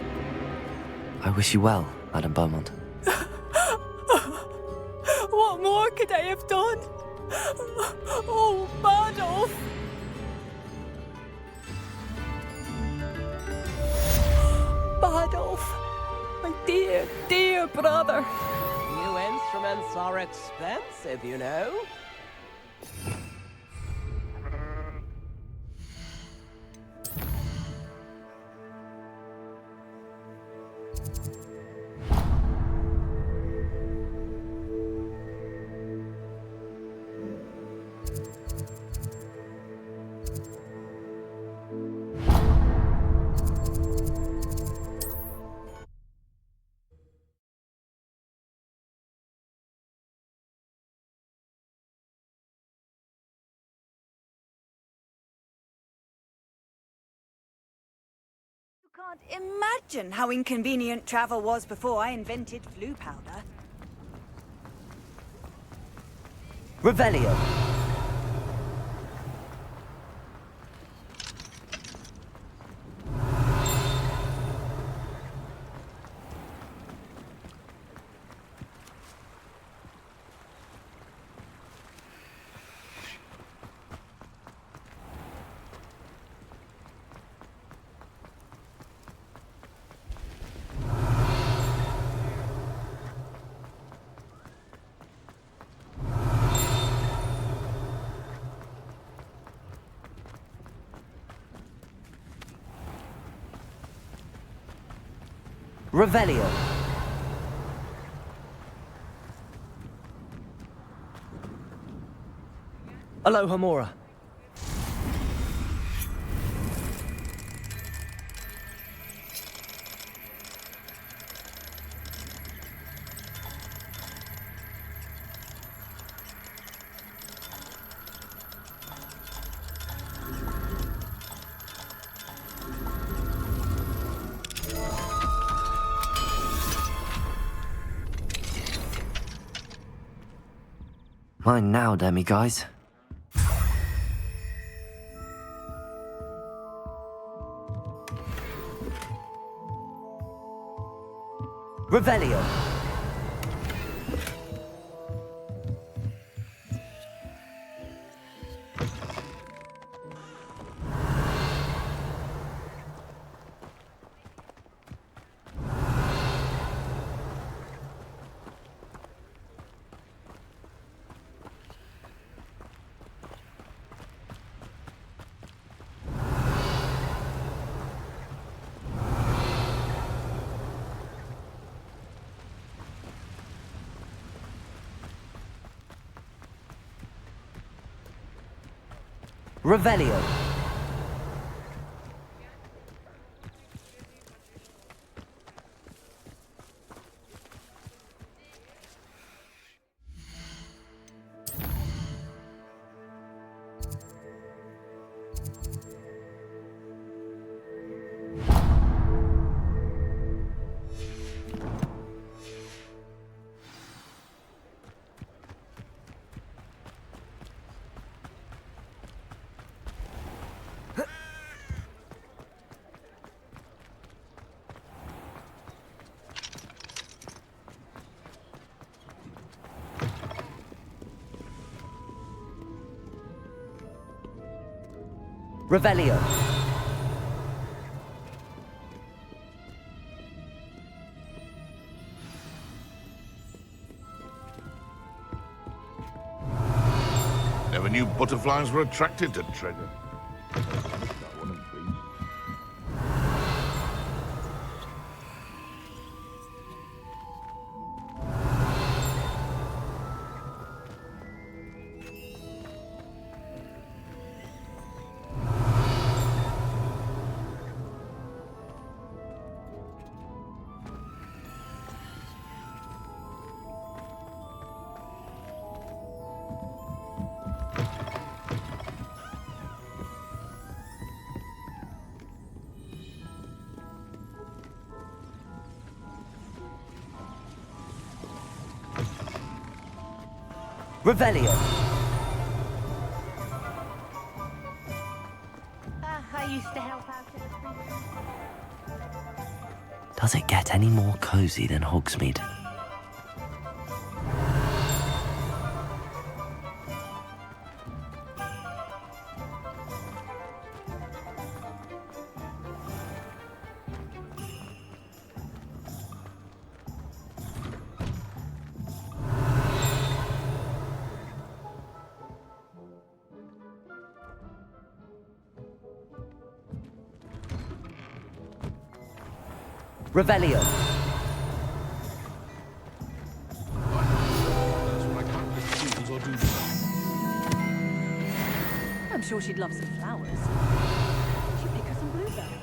I wish you well, Madame Beaumont. What more could I have done? Oh, Bardolph! Bardolph, my dear, dear brother. New instruments are expensive, you know. You can't imagine how inconvenient travel was before I invented flu powder. Revelio. Revelio. Aloha Mora. Mine now, demi-guys. Revelio. Revelio. Revelio. Never knew butterflies were attracted to treasure. Revelio. I used to help out in a prison. Does it get any more cozy than Hogsmeade? Revelio. I'm sure she'd love some flowers. Should pick her some blueberries.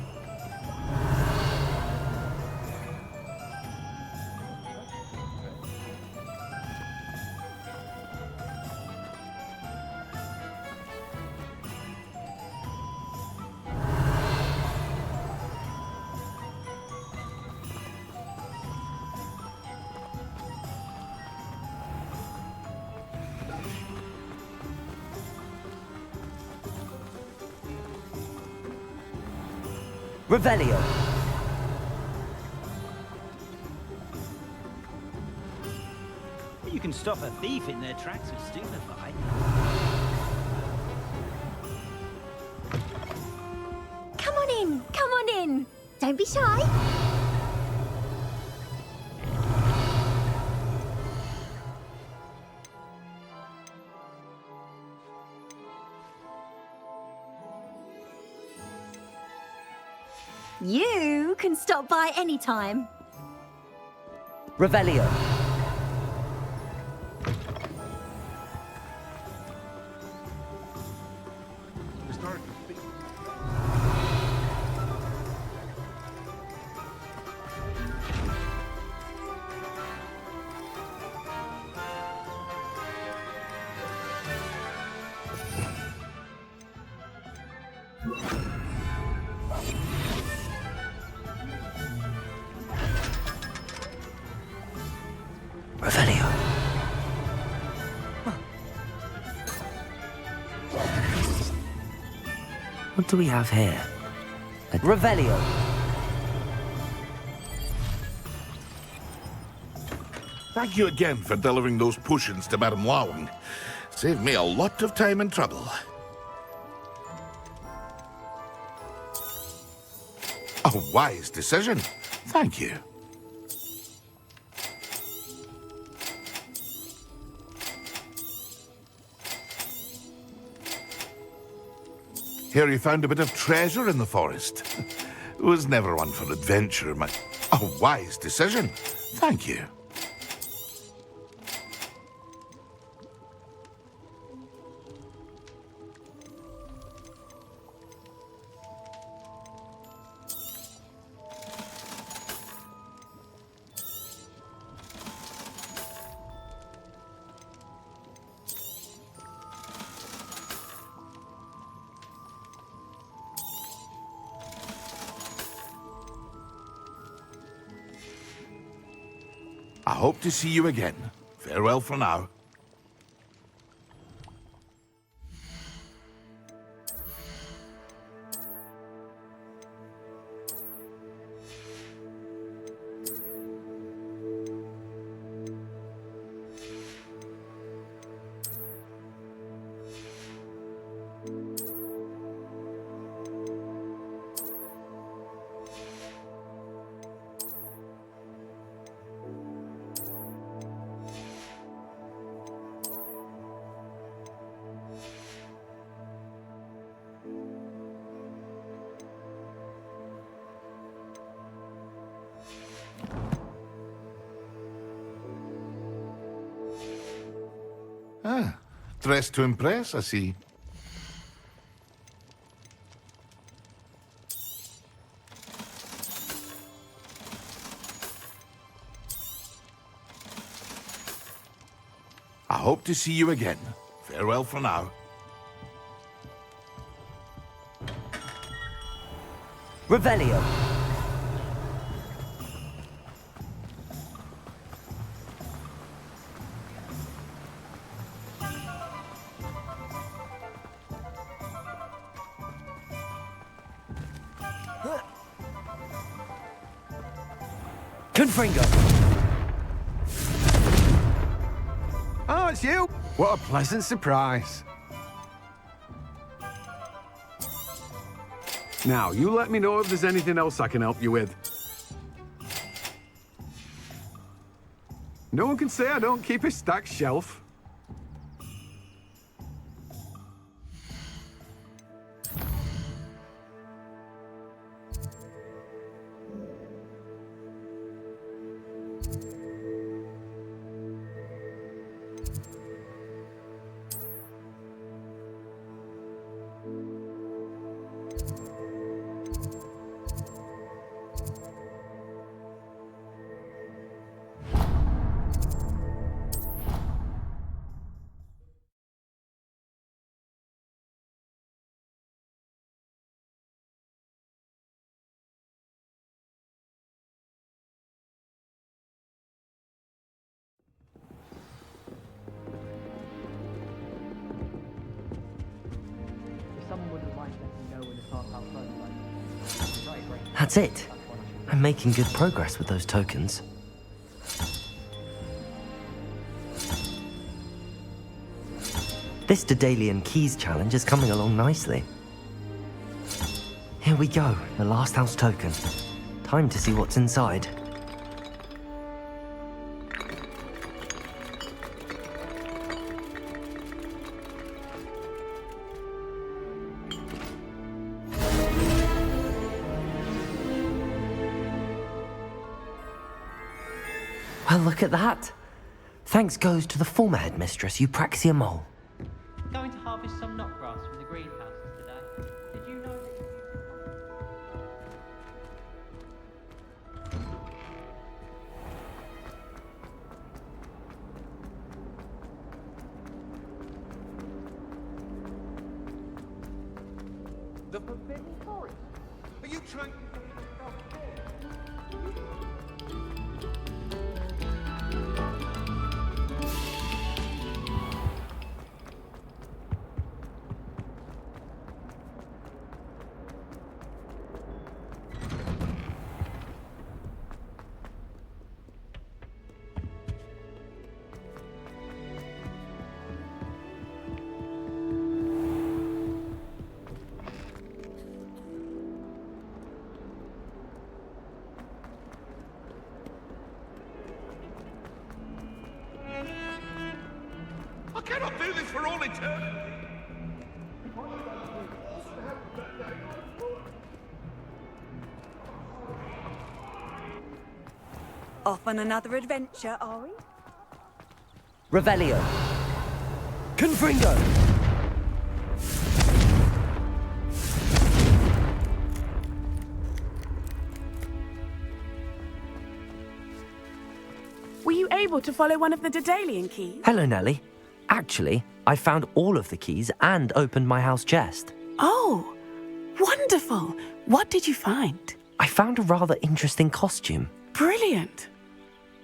Revelio. You can stop a thief in their tracks with stupefy. Come on in, come on in. Don't be shy. You can stop by anytime. Revelio. Revelio. What do we have here? Revelio. Thank you again for delivering those potions to Madame Lawing. Saved me a lot of time and trouble. A wise decision. Thank you. Here you found a bit of treasure in the forest. Was never one for adventure, but a wise decision. Thank you. I hope to see you again. Farewell for now. Ah, dressed to impress, I see. I hope to see you again. Farewell for now. Revelio. Confringo! Oh, it's you! What a pleasant surprise. Now, you let me know if there's anything else I can help you with. No one can say I don't keep a stacked shelf. That's it. I'm making good progress with those tokens. This Daedalian Keys challenge is coming along nicely. Here we go, the last house token. Time to see what's inside. Well, look at that. Thanks goes to the former headmistress, Eupraxia Mole. Going to harvest some knotgrass from the greenhouses today. Did you know that? The Forbidden Forest? Are you trying to get yourself killed? I cannot do this for all eternity. Off on another adventure, are we? Revelio. Confringo! Were you able to follow one of the Daedalian keys? Hello, Nellie. Actually, I found all of the keys and opened my house chest. Oh, wonderful. What did you find? I found a rather interesting costume. Brilliant.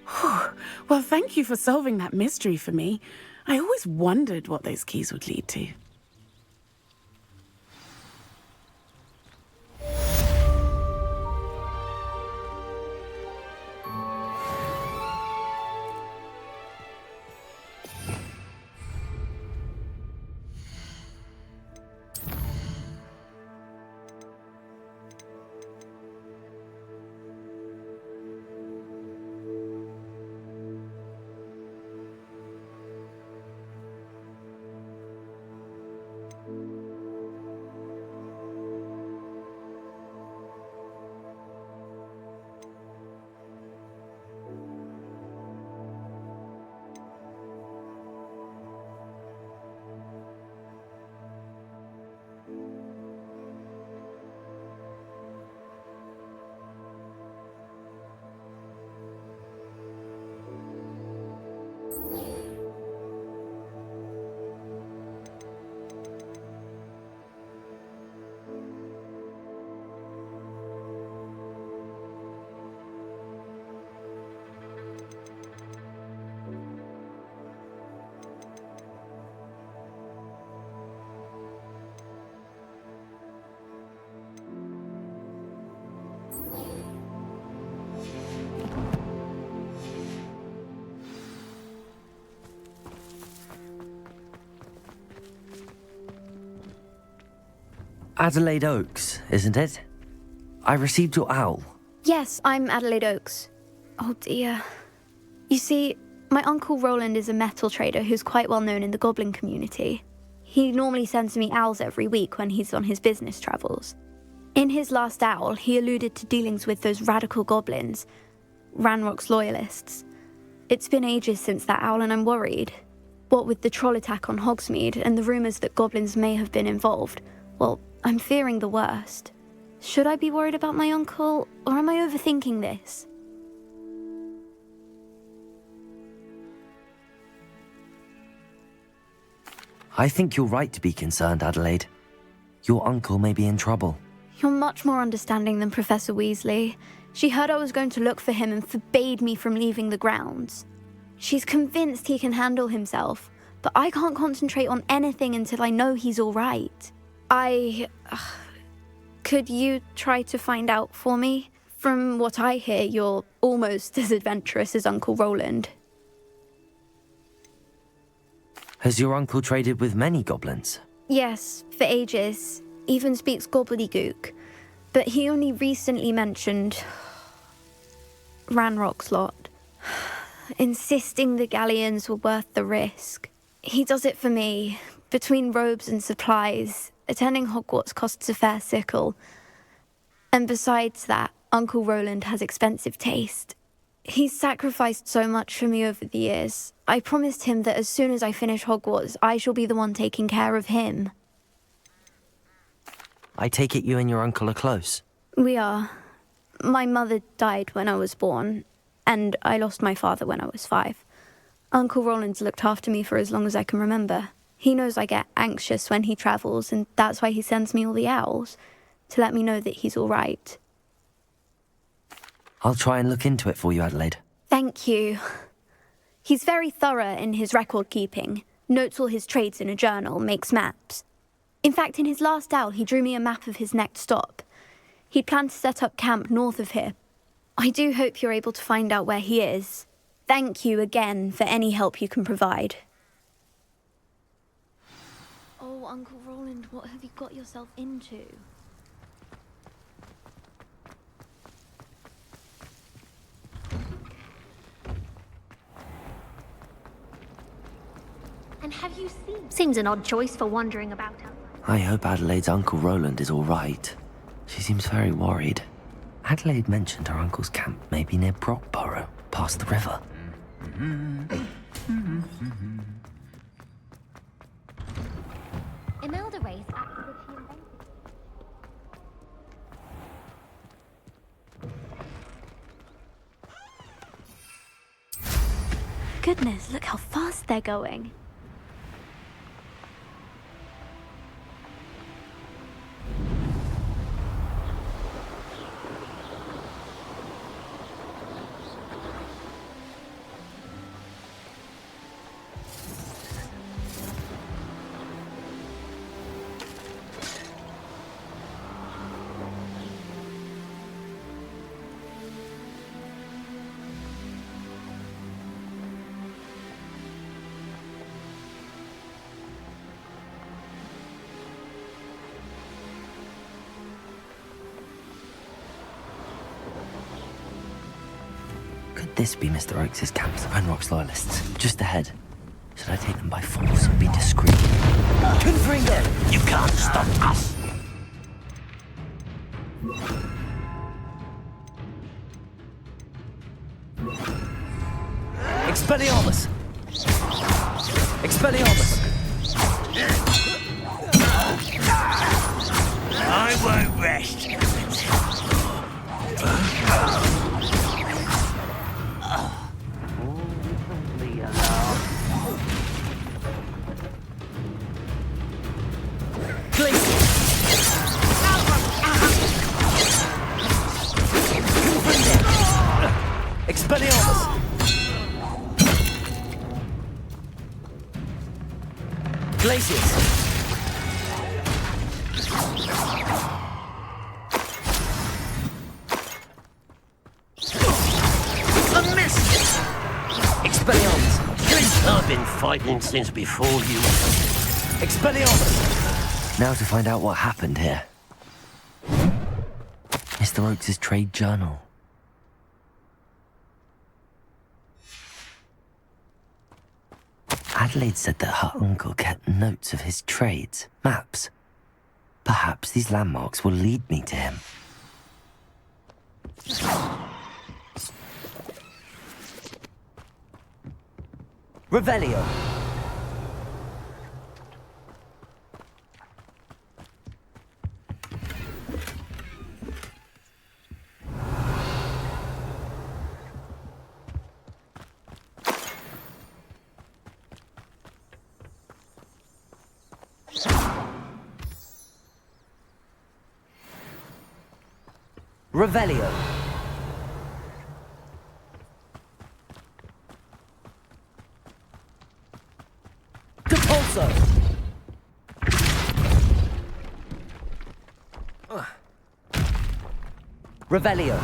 Whew. Well, thank you for solving that mystery for me. I always wondered what those keys would lead to. Adelaide Oaks, isn't it? I received your owl. Yes, I'm Adelaide Oaks. Oh dear. You see, my Uncle Roland is a metal trader who's quite well known in the goblin community. He normally sends me owls every week when he's on his business travels. In his last owl, he alluded to dealings with those radical goblins, Ranrock's loyalists. It's been ages since that owl and I'm worried. What with the troll attack on Hogsmeade and the rumours that goblins may have been involved, well, I'm fearing the worst. Should I be worried about my uncle, or am I overthinking this? I think you're right to be concerned, Adelaide. Your uncle may be in trouble. You're much more understanding than Professor Weasley. She heard I was going to look for him and forbade me from leaving the grounds. She's convinced he can handle himself, but I can't concentrate on anything until I know he's all right. Could you try to find out for me? From what I hear, you're almost as adventurous as Uncle Roland. Has your uncle traded with many goblins? Yes, for ages. Even speaks gobbledygook. But he only recently mentioned Ranrock's lot, insisting the galleons were worth the risk. He does it for me. Between robes and supplies, attending Hogwarts costs a fair sickle. And besides that, Uncle Roland has expensive taste. He's sacrificed so much for me over the years. I promised him that as soon as I finish Hogwarts, I shall be the one taking care of him. I take it you and your uncle are close? We are. My mother died when I was born, and I lost my father when I was 5. Uncle Roland's looked after me for as long as I can remember. He knows I get anxious when he travels, and that's why he sends me all the owls, to let me know that he's all right. I'll try and look into it for you, Adelaide. Thank you. He's very thorough in his record keeping, notes all his trades in a journal, makes maps. In fact, in his last owl, he drew me a map of his next stop. He planned to set up camp north of here. I do hope you're able to find out where he is. Thank you again for any help you can provide. Oh, Uncle Roland, what have you got yourself into? And have you seen? Seems an odd choice for wandering about outside. I hope Adelaide's Uncle Roland is all right. She seems very worried. Adelaide mentioned her uncle's camp may be near Brockborough, past the river. Imelda raised after that she invented. Goodness, look how fast they're going. Could this be Mr. Oakes' camp of Ranrock's loyalists? Just ahead. Should I take them by force and be discreet? Confringo! You can't stop us! Expelliarmus! Expelliarmus! I won't rest. Expelliarmus! Glacius! A miss! Expelliarmus! I've been fighting since before you. Expelliarmus! Now to find out what happened here. Mr. Oakes' trade journal. Adelaide said that her uncle kept notes of his trades, maps. Perhaps these landmarks will lead me to him. Revelio. Revelio. Depulso. Revelio.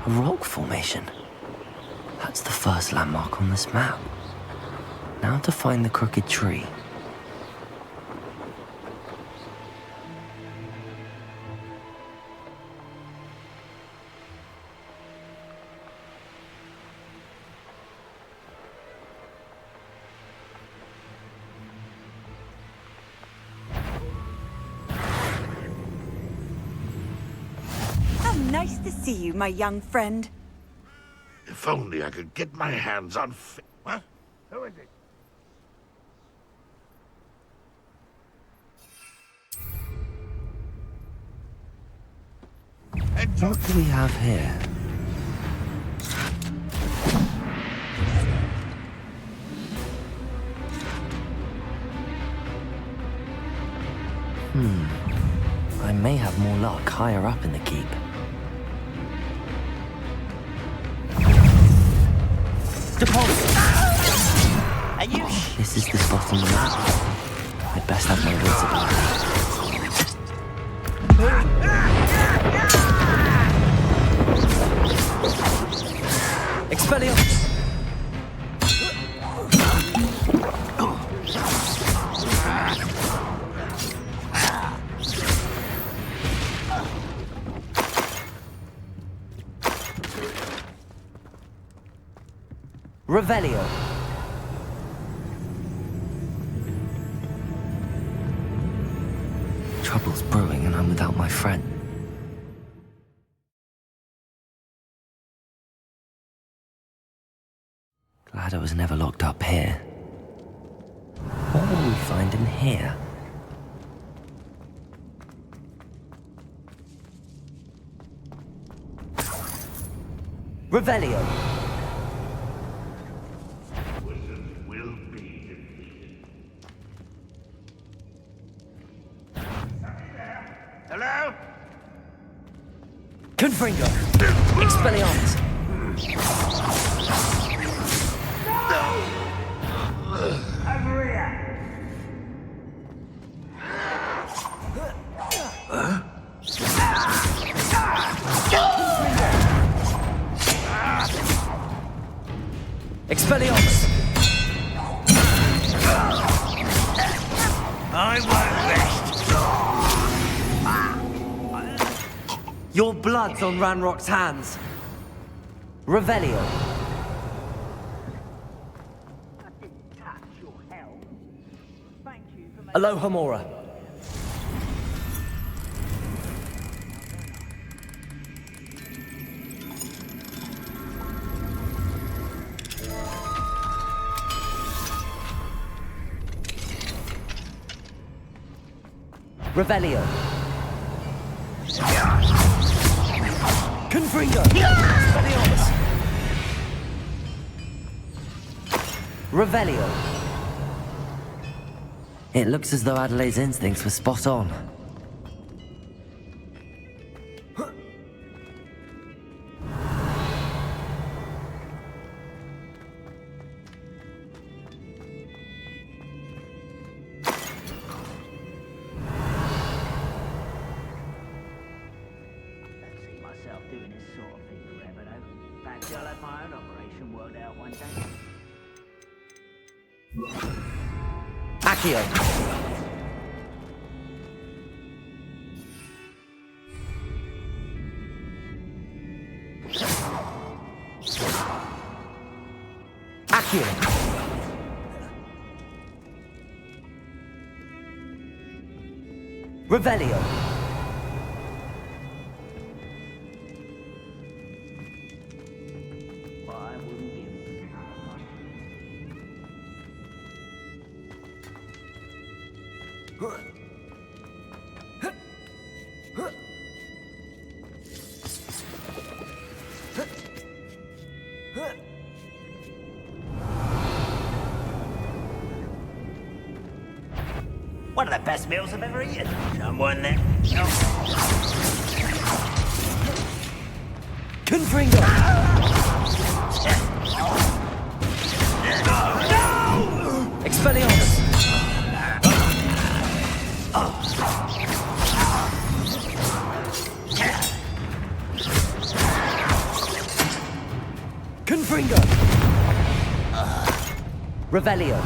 A rock formation. That's the first landmark on this map. Now to find the crooked tree. Nice to see you, my young friend. If only I could get my hands on What? Who is it? What do we have here? I may have more luck higher up in the keep. Are you? This is the spot on the map. I'd best have my wits about it. Expelliarmus! Revelio. Trouble's brewing and I'm without my friend. Glad I was never locked up here. What will we find in here? Revelio. Hello? Confringo! Expelliarmus! Expelliarmus! I won't rest. Your blood's on Ranrock's hands. Revelio. Alohomora. Revelio. Confringo. Expelliarmus. Revelio. It looks as though Adelaide's instincts were spot on. Doing this sort of thing forever, though. Fancy I'll have my own operation worked out one day. Accio. Accio. Revelio. One of the best meals I've ever eaten. Someone there. Confringo. No! Expelliarmus. Confringo. Revelio.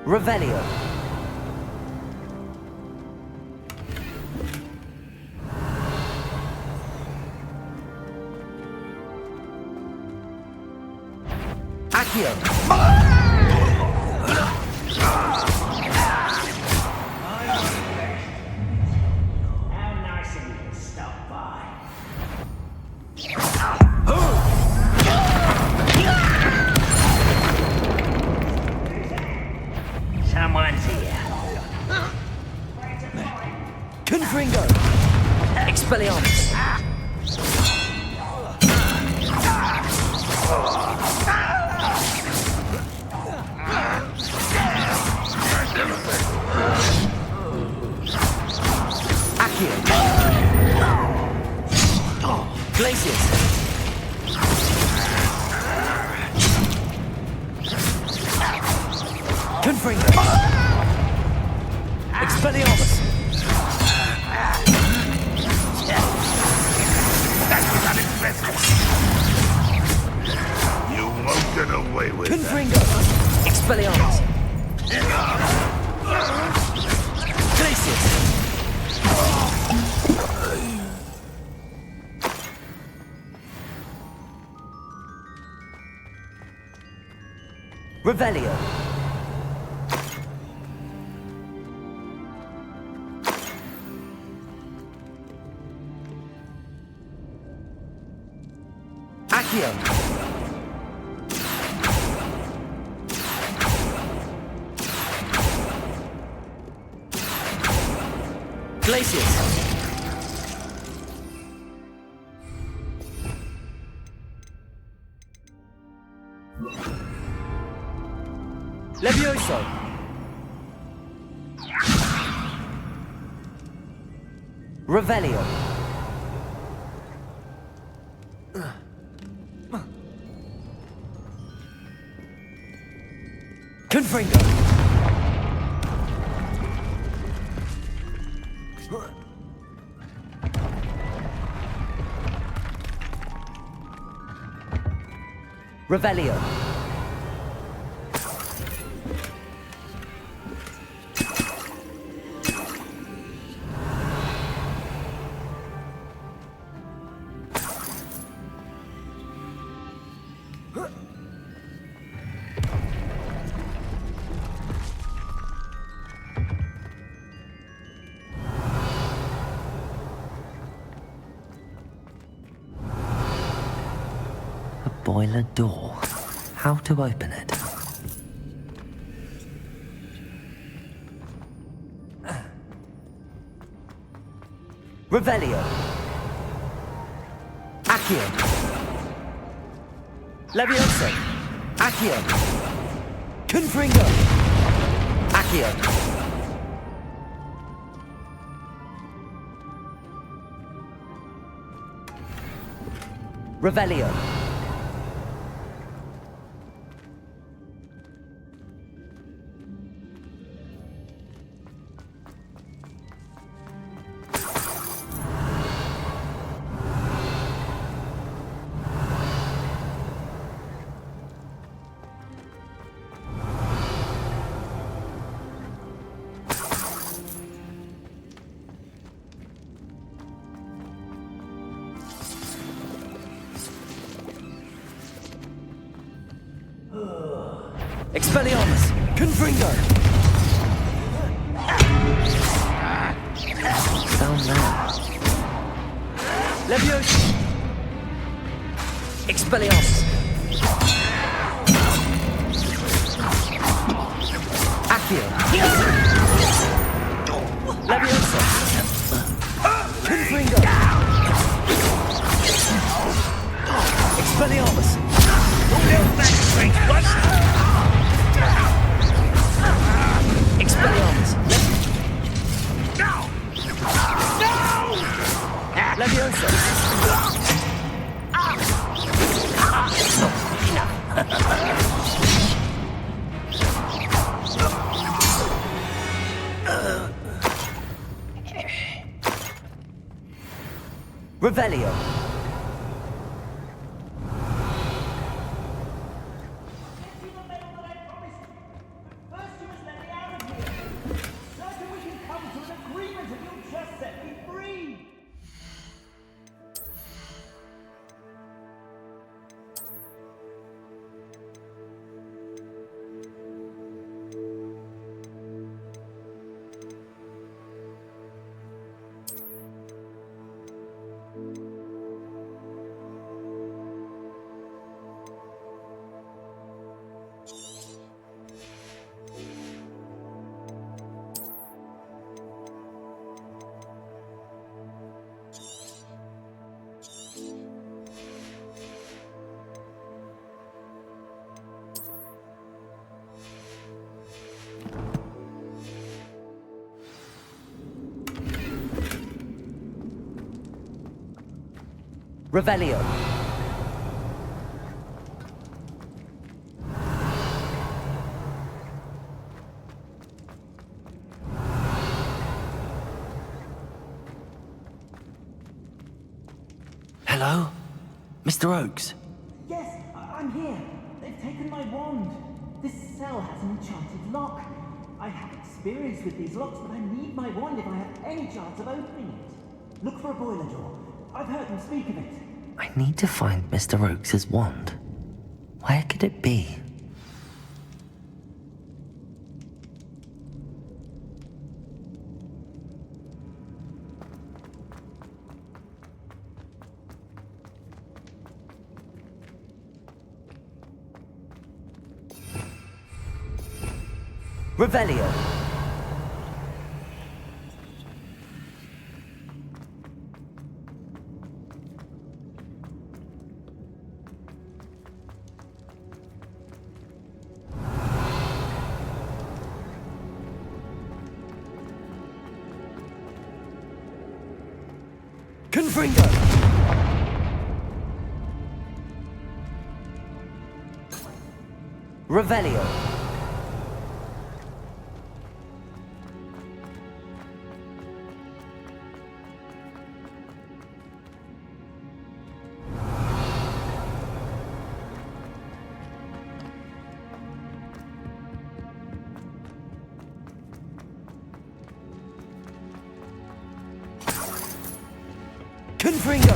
Revelio. Accio. How nice of you to stop by. Someone's here. Confringo. Expelliarmus. Accio. Glacius. Confringo. Expelliarmus. You won't get away with Confringo. Expelliarmus. Glacius. Revelio. Accio. Glacius. Levioso. Revelio. Confringo. Revelio. Boiler door. How to open it? Revelio. Accio. Leviosa. Accio. Confringo. Accio. Revelio. Expelliarmus! Confringo! Down there. Leviosa! Expelliarmus! Accio! Leviosa! Confringo! Expelliarmus! Expelliarmus! No! No! Leviosa! Revelio! Revelio. Hello? Mr. Oakes? Yes, I'm here. They've taken my wand. This cell has an enchanted lock. I have experience with these locks, but I need my wand if I have any chance of opening it. Look for a boiler door. I've heard them speak of it. I need to find Mr. Oakes' wand. Where could it be? Revelio. Confringo! Revelio. Confringo!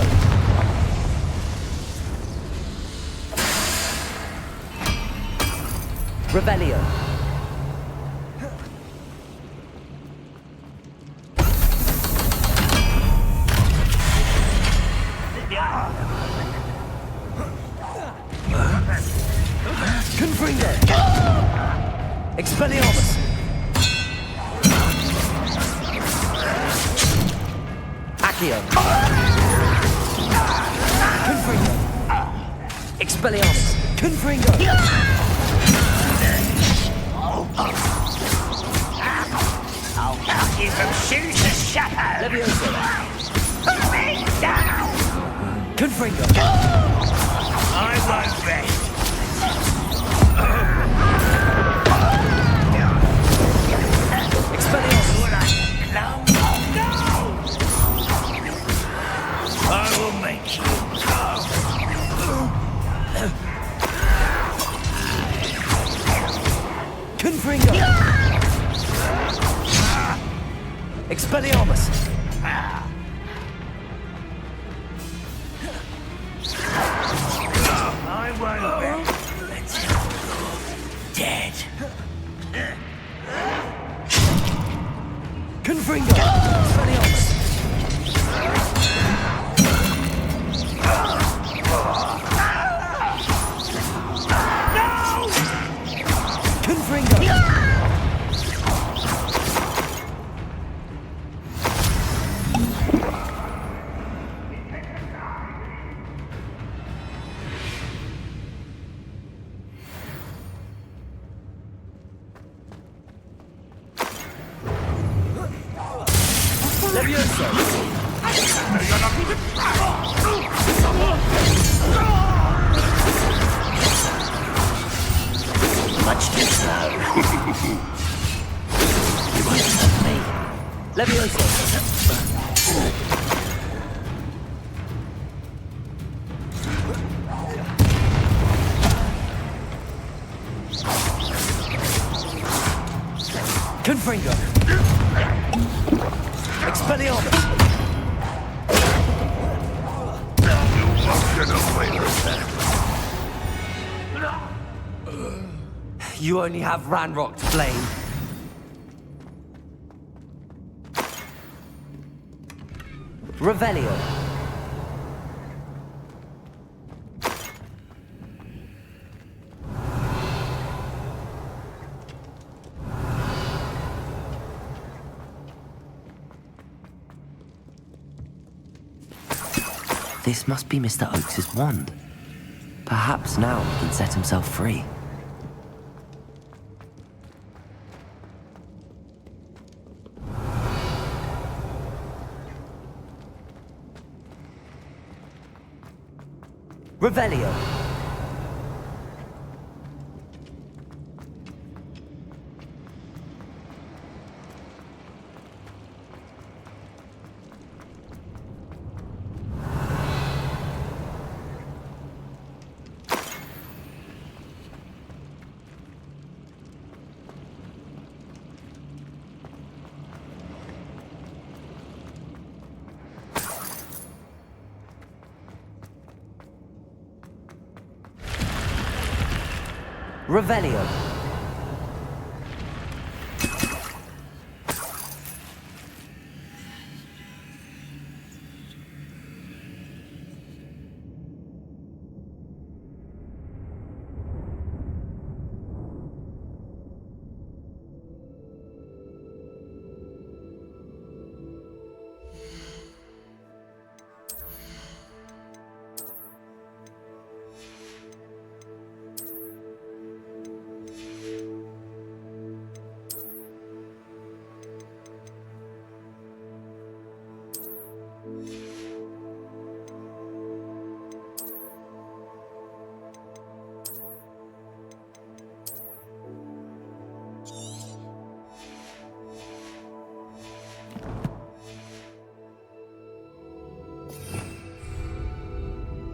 Revelio. Confringo. Expelliarmus. Accio. Confringo. Expelliarmus. Confringo. I'll knock you from shoes to shadow. Levioso. Put me down. Confringo. I won't rest. Expelliarmus. No! I will make you go. Confringo. Expelliarmus. I won't rest until you're dead. Confringo. Expelliarmus. Confringo. Levioso. Much too slow. You won't stop me. Levioso. Confringo. Expelliarmus. You won't get away with that. You only have Ranrock to blame. Revelio. This must be Mr. Oakes's wand. Perhaps now he can set himself free. Revelio. Revelio.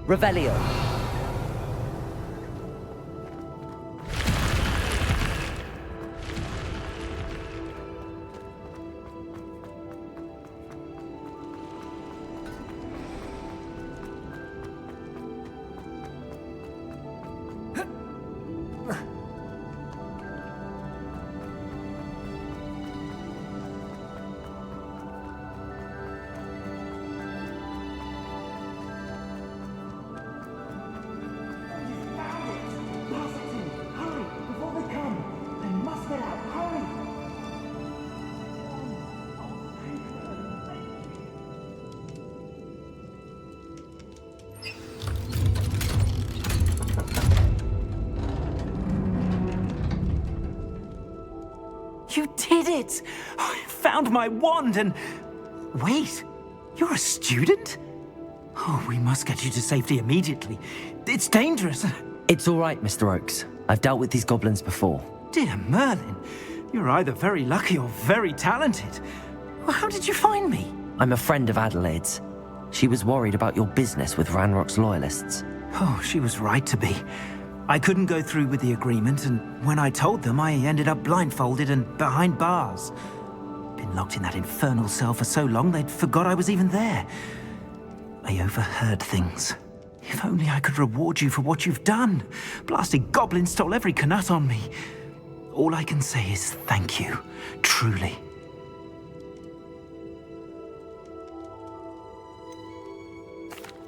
Revelio. You did it! I found my wand and... Wait, you're a student? Oh, we must get you to safety immediately. It's dangerous. It's all right, Mr. Oakes. I've dealt with these goblins before. Dear Merlin, you're either very lucky or very talented. Well, how did you find me? I'm a friend of Adelaide's. She was worried about your business with Ranrock's loyalists. Oh, she was right to be. I couldn't go through with the agreement, and when I told them, I ended up blindfolded and behind bars. Been locked in that infernal cell for so long, they'd forgot I was even there. I overheard things. If only I could reward you for what you've done. Blasted goblins stole every Knut on me. All I can say is thank you, truly.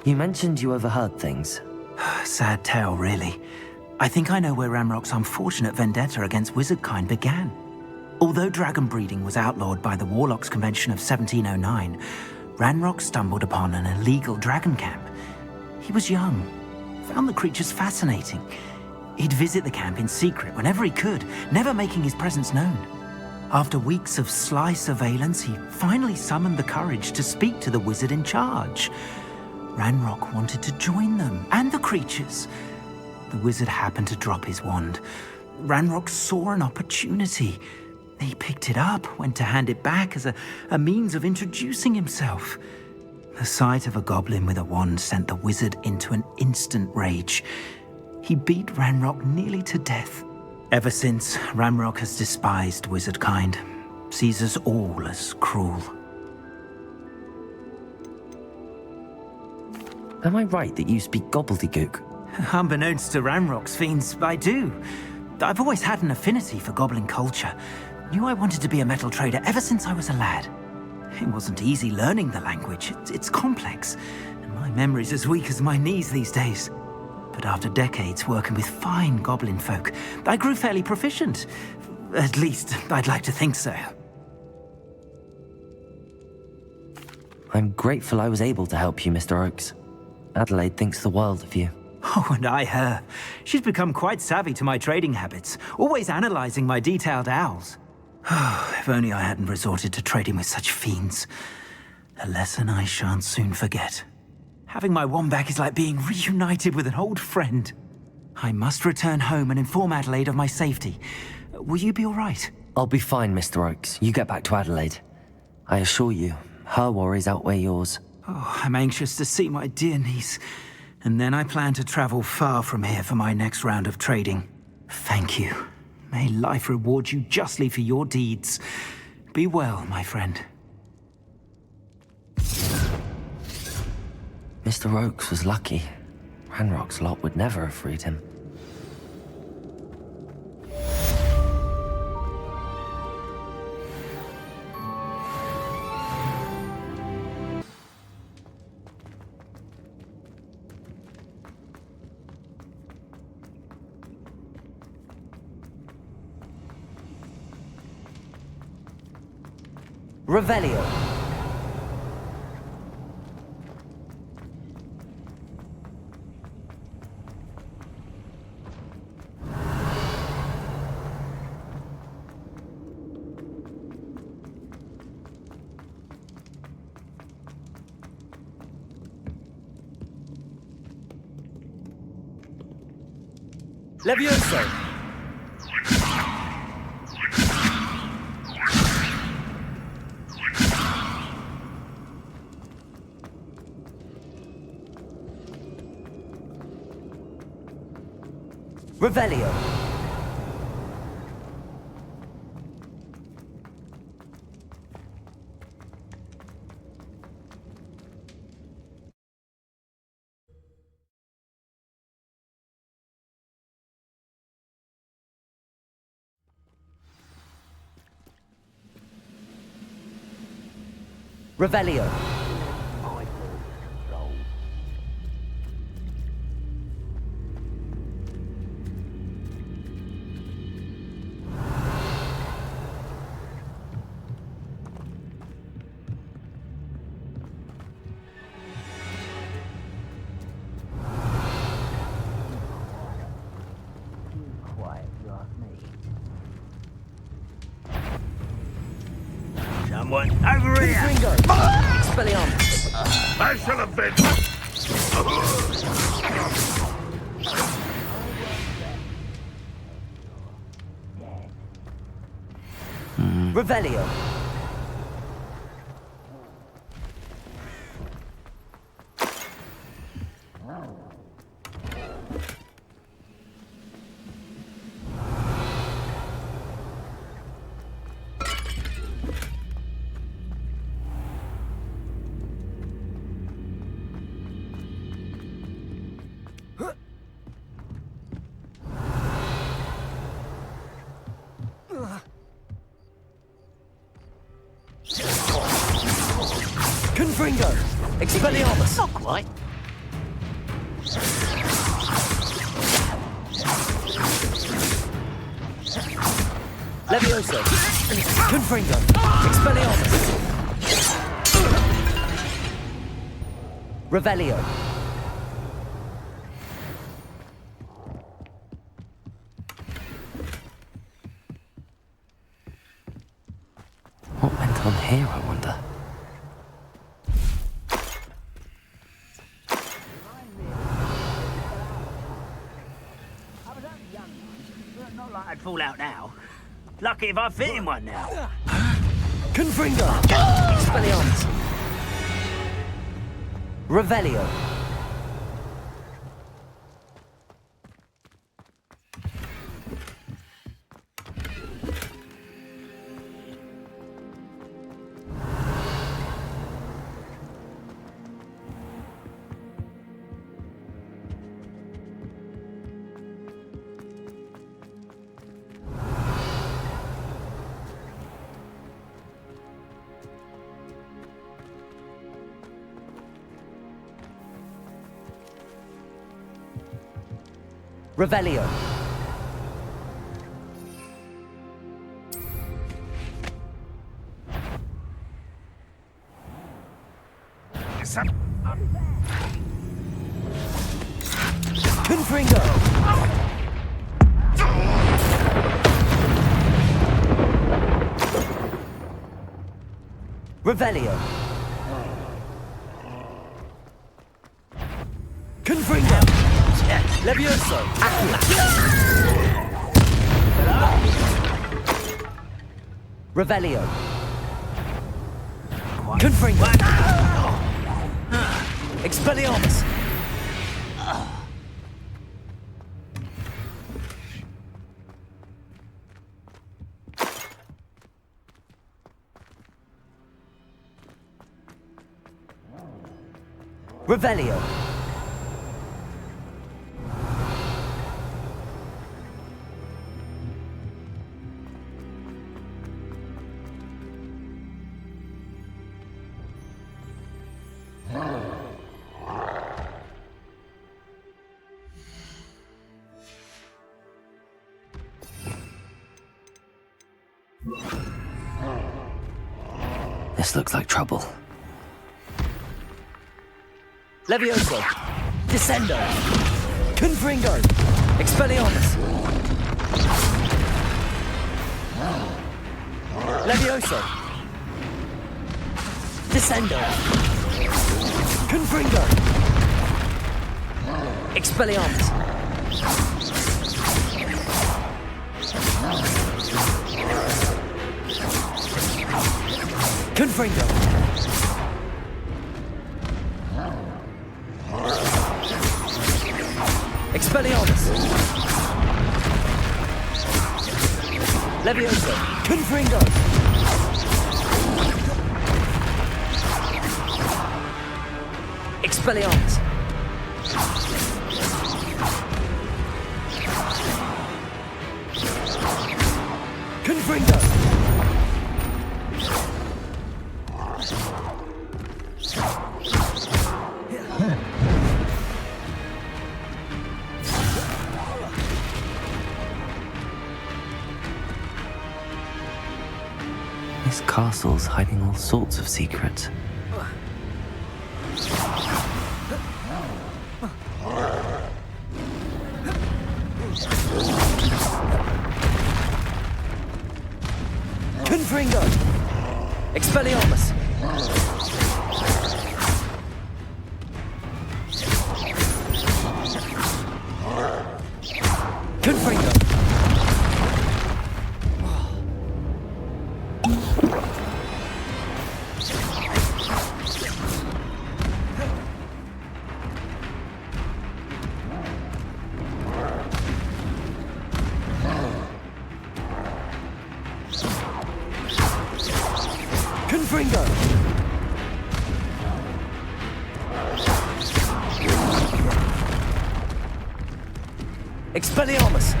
You mentioned you overheard things. Sad tale, really. I think I know where Ranrock's unfortunate vendetta against wizardkind began. Although dragon breeding was outlawed by the Warlocks Convention of 1709, Ranrock stumbled upon an illegal dragon camp. He was young, found the creatures fascinating. He'd visit the camp in secret whenever he could, never making his presence known. After weeks of sly surveillance, he finally summoned the courage to speak to the wizard in charge. Ranrock wanted to join them, and the creatures. The wizard happened to drop his wand. Ranrock saw an opportunity. He picked it up, went to hand it back as a means of introducing himself. The sight of a goblin with a wand sent the wizard into an instant rage. He beat Ranrock nearly to death. Ever since, Ranrock has despised wizardkind, sees us all as cruel. Am I right that you speak gobbledygook? Unbeknownst to Ranrock's fiends, I do. I've always had an affinity for goblin culture. Knew I wanted to be a metal trader ever since I was a lad. It wasn't easy learning the language. It's complex, and my memory's as weak as my knees these days. But after decades working with fine goblin folk, I grew fairly proficient. At least, I'd like to think so. I'm grateful I was able to help you, Mr. Oakes. Adelaide thinks the world of you. Oh, and I her. She's become quite savvy to my trading habits, always analyzing my detailed owls. If only I hadn't resorted to trading with such fiends. A lesson I shan't soon forget. Having my wand back is like being reunited with an old friend. I must return home and inform Adelaide of my safety. Will you be all right? I'll be fine, Mr. Oakes. You get back to Adelaide. I assure you, her worries outweigh yours. Oh, I'm anxious to see my dear niece. And then I plan to travel far from here for my next round of trading. Thank you. May life reward you justly for your deeds. Be well, my friend. Mr. Oakes was lucky. Ranrock's lot would never have freed him. Revelio. Levioso. Revelio. Revelio. Quiet, you ask me. someone. Over here. Confringo. Expelliarmus. I shall avenge. Revelio. Confringo. Expelliarmus. Not quite. Levioso. Confringo. Expelliarmus. Revelio. What went on here, I wonder? Not like I'd fall out now. Lucky if I fit in one now. Confringo. Expelliarmus. Revelio. Revelio. Confringo. Revelio. Confringo. Levioso. Aquila. Revelio. Confringo. Expelliarmus. Revelio. This looks like trouble. Levioso. Descendo. Confringo. Expelliarmus. Levioso. Descendo. Confringo. Expelliarmus. Confringo. Expelliarmus. Levioso. Confringo. Expelliarmus. Confringo. This castle's hiding all sorts of secrets. Confringo! Expelliarmus! Confringo! Confringo! Expelliarmus!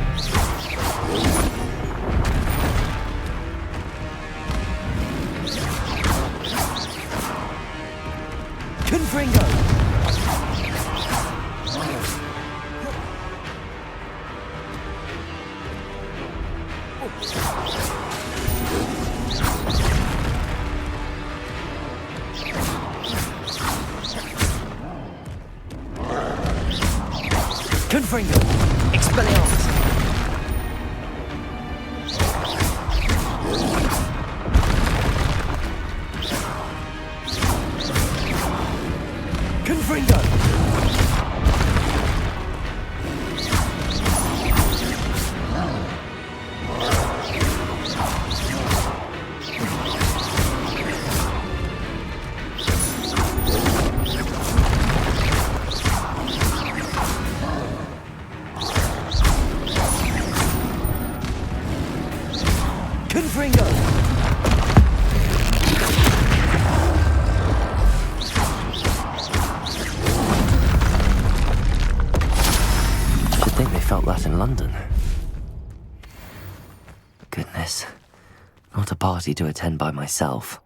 Confringo! Confringo! Expelliarmus! Confringo! Confringo! Should think they felt that in London. Goodness. Not a party to attend by myself.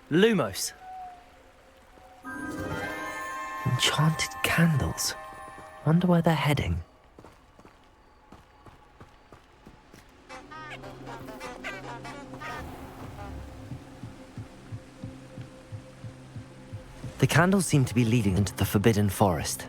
Lumos. Enchanted candles. Wonder where they're heading. The candles seem to be leading into the Forbidden Forest.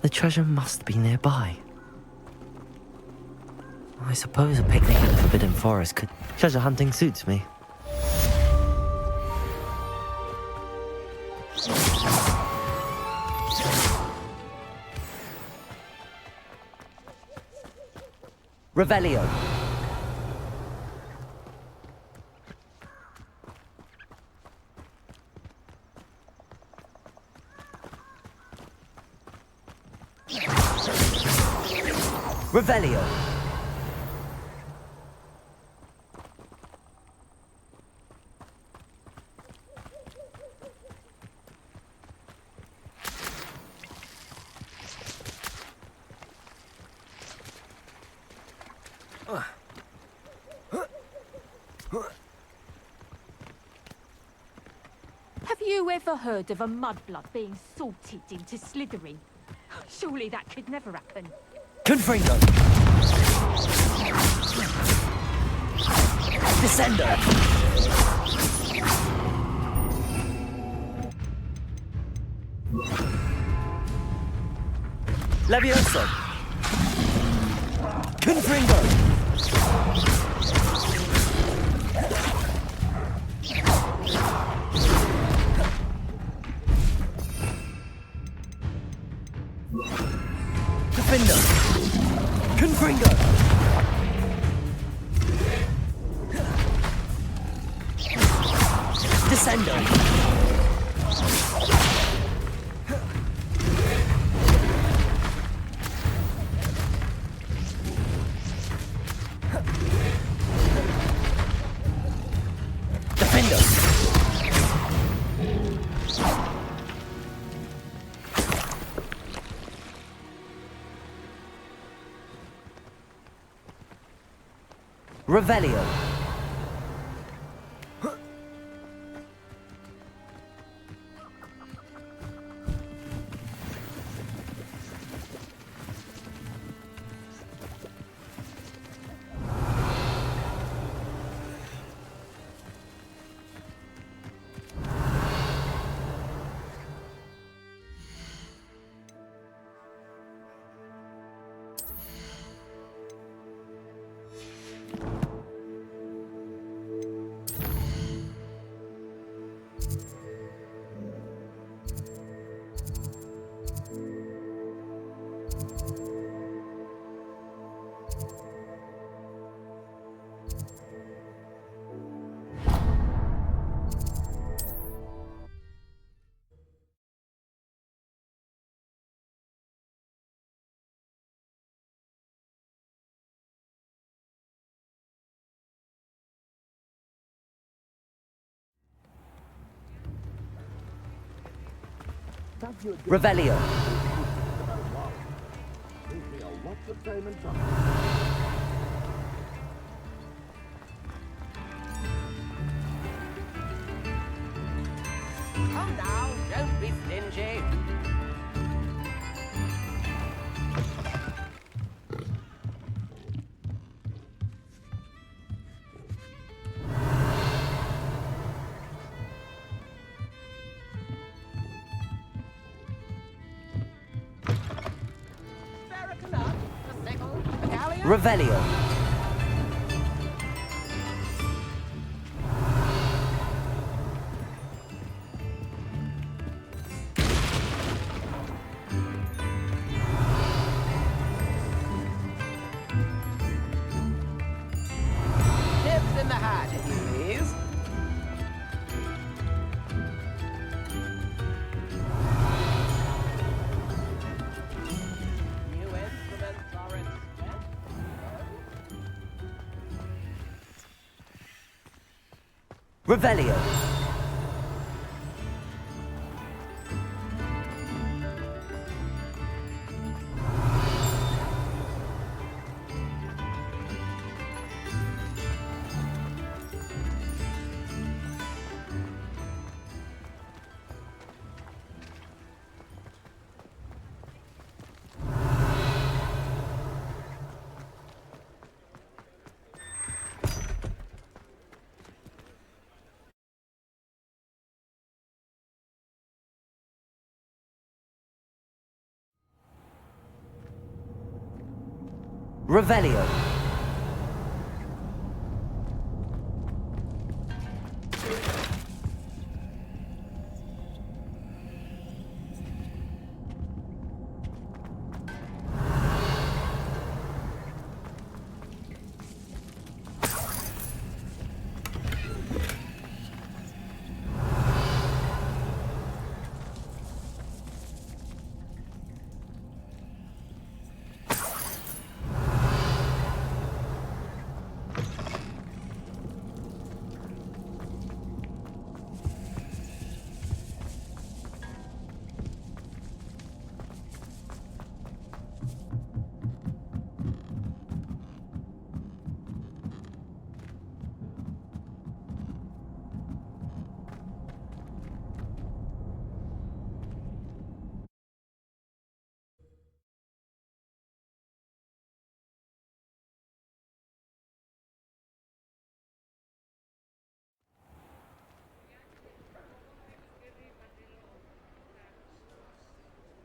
The treasure must be nearby. I suppose a picnic in the Forbidden Forest could... Treasure hunting suits me. Revelio. Revelio. Have you ever heard of a mudblood being sorted into Slytherin? Surely that could never happen. Confringo. Descendo. Levioso. Confringo. Defendo. Confringo. Descendo. Defendo. Revelio. Revelio. Come now, don't be stingy. Revelio. Tips in the hat, if you please. New instruments are expensive. Revelio. Revelio.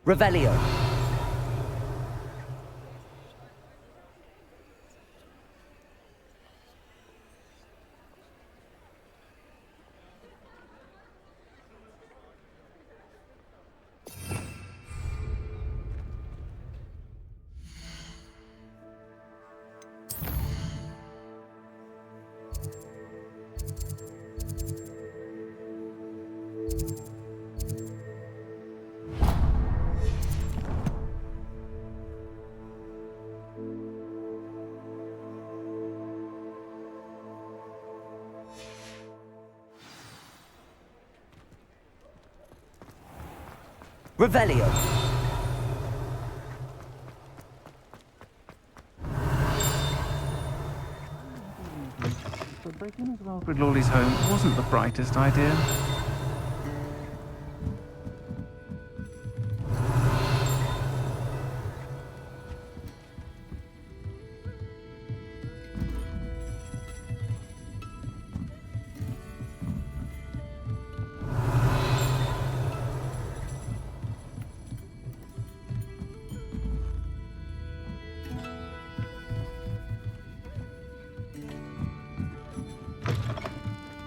Revelio. Revelio. But breaking into Alfred Lawley's home wasn't the brightest idea.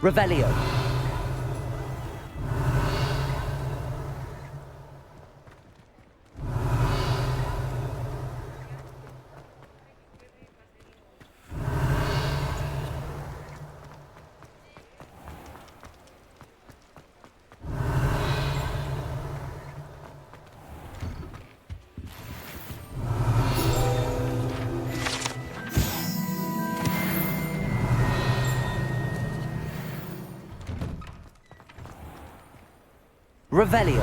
Revelio. Revelio.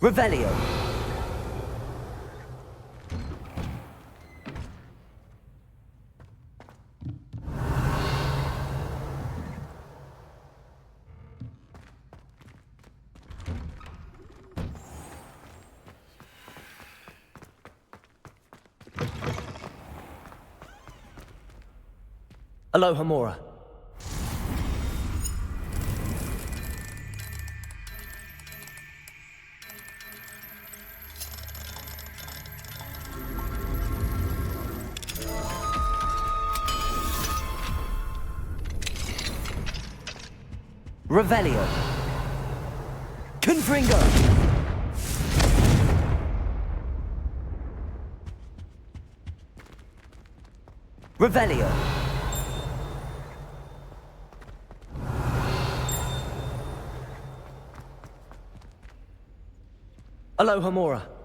Revelio. Aloha Mora. Revelio. Confringo. Revelio. Aloha Mora.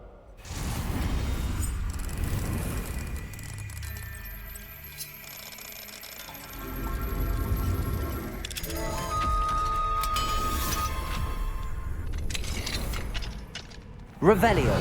Revelio.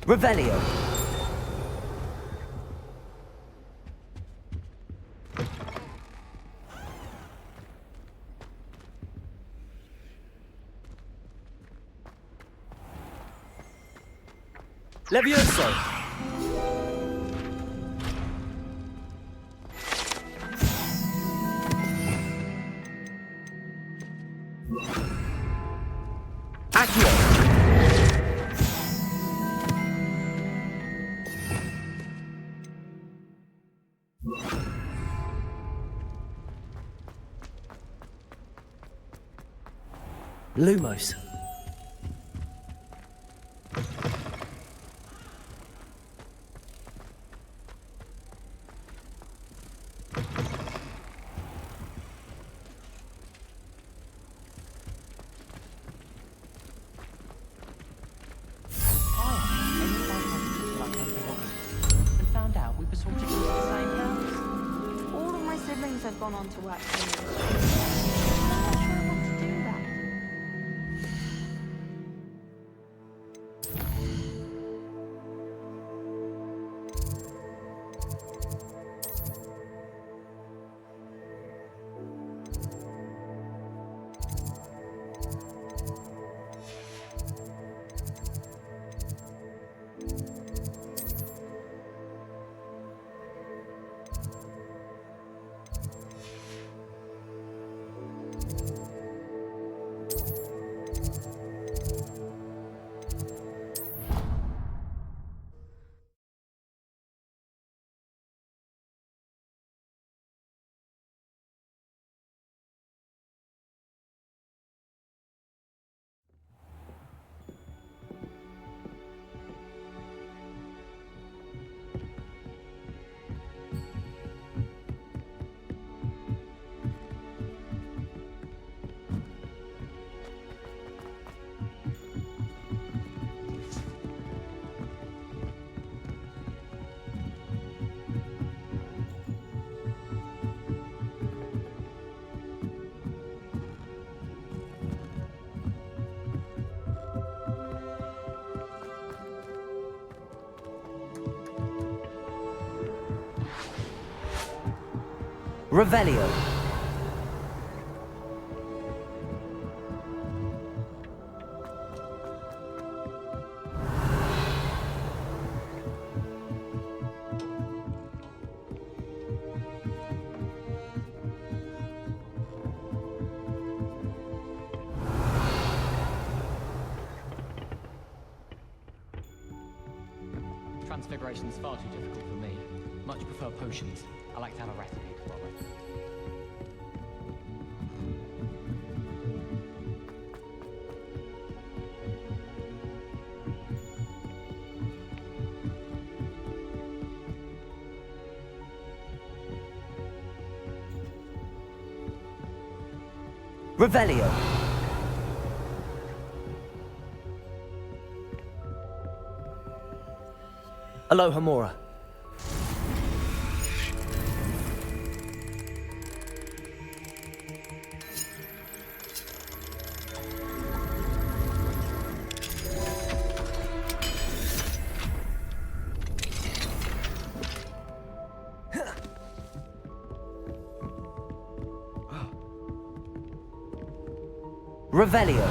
Revelio. Levioso. Accio. Lumos. And found out we were sorted into the same house. All of my siblings have gone on to work for me. I'm not sure I want to do that. Revelio. Transfiguration's far too difficult for me. Much prefer potions. I like to have a recipe to follow. Revelio. Aloha Mora. Revelio.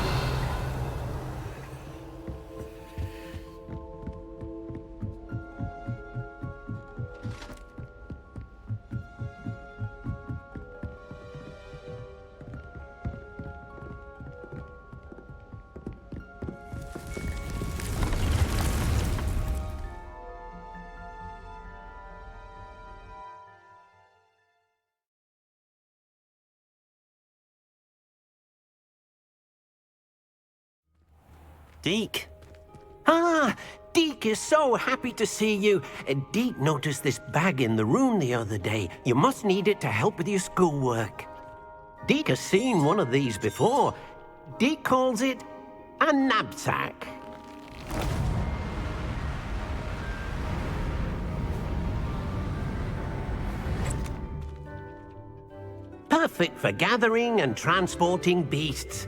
Deke. Ah, Deke is so happy to see you. Deke noticed this bag in the room the other day. You must need it to help with your schoolwork. Deke has seen one of these before. Deke calls it a knapsack. Perfect for gathering and transporting beasts.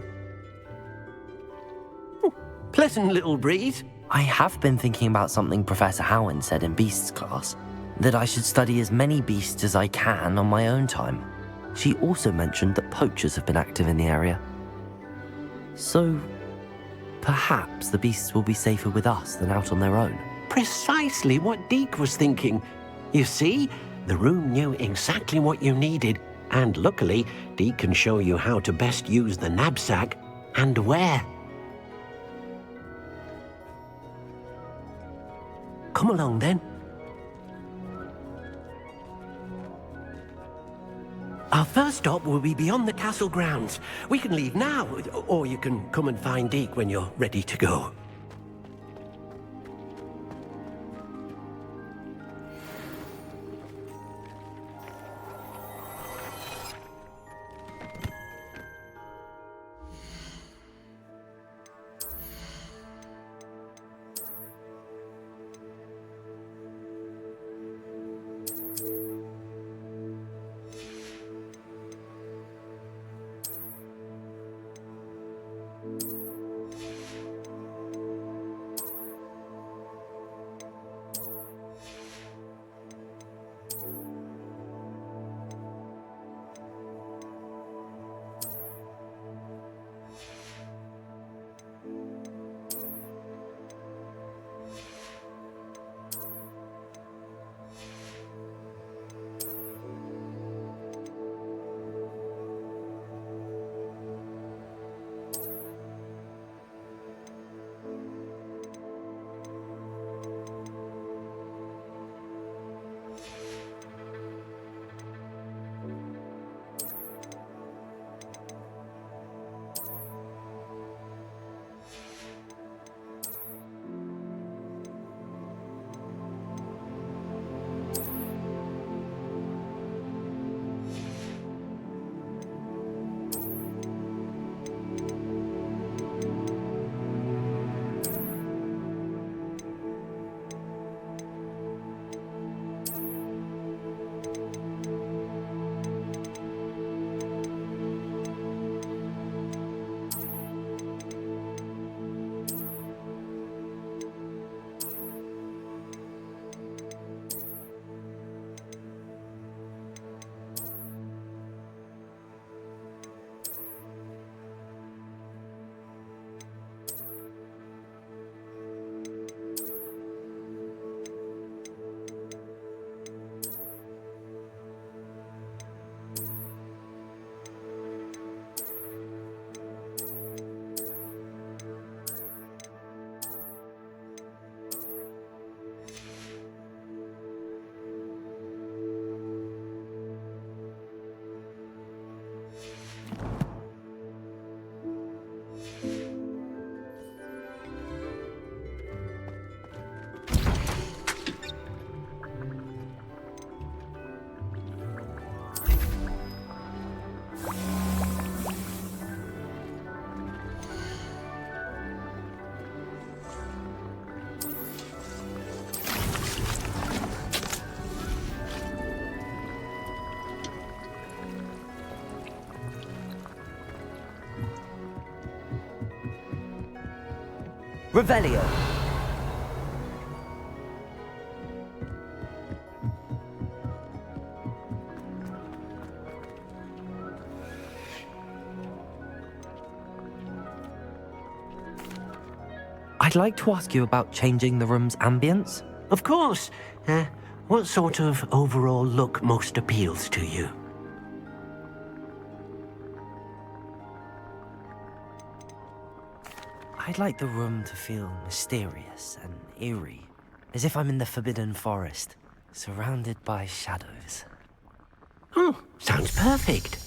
Pleasant little breeze. I have been thinking about something Professor Howen said in Beasts class, that I should study as many beasts as I can on my own time. She also mentioned that poachers have been active in the area. So, perhaps the beasts will be safer with us than out on their own. Precisely what Deke was thinking. You see, the room knew exactly what you needed, and luckily, Deke can show you how to best use the knapsack and where. Come along then. Our first stop will be beyond the castle grounds. We can leave now, or you can come and find Deke when you're ready to go. Revelio. I'd like to ask you about changing the room's ambience. Of course. What sort of overall look most appeals to you? I'd like the room to feel mysterious and eerie, as if I'm in the Forbidden Forest, surrounded by shadows. Oh, sounds perfect.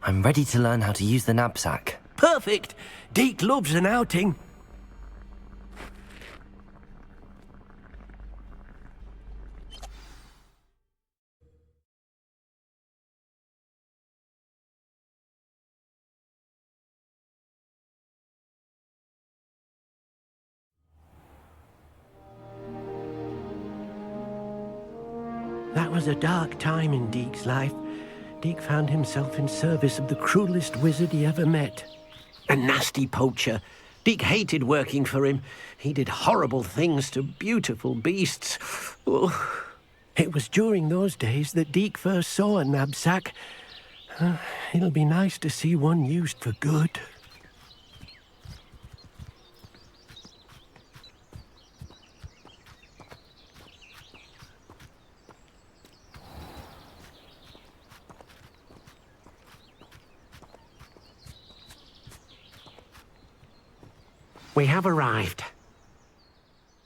I'm ready to learn how to use the knapsack. Perfect! Deke loves an outing. That was a dark time in Deke's life. Deke found himself in service of the cruelest wizard he ever met. A nasty poacher. Deke hated working for him. He did horrible things to beautiful beasts. Oh. It was during those days that Deke first saw a knapsack. It'll be nice to see one used for good. We have arrived.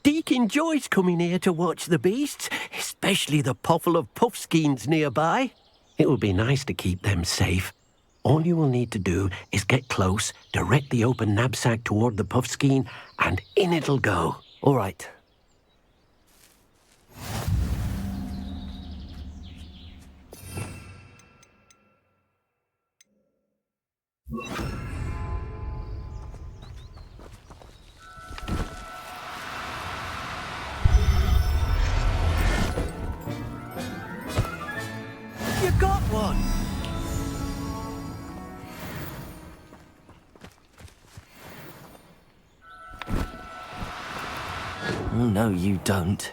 Deke enjoys coming here to watch the beasts, especially the potful of puffskeins nearby. It will be nice to keep them safe. All you will need to do is get close, direct the open knapsack toward the puffskein, and in it'll go. All right. You got one! Oh, no, you don't.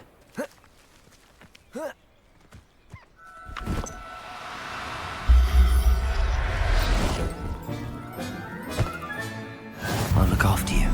I'll look after you.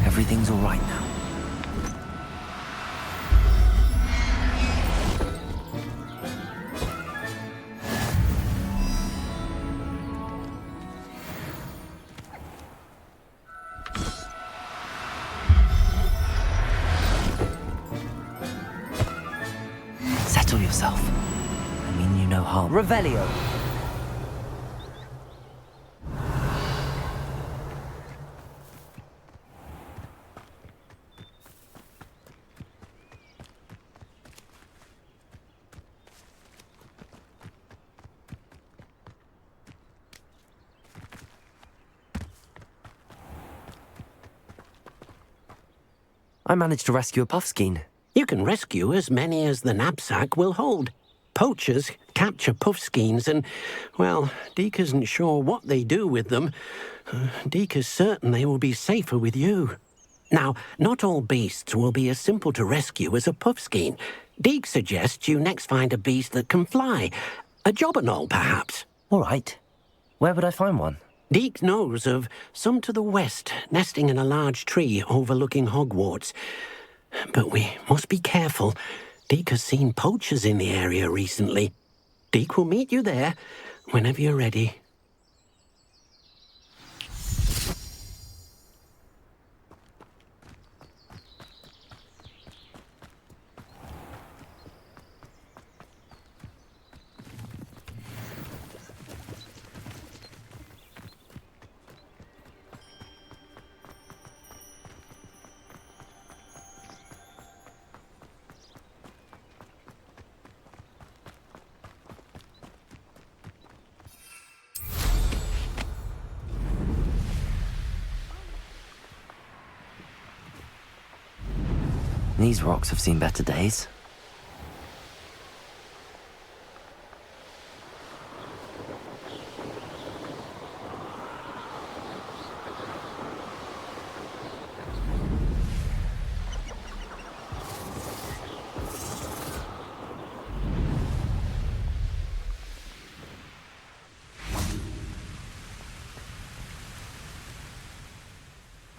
Everything's all right now. Settle yourself. I mean you no harm. Revelio. I managed to rescue a puffskein. You can rescue as many as the knapsack will hold. Poachers capture puffskeins and, well, Deke isn't sure what they do with them. Deke is certain they will be safer with you. Now, not all beasts will be as simple to rescue as a puffskein. Deke suggests you next find a beast that can fly. A jobberknoll, perhaps. All right. Where would I find one? Deke knows of some to the west, nesting in a large tree overlooking Hogwarts. But we must be careful. Deke has seen poachers in the area recently. Deke will meet you there whenever you're ready. These rocks have seen better days.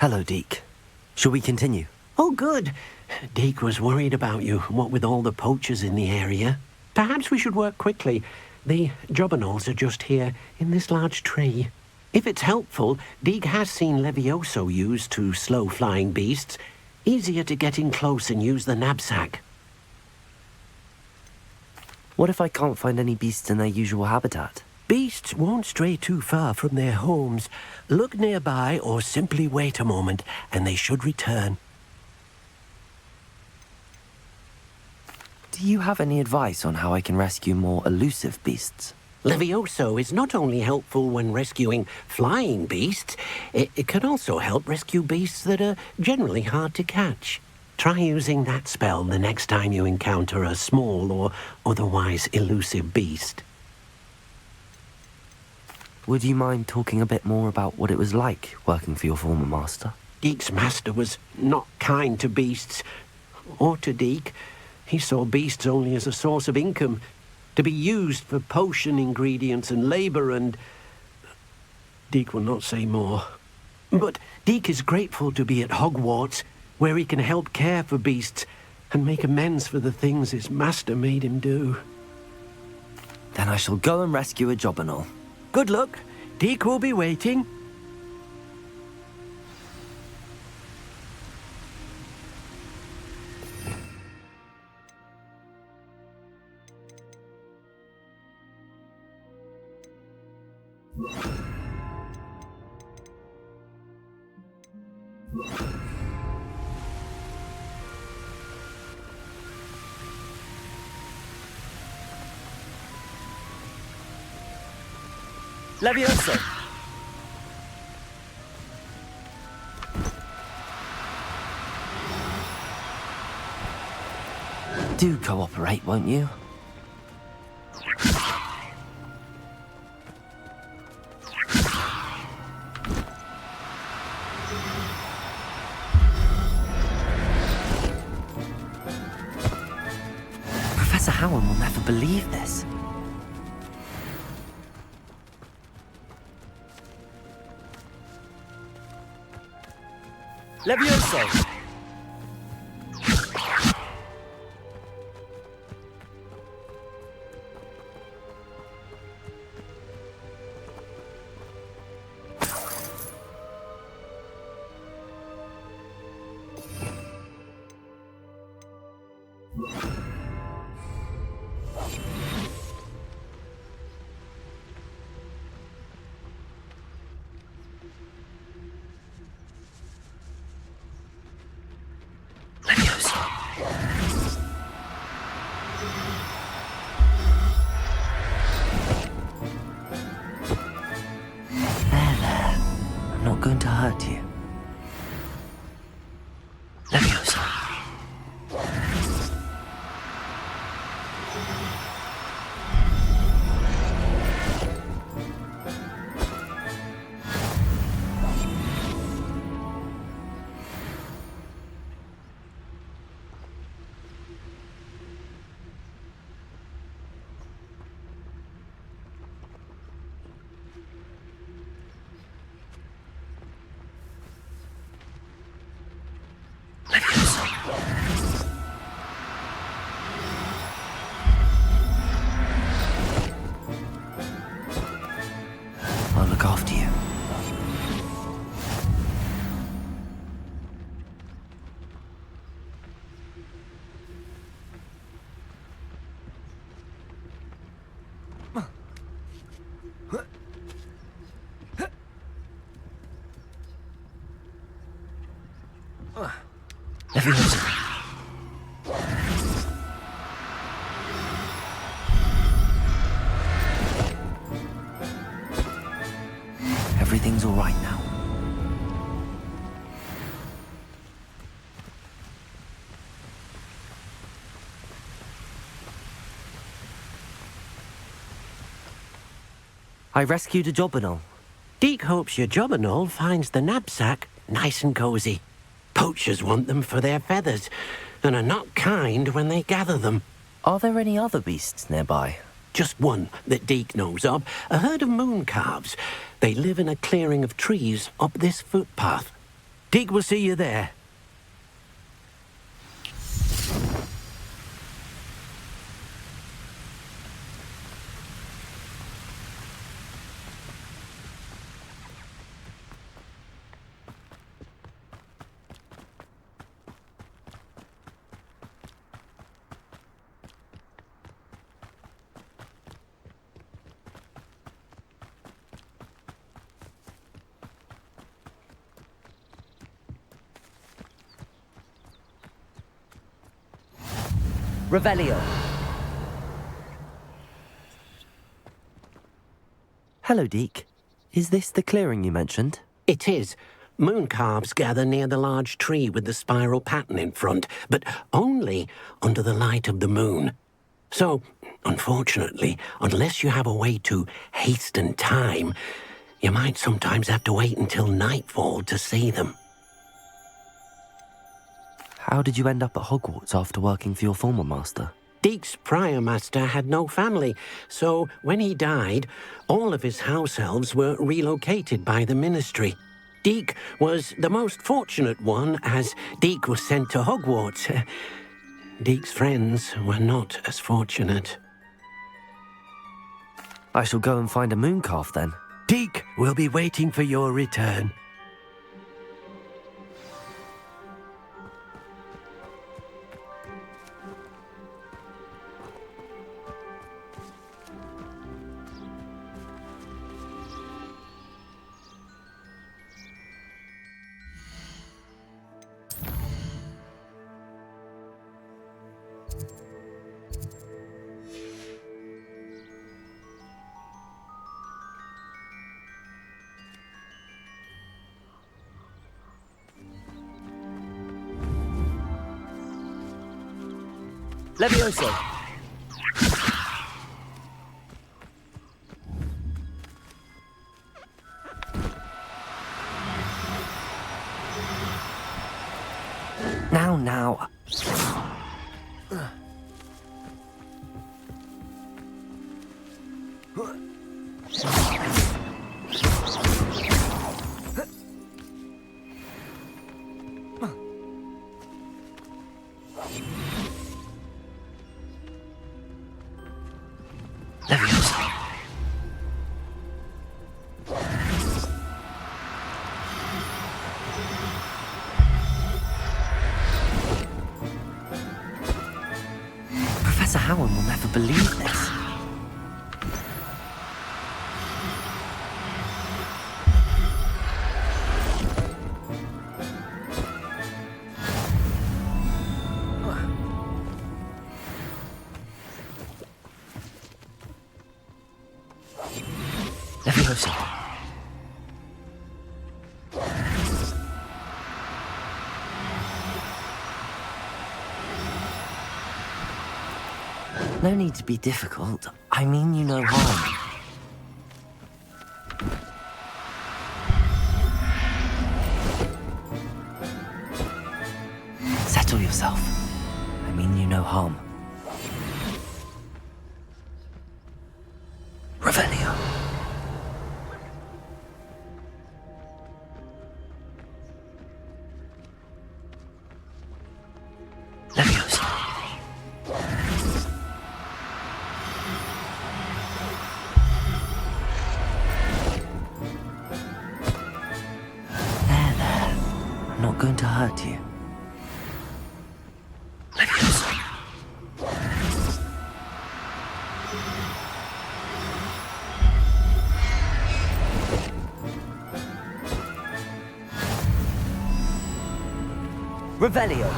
Hello, Deke. Shall we continue? Oh, good. Deke was worried about you, what with all the poachers in the area. Perhaps we should work quickly. The jobberknolls are just here, in this large tree. If it's helpful, Deke has seen Levioso used to slow flying beasts. Easier to get in close and use the knapsack. What if I can't find any beasts in their usual habitat? Beasts won't stray too far from their homes. Look nearby or simply wait a moment, and they should return. Do you have any advice on how I can rescue more elusive beasts? Levioso is not only helpful when rescuing flying beasts, it can also help rescue beasts that are generally hard to catch. Try using that spell the next time you encounter a small or otherwise elusive beast. Would you mind talking a bit more about what it was like working for your former master? Deke's master was not kind to beasts, or to Deke. He saw beasts only as a source of income, to be used for potion ingredients and labour, and Deke will not say more. But Deke is grateful to be at Hogwarts, where he can help care for beasts and make amends for the things his master made him do. Then I shall go and rescue a jobberknoll. Good luck. Deke will be waiting. Levioso! Do cooperate, won't you? Professor Howard will never believe this. Levioso! I'm not going to hurt you. Levioso. I'll look after you. Levioso. Everything's all right now. I rescued a jobberknoll. Deke hopes your jobberknoll finds the knapsack nice and cozy. Poachers want them for their feathers, and are not kind when they gather them. Are there any other beasts nearby? Just one that Deke knows of, a herd of moon calves. They live in a clearing of trees up this footpath. Deke will see you there. Revelio. Hello, Deke. Is this the clearing you mentioned? It is. Moon calves gather near the large tree with the spiral pattern in front, but only under the light of the moon. So, unfortunately, unless you have a way to hasten time, you might sometimes have to wait until nightfall to see them. How did you end up at Hogwarts after working for your former master? Deke's prior master had no family, so when he died, all of his house elves were relocated by the ministry. Deke was the most fortunate one, as Deke was sent to Hogwarts. Deke's friends were not as fortunate. I shall go and find a moon calf then. Deke will be waiting for your return. Levioso. Now. Professor Howard will never believe this. Levioso. No need to be difficult. I mean you no harm. Settle yourself. I mean you no harm. Revelio. Levioso. There. I'm not going to hurt you. Levioso. Revelio.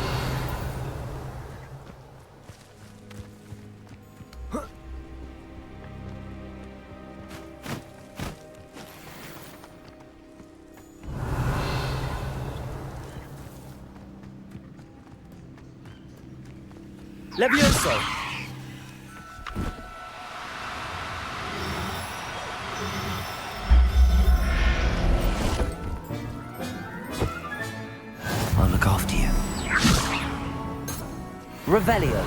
Levioso. I'll look after you. Revelio.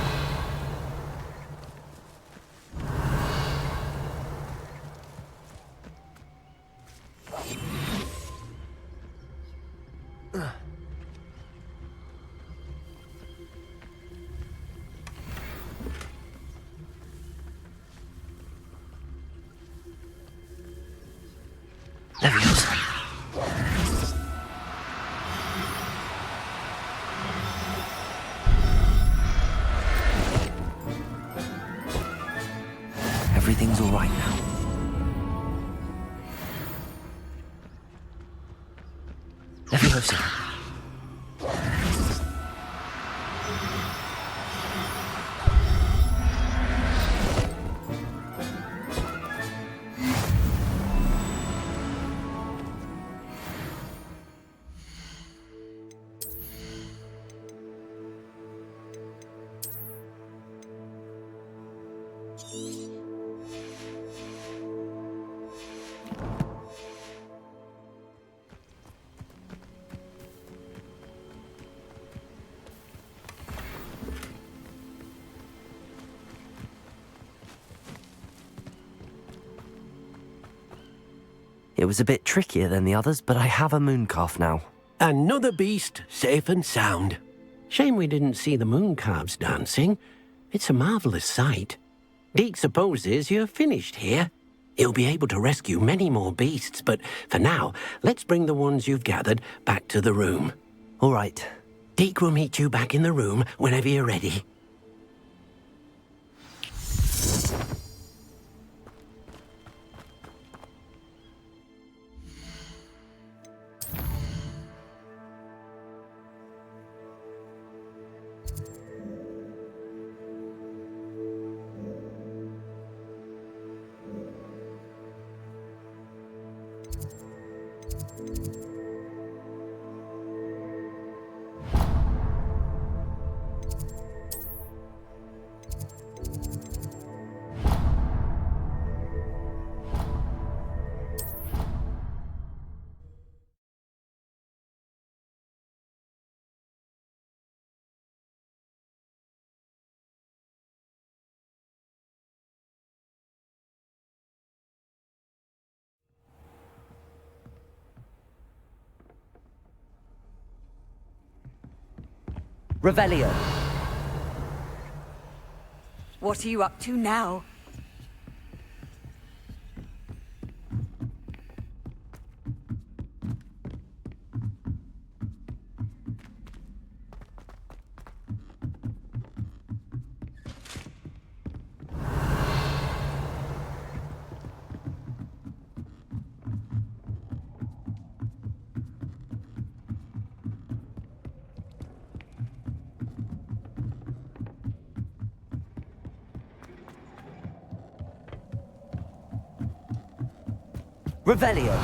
Leviosa. Everything's all right now. Leviosa. It was a bit trickier than the others, but I have a mooncalf now. Another beast, safe and sound. Shame we didn't see the mooncalves dancing. It's a marvellous sight. Deke supposes you're finished here. He'll be able to rescue many more beasts, but for now, let's bring the ones you've gathered back to the room. All right. Deke will meet you back in the room whenever you're ready. Revelio. What are you up to now? Revelio.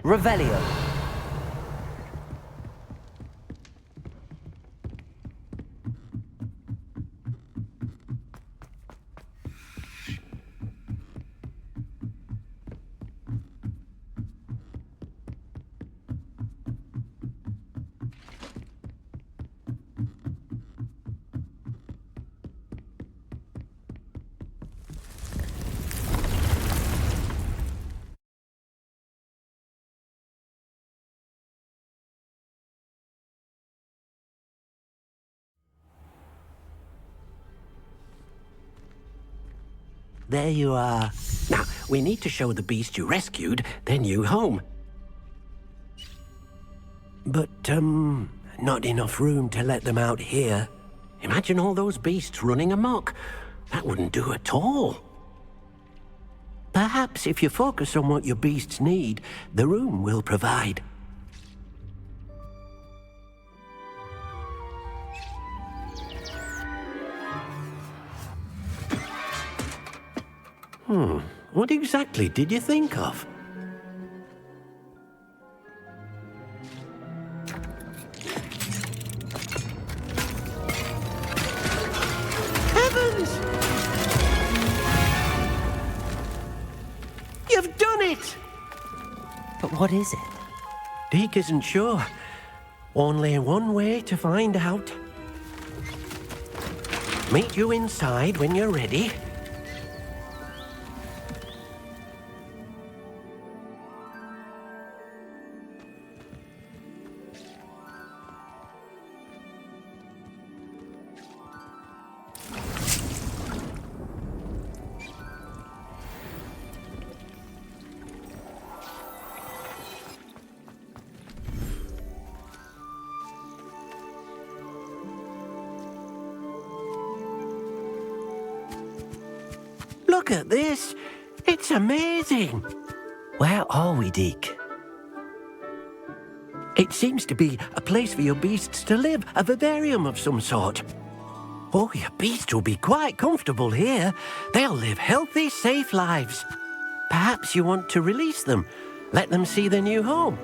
Revelio. There you are. Now, we need to show the beast you rescued their new home. But, not enough room to let them out here. Imagine all those beasts running amok. That wouldn't do at all. Perhaps if you focus on what your beasts need, the room will provide. What exactly did you think of? Heavens! What is it? Deke isn't sure. Only one way to find out. Meet you inside when you're ready. Look at this. It's amazing. Where are we, Deke? It seems to be a place for your beasts to live, a vivarium of some sort. Oh, your beasts will be quite comfortable here. They'll live healthy, safe lives. Perhaps you want to release them, let them see their new home.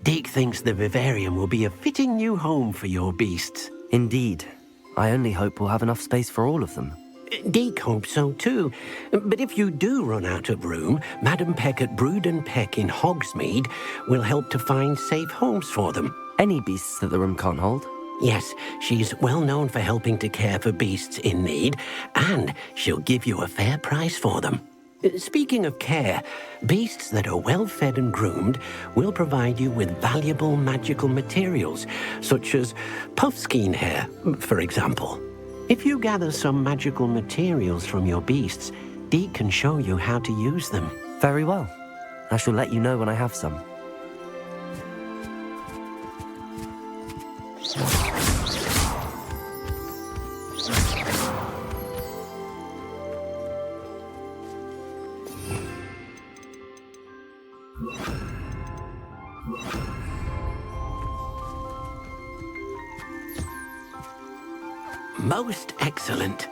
Deke thinks the vivarium will be a fitting new home for your beasts. Indeed. I only hope we'll have enough space for all of them. Deke hopes so too. But if you do run out of room, Madam Peck at Brood and Peck in Hogsmeade will help to find safe homes for them. Any beasts that the room can't hold? Yes, she's well known for helping to care for beasts in need, and she'll give you a fair price for them. Speaking of care, beasts that are well fed and groomed will provide you with valuable magical materials, such as puffskein hair, for example. If you gather some magical materials from your beasts, Deke can show you how to use them. Very well. I shall let you know when I have some. Most excellent.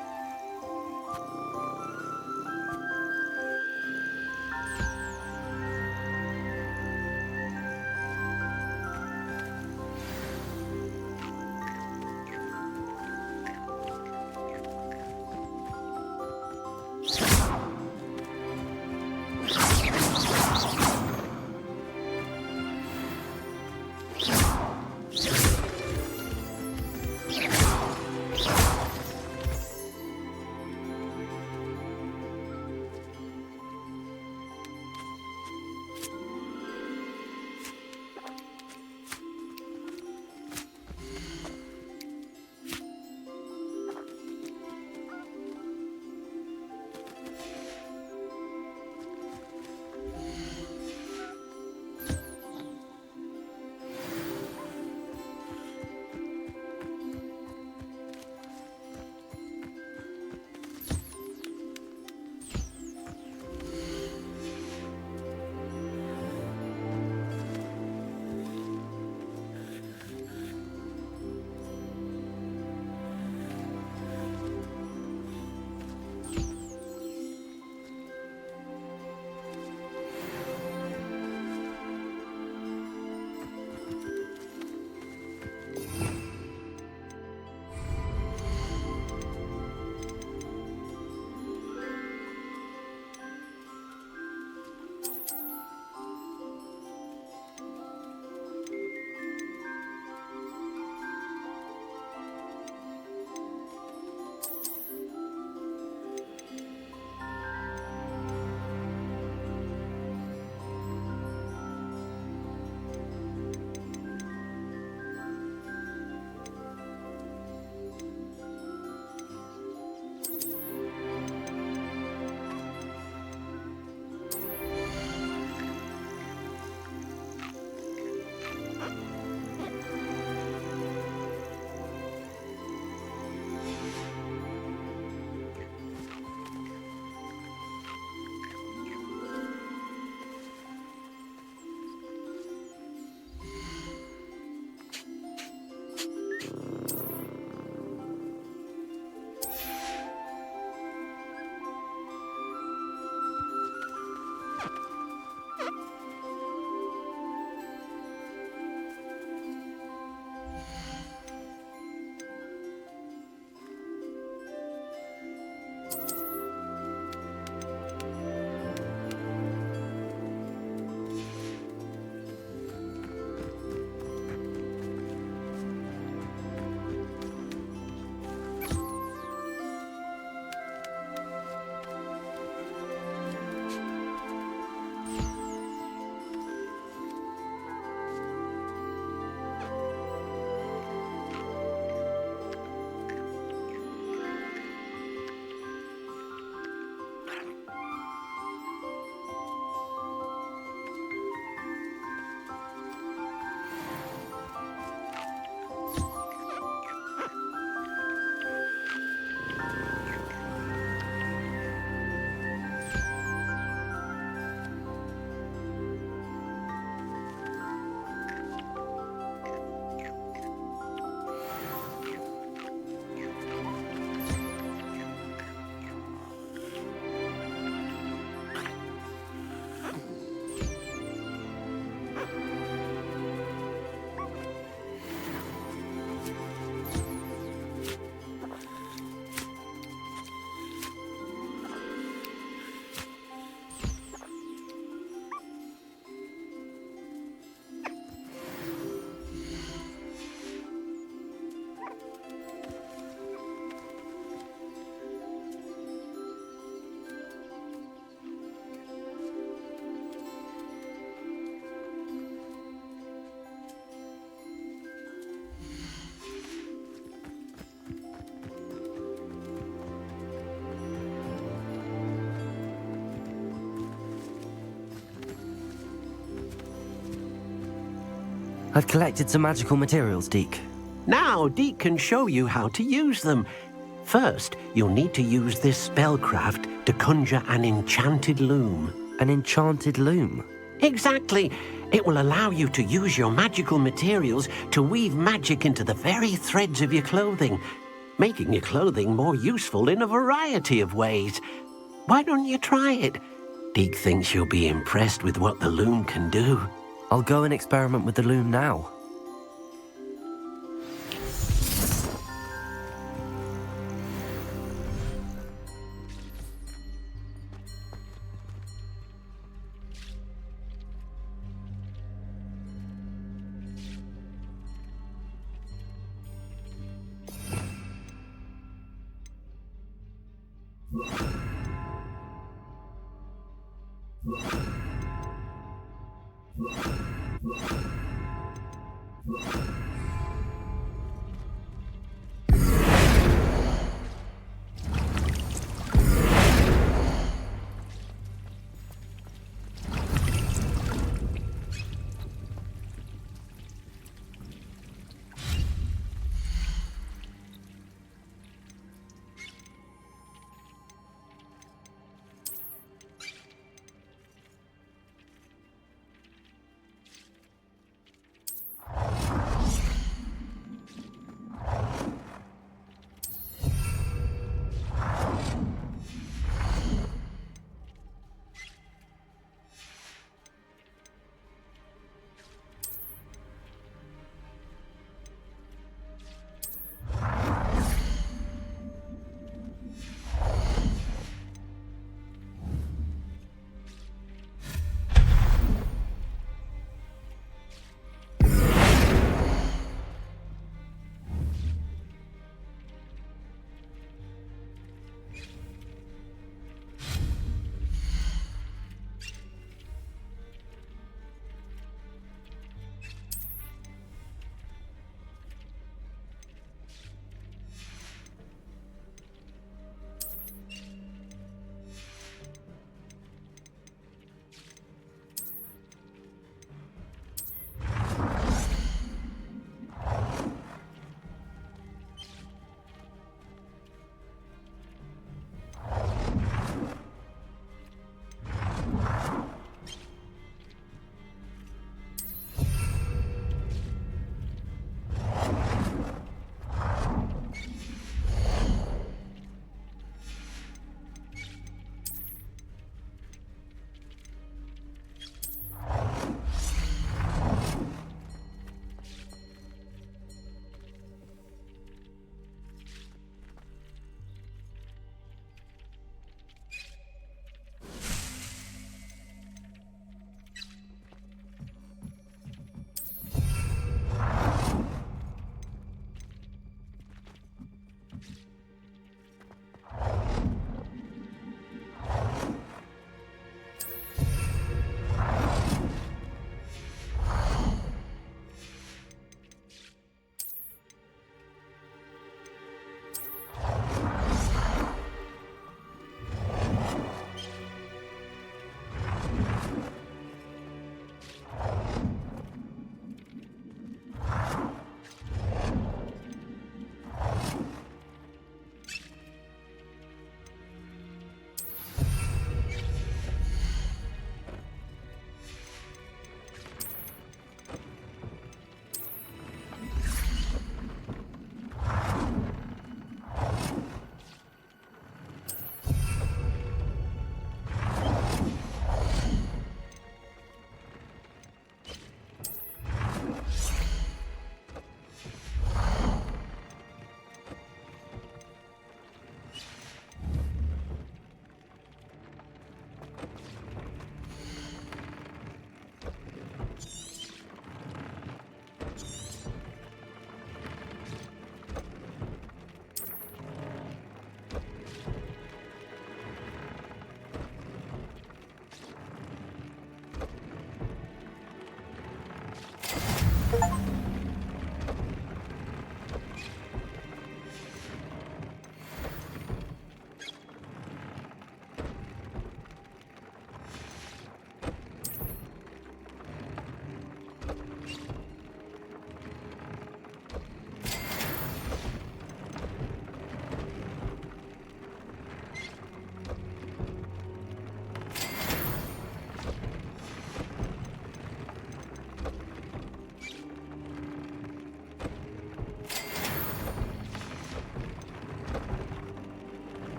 I've collected some magical materials, Deke. Now, Deke can show you how to use them. First, you'll need to use this spellcraft to conjure an enchanted loom. An enchanted loom? Exactly. It will allow you to use your magical materials to weave magic into the very threads of your clothing, making your clothing more useful in a variety of ways. Why don't you try it? Deke thinks you'll be impressed with what the loom can do. I'll go and experiment with the loom now.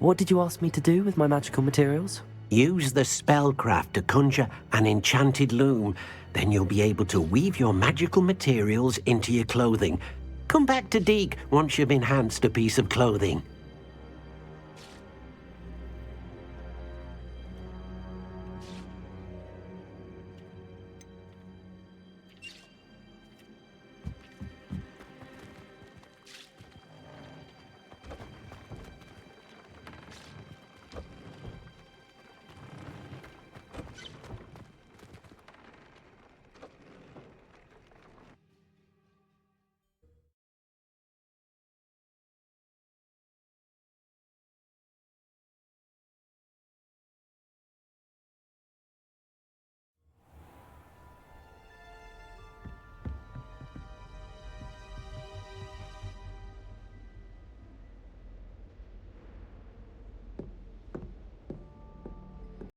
What did you ask me to do with my magical materials? Use the spellcraft to conjure an enchanted loom. Then you'll be able to weave your magical materials into your clothing. Come back to Deke once you've enhanced a piece of clothing.